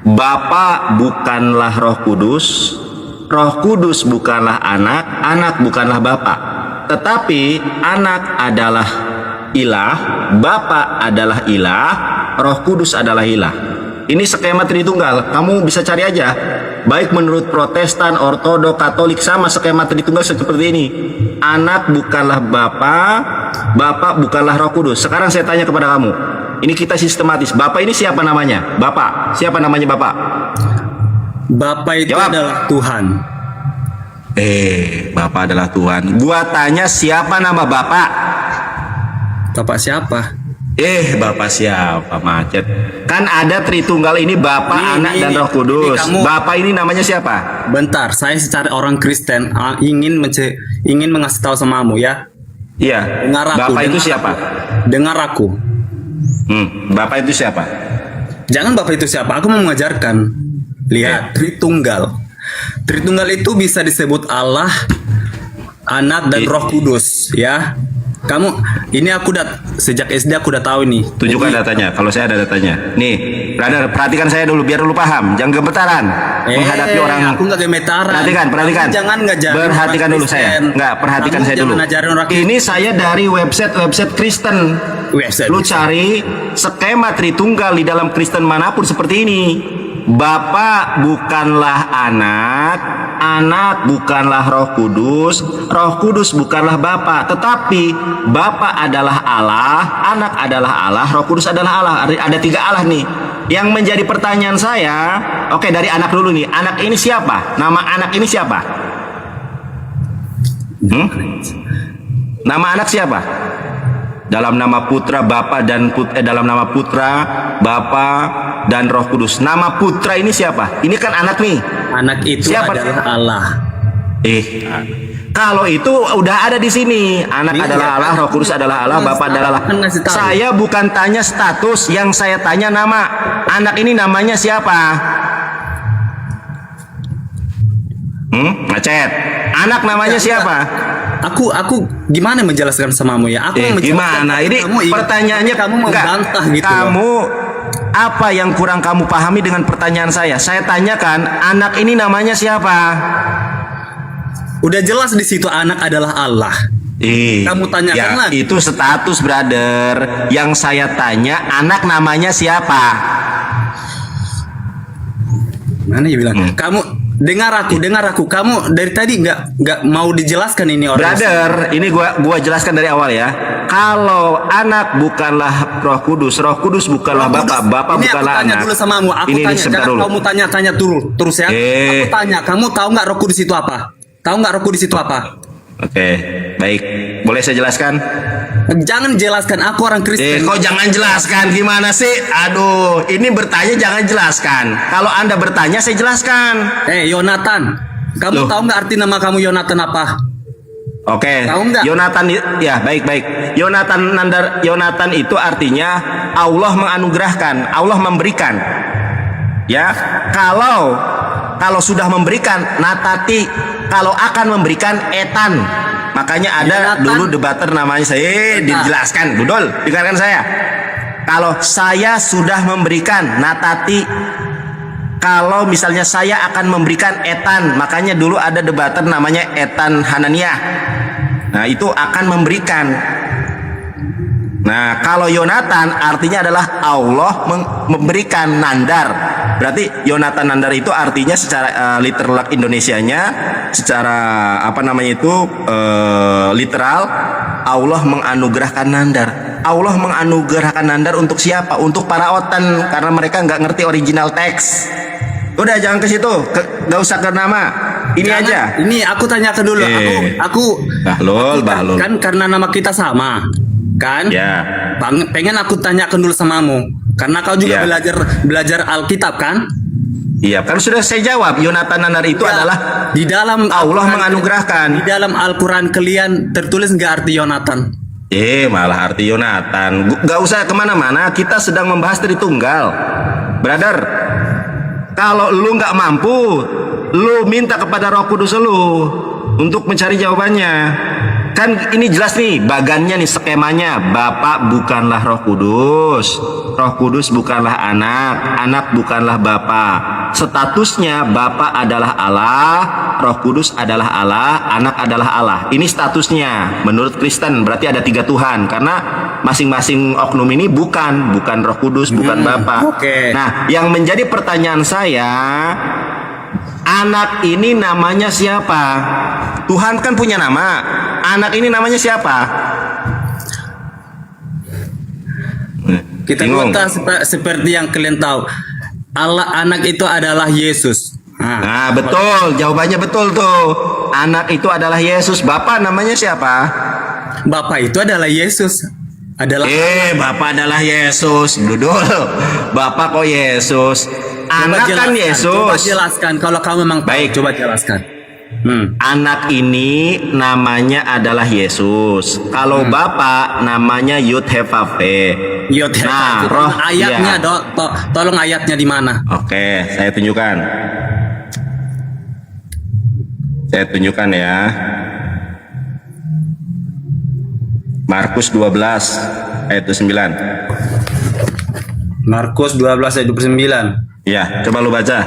Bapa bukanlah Roh Kudus, Roh Kudus bukanlah anak, anak bukanlah Bapa. Tetapi anak adalah ilah, Bapa adalah ilah, Roh Kudus adalah ilah. Ini skema Tritunggal, kamu bisa cari aja. Baik menurut Protestan, Ortodok, Katolik sama skema Tritunggal seperti ini. Anak bukanlah Bapa, Bapa bukanlah Roh Kudus. Sekarang saya tanya kepada kamu. Ini kita sistematis. Bapa ini siapa namanya? Bapa. Siapa namanya Bapa? Bapa itu adalah Tuhan. Bapa adalah Tuhan. Gua tanya siapa nama Bapak? Bapak siapa? Bapak siapa, macet. Kan ada Tritunggal ini Bapa, Anak dan Roh Kudus. Bapak ini namanya siapa? Bentar, saya secara orang Kristen ingin mengasih tahu sama kamu ya. Iya. Dengar aku. Bapak itu siapa? Dengar aku. Bapak itu siapa? Jangan Bapak itu siapa. Aku mau mengajarkan. Lihat, Tritunggal. Tritunggal itu bisa disebut Allah, Anak dan Roh Kudus, ya. Kamu, ini aku sejak SD aku udah tahu nih. Tunjukkan datanya. Kalau saya ada datanya. Nih, brother, perhatikan saya dulu biar lu paham. Jangan gemetaran menghadapi orang. Aku nggak gemetaran. Perhatikan. Jangan ngajarin. Perhatikan dulu saya. Enggak, perhatikan saya dulu. Ini saya dari website Kristen. Lu cari skema Tritunggal di dalam Kristen manapun seperti ini. Bapa bukanlah anak, anak bukanlah Roh Kudus, Roh Kudus bukanlah Bapa, tetapi Bapa adalah Allah, anak adalah Allah, Roh Kudus adalah Allah. Ada 3 Allah nih. Yang menjadi pertanyaan saya, oke dari anak dulu nih. Anak ini siapa? Nama anak ini siapa? Nama anak siapa? Dalam nama Putra Bapa dan dalam nama Putra Bapa dan Roh Kudus. Nama Putra ini siapa? Ini kan anak nih. Anak itu siapa? Adalah Allah. Kalau itu udah ada di sini. Anak adalah Allah, Roh Kudus adalah Allah, Bapa adalah Allah. Saya bukan tanya status, yang saya tanya nama. Anak ini namanya siapa? Macet. Anak namanya siapa? Aku gimana menjelaskan samamu ya? Aku gimana? Ini pertanyaannya kamu membantah gitu. Kamu apa yang kurang kamu pahami dengan pertanyaan saya? Saya tanyakan, anak ini namanya siapa? Udah jelas di situ anak adalah Allah. Kamu tanyakan lagi. Itu status, brother. Yang saya tanya, anak namanya siapa? Mana ya bilang? Kamu dengar aku. Kamu dari tadi nggak mau dijelaskan ini orang. Brother, ini gua jelaskan dari awal ya. Kalau anak bukanlah Roh Kudus bukanlah Bapa, Bapa bukanlah anak. Ini aku tanya dulu samamu. Aku ini tanya, jangan dulu. kamu tanya terus ya. Aku tanya, kamu tahu nggak Roh Kudus itu apa? Tahu nggak Roh Kudus itu apa? Oke, baik. Boleh saya jelaskan? Jangan jelaskan, aku orang Kristen. Kok jangan jelaskan? Gimana sih? Aduh, ini bertanya jangan jelaskan. Kalau Anda bertanya, saya jelaskan. Yonatan, Kamu tahu nggak arti nama kamu Yonatan apa? Oke, Tahu nggak? Yonatan, ya baik. Yonatan itu artinya Allah menganugerahkan, Allah memberikan. Ya, kalau sudah memberikan, natati, kalau akan memberikan etan. Makanya ada Yonatan. dulu debater namanya saya dijelaskan, Dudul, dengarkan saya. Kalau saya sudah memberikan natati, kalau misalnya saya akan memberikan etan, makanya dulu ada debater namanya etan Hananiah. Nah, itu akan memberikan. Nah, kalau Yonatan artinya adalah Allah memberikan nandar. Berarti Yonatan nandar itu artinya secara literal Indonesianya, secara apa namanya itu literal, Allah menganugerahkan nandar. Allah menganugerahkan nandar untuk siapa? Untuk para otan, karena mereka nggak ngerti original teks. Udah, jangan ke situ, nggak usah ke nama. Ini aja. Ini aku tanyakan dulu. Aku Bahlul. kan karena nama kita sama, kan? Ya. Pengen aku tanyakan dulu samamu, karena kau juga belajar Alkitab kan? Iya, kan sudah saya jawab. Yonatan nandar itu adalah di dalam Allah menganugerahkan. Di dalam Al-Quran kalian tertulis nggak arti Yonatan? Malah arti Yonatan. Gak usah kemana-mana. Kita sedang membahas Tritunggal, brother. Kalau lu nggak mampu, lu minta kepada Roh Kudus lu untuk mencari jawabannya. Kan ini jelas nih, bagannya nih, skemanya. Bapak bukanlah Roh Kudus, Roh Kudus bukanlah anak, anak bukanlah Bapak. Statusnya Bapak adalah Allah, Roh Kudus adalah Allah, anak adalah Allah. Ini statusnya menurut Kristen. Berarti ada 3 Tuhan, karena masing-masing oknum ini bukan Roh Kudus, bukan Bapak. Nah, yang menjadi pertanyaan saya, anak ini namanya siapa? Tuhan kan punya nama. Anak ini namanya siapa? Kita kata seperti yang kalian tahu. Allah, anak itu adalah Yesus. Nah, betul. Jawabannya betul tuh. Anak itu adalah Yesus. Bapak namanya siapa? Bapak itu adalah Yesus. Bapak adalah Yesus. Dudul. Bapak kok Yesus? Anak kan Yesus. Coba jelaskan kalau kamu memang baik. Coba jelaskan. Anak ini namanya adalah Yesus. Kalau Bapak namanya Yud-Heh-Vav-He. Nah, roh ayatnya, tolong ayatnya di mana? Oke, saya tunjukkan. Saya tunjukkan ya. Markus 12 ayat 9. Markus 12 ayat 29. Ya, coba lu baca.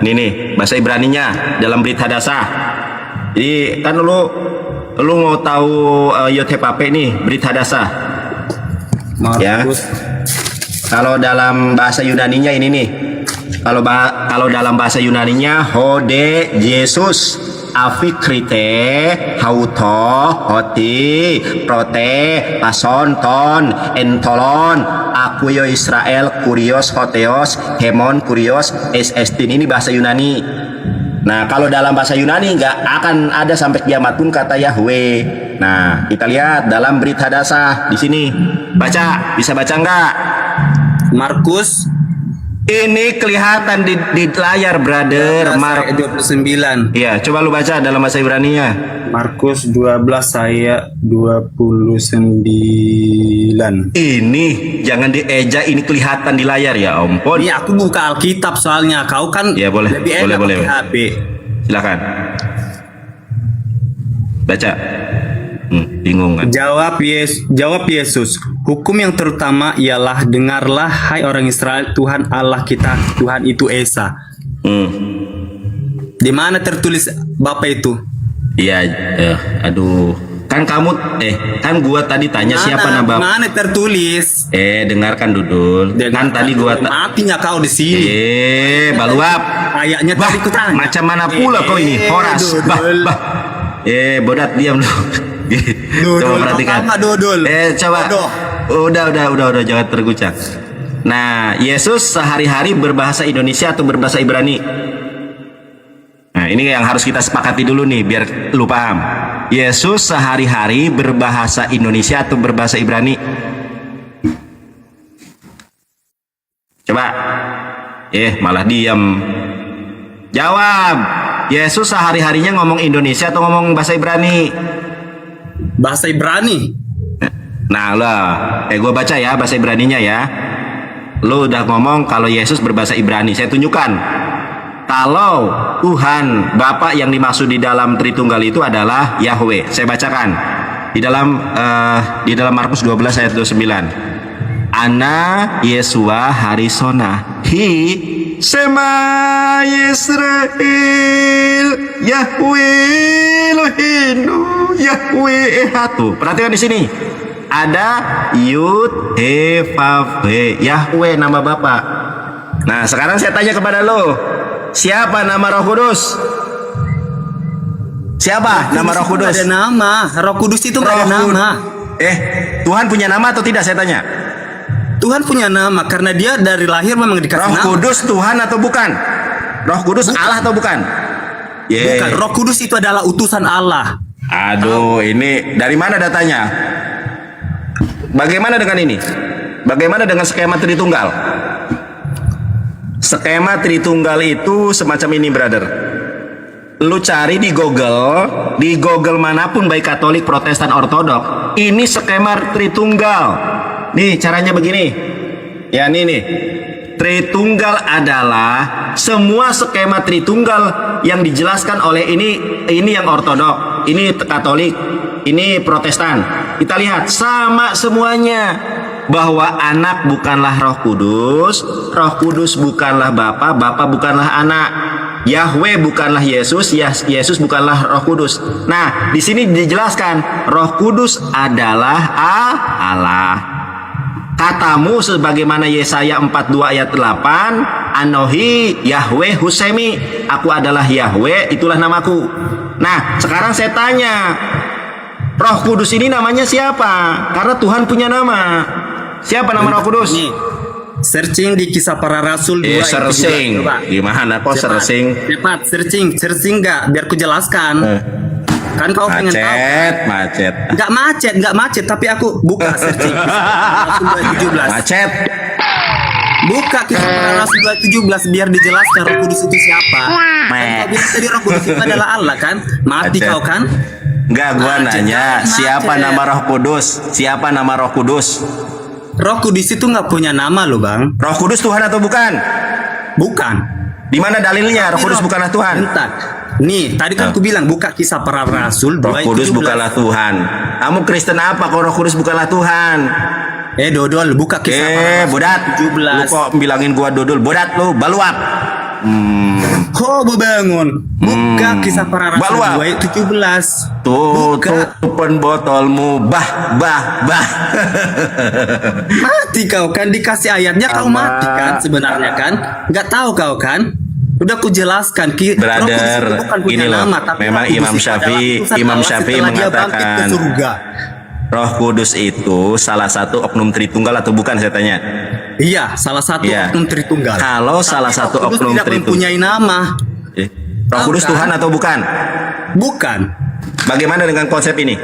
Ini nih, bahasa Ibraninya dalam Brit Hadasah. Jadi kan lu mau tahu Yod-Heh-Vav-He nih, Brit Hadasah. Ya. Kalau dalam bahasa Yunaninya ini nih. Kalau dalam bahasa Yunaninya Hode Yesus Afikrite Hauto Hoti Prote Pason Ton Entolon Akuyo Israel Kurios Hoteos Hemon Kurios Estin. Ini bahasa Yunani. Nah, kalau dalam bahasa Yunani nggak akan ada sampai kiamat pun kata Yahweh. Nah, kita lihat dalam Brit Hadasah di sini. Baca, bisa baca nggak? Markus. Ini kelihatan di layar, brother. Ayat 29. Iya, coba lu baca dalam bahasa Ibraninya. Markus 12 ayat 29. Ini jangan dieja, ini kelihatan di layar, ya ampun. Ini aku buka Alkitab soalnya. Kau kan ya, boleh, lebih enak boleh. pakai HP. Silakan. Baca. Bingung kan? Jawab Yesus, hukum yang terutama ialah dengarlah hai orang Israel, Tuhan Allah kita, Tuhan itu Esa. Di mana tertulis Bapak itu? Iya, aduh. Kan kamu kan gua tadi tanya siapa nama Bapak? Mana tertulis? Dengarkan Dudul. Kan tadi gua matinya kau di sini. Baluap. Ayatnya tadi ku tanya. Macam mana pula kau ini? Horas. Bodat diam dulu. Coba perhatikan. Coba. Udah, jangan tergucak. Nah, Yesus sehari-hari berbahasa Indonesia atau berbahasa Ibrani? Nah, ini yang harus kita sepakati dulu nih, biar lu paham. Yesus sehari-hari berbahasa Indonesia atau berbahasa Ibrani? Coba. Malah diam. Jawab. Yesus sehari-harinya ngomong Indonesia atau ngomong bahasa Ibrani? Bahasa Ibrani. Nah lah, gue baca ya bahasa Ibraninya ya. Lo udah ngomong kalau Yesus berbahasa Ibrani. Saya tunjukkan. Kalau Tuhan Bapa yang dimaksud di dalam Tritunggal itu adalah Yahweh. Saya bacakan di dalam Markus 12 ayat 29. Ana Yesua Harisona Hi Sema Yisrael Yahweh Elohenu Yahweh Ehatu. Perhatikan di sini ada Yud He Vav He, Yahweh nama Bapa. Nah sekarang saya tanya kepada lo, siapa nama Roh Kudus? Siapa nama Roh Kudus? Ada nama. Roh Kudus itu nggak ada nama. Tuhan punya nama atau tidak? Saya tanya. Tuhan punya nama karena dia dari lahir memang dikasih nama. Roh Kudus Tuhan atau bukan? Roh Kudus Allah atau bukan? Bukan. Roh Kudus itu adalah utusan Allah. Aduh, ini dari mana datanya? Bagaimana dengan ini? Bagaimana dengan skema Tritunggal? Skema Tritunggal itu semacam ini, brother. Lu cari di Google manapun baik Katolik, Protestan, Ortodok, ini skema Tritunggal. Nih caranya begini. Ya nih. Tritunggal adalah semua skema Tritunggal yang dijelaskan oleh ini yang Ortodok, ini Katolik, ini Protestan. Kita lihat sama semuanya, bahwa anak bukanlah Roh Kudus bukanlah Bapa, Bapa bukanlah anak, Yahweh bukanlah Yesus, Yesus bukanlah Roh Kudus. Nah, di sini dijelaskan Roh Kudus adalah Allah. Katamu sebagaimana Yesaya 42 ayat 8, Anohi Yahweh Husemi, aku adalah Yahweh, itulah namaku. Nah, sekarang saya tanya, Roh Kudus ini namanya siapa? Karena Tuhan punya nama. Siapa nama Roh Kudus? Nih, searching di Kisah Para Rasul 2 searching. Gimana kok searching? Cepat, searching nggak? Biar ku jelaskan. Kan kau pengen tahu. Macet. Nggak macet, tapi aku buka searching. Rasul 2:17. Macet. Buka Kisah Para Rasul 2:17 biar dijelaskan Roh Kudus itu siapa. Kan kau bilang tadi Roh Kudus itu adalah Allah kan? Mati Macet. kau kan? Enggak, gua nanya siapa nama Roh Kudus? Siapa nama Roh Kudus? Roh Kudus itu nggak punya nama loh, Bang. Roh Kudus Tuhan atau bukan? Bukan. Di mana dalilnya Roh Kudus bukanlah Tuhan? Bentar. Nih, tadi kan aku bilang buka Kisah Para Rasul 2:17. Roh Kudus bukanlah Tuhan. Kamu Kristen apa kalau Roh Kudus bukanlah Tuhan? Dodol, buka Kisah Para Rasul bodat. 17. Lu kok bilangin gua dodol? Bodat lu, baluap. Bangun. Buka Kisah Para Rasul 2:17. Tutupan botolmu, bah. Mati kau kan, dikasih ayatnya kau mati kan sebenarnya kan? Nggak tahu kau kan? Udah ku jelaskan. Brother, ini loh, memang Imam Syafi'i mengatakan Roh Kudus itu salah satu oknum Tritunggal atau bukan, saya tanya. Iya, salah satu oknum Tritunggal. Kalau salah satu oknum tidak mempunyai nama. Roh Kudus Tuhan atau bukan? Bukan. Bagaimana dengan konsep ini?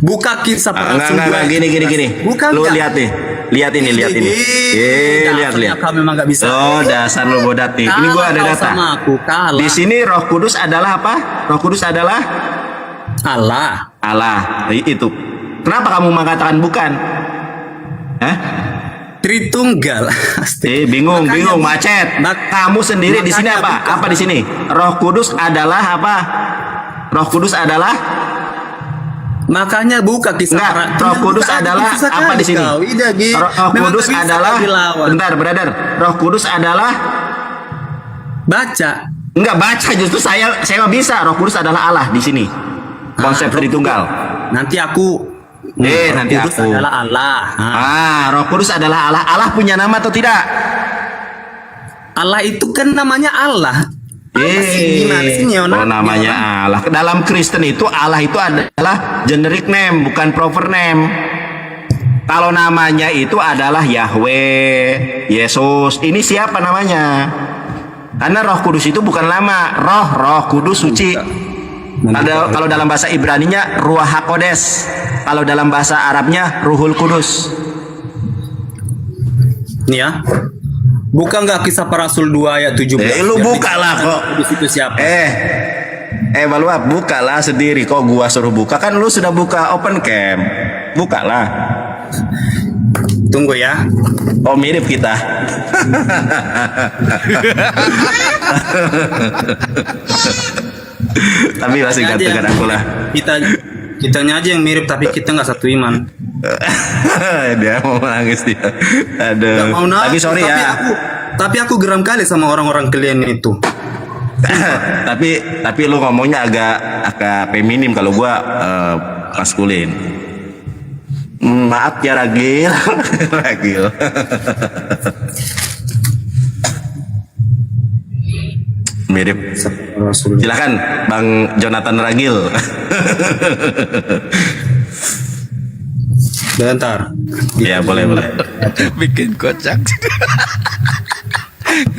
Buka Kisah Para Rasul 2. Gini. Bukan. Lu lihat nih. Lihat ini. Lihat. Kau memang nggak bisa. Oh, dasar lu bodat nih. Ini gua ada data. Sama aku, di sini Roh Kudus adalah apa? Roh Kudus adalah Allah. Itu. Kenapa kamu mengatakan bukan? Hah? Tritunggal. Bingung, macet. Kamu sendiri di sini apa? Apa di sini? Roh Kudus adalah apa? Roh Kudus adalah Makanya buka Kisah. Roh Kudus adalah apa di sini? Roh Kudus adalah bentar, brother. Roh Kudus adalah baca. Enggak baca, justru saya nggak bisa. Roh Kudus adalah Allah di sini. Konsep Tritunggal. Nanti aku nanti Roh Kudus adalah Allah. Roh Kudus adalah Allah. Allah punya nama atau tidak? Allah itu kan namanya Allah. Gimana sih namanya Allah. Dalam Kristen itu Allah itu adalah generic name, bukan proper name. Kalau namanya itu adalah Yahweh, Yesus. Ini siapa namanya? Karena Roh Kudus itu bukan nama. Roh Kudus suci. Kalau dalam bahasa Ibraninya Ruach HaKodes. Kalau dalam bahasa Arabnya Ruhul Kudus. Nih ya. Buka nggak Kisah Para Rasul 2 ayat 17? Lu buka lah kok. Di situ siapa? Baluap, buka lah sendiri. Kok gua suruh buka? Kan lu sudah buka open cam. Buka lah. Tunggu ya. Oh, mirip kita. Tapi masih gantengan aku lah. Kitanya aja yang mirip, tapi kita nggak satu iman. Dia mau nangis dia. Aduh. Mau nangis, Tapi sorry ya. Tapi aku geram kali sama orang-orang kalian itu. tapi lu ngomongnya agak feminim, kalau gua maskulin. Maaf ya Ragil. Ragil. Mirip. Silakan Bang Jonathan Ragil. Bentar. Ya boleh. Bikin kocak.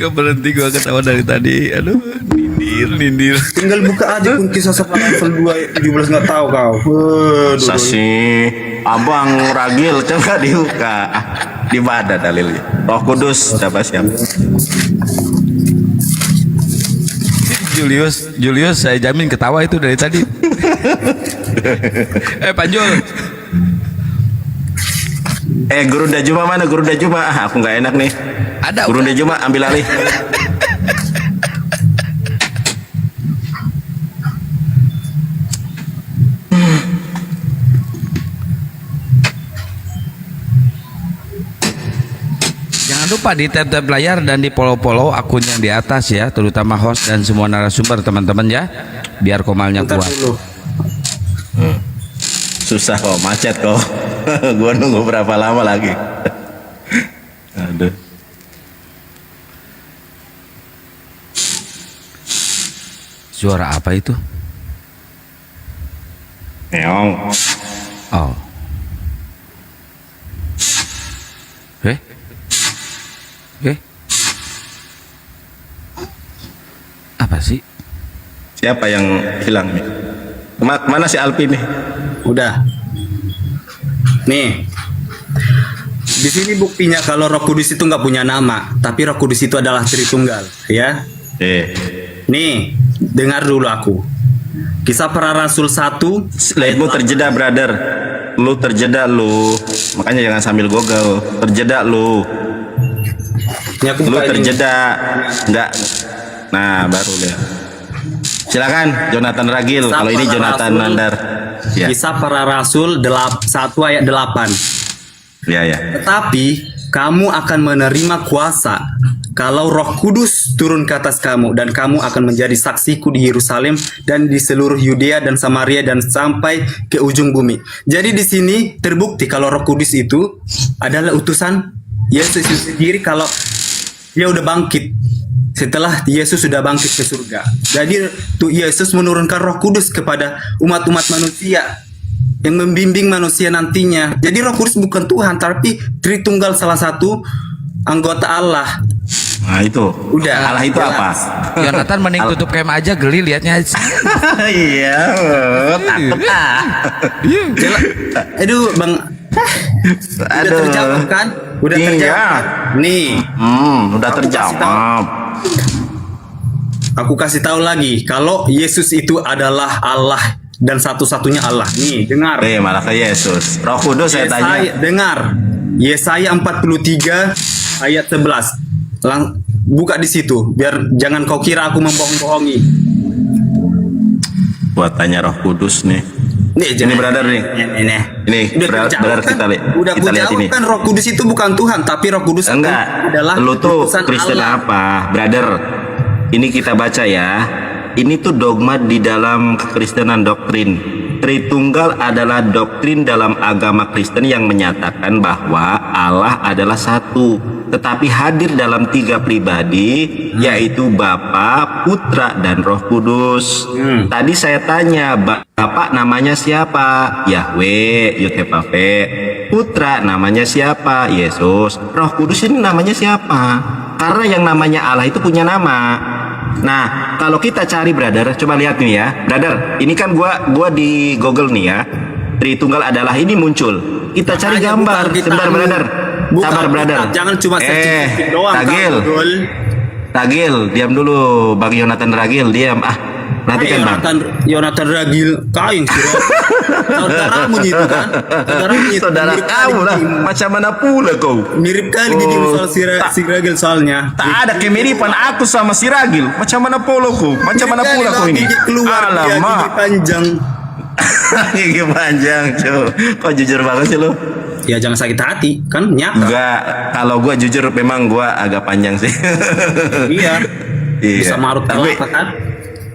Gak berhenti gua ketawa dari tadi. Aduh, nindir. Tinggal buka aja pun Kisah Para Rasul 2 17 nggak tahu kau. Sasi Abang Ragil, coba dibuka. Di mana dalilnya? Roh Kudus siapa? Julius saya jamin ketawa itu dari tadi. Panjul. Guru Dajuma mana? Guru Dajuma. Aku nggak enak nih. Ada. Guru Dajuma ambil alih. Jangan lupa di tab-tab layar dan di follow akun yang di atas ya, terutama host dan semua narasumber teman-teman ya, biar komalnya kuat. Susah kok, macet kok. Gua nunggu berapa lama lagi. Aduh. Suara apa itu? Meong. Oh. Apa sih? Siapa yang hilang nih? Mana si Alpi nih? Udah. Nih. Di sini buktinya kalau Roh Kudus itu nggak punya nama, tapi Roh Kudus itu adalah Tritunggal, ya. Nih, dengar dulu aku. Kisah Para Rasul 1. Lihatmu terjeda, brother. Lu terjeda lu. Makanya jangan sambil Google. Terjeda lu. Lu terjeda. Enggak. Nah, baru lihat. Silakan Jonathan Ragil. Kalau ini Jonathan Nandar. Ya. Kisah Para Rasul 1 ayat 8. Ya. Tetapi kamu akan menerima kuasa kalau Roh Kudus turun ke atas kamu, dan kamu akan menjadi saksiku di Yerusalem dan di seluruh Yudea dan Samaria dan sampai ke ujung bumi. Jadi di sini terbukti kalau Roh Kudus itu adalah utusan Yesus sendiri kalau dia udah bangkit. Setelah Yesus sudah bangkit ke surga. Jadi tuh Yesus menurunkan Roh Kudus kepada umat-umat manusia yang membimbing manusia nantinya. Jadi Roh Kudus bukan Tuhan, tapi Tritunggal, salah satu anggota Allah. Nah itu. Udah. Allah itu apa? Jonathan mending tutup cam aja, geli liatnya. Iya, takut Aduh, Bang. Udah terjawab kan? Udah terjawab. Nih. Udah terjawab. Aku kasih tahu lagi kalau Yesus itu adalah Allah dan satu-satunya Allah. Nih, dengar. Malah ke Yesus. Roh Kudus saya tanya. Dengar. Yesaya 43 ayat 11. Buka di situ biar jangan kau kira aku membohong-bohongi. Buat tanya Roh Kudus nih. Ini brother nih. Ini brother kita lihat. Udah kita lihat ini. Kan Roh Kudus itu bukan Tuhan, tapi Roh Kudus adalah lu tuh utusan Kristen Allah. apa, brother? Ini kita baca ya. Ini tuh dogma di dalam kekristenan, doktrin. Tritunggal adalah doktrin dalam agama Kristen yang menyatakan bahwa Allah adalah satu, tetapi hadir dalam 3 pribadi, yaitu Bapa, Putra, dan Roh Kudus. Tadi saya tanya, Bapa namanya siapa? Yahweh, Yud-Heh-Vav-He. Putra namanya siapa? Yesus. Roh Kudus ini namanya siapa? Karena yang namanya Allah itu punya nama. Nah, kalau kita cari, brother, coba lihat nih ya, brother. Ini kan gua di Google nih ya. Tritunggal adalah ini muncul. Kita cari gambar, sebentar, brother. sabar brother. Jangan cuma searching doang. Ragil. Ragil, diam dulu. Bang Yonatan Ragil, diam. Perhatikan bang. Yonatan Ragil, kain sih. Saudaramu itu kan? Saudara kamu lah. Macam mana pula kau? Mirip kali jadi soal si Ragil soalnya. Tak ada kemiripan aku sama si Ragil. Macam mana pula kau? Macam mana pula kau ini? Alamak. Gigi panjang. Gigi panjang, cuy. Kau jujur banget sih lo. Ya jangan sakit hati, kan nyaka. Enggak, kalau gua jujur memang gua agak panjang sih. Iya. Bisa marut kelapa kan?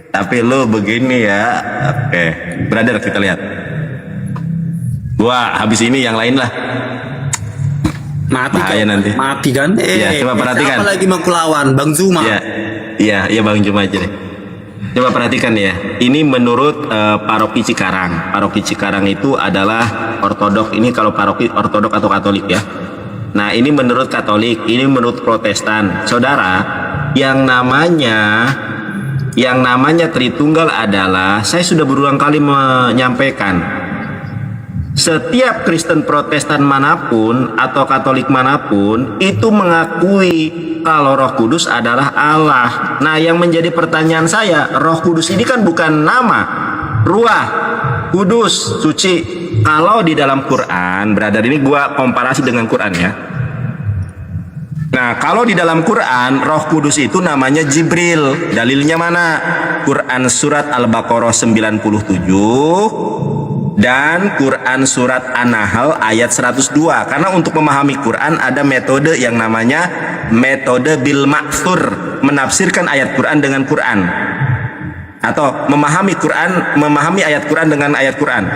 Tapi lo begini ya. Oke, brother kita lihat. Gua habis ini yang lain lah. Mati bahaya kan? Nanti. Mati kan? Ya, coba perhatikan. Siapa lagi mau kelawan? Bang Zuma. Iya, Bang Zuma aja deh. Coba perhatikan ya. Ini menurut paroki Cikarang. Paroki Cikarang itu adalah ortodok. Ini kalau paroki ortodok atau Katolik ya. Nah, ini menurut Katolik, ini menurut Protestan. Saudara, yang namanya Tritunggal adalah, saya sudah berulang kali menyampaikan, setiap Kristen Protestan manapun atau Katolik manapun itu mengakui kalau Roh Kudus adalah Allah. Nah, yang menjadi pertanyaan saya, Roh Kudus ini kan bukan nama, Ruah Kudus, suci. Kalau di dalam Quran, brother, ini gua komparasi dengan Quran ya. Nah, kalau di dalam Quran, Roh Kudus itu namanya Jibril. Dalilnya mana? Quran surat Al-Baqarah 97 dan Quran surat An-Nahl ayat 102. Karena untuk memahami Quran ada metode yang namanya metode bil ma'thur, menafsirkan ayat Quran dengan Quran. Atau memahami ayat Quran dengan ayat Quran.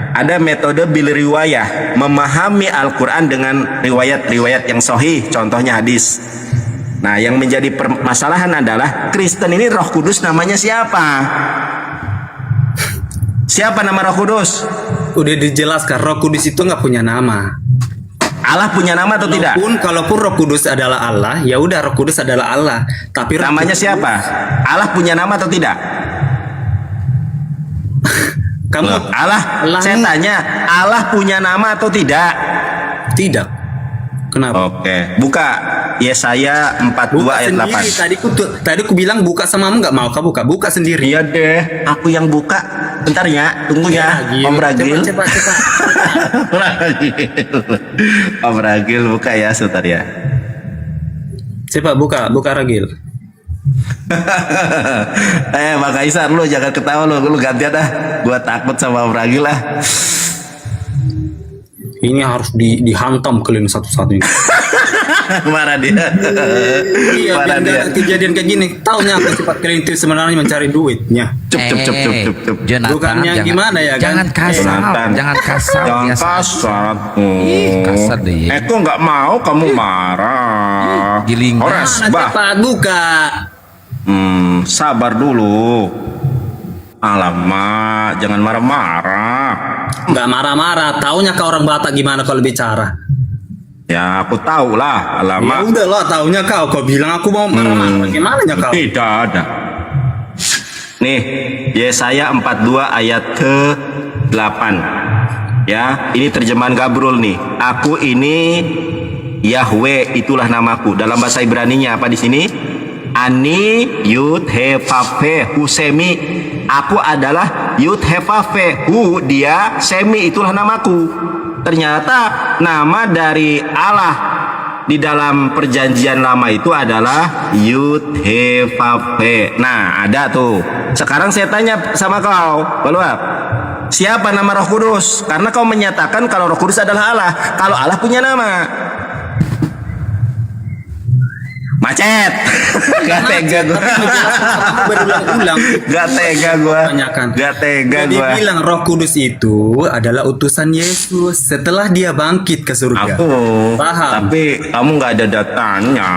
Ada metode bil riwayah, memahami Al-Quran dengan riwayat-riwayat yang sahih, contohnya hadis. Nah, yang menjadi permasalahan adalah Kristen ini Roh Kudus namanya siapa? Siapa nama Roh Kudus? Udah dijelaskan, Roh Kudus itu nggak punya nama. Allah punya nama atau tidak? Kalaupun Roh Kudus adalah Allah, ya udah Roh Kudus adalah Allah. Tapi namanya siapa? Allah punya nama atau tidak? Kamu Allah, saya tanya, Allah punya nama atau tidak? Tidak. Kenapa? Oke, buka Yesaya 42 ayat 8. Tadi ku bilang buka sama kamu, nggak mau kau buka sendiri. Iya deh, aku yang buka. Bentar ya, tunggu ya, Om Ragil. Cepat. Om Ragil buka ya, sebentar ya. Cepat buka Ragil. Bang Kaisar, lu jangan ketawa lu gantian dah. Gua takut sama Om Ragil lah. Ini harus dihantam kalian satu-satu ini. Marah dia. Iya, biar gak kejadian kayak gini. Taunya aku cepat kalian itu sebenarnya mencari duitnya. Cup. Jonathan, bukannya gimana ya kan? Jangan kasar. Jangan kasar. Kasar deh. Kok nggak mau kamu marah? Giling. Cepat buka. Sabar dulu. Alamak, jangan marah-marah. Nggak marah-marah. Taunya kau orang Batak gimana kalau bicara? Ya, aku tahu lah. Alamak. Ya udahlah, taunya kau bilang aku mau marah-marah. Bagaimana kau? Tidak ada. Nih, Yesaya 42 ayat ke-8. Ya, ini terjemahan Gabrul nih. Aku ini Yahweh, itulah namaku. Dalam bahasa Ibraninya apa di sini? Ani Yud He Vav He Hu Semi. Aku adalah Yud He Vav He Hu, dia Semi, itulah namaku. Ternyata nama dari Allah di dalam perjanjian lama itu adalah Yud He Vav He. Nah, ada tuh. Sekarang saya tanya sama kau, Baluap, siapa nama Roh Kudus? Karena kau menyatakan kalau Roh Kudus adalah Allah. Kalau Allah punya nama, macet. Gak tega gue. Berulang-ulang. Gak tega gue. Jadi bilang Roh Kudus itu adalah utusan Yesus setelah dia bangkit ke surga. Aku paham. Tapi kamu gak ada datanya.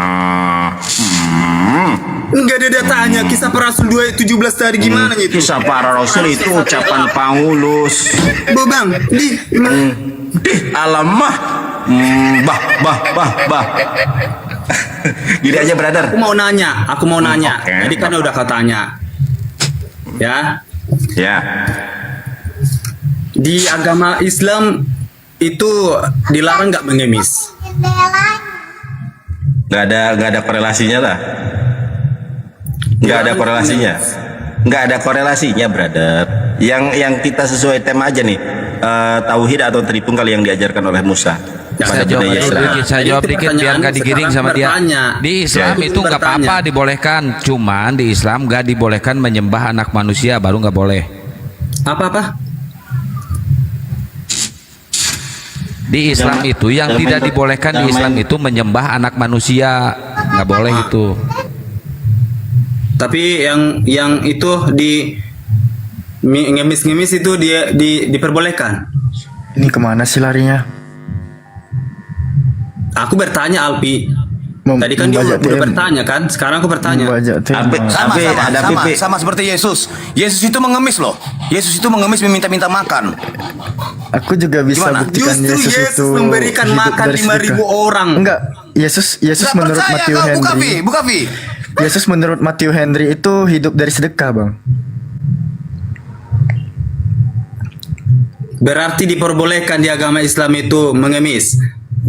Nggak ada datanya. Kisah para Rasul 2:17 tadi gimana itu? Kisah para Rasul itu ucapan Paulus. Bang, Alamah. Bah. Gini aja, brother. Aku mau nanya. Okay. Jadi kan udah katanya. Ya. Di agama Islam itu dilarang nggak mengemis. Nggak ada korelasinya lah. Nggak ada korelasinya, brother. Yang kita sesuai tema aja nih, tauhid atau tritunggal yang diajarkan oleh Musa. Saya jawab dikit biar nggak digiring sama dia. Di Islam itu nggak apa-apa dibolehkan, cuman di Islam nggak dibolehkan menyembah anak manusia, baru nggak boleh. Apa? Di Islam itu yang tidak dibolehkan di Islam itu menyembah anak manusia, nggak boleh itu. Tapi yang itu di ngemis-ngemis itu dia diperbolehkan. Ini kemana sih larinya? Aku bertanya Alpi. Tadi kan dia udah bertanya kan, sekarang aku bertanya. Sama seperti Yesus. Yesus itu mengemis loh. Yesus itu mengemis meminta-minta makan. Aku juga bisa buktikan Justru Yesus itu memberikan makan 5.000 orang. Enggak, Yesus Nggak menurut percaya, Matthew kau Henry. buka Vi. Yesus menurut Matthew Henry itu hidup dari sedekah, Bang. Berarti diperbolehkan di agama Islam itu mengemis.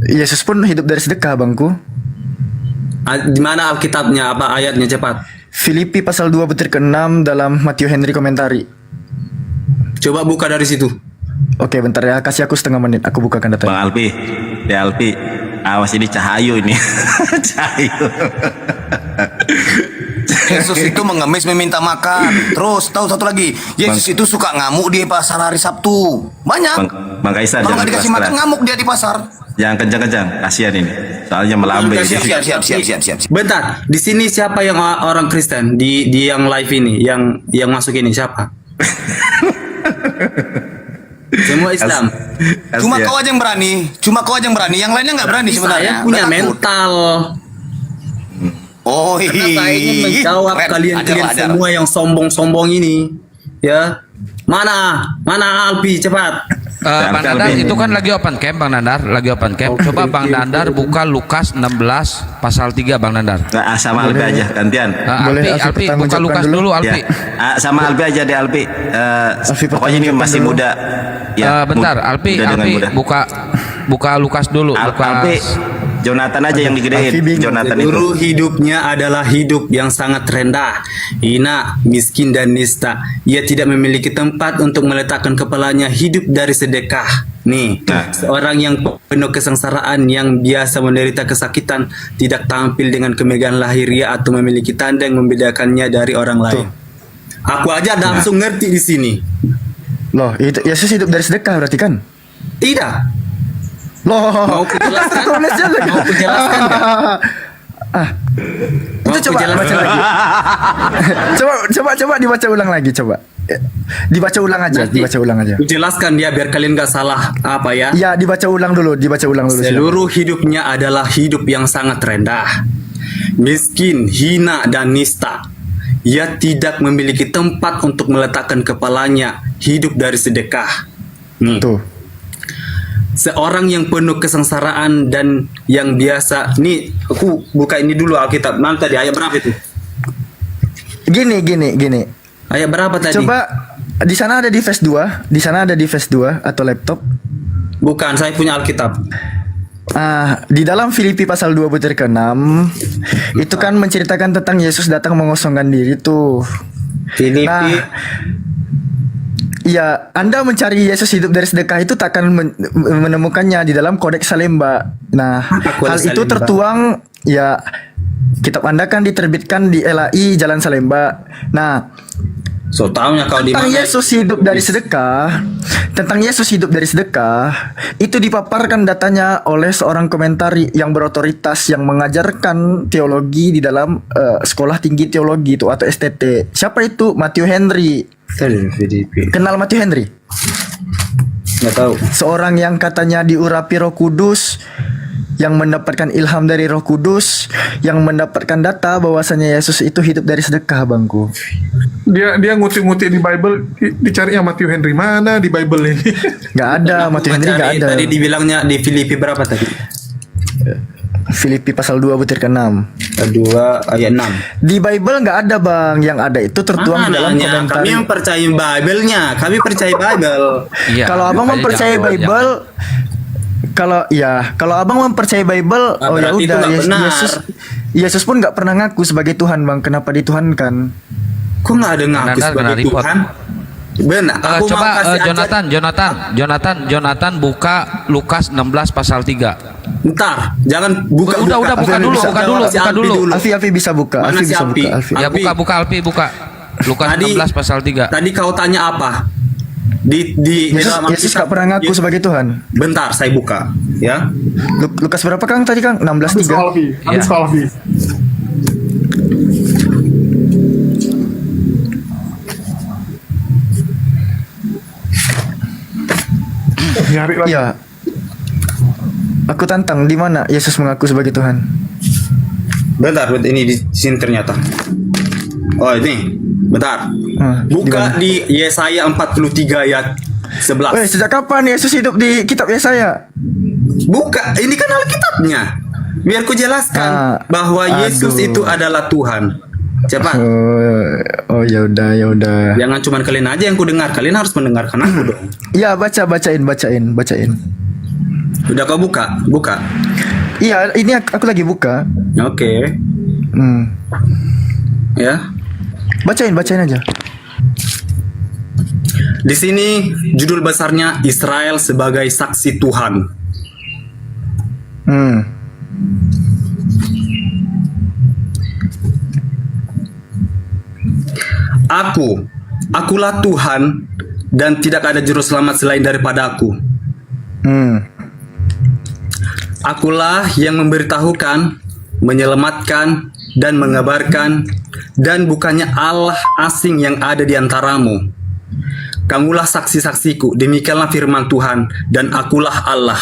Yesus pun hidup dari sedekah, Bangku. Di mana Alkitabnya? Apa ayatnya cepat? Filipi pasal 2 butir ke-6 dalam Matthew Henry komentari. Coba buka dari situ. Oke, bentar ya, kasih aku setengah menit. Aku bukakan datanya. Bang Alpi, awas ini Cahayu ini. Cahayu. Yesus itu mengemis meminta makan. Terus tahu satu lagi, Yesus itu suka ngamuk di pasar hari Sabtu. Banyak. Bang Kaisar, kalau jangan nggak dikasih keras-keras. makan ngamuk dia di pasar. Jangan kencang-kencang, kasihan ini. Soalnya melambai. Siap. Bentar, di sini siapa yang orang Kristen di yang live ini, yang masuk ini siapa? Semua Islam. Cuma kau aja yang berani. Yang lainnya nggak berani sebenarnya. Saya punya mental. Oh iya. Karena saya ingin menjawab kalian semua yang sombong-sombong ini. Ya. Mana Alpi cepat. Bang Nandar itu kan lagi open camp, Bang Nandar lagi open camp. Coba Bang Nandar buka Lukas 16 pasal 3, Bang Nandar. Sama Alpi aja gantian. Alpi buka Lukas dulu Alpi. Ya. Sama Alpi aja deh Alpi. Pokoknya ini masih muda. Ya, bentar Alpi buka Lukas dulu. Alpi Jonathan aja yang digedein. Jonathan itu. Seluruh hidupnya adalah hidup yang sangat rendah, hina, miskin dan nista. Ia tidak memiliki tempat untuk meletakkan kepalanya, hidup dari sedekah. Nih, seorang yang penuh kesengsaraan, yang biasa menderita kesakitan, tidak tampil dengan kemegahan lahiriah atau memiliki tanda yang membedakannya dari orang lain. Aku aja langsung ngerti di sini. Loh, itu Yesus hidup dari sedekah berarti kan? Tidak. Loh, mau kujelaskan? Mau kujelaskan nggak? Itu coba baca lagi. coba dibaca ulang lagi coba. Dibaca ulang aja. Kujelaskan dia biar kalian nggak salah apa ya? Ya, dibaca ulang dulu. Seluruh hidupnya adalah hidup yang sangat rendah, miskin, hina dan nista. Ia tidak memiliki tempat untuk meletakkan kepalanya, hidup dari sedekah. Tuh. Seorang yang penuh kesengsaraan dan yang biasa. Nih, aku buka ini dulu Alkitab. Mana tadi ayat berapa itu? Gini. Ayat berapa tadi? Coba di sana ada di verse 2, atau laptop. Bukan, saya punya Alkitab. Di dalam Filipi pasal 2 butir ke-6 itu kan menceritakan tentang Yesus datang mengosongkan diri tuh. Filipi. Ya, Anda mencari Yesus hidup dari sedekah itu takkan menemukannya di dalam Kodeks Salemba. Nah, hal itu tertuang ya, kitab Anda kan diterbitkan di LAI Jalan Salemba. Nah, so tahunya kau di mana? Tentang Yesus hidup dari sedekah itu dipaparkan datanya oleh seorang komentari yang berotoritas yang mengajarkan teologi di dalam sekolah tinggi teologi itu atau STT. Siapa itu? Matthew Henry. Kenal Matthew Henry? Nggak tahu. Seorang yang katanya diurapi Roh Kudus, yang mendapatkan ilham dari Roh Kudus, yang mendapatkan data bahwasanya Yesus itu hidup dari sedekah, Bangku. Dia ngutip-ngutip di Bible, dicari yang Matthew Henry mana di Bible ini? Nggak ada, Matthew Henry nggak ada. Tadi dibilangnya di Filipi berapa tadi? Filipi pasal 2 butir ke-6. 2 ayat 6. Di Bible nggak ada, Bang. Yang ada itu tertuang di dalam komentar. Kami mempercayai Bible-nya. Kami percaya Bible. Kalau Abang mempercayai Bible, kalau abang mempercayai Bible, Nah, oh ya berarti itu udah, nggak benar. Yesus pun nggak pernah ngaku sebagai Tuhan bang. Kenapa dituhankan? Kok nggak ada ngaku Nandar sebagai kena report. Tuhan? Benar. Aku Coba mau kasih Jonathan buka Lukas 16 pasal 3. Bentar, jangan buka. Udah, buka dulu, buka dulu. Alfi bisa buka. Mana Alfi si bisa Alfi? buka. Alfi. Ya buka Alpi buka. Lukas Tadi- 16 pasal 3. Tadi kau tanya apa? Di dalam Yesus nggak pernah ngaku sebagai Tuhan. Bentar, saya buka, ya. Lukas berapa Kang tadi Kang? 16:3. Habis call Alfi. Nyari lagi. Ya. Aku tantang di mana Yesus mengaku sebagai Tuhan. Bentar, ini di sini ternyata. Oh ini, bentar. Buka di Yesaya 43 ayat 11. Weh, sejak kapan Yesus hidup di kitab Yesaya? Buka, ini kan Alkitabnya. Biar ku jelaskan bahwa Yesus aduh. itu adalah Tuhan. Cepat. Oh ya udah. Jangan cuma kalian aja yang ku dengar, kalian harus mendengarkan aku dong. Ya bacain. Udah kau buka? Buka. Iya, ini aku lagi buka. Oke. Ya. Bacain aja. Di sini judul besarnya Israel sebagai saksi Tuhan. Akulah Tuhan dan tidak ada juru selamat selain daripada aku. Akulah yang memberitahukan, menyelamatkan, dan mengabarkan, dan bukannya Allah asing yang ada di antaramu. Kamulah saksi-saksiku, demikianlah firman Tuhan, dan akulah Allah.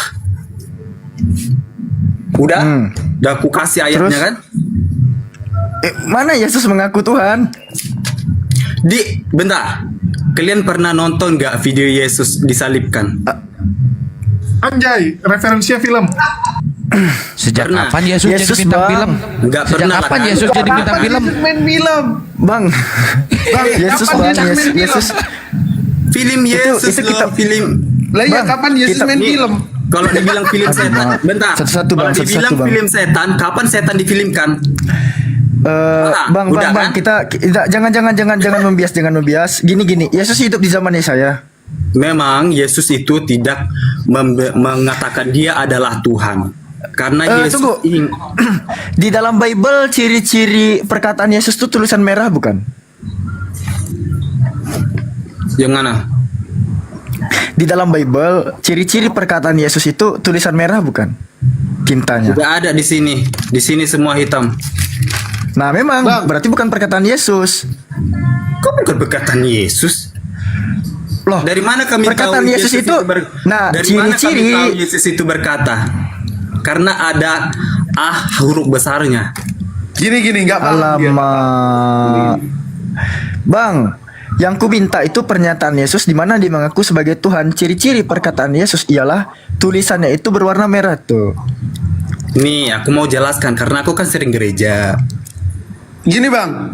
Udah aku kasih ayatnya. Terus? Kan? Mana Yesus mengaku Tuhan? Bentar, kalian pernah nonton gak video Yesus disalibkan? Anjay, referensinya film. Sejak kapan Yesus jadi bintang film? Enggak Sejak pernah kapan lah, kan? Yesus jadi bintang film? Main film. Bang, Yesus kapan bang, Yesus main Yesus. Film Yesus itu loh, kitab film. Lah ya kapan Yesus main Nih, film? Kalau dibilang film setan, bentar. Satu-satu, Kalau Bang, dibilang satu-satu, Bang. film setan, kapan setan difilmkan? Bang, udah kan? kita jangan membias. Gini, Yesus hidup di zaman Yesaya. Memang Yesus itu tidak mengatakan dia adalah Tuhan. Karena Yesus Tunggu. Di dalam Bible ciri-ciri perkataan Yesus itu tulisan merah bukan? Yang mana? Di dalam Bible ciri-ciri perkataan Yesus itu tulisan merah bukan? Tintanya. Tidak ada di sini. Di sini semua hitam. Nah, memang berarti bukan perkataan Yesus. Kok bukan perkataan Yesus? Loh, dari mana kami perkataan tahu Yesus itu? Nah, dari mana kami ciri-ciri tahu Yesus itu berkata? Karena ada huruf besarnya. Gini nggak Bang? Alamak. Bang, yang ku minta itu pernyataan Yesus di mana dia mengaku sebagai Tuhan. Ciri-ciri perkataan Yesus ialah tulisannya itu berwarna merah tuh. Nih, aku mau jelaskan karena aku kan sering gereja. Gini Bang,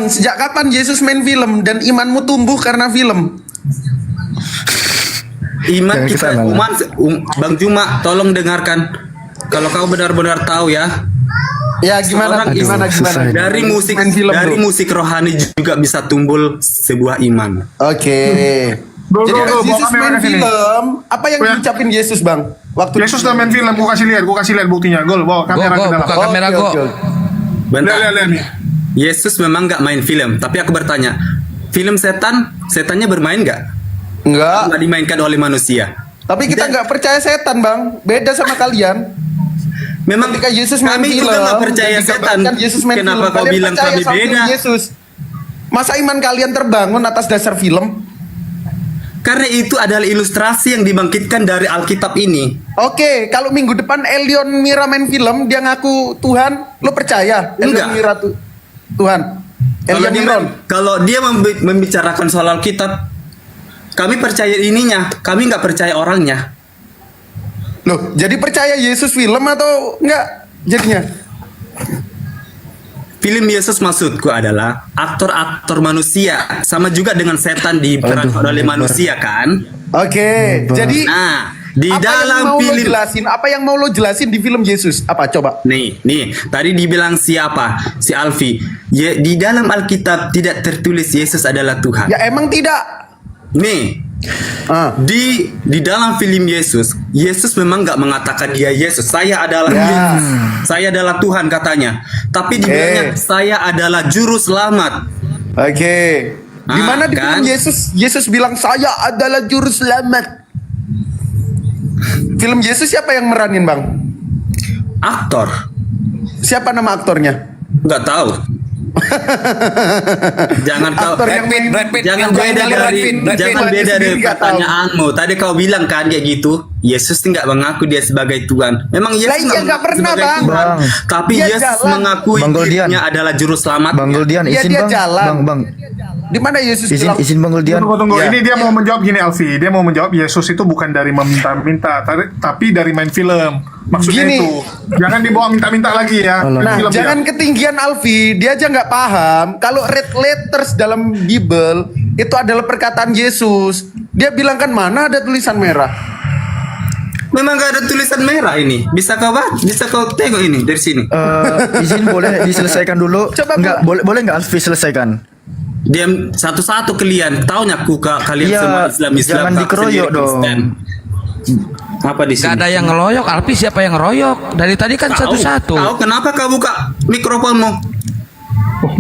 sejak kapan Yesus main film dan imanmu tumbuh karena film? Iman Jangan kita, kesana lah. Bang Juma, tolong dengarkan. Kalau kau benar-benar tahu ya. Ya gimana? Seorang dari musik Main film dari tuh. musik rohani juga bisa tumbuh sebuah iman. Oke. Jadi pas Yesus main film, apa yang diucapin Yesus Bang? Waktu Yesus udah main film, gua kasih lihat buktinya. Gol, bawa kamera ke dalam. Buka kamera go. Bentar. Lihat nih. Yesus memang nggak main film, tapi aku bertanya, film setannya bermain nggak? Enggak. Nggak dimainkan oleh manusia. Tapi kita nggak percaya setan Bang. Beda sama kalian. Memang ketika Yesus main kami film, juga nggak percaya dan setan. digambarkan Yesus main Kenapa film, kau kalian bilang percaya kami sama film beda? Yesus. Masa iman kalian terbangun atas dasar film? Karena itu adalah ilustrasi yang dibangkitkan dari Alkitab ini. Oke, kalau minggu depan Elion Mira main film, dia ngaku Tuhan, lo percaya? Elion Enggak. Mira Tuhan. Elion Miron. Kalau dia membicarakan soal Alkitab, kami percaya ininya, kami nggak percaya orangnya. Loh, jadi percaya Yesus film atau enggak jadinya? Film Yesus maksudku adalah aktor-aktor manusia, sama juga dengan setan diperankan oleh manusia kan? Oke, jadi di dalam film apa yang mau lo jelasin di film Yesus? Apa coba? Nih, tadi dibilang siapa? Si Alfi. Di dalam Alkitab tidak tertulis Yesus adalah Tuhan. Ya emang tidak. Nih, di dalam film Yesus memang nggak mengatakan dia Yesus. Saya adalah Yesus. Saya adalah Tuhan katanya. Tapi dibilangnya saya adalah juru selamat. Oke. Di mana di film Yesus bilang saya adalah juru selamat? Film Yesus siapa yang meranin, Bang? Aktor. Siapa nama aktornya? Nggak tahu. Jangan kau jangan beda dari pertanyaanmu. Tadi kau bilang kan kayak gitu. Yesus nggak mengaku dia sebagai Tuhan. Memang Yesus nggak pernah, Bang. Tuhan. Tapi Yesus mengakui dirinya adalah juru selamat. Bang Goldian, izin Bang. Di mana Yesus bilang? Izin Bang Goldian. Tunggu. Ini dia mau menjawab gini, Alfi. Dia mau menjawab Yesus itu bukan dari meminta-minta, tapi dari main film. Maksudnya Gini. itu. Jangan dibawa minta-minta lagi ya. Nah, jangan ketinggian Alfi. Dia aja nggak paham kalau red letters dalam Bible itu adalah perkataan Yesus. Dia bilang kan mana ada tulisan merah. Memang gak ada tulisan merah ini. Bisa kau tengok ini dari sini. Izin boleh diselesaikan dulu. Boleh nggak Alfi selesaikan? Diam satu-satu kalian. Taunya aku kalian semua Islam. Jangan dikeroyok dong. Apa di sini? Gak ada yang ngeroyok. Alfi siapa yang ngeroyok? Dari tadi kan satu-satu. Tahu kenapa kau buka mikrofonmu?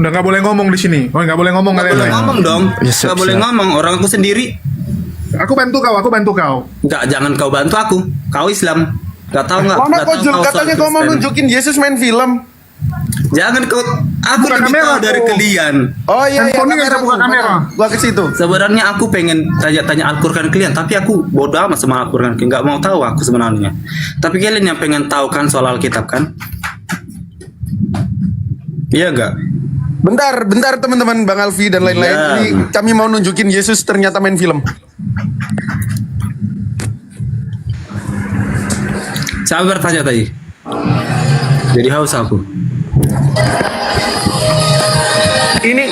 Udah nggak boleh ngomong di sini. Nggak boleh ngomong kalian. Boleh ngomong dong. Nggak boleh ngomong. Orang aku sendiri. Aku bantu kau. Nggak, jangan kau bantu aku. Kau Islam. Gak tahu nggak? Mana kau katanya kau mau nunjukin Yesus main film? Jangan kau. Aku lebih tahu dari kalian. Oh iya, kamera. Gua ke situ. Sebenarnya aku pengen tanya Al-Quran kalian, tapi aku bodoh amat sama Al-Quran. Nggak mau tahu aku sebenarnya. Tapi kalian yang pengen tahu kan soal Alkitab kan? Iya nggak? Bentar teman-teman, Bang Alfi dan lain-lain. Ini kami mau nunjukin Yesus ternyata main film. Saya bertanya tadi. Jadi haus aku. Ini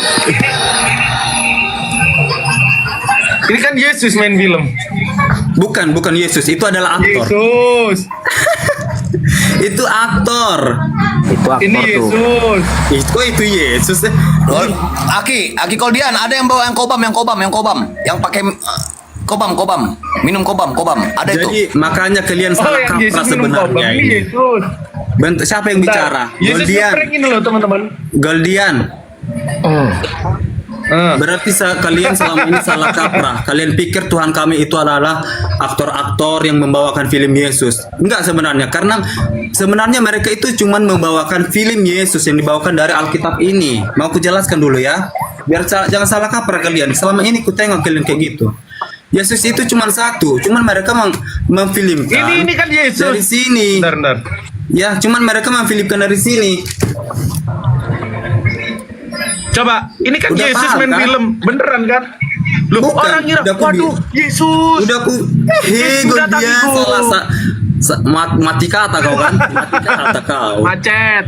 kan Yesus main film. Bukan Yesus, itu adalah aktor. Yesus. Itu aktor. Ini Yesus. Itu Yesus. Aki Koldian, ada yang bawa yang kobam, yang pakai kobam, minum kobam, ada itu. Jadi makanya kalian salah kaprah sebenarnya ini. Bentuk siapa yang bicara? Goldian. Yesus loh teman-teman. Goldian. Berarti kalian selama ini salah kaprah. Kalian pikir Tuhan kami itu adalah aktor-aktor yang membawakan film Yesus. Enggak sebenarnya, karena sebenarnya mereka itu cuma membawakan film Yesus yang dibawakan dari Alkitab ini. Mau aku jelaskan dulu ya, biar jangan salah kaprah kalian. Selama ini ku tengok kalian kayak gitu. Yesus itu cuma satu, cuman mereka memfilmkan. Ini kan Yesus dari sini. Bentar. Ya, cuman mereka memfilmkan dari sini. Coba, ini kan Udah Yesus paham, main kan? film, beneran kan? Loh, Bukan, orang ngira, udah aku waduh, Yesus. Udah aku, dia salah mati kata kau kan? Mati kata kau. Macet.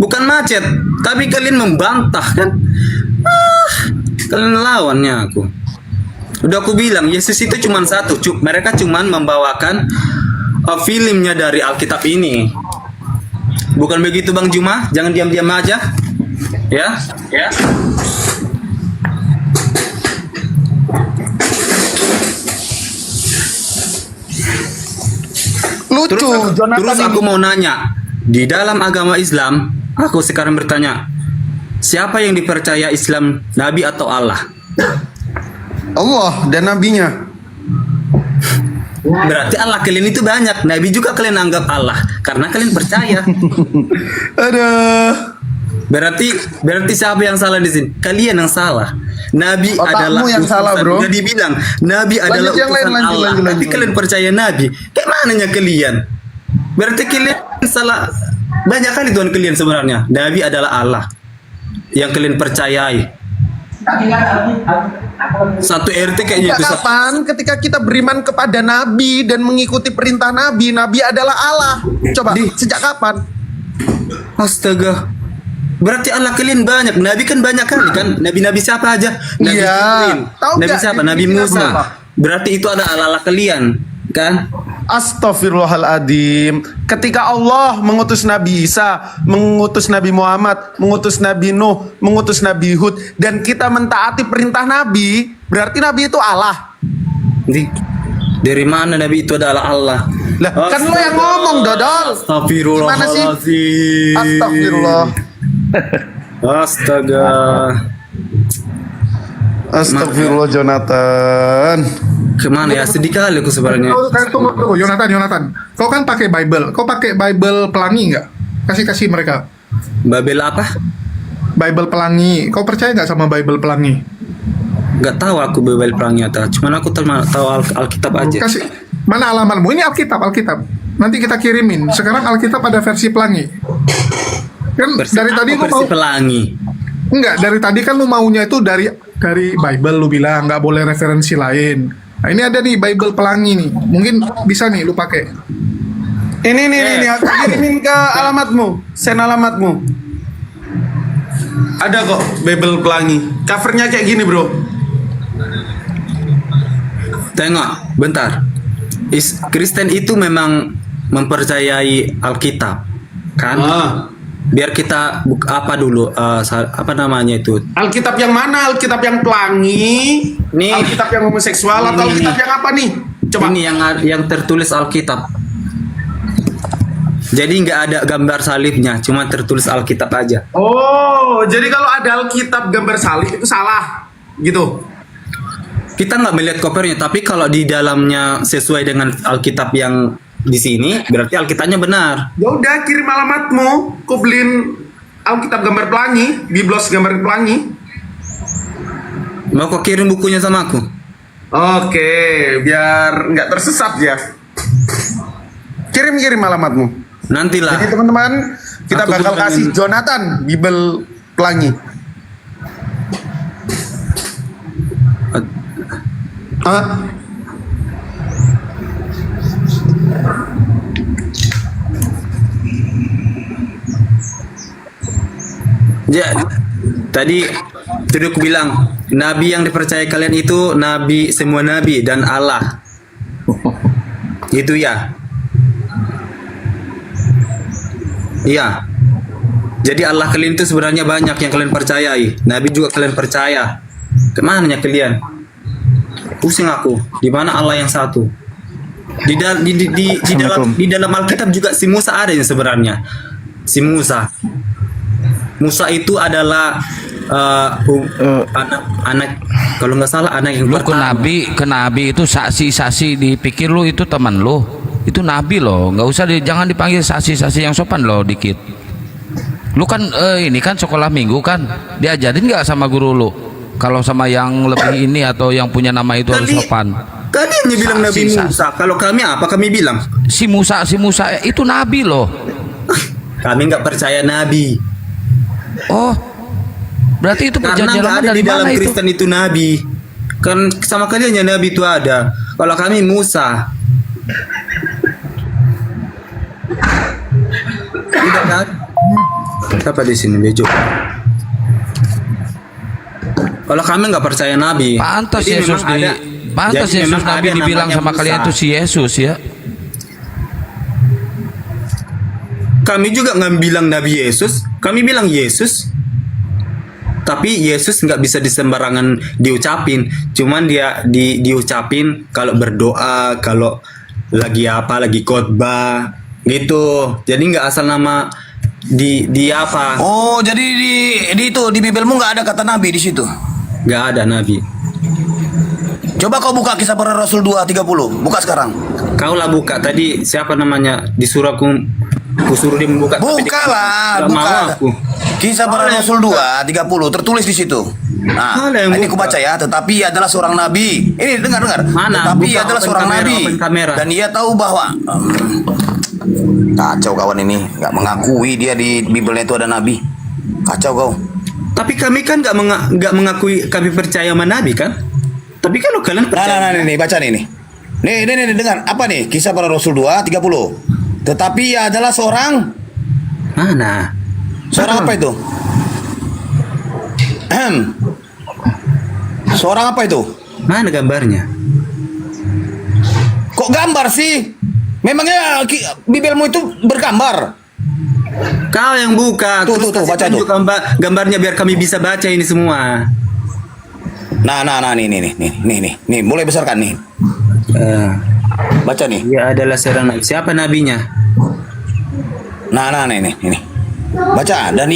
Bukan macet, tapi kalian membantah kan? Kalian lawannya aku. Udah aku bilang Yesus itu cuma satu, mereka cuma membawakan filmnya dari Alkitab ini. Bukan begitu Bang Juma? Jangan diam-diam aja. Ya. Lucu. Terus aku mau nanya, di dalam agama Islam, aku sekarang bertanya, siapa yang dipercaya Islam, Nabi atau Allah? Allah dan nabinya. Berarti Allah kalian itu banyak, Nabi juga kalian anggap Allah karena kalian percaya. Aduh. Berarti siapa yang salah di sini? Kalian yang salah. Nabi adalah yang salah, bro. Udah dibilang Nabi adalah utusan Allah. Tapi kalian percaya Nabi. Kayak mananya kalian? Berarti kalian salah. Banyak kali Tuhan kalian sebenarnya. Nabi adalah Allah yang kalian percayai. Satu RT kayaknya itu. Kapan ketika kita beriman kepada Nabi dan mengikuti perintah Nabi, Nabi adalah Allah. Coba, sejak kapan? Astaga. Berarti Allah kalian banyak. Nabi kan banyak kali kan. Nabi-nabi siapa aja? Nabi Ibrahim. Nabi siapa? Nabi Musa. Berarti itu ada ala-ala kalian, kan? Astaghfirullahaladzim. Ketika Allah mengutus Nabi Isa, mengutus Nabi Muhammad, mengutus Nabi Nuh, mengutus Nabi Hud, dan kita mentaati perintah Nabi, berarti Nabi itu Allah. Dari mana Nabi itu adalah Allah? Lah, kan lo yang ngomong, Dodol. Gimana sih? Astagfirullahaladzim. Astagfirullah. Astaga. Astagfirullah, Jonathan. Kemana ya? Sedih kali aku sebenarnya. Tunggu, Yonatan. Kau kan pakai Bible. Kau pakai Bible pelangi nggak? Kasih mereka. Bible apa? Bible pelangi. Kau percaya nggak sama Bible pelangi? Nggak tahu aku Bible pelangi atau. Cuman aku tahu Alkitab aja. Kasih. Mana alamatmu? Ini Alkitab. Nanti kita kirimin. Sekarang Alkitab ada versi pelangi. Kan dari tadi lu versi mau pelangi. Enggak, dari tadi kan lu maunya itu dari Bible, lu bilang nggak boleh referensi lain. Nah, ini ada nih Bible pelangi nih. Mungkin bisa nih lu pakai. Ini aku kirimin ke alamatmu. Send alamatmu. Ada kok Bible pelangi. Covernya kayak gini, bro. Tengok, bentar. Kristen itu memang mempercayai Alkitab, kan? Biar kita apa dulu apa namanya itu? Alkitab yang mana? Alkitab yang pelangi? Nih. Alkitab yang homoseksual atau Alkitab yang apa nih? Coba. Ini yang tertulis Alkitab. Jadi nggak ada gambar salibnya, cuma tertulis Alkitab aja. Oh, jadi kalau ada Alkitab gambar salib itu salah, gitu. Kita nggak melihat covernya, tapi kalau di dalamnya sesuai dengan Alkitab yang di sini, berarti Alkitabnya benar. Ya udah, kirim alamatmu, kau beliin Alkitab gambar pelangi, Biblos gambar pelangi. Mau kau kirim bukunya sama aku? Oke, biar nggak tersesat ya. Kirim alamatmu. Nantilah. Jadi teman-teman, kita bakal kasih Jonathan Bible pelangi. Ya, tadi sudah aku bilang, nabi yang dipercaya kalian itu nabi, semua nabi dan Allah. Itu ya. Iya. Jadi Allah kalian itu sebenarnya banyak yang kalian percayai. Nabi juga kalian percaya. Kemana kalian? Pusing aku. Di mana Allah yang satu? Di dalam Alkitab juga si Musa ada yang sebenarnya. Si Musa. Musa itu adalah anak kalau nggak salah anak yang lu ke nabi itu saksi dipikir lu itu teman lu, itu nabi loh, nggak usah jangan dipanggil saksi yang sopan loh dikit. Lu kan ini kan sekolah minggu kan diajarin nggak sama guru lu kalau sama yang lebih ini atau yang punya nama itu harus sopan. Tadi yang bilang Nabi Musa, kalau kami apa kami bilang si Musa itu nabi loh. Kami nggak percaya nabi. Oh, berarti itu karena nggak ada di dalam Kristen itu nabi. Kan sama kalian ya nabi itu ada. Kalau kami Musa. Tidak kan? Apa di sini Bejo? Kalau kami nggak percaya nabi. Pantas Yesus nabi dibilang sama kalian itu si Yesus ya. Kami juga nggak bilang Nabi Yesus, kami bilang Yesus. Tapi Yesus nggak bisa disembarangan diucapin, cuman dia diucapin kalau berdoa, kalau lagi khotbah gitu. Jadi nggak asal nama di apa? Oh, jadi di Bibelmu nggak ada kata Nabi di situ? Nggak ada Nabi. Coba kau buka Kisah Para Rasul 2:30, buka sekarang. Kau lah buka tadi siapa namanya disuruh aku suruh dia membuka. Bukalah, buka. Kisah Para Rasul 2:30 tertulis di situ. Nah, ini aku baca ya. Tetapi ia adalah seorang nabi. Ini dengar. Mana? Tetapi Buka, ia adalah seorang nabi. Dan ia tahu bahwa kacau kawan ini, nggak mengakui dia di Bibelnya itu ada nabi. Kacau kau. Tapi kami kan nggak mengakui kami percaya sama nabi kan? Tapi kalau kalian percaya. Nah, nih baca nih. Nih dengar apa nih? Kisah Para Rasul 2:30. Tetapi ia adalah seorang mana? Seorang apa itu? Seorang apa itu? Mana gambarnya? Kok gambar sih? Memangnya Bibelmu itu bergambar? Kau yang buka. Tuh, baca tuh. Gambarnya biar kami bisa baca ini semua. Nah, nih, mulai besarkan nih. Baca nih. Dia adalah seorang nabi. Siapa nabinya? Nah, nih. Baca. Dan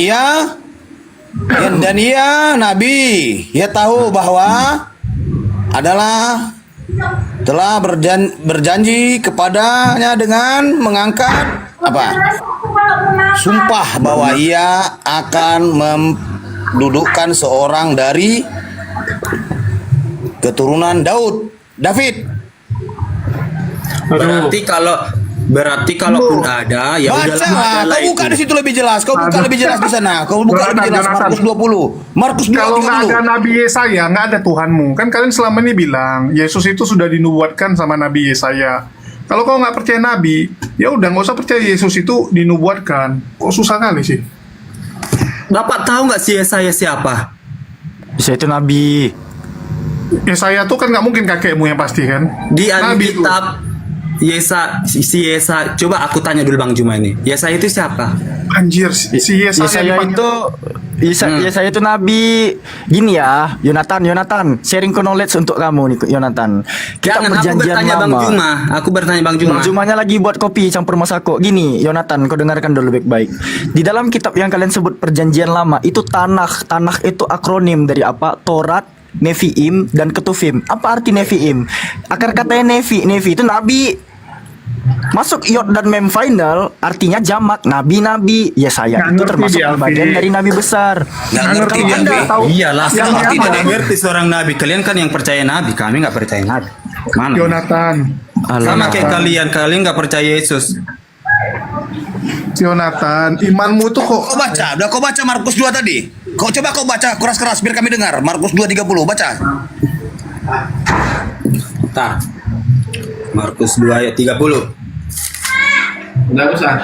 ia nabi. Ia tahu bahwa adalah telah berjanji kepadanya dengan mengangkat sumpah bahwa ia akan mendudukkan seorang dari keturunan David. Berarti kalau pun ada, ya baca lah. Kau buka di situ lebih jelas. Kau buka lebih jelas di sana. Kau buka lebih jelas. Markus 20. Markus 20. Kalau nggak ada Nabi Yesaya, nggak ada Tuhanmu. Kan kalian selama ini bilang Yesus itu sudah dinubuatkan sama Nabi Yesaya. Kalau kau nggak percaya Nabi, ya udah nggak usah percaya Yesus itu dinubuatkan. Kok susah kali sih? Bapak tahu nggak si Yesaya siapa? Saya itu nabi. Yesaya tuh kan nggak mungkin kakekmu yang pasti kan? Di Nabi Alkitab si Yesa, coba aku tanya dulu Bang Juma ini. Yesaya itu siapa? Anjir, si Yesaya Yesaya itu nabi. Gini ya, Yonatan, sharing knowledge untuk kamu nih, Yonatan. Jangan, aku bertanya lama. Bang Juma. Aku bertanya Bang Juma. Bang Jumanya lagi buat kopi campur masako. Gini, Yonatan, kau dengarkan dulu baik-baik. Di dalam kitab yang kalian sebut Perjanjian Lama, itu Tanakh itu akronim dari apa? Taurat, Neviim, dan Ketuvim. Apa arti Neviim? Akar katanya Nevi itu nabi. Masuk iot dan mem final artinya jamak nabi-nabi. Yesaya itu termasuk bagian dari nabi besar. Ngerti Anda tahu? Iyalah, kalau tidak ngerti seorang nabi. Kalian kan yang percaya nabi, kami nggak percaya nabi. Mana? Yonatan. Sama kayak kalian nggak percaya Yesus. Yonatan, imanmu tuh kok. Kau baca Markus 2 tadi. Coba kau baca keras-keras biar kami dengar. Markus 2:30, baca. Markus 2 ayat 30. Udah usah.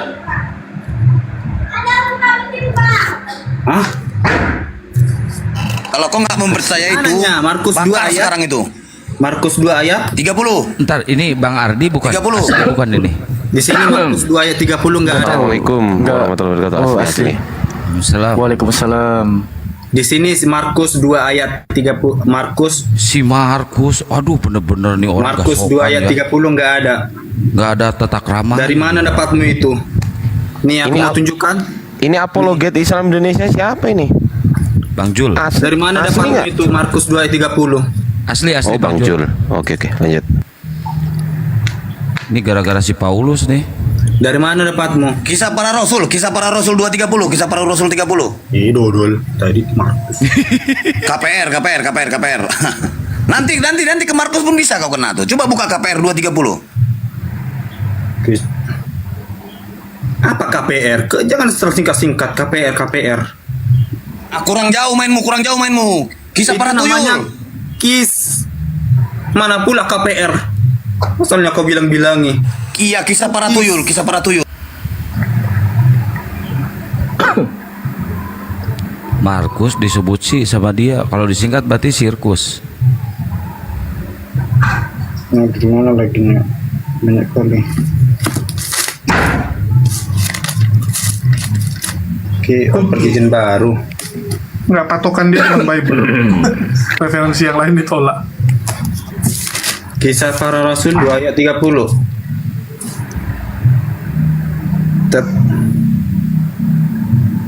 Hah? Kalau kau nggak mempercaya itu, Markus 2 ayat sekarang itu. Markus 2 ayat 30. Ntar ini Bang Ardi bukan 30. Asli bukan ini. Di sini Markus 2 ayat 30 enggak ada. Assalamualaikum warahmatullahi wabarakatuh. Oh, asli. Waalaikumsalam. Di sini Markus 2 ayat 30. Markus, aduh bener-bener nih orang Markus 2 ayat 30 enggak ada. Enggak ada tata krama. Dari mana dapatmu itu? Nih aku mau tunjukkan. Ini apologet Islam Indonesia siapa ini? Bang Jul. Dari mana dapatmu itu Markus 2 ayat 30? Asli Oh, Bang Jul. Oke, lanjut. Ini gara-gara si Paulus nih. Dari mana dapatmu? Kisah para Rasul 2:30, Kisah para Rasul 30. Dodol tadi Markus. KPR. Nanti ke Markus pun bisa kau kena tuh. Coba buka KPR 2:30. Apa KPR? Jangan singkat KPR. Kurang jauh mainmu. Kisah para tuyul. Mana pula KPR? Asalnya kau bilang-bilangi. Iya, kisah para tuyul. Markus disebut sih sama dia. Kalau disingkat berarti sirkus. Nah, gimana lagi nih? Banyak kali. Oke, perjanjian baru. Nggak patokan dia dengan Bible. Referensi yang lain ditolak. Kisah para Rasul 2 ayat 30.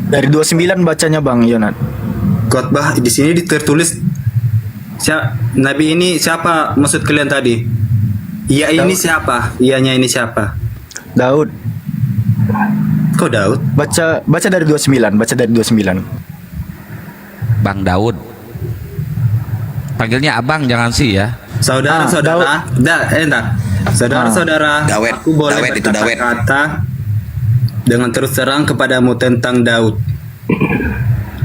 Dari 29 bacanya Bang Yonat. Khotbah di sini tertulis Nabi ini siapa maksud kalian tadi? Iya ini siapa? Iyanya ini siapa? Daud. Kok Daud? Baca dari 29, Bang Daud. Panggilnya abang jangan sih ya. Saudara-saudara, saudara-saudara, aku boleh berkata-kata dengan terus terang kepadamu tentang Daud.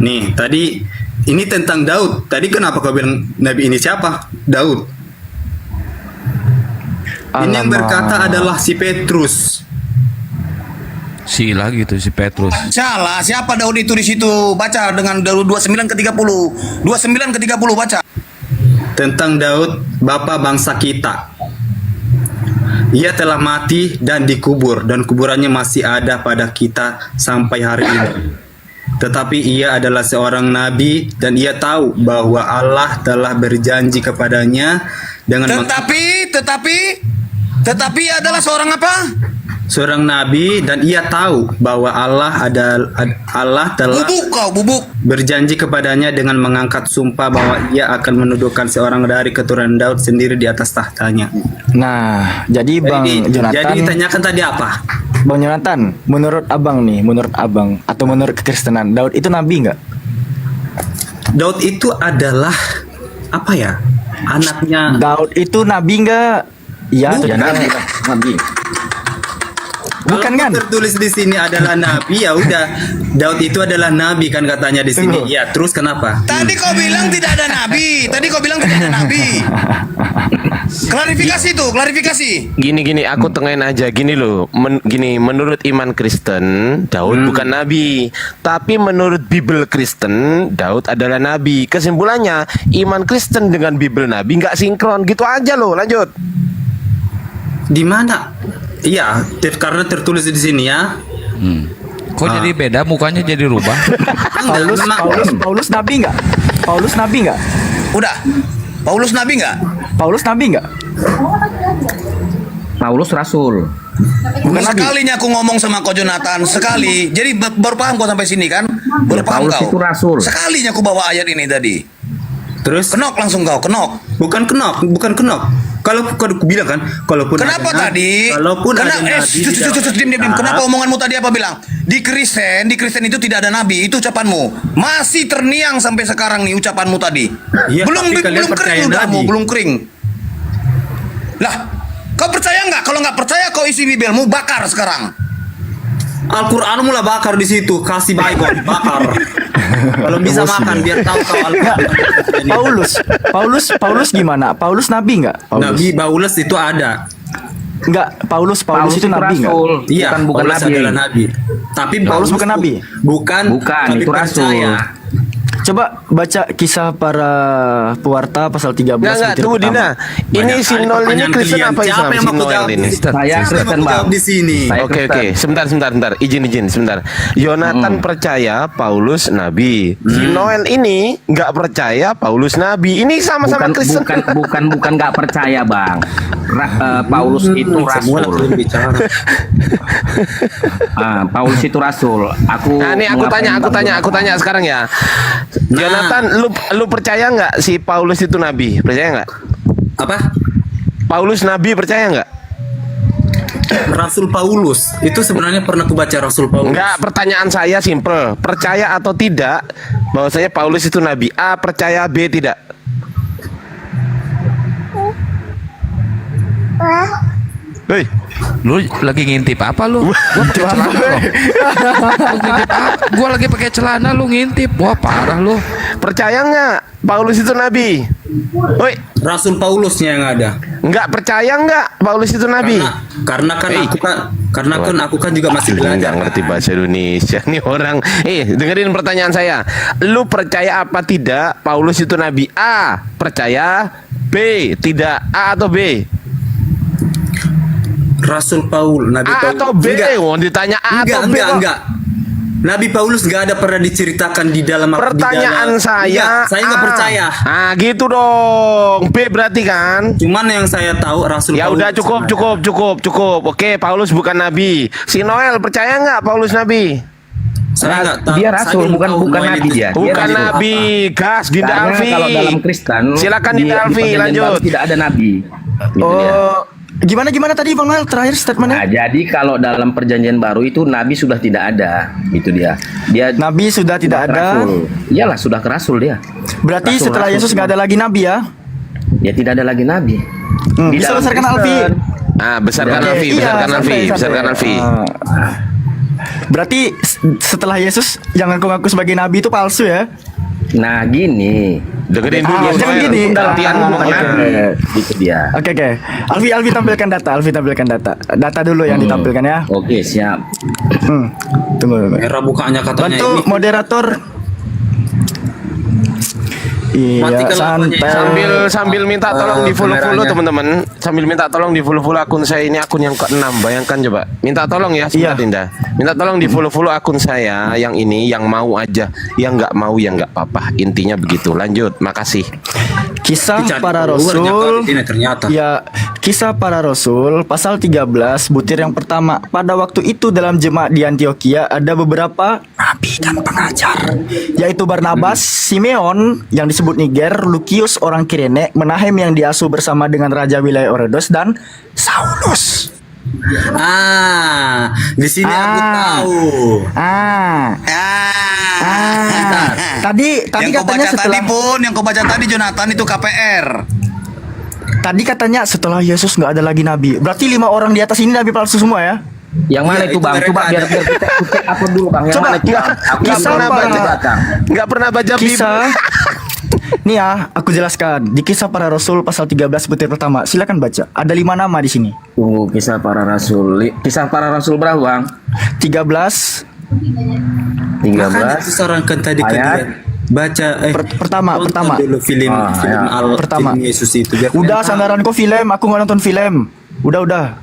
Nih, tadi ini tentang Daud. Tadi kenapa kau bilang Nabi ini siapa? Daud. Ini yang berkata adalah si Petrus. Si lagi tuh si Petrus. Salah, siapa Daud itu di situ? Baca dengan Daud 29:30. 29:30 baca. Tentang Daud, bapa bangsa kita. ia telah mati dan dikubur dan kuburannya masih ada pada kita sampai hari ini. Tetapi ia adalah seorang nabi dan ia tahu bahwa Allah telah berjanji kepadanya dengan Tetapi adalah seorang apa? seorang nabi dan ia tahu bahwa Allah telah berjanji kepadanya dengan mengangkat sumpah bahwa ia akan menuduhkan seorang dari keturunan Daud sendiri di atas tahtanya. Nah, jadi Bang Jonathan. Jadi ditanyakan tadi apa? Bang Jonathan, menurut abang atau menurut kekristenan, Daud itu nabi nggak? Daud itu adalah apa ya? Anaknya. Daud itu nabi nggak? Ya, nabi. Bukan kan? Tertulis di sini adalah nabi, ya udah. Daud itu adalah nabi kan katanya di sini. Ya, terus kenapa? Tadi kau bilang tidak ada nabi. Klarifikasi. Gini, aku tengahin aja gini loh. Menurut iman Kristen, Daud bukan nabi. Tapi menurut Bible Kristen, Daud adalah nabi. Kesimpulannya, iman Kristen dengan Bible nabi nggak sinkron. Gitu aja loh. Lanjut. Di mana? Iya, karena tertulis di sini ya. Kok jadi beda mukanya jadi rubah? Paulus nabi nggak? Udah. Paulus nabi nggak? Paulus rasul. Bukan sekalinya aku ngomong sama kau Jonathan, sekali. Jadi baru paham kau sampai sini kan? Baru paham Paulus kau. itu rasul. Sekalinya aku bawa ayat ini tadi. Terus kenok langsung kau, kenok. Bukan kenok. Kalau aku bilang kan, kalaupun kenapa ada tadi? Kalaupun ada nabi, diam. Kenapa omonganmu tadi apa bilang? Di Kristen itu tidak ada nabi. Itu ucapanmu. Masih terniang sampai sekarang nih ucapanmu tadi. Iya, belum kering udahmu, belum kering. Lah, kau percaya nggak? Kalau nggak percaya kau isi bibelmu bakar sekarang. Al-Quran mulai bakar di situ, kasih baygon, bakar. Kalau bisa makan biar tahu kau Al-Quran. Paulus gimana? Paulus nabi nggak? Nabi Paulus itu ada. Enggak, Paulus itu nabi nggak? Iya, bukan nabi. Adalah nabi. Tapi Paulus bukan nabi. Bukan itu rasul. Coba baca kisah para pewarta pasal 13. Enggak, tunggu Dina. Ini Sinol ini Kristen apa Islam? Sinol ini. Saya Kristen Bang. Di sini. Oke. Sebentar. Izin sebentar. Yonatan percaya Paulus nabi. Sinol ini nggak percaya Paulus nabi. Ini sama-sama Kristen. Bukan nggak percaya Bang. Paulus itu rasul. Paulus itu rasul. Nah, ini aku tanya sekarang ya. Jonathan, lu percaya nggak si Paulus itu nabi? Percaya nggak? Apa? Paulus nabi, percaya nggak? Rasul Paulus itu sebenarnya pernah aku baca Rasul Paulus. Enggak, pertanyaan saya simple. Percaya atau tidak bahwasanya Paulus itu nabi? A, percaya, B, tidak. Hei, lu lagi ngintip apa lu? Gua pakai celana loh. Gua lagi pakai celana lu ngintip. Wah, parah lu. Percaya nggak Paulus itu nabi? Woi, Rasul Paulusnya yang ada. Nggak percaya nggak Paulus itu nabi? Karena aku kan juga masih belajar. Nggak ngerti bahasa Indonesia nih orang. Dengerin pertanyaan saya. Lu percaya apa tidak Paulus itu nabi? A, percaya. B, tidak. A atau B? Rasul Paul, Nabi A Paul atau B? Ditanya A atau B? Enggak. Nabi Paulus nggak ada pernah diceritakan di dalam pertanyaan saya. Saya nggak percaya. Ah, gitu dong. B berarti kan? Cuman yang saya tahu Rasul ya Paulus. Ya udah cukup. Oke, Paulus bukan nabi. Si Noel percaya nggak Paulus nabi? Saya nggak tahu. Dia rasul, bukan nabi dia. Bukan nabi. Gas, Dinda Alfi. Kalau dalam Kristen, silakan Dinda Alfi, lanjut. Tidak ada nabi. Gimana tadi Bang Noel terakhir statementnya? Nah, jadi kalau dalam perjanjian baru itu nabi sudah tidak ada, itu dia. Nabi sudah tidak ada. Iyalah, sudah kerasul dia. Berarti setelah Yesus nggak ada lagi nabi ya? Ya tidak ada lagi nabi. Bisa besarkan Alfi. Besarkan Alfi. Berarti setelah Yesus yang ngaku-ngaku sebagai nabi itu palsu ya? Nah gini, dengerin dulu. Jangan gini. Itu dia. Oke. Alfi tampilkan data. Data dulu yang ditampilkan ya. Oke, siap. Tunggu. Merah bukanya katanya. Bantu ini. moderator. Iya, santai. Sambil minta tolong di follow teman-teman. Sambil minta tolong di follow akun saya, ini akun yang ke-6. Bayangkan coba. Minta tolong ya, sebentar Dinda. Minta tolong di follow akun saya yang ini, yang mau aja, yang nggak mau ya nggak apa-apa. Intinya begitu. Lanjut, makasih. Kisah para Rasul. Ya, Kisah para Rasul pasal 13 butir yang pertama. Pada waktu itu dalam jemaat di Antioquia ada beberapa nabi dan pengajar, yaitu Barnabas, Simeon yang disebut Niger, Lukius orang Kirene, Menahem yang diasuh bersama dengan raja wilayah Orodos, dan Saulus. Di sini aku tahu. Tadi yang kau katanya baca tadi pun, yang kau baca tadi Jonathan itu KPR. Tadi katanya setelah Yesus nggak ada lagi nabi. Berarti 5 orang di atas ini nabi palsu semua ya? Yang mana itu Bang? Coba biar kita upload dulu Bang. Yang Coba mana itu? Aku nggak pernah baca kisah. Nih ya, aku jelaskan. Di Kisah Para Rasul pasal 13 butir pertama. Silakan baca. Ada 5 nama di sini. Tunggu, Kisah Para Rasul. Kisah Para Rasul berapa Bang? 13. Makanya disarankan tadi ke dia. Baca pertama dulu film pertama film Yesus itu. Udah sandaran kok film, aku nggak nonton film. Udah.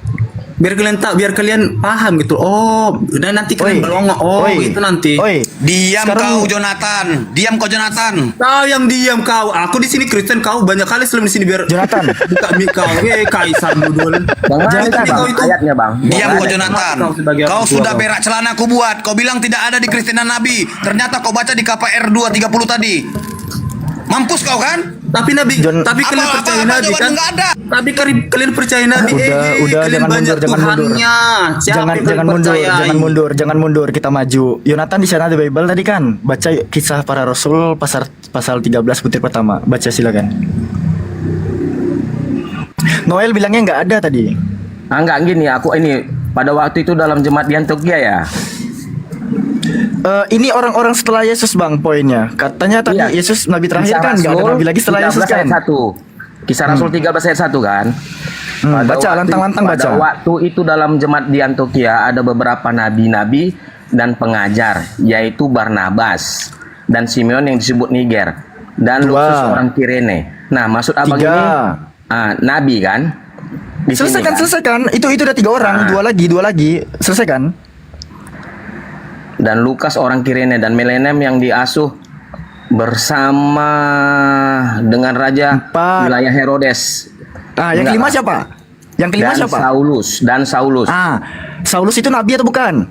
Biar kalian tahu, biar kalian paham gitu. Oh, dan nanti kalian berlongok. Itu nanti. Diam kau Jonathan. Diam kau Jonathan. Kau yang diam kau. Aku di sini Kristen, kau banyak kali sebelum di sini biar Jonathan. buka mic kau. Kaisar dulu. Jangan kau itu ayatnya Bang. Diam kau Jonathan. Kau sudah berak celana aku buat. Kau bilang tidak ada di Kristenan Nabi. Ternyata kau baca di KPR 230 tadi. Mampus kau kan? Tapi kalian percaya Nabi kan? Tapi kalian percaya Nabi. Udah jangan mundur, kita maju. Yonatan di sana ada Bible tadi kan? Baca Kisah Para Rasul pasal 13 butir pertama. Baca silakan. Noel bilangnya nggak ada tadi. Enggak gini, aku ini pada waktu itu dalam jemaat di Antioquia ya. Ini orang-orang setelah Yesus Bang poinnya. Katanya tadi Yesus nabi terakhir kan, nggak ada nabi lagi setelah Yesus kan. Kisah Rasul 13 ayat 1 kan. Baca lantang-lantang baca. Pada waktu itu dalam jemaat di Antioquia ada beberapa nabi-nabi dan pengajar, yaitu Barnabas dan Simeon yang disebut Niger dan Lukius orang Kirene. Nah, maksud abang ini nabi kan? Selesaikan. Itu udah 3 orang, 2 lagi. Selesaikan. Dan Lukas orang Kirene dan Menahem yang diasuh bersama dengan raja wilayah Herodes. Yang kelima siapa? Yang kelima siapa? Saulus. Saulus itu nabi atau bukan?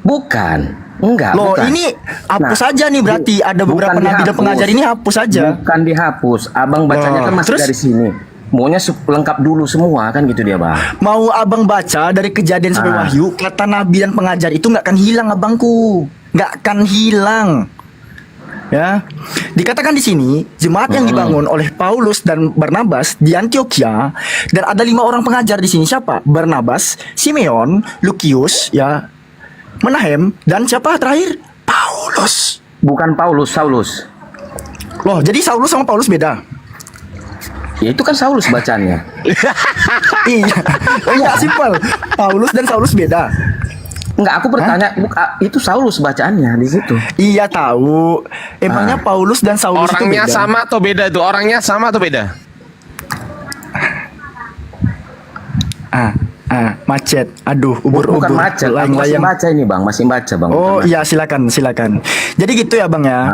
Bukan. Enggak. Loh, ini hapus saja nih berarti ada beberapa nabi dan pengajar ini hapus saja. Bukan dihapus. Abang bacanya kan masih dari sini. Maunya lengkap dulu semua kan gitu dia Bang. Mau abang baca dari Kejadian sampai Wahyu, kata nabi dan pengajar itu nggak akan hilang abangku, nggak akan hilang. Ya, dikatakan di sini jemaat yang dibangun oleh Paulus dan Barnabas di Antioquia, dan ada 5 orang pengajar di sini. Siapa? Barnabas, Simeon, Lukius, ya, Menahem, dan siapa terakhir? Paulus. Bukan Paulus, Saulus. Loh, jadi Saulus sama Paulus beda? Ya itu kan Saulus bacanya. Iya, simpel. Paulus dan Saulus beda. Enggak, aku bertanya, itu Saulus bacaannya di situ. Iya tahu. Emangnya Paulus dan Saulus orangnya itu beda? sama atau beda tuh? Orangnya sama atau beda? Macet. Aduh, ubur-ubur. Bukan macet. Masih baca ini Bang, masih baca Bang. Oh iya, silakan. Jadi gitu ya Bang ya.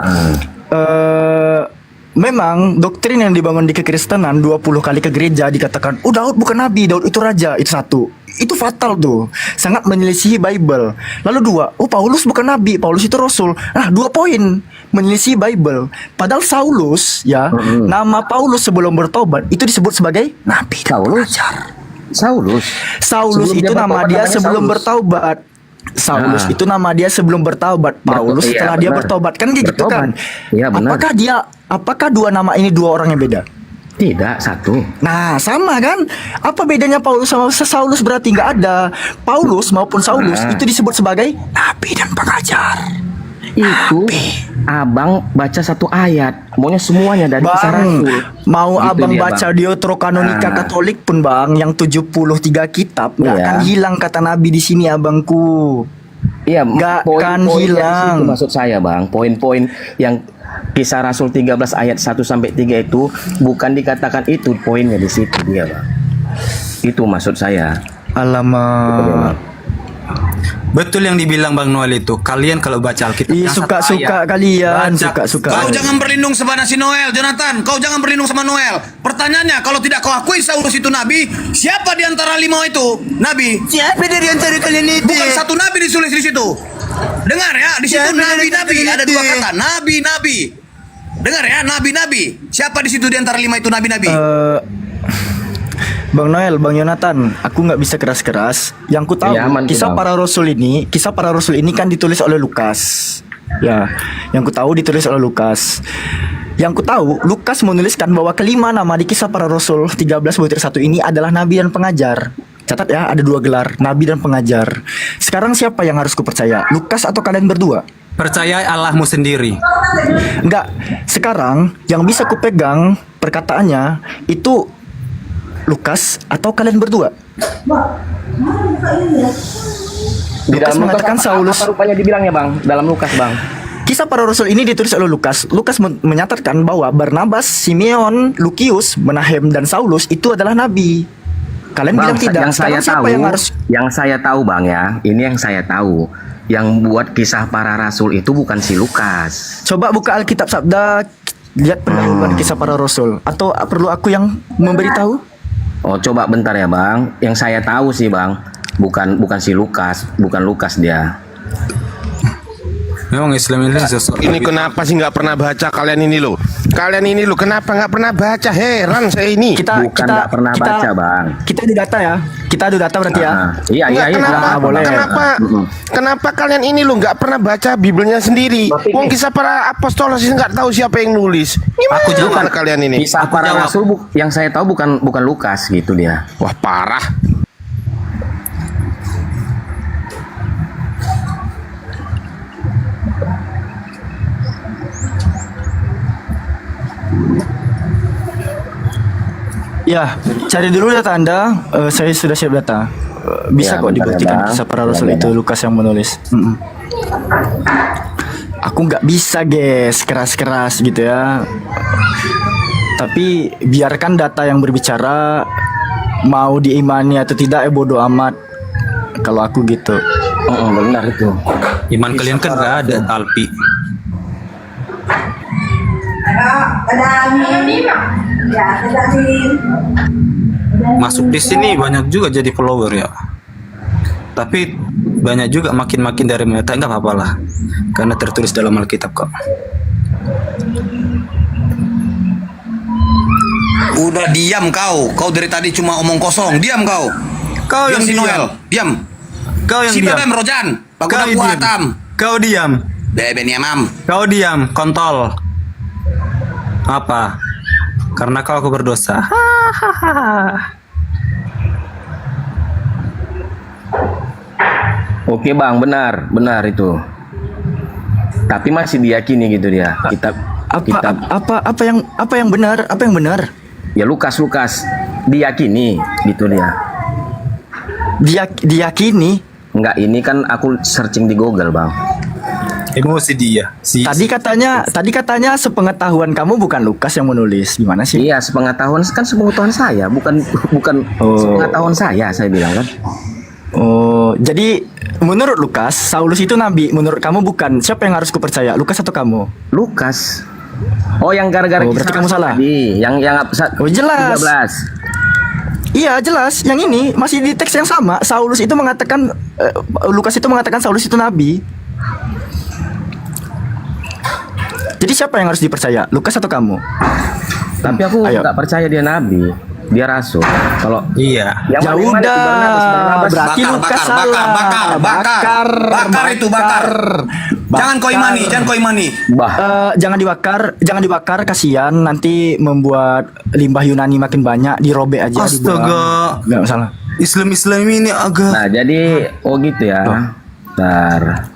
Memang doktrin yang dibangun di kekristenan 20 kali ke gereja dikatakan, Daud bukan nabi, Daud itu raja. Itu satu. Itu fatal tuh. Sangat menyelisihi Bible. Lalu 2, Paulus bukan nabi, Paulus itu rasul. Nah, 2 poin menyelisihi Bible. Padahal Saulus ya, nama Paulus sebelum bertobat itu disebut sebagai nabi dan pengajar. Saulus itu nama dia sebelum bertaubat. Saulus itu nama dia sebelum bertaubat. Paulus setelah dia bertobat kan gitu kan. Iya benar. Apakah 2 nama ini 2 orang yang beda? Tidak, satu. Nah, sama kan? Apa bedanya Paulus sama Saulus? Berarti nggak ada. Paulus maupun Saulus itu disebut sebagai nabi dan pengajar. Itu abang baca 1 ayat, maunya semuanya dari Kisah Rasul. Mau gitu abang baca Deuterokanonika Katolik pun Bang, yang 73 kitab nggak akan hilang kata nabi di sini abangku. Iya, nggak akan hilang. Maksud saya Bang, poin-poin yang Kisah Rasul 13 ayat 1 sampai 3 itu bukan dikatakan itu poinnya di situ dia, Bang. Itu maksud saya. Alamak. Betul yang dibilang Bang Noel itu. Kalian kalau baca Alkitab Ih, suka-suka kalian, suka-suka. Kau jangan berlindung sama si Noel, Jonathan. Kau jangan berlindung sama Noel. Pertanyaannya, kalau tidak kau akui Saulus itu nabi, siapa di antara 5 itu nabi? Siapa dari antara kalian itu? Bukan satu nabi ditulis di situ. Dengar ya, di situ nabi-nabi ada 2 kata, nabi-nabi. Dengar ya, nabi-nabi. Siapa di situ di antara 5 itu nabi-nabi? Bang Noel, Bang Yonatan, aku nggak bisa keras-keras. Yang ku tahu, Ya, aman, kisah Bang. para rasul ini kan ditulis oleh Lukas. Ya, yang ku tahu ditulis oleh Lukas. Yang ku tahu, Lukas menuliskan bahwa kelima nama di kisah para rasul 13:1 ini adalah nabi dan pengajar. Catat ya, ada 2 gelar, nabi dan pengajar. Sekarang siapa yang harus kupercaya? Lukas atau kalian berdua? Percaya Allahmu sendiri. Enggak, sekarang yang bisa kupegang perkataannya itu Lukas atau kalian berdua? Lukas mengatakan Saulus. Apa rupanya dibilangnya, Bang? Dalam Lukas, Bang. Kisah para rasul ini ditulis oleh Lukas. Lukas menyatakan bahwa Barnabas, Simeon, Lukius, Menahem dan Saulus itu adalah nabi. Kalian Bang, bilang tidak. yang saya Sekarang siapa tahu, yang harus? yang saya tahu, Bang, ya. Ini yang saya tahu. Yang buat kisah para rasul itu bukan si Lukas. Coba buka Alkitab Sabda, lihat pendahuluan kisah para rasul. Atau perlu aku yang memberitahu? Oh, coba bentar ya, Bang. Yang saya tahu sih, Bang, bukan si Lukas, bukan Lukas dia. Memang Islam ini sesuatu. Ini kenapa sih nggak pernah baca kalian ini loh? Kalian ini loh kenapa nggak pernah baca? Heran saya ini. Bukan nggak pernah baca, Bang. Kita ada data ya. Kita ada data berarti ya. Iya, Nggak, kenapa, boleh. kenapa kalian ini loh nggak pernah baca Bibelnya sendiri? Wong kisah para apostol sih nggak tahu siapa yang nulis. Aku Gimana kalian ini? Kisah para rasul yang saya tahu bukan Lukas gitu dia. Wah, parah. Ya, cari dulu data Anda. Saya sudah siap data. Bisa Ya, kok bentar ya, dibuktikan Bang. kisah para rasul Bentar itu ya. Lukas yang menulis. Aku nggak bisa, guys, keras-keras gitu ya. Tapi biarkan data yang berbicara. Mau diimani atau tidak, bodoh amat. Kalau aku gitu. Oh, benar itu. Iman kalian kan nggak ada, Alpi. Masuk di sini banyak juga jadi follower ya. Tapi banyak juga makin-makin dari mereka, nggak apa-apa lah. Karena tertulis dalam Alkitab kok. Udah diam kau. Kau dari tadi cuma omong kosong. Diam kau. Kau yang si diam. Noel. Diam. Kau yang si diam. Bebem Rojan. Kau Pakuda diam. Kuatam. Kau diam. Bebe Niamam. Kau diam, kontol. Apa? Karena kau aku berdosa. Oke, Bang, benar itu. Tapi masih diyakini gitu dia. Apa yang benar? Apa yang benar? Ya Lukas diyakini gitu dia. Diyakini? Enggak, ini kan aku searching di Google, Bang. Emosi dia. Tadi katanya sepengetahuan kamu bukan Lukas yang menulis. Gimana sih? Iya, sepengetahuan saya, bukan sepengetahuan saya bilang kan. Oh, jadi menurut Lukas, Saulus itu nabi. Menurut kamu bukan. Siapa yang harus kupercaya? Lukas atau kamu? Lukas. Oh, yang gara-gara berarti kamu salah. Tadi. Yang oh, jelas. 13. Iya, jelas. Yang ini masih di teks yang sama. Saulus itu mengatakan Lukas itu mengatakan Saulus itu nabi. Jadi siapa yang harus dipercaya? Lukas atau kamu? Tapi aku nggak percaya dia nabi, dia rasul. Kalau iya, yang ya udah, berarti Lukas salah. Bakar itu. Jangan kau imani. Jangan dibakar, kasihan nanti membuat limbah Yunani makin banyak, dirobek aja. Astaga, nggak masalah. Islam ini agak. Nah, jadi gitu ya. Bentar.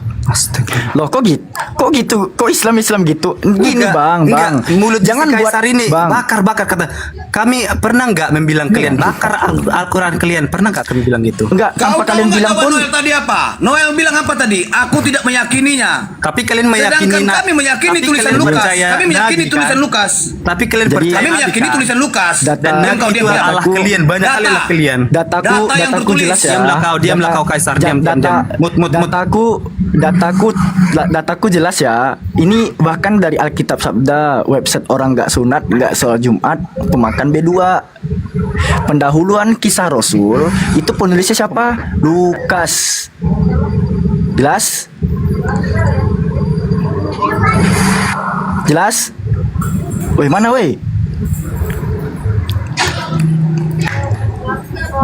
Loh kok gitu? Kok Islam gitu? Gini bang. Mulut Jangan buat Kaisar ini bang. bakar kata. Kami pernah nggak membilang kalian bakar Al-Quran kalian? Pernah nggak kami bilang gitu? Enggak, tanpa kalian bilang pun. Noel tadi apa? Noel bilang apa tadi? Aku tidak meyakininya. Tapi kalian meyakini. Sedangkan kami meyakini tapi tulisan kalian Lukas. percaya Kami meyakini Nabi, tulisan kan? Lukas. Tapi kalian percaya Kami Nabi, meyakini kan? tulisan Lukas. Dan kau itu diam. Allah kalian, banyak kali lah kalian. Dataku yang tertulis. jelas ya. Diamlah kau Kaisar. Diam. Mut. Dataku jelas ya. Ini bahkan dari Alkitab Sabda, website orang nggak sunat, nggak sholat Jumat, pemakan B2. Pendahuluan kisah Rasul itu penulisnya siapa? Lukas. Jelas? Woi mana woi?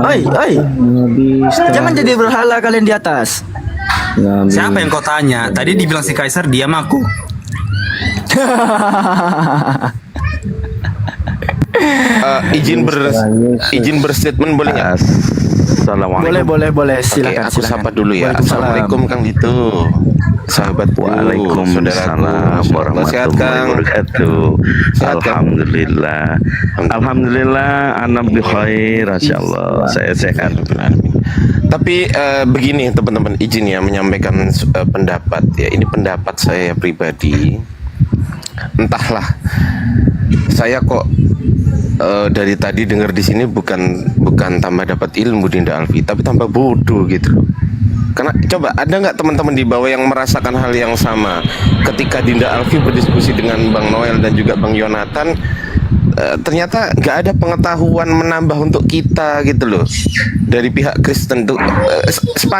Oi. Jangan jadi berhala kalian di atas. Siapa yang kau tanya? Tadi dibilang si Kaisar, diam aku. Izin berstatement boleh nggak? Assalamualaikum. Boleh. Silakan. Oke, aku silakan. sapa dulu ya. Waalaikumsalam. Assalamualaikum Kang Gitu. Sahabatku, Waalaikumsalam warahmatullahi wabarakatuh. Alhamdulillah anak bi khair, insyaallah saya sehat. Tapi begini teman-teman, izin ya menyampaikan pendapat ya. Ini pendapat saya pribadi. Entahlah, saya kok dari tadi dengar di sini bukan tambah dapat ilmu Dinda Alfi, tapi tambah bodoh gitu loh. Karena coba ada nggak teman-teman di bawah yang merasakan hal yang sama ketika Dinda Alfi berdiskusi dengan Bang Noel dan juga Bang Yonatan, ternyata nggak ada pengetahuan menambah untuk kita gitu loh dari pihak Kristen tuh.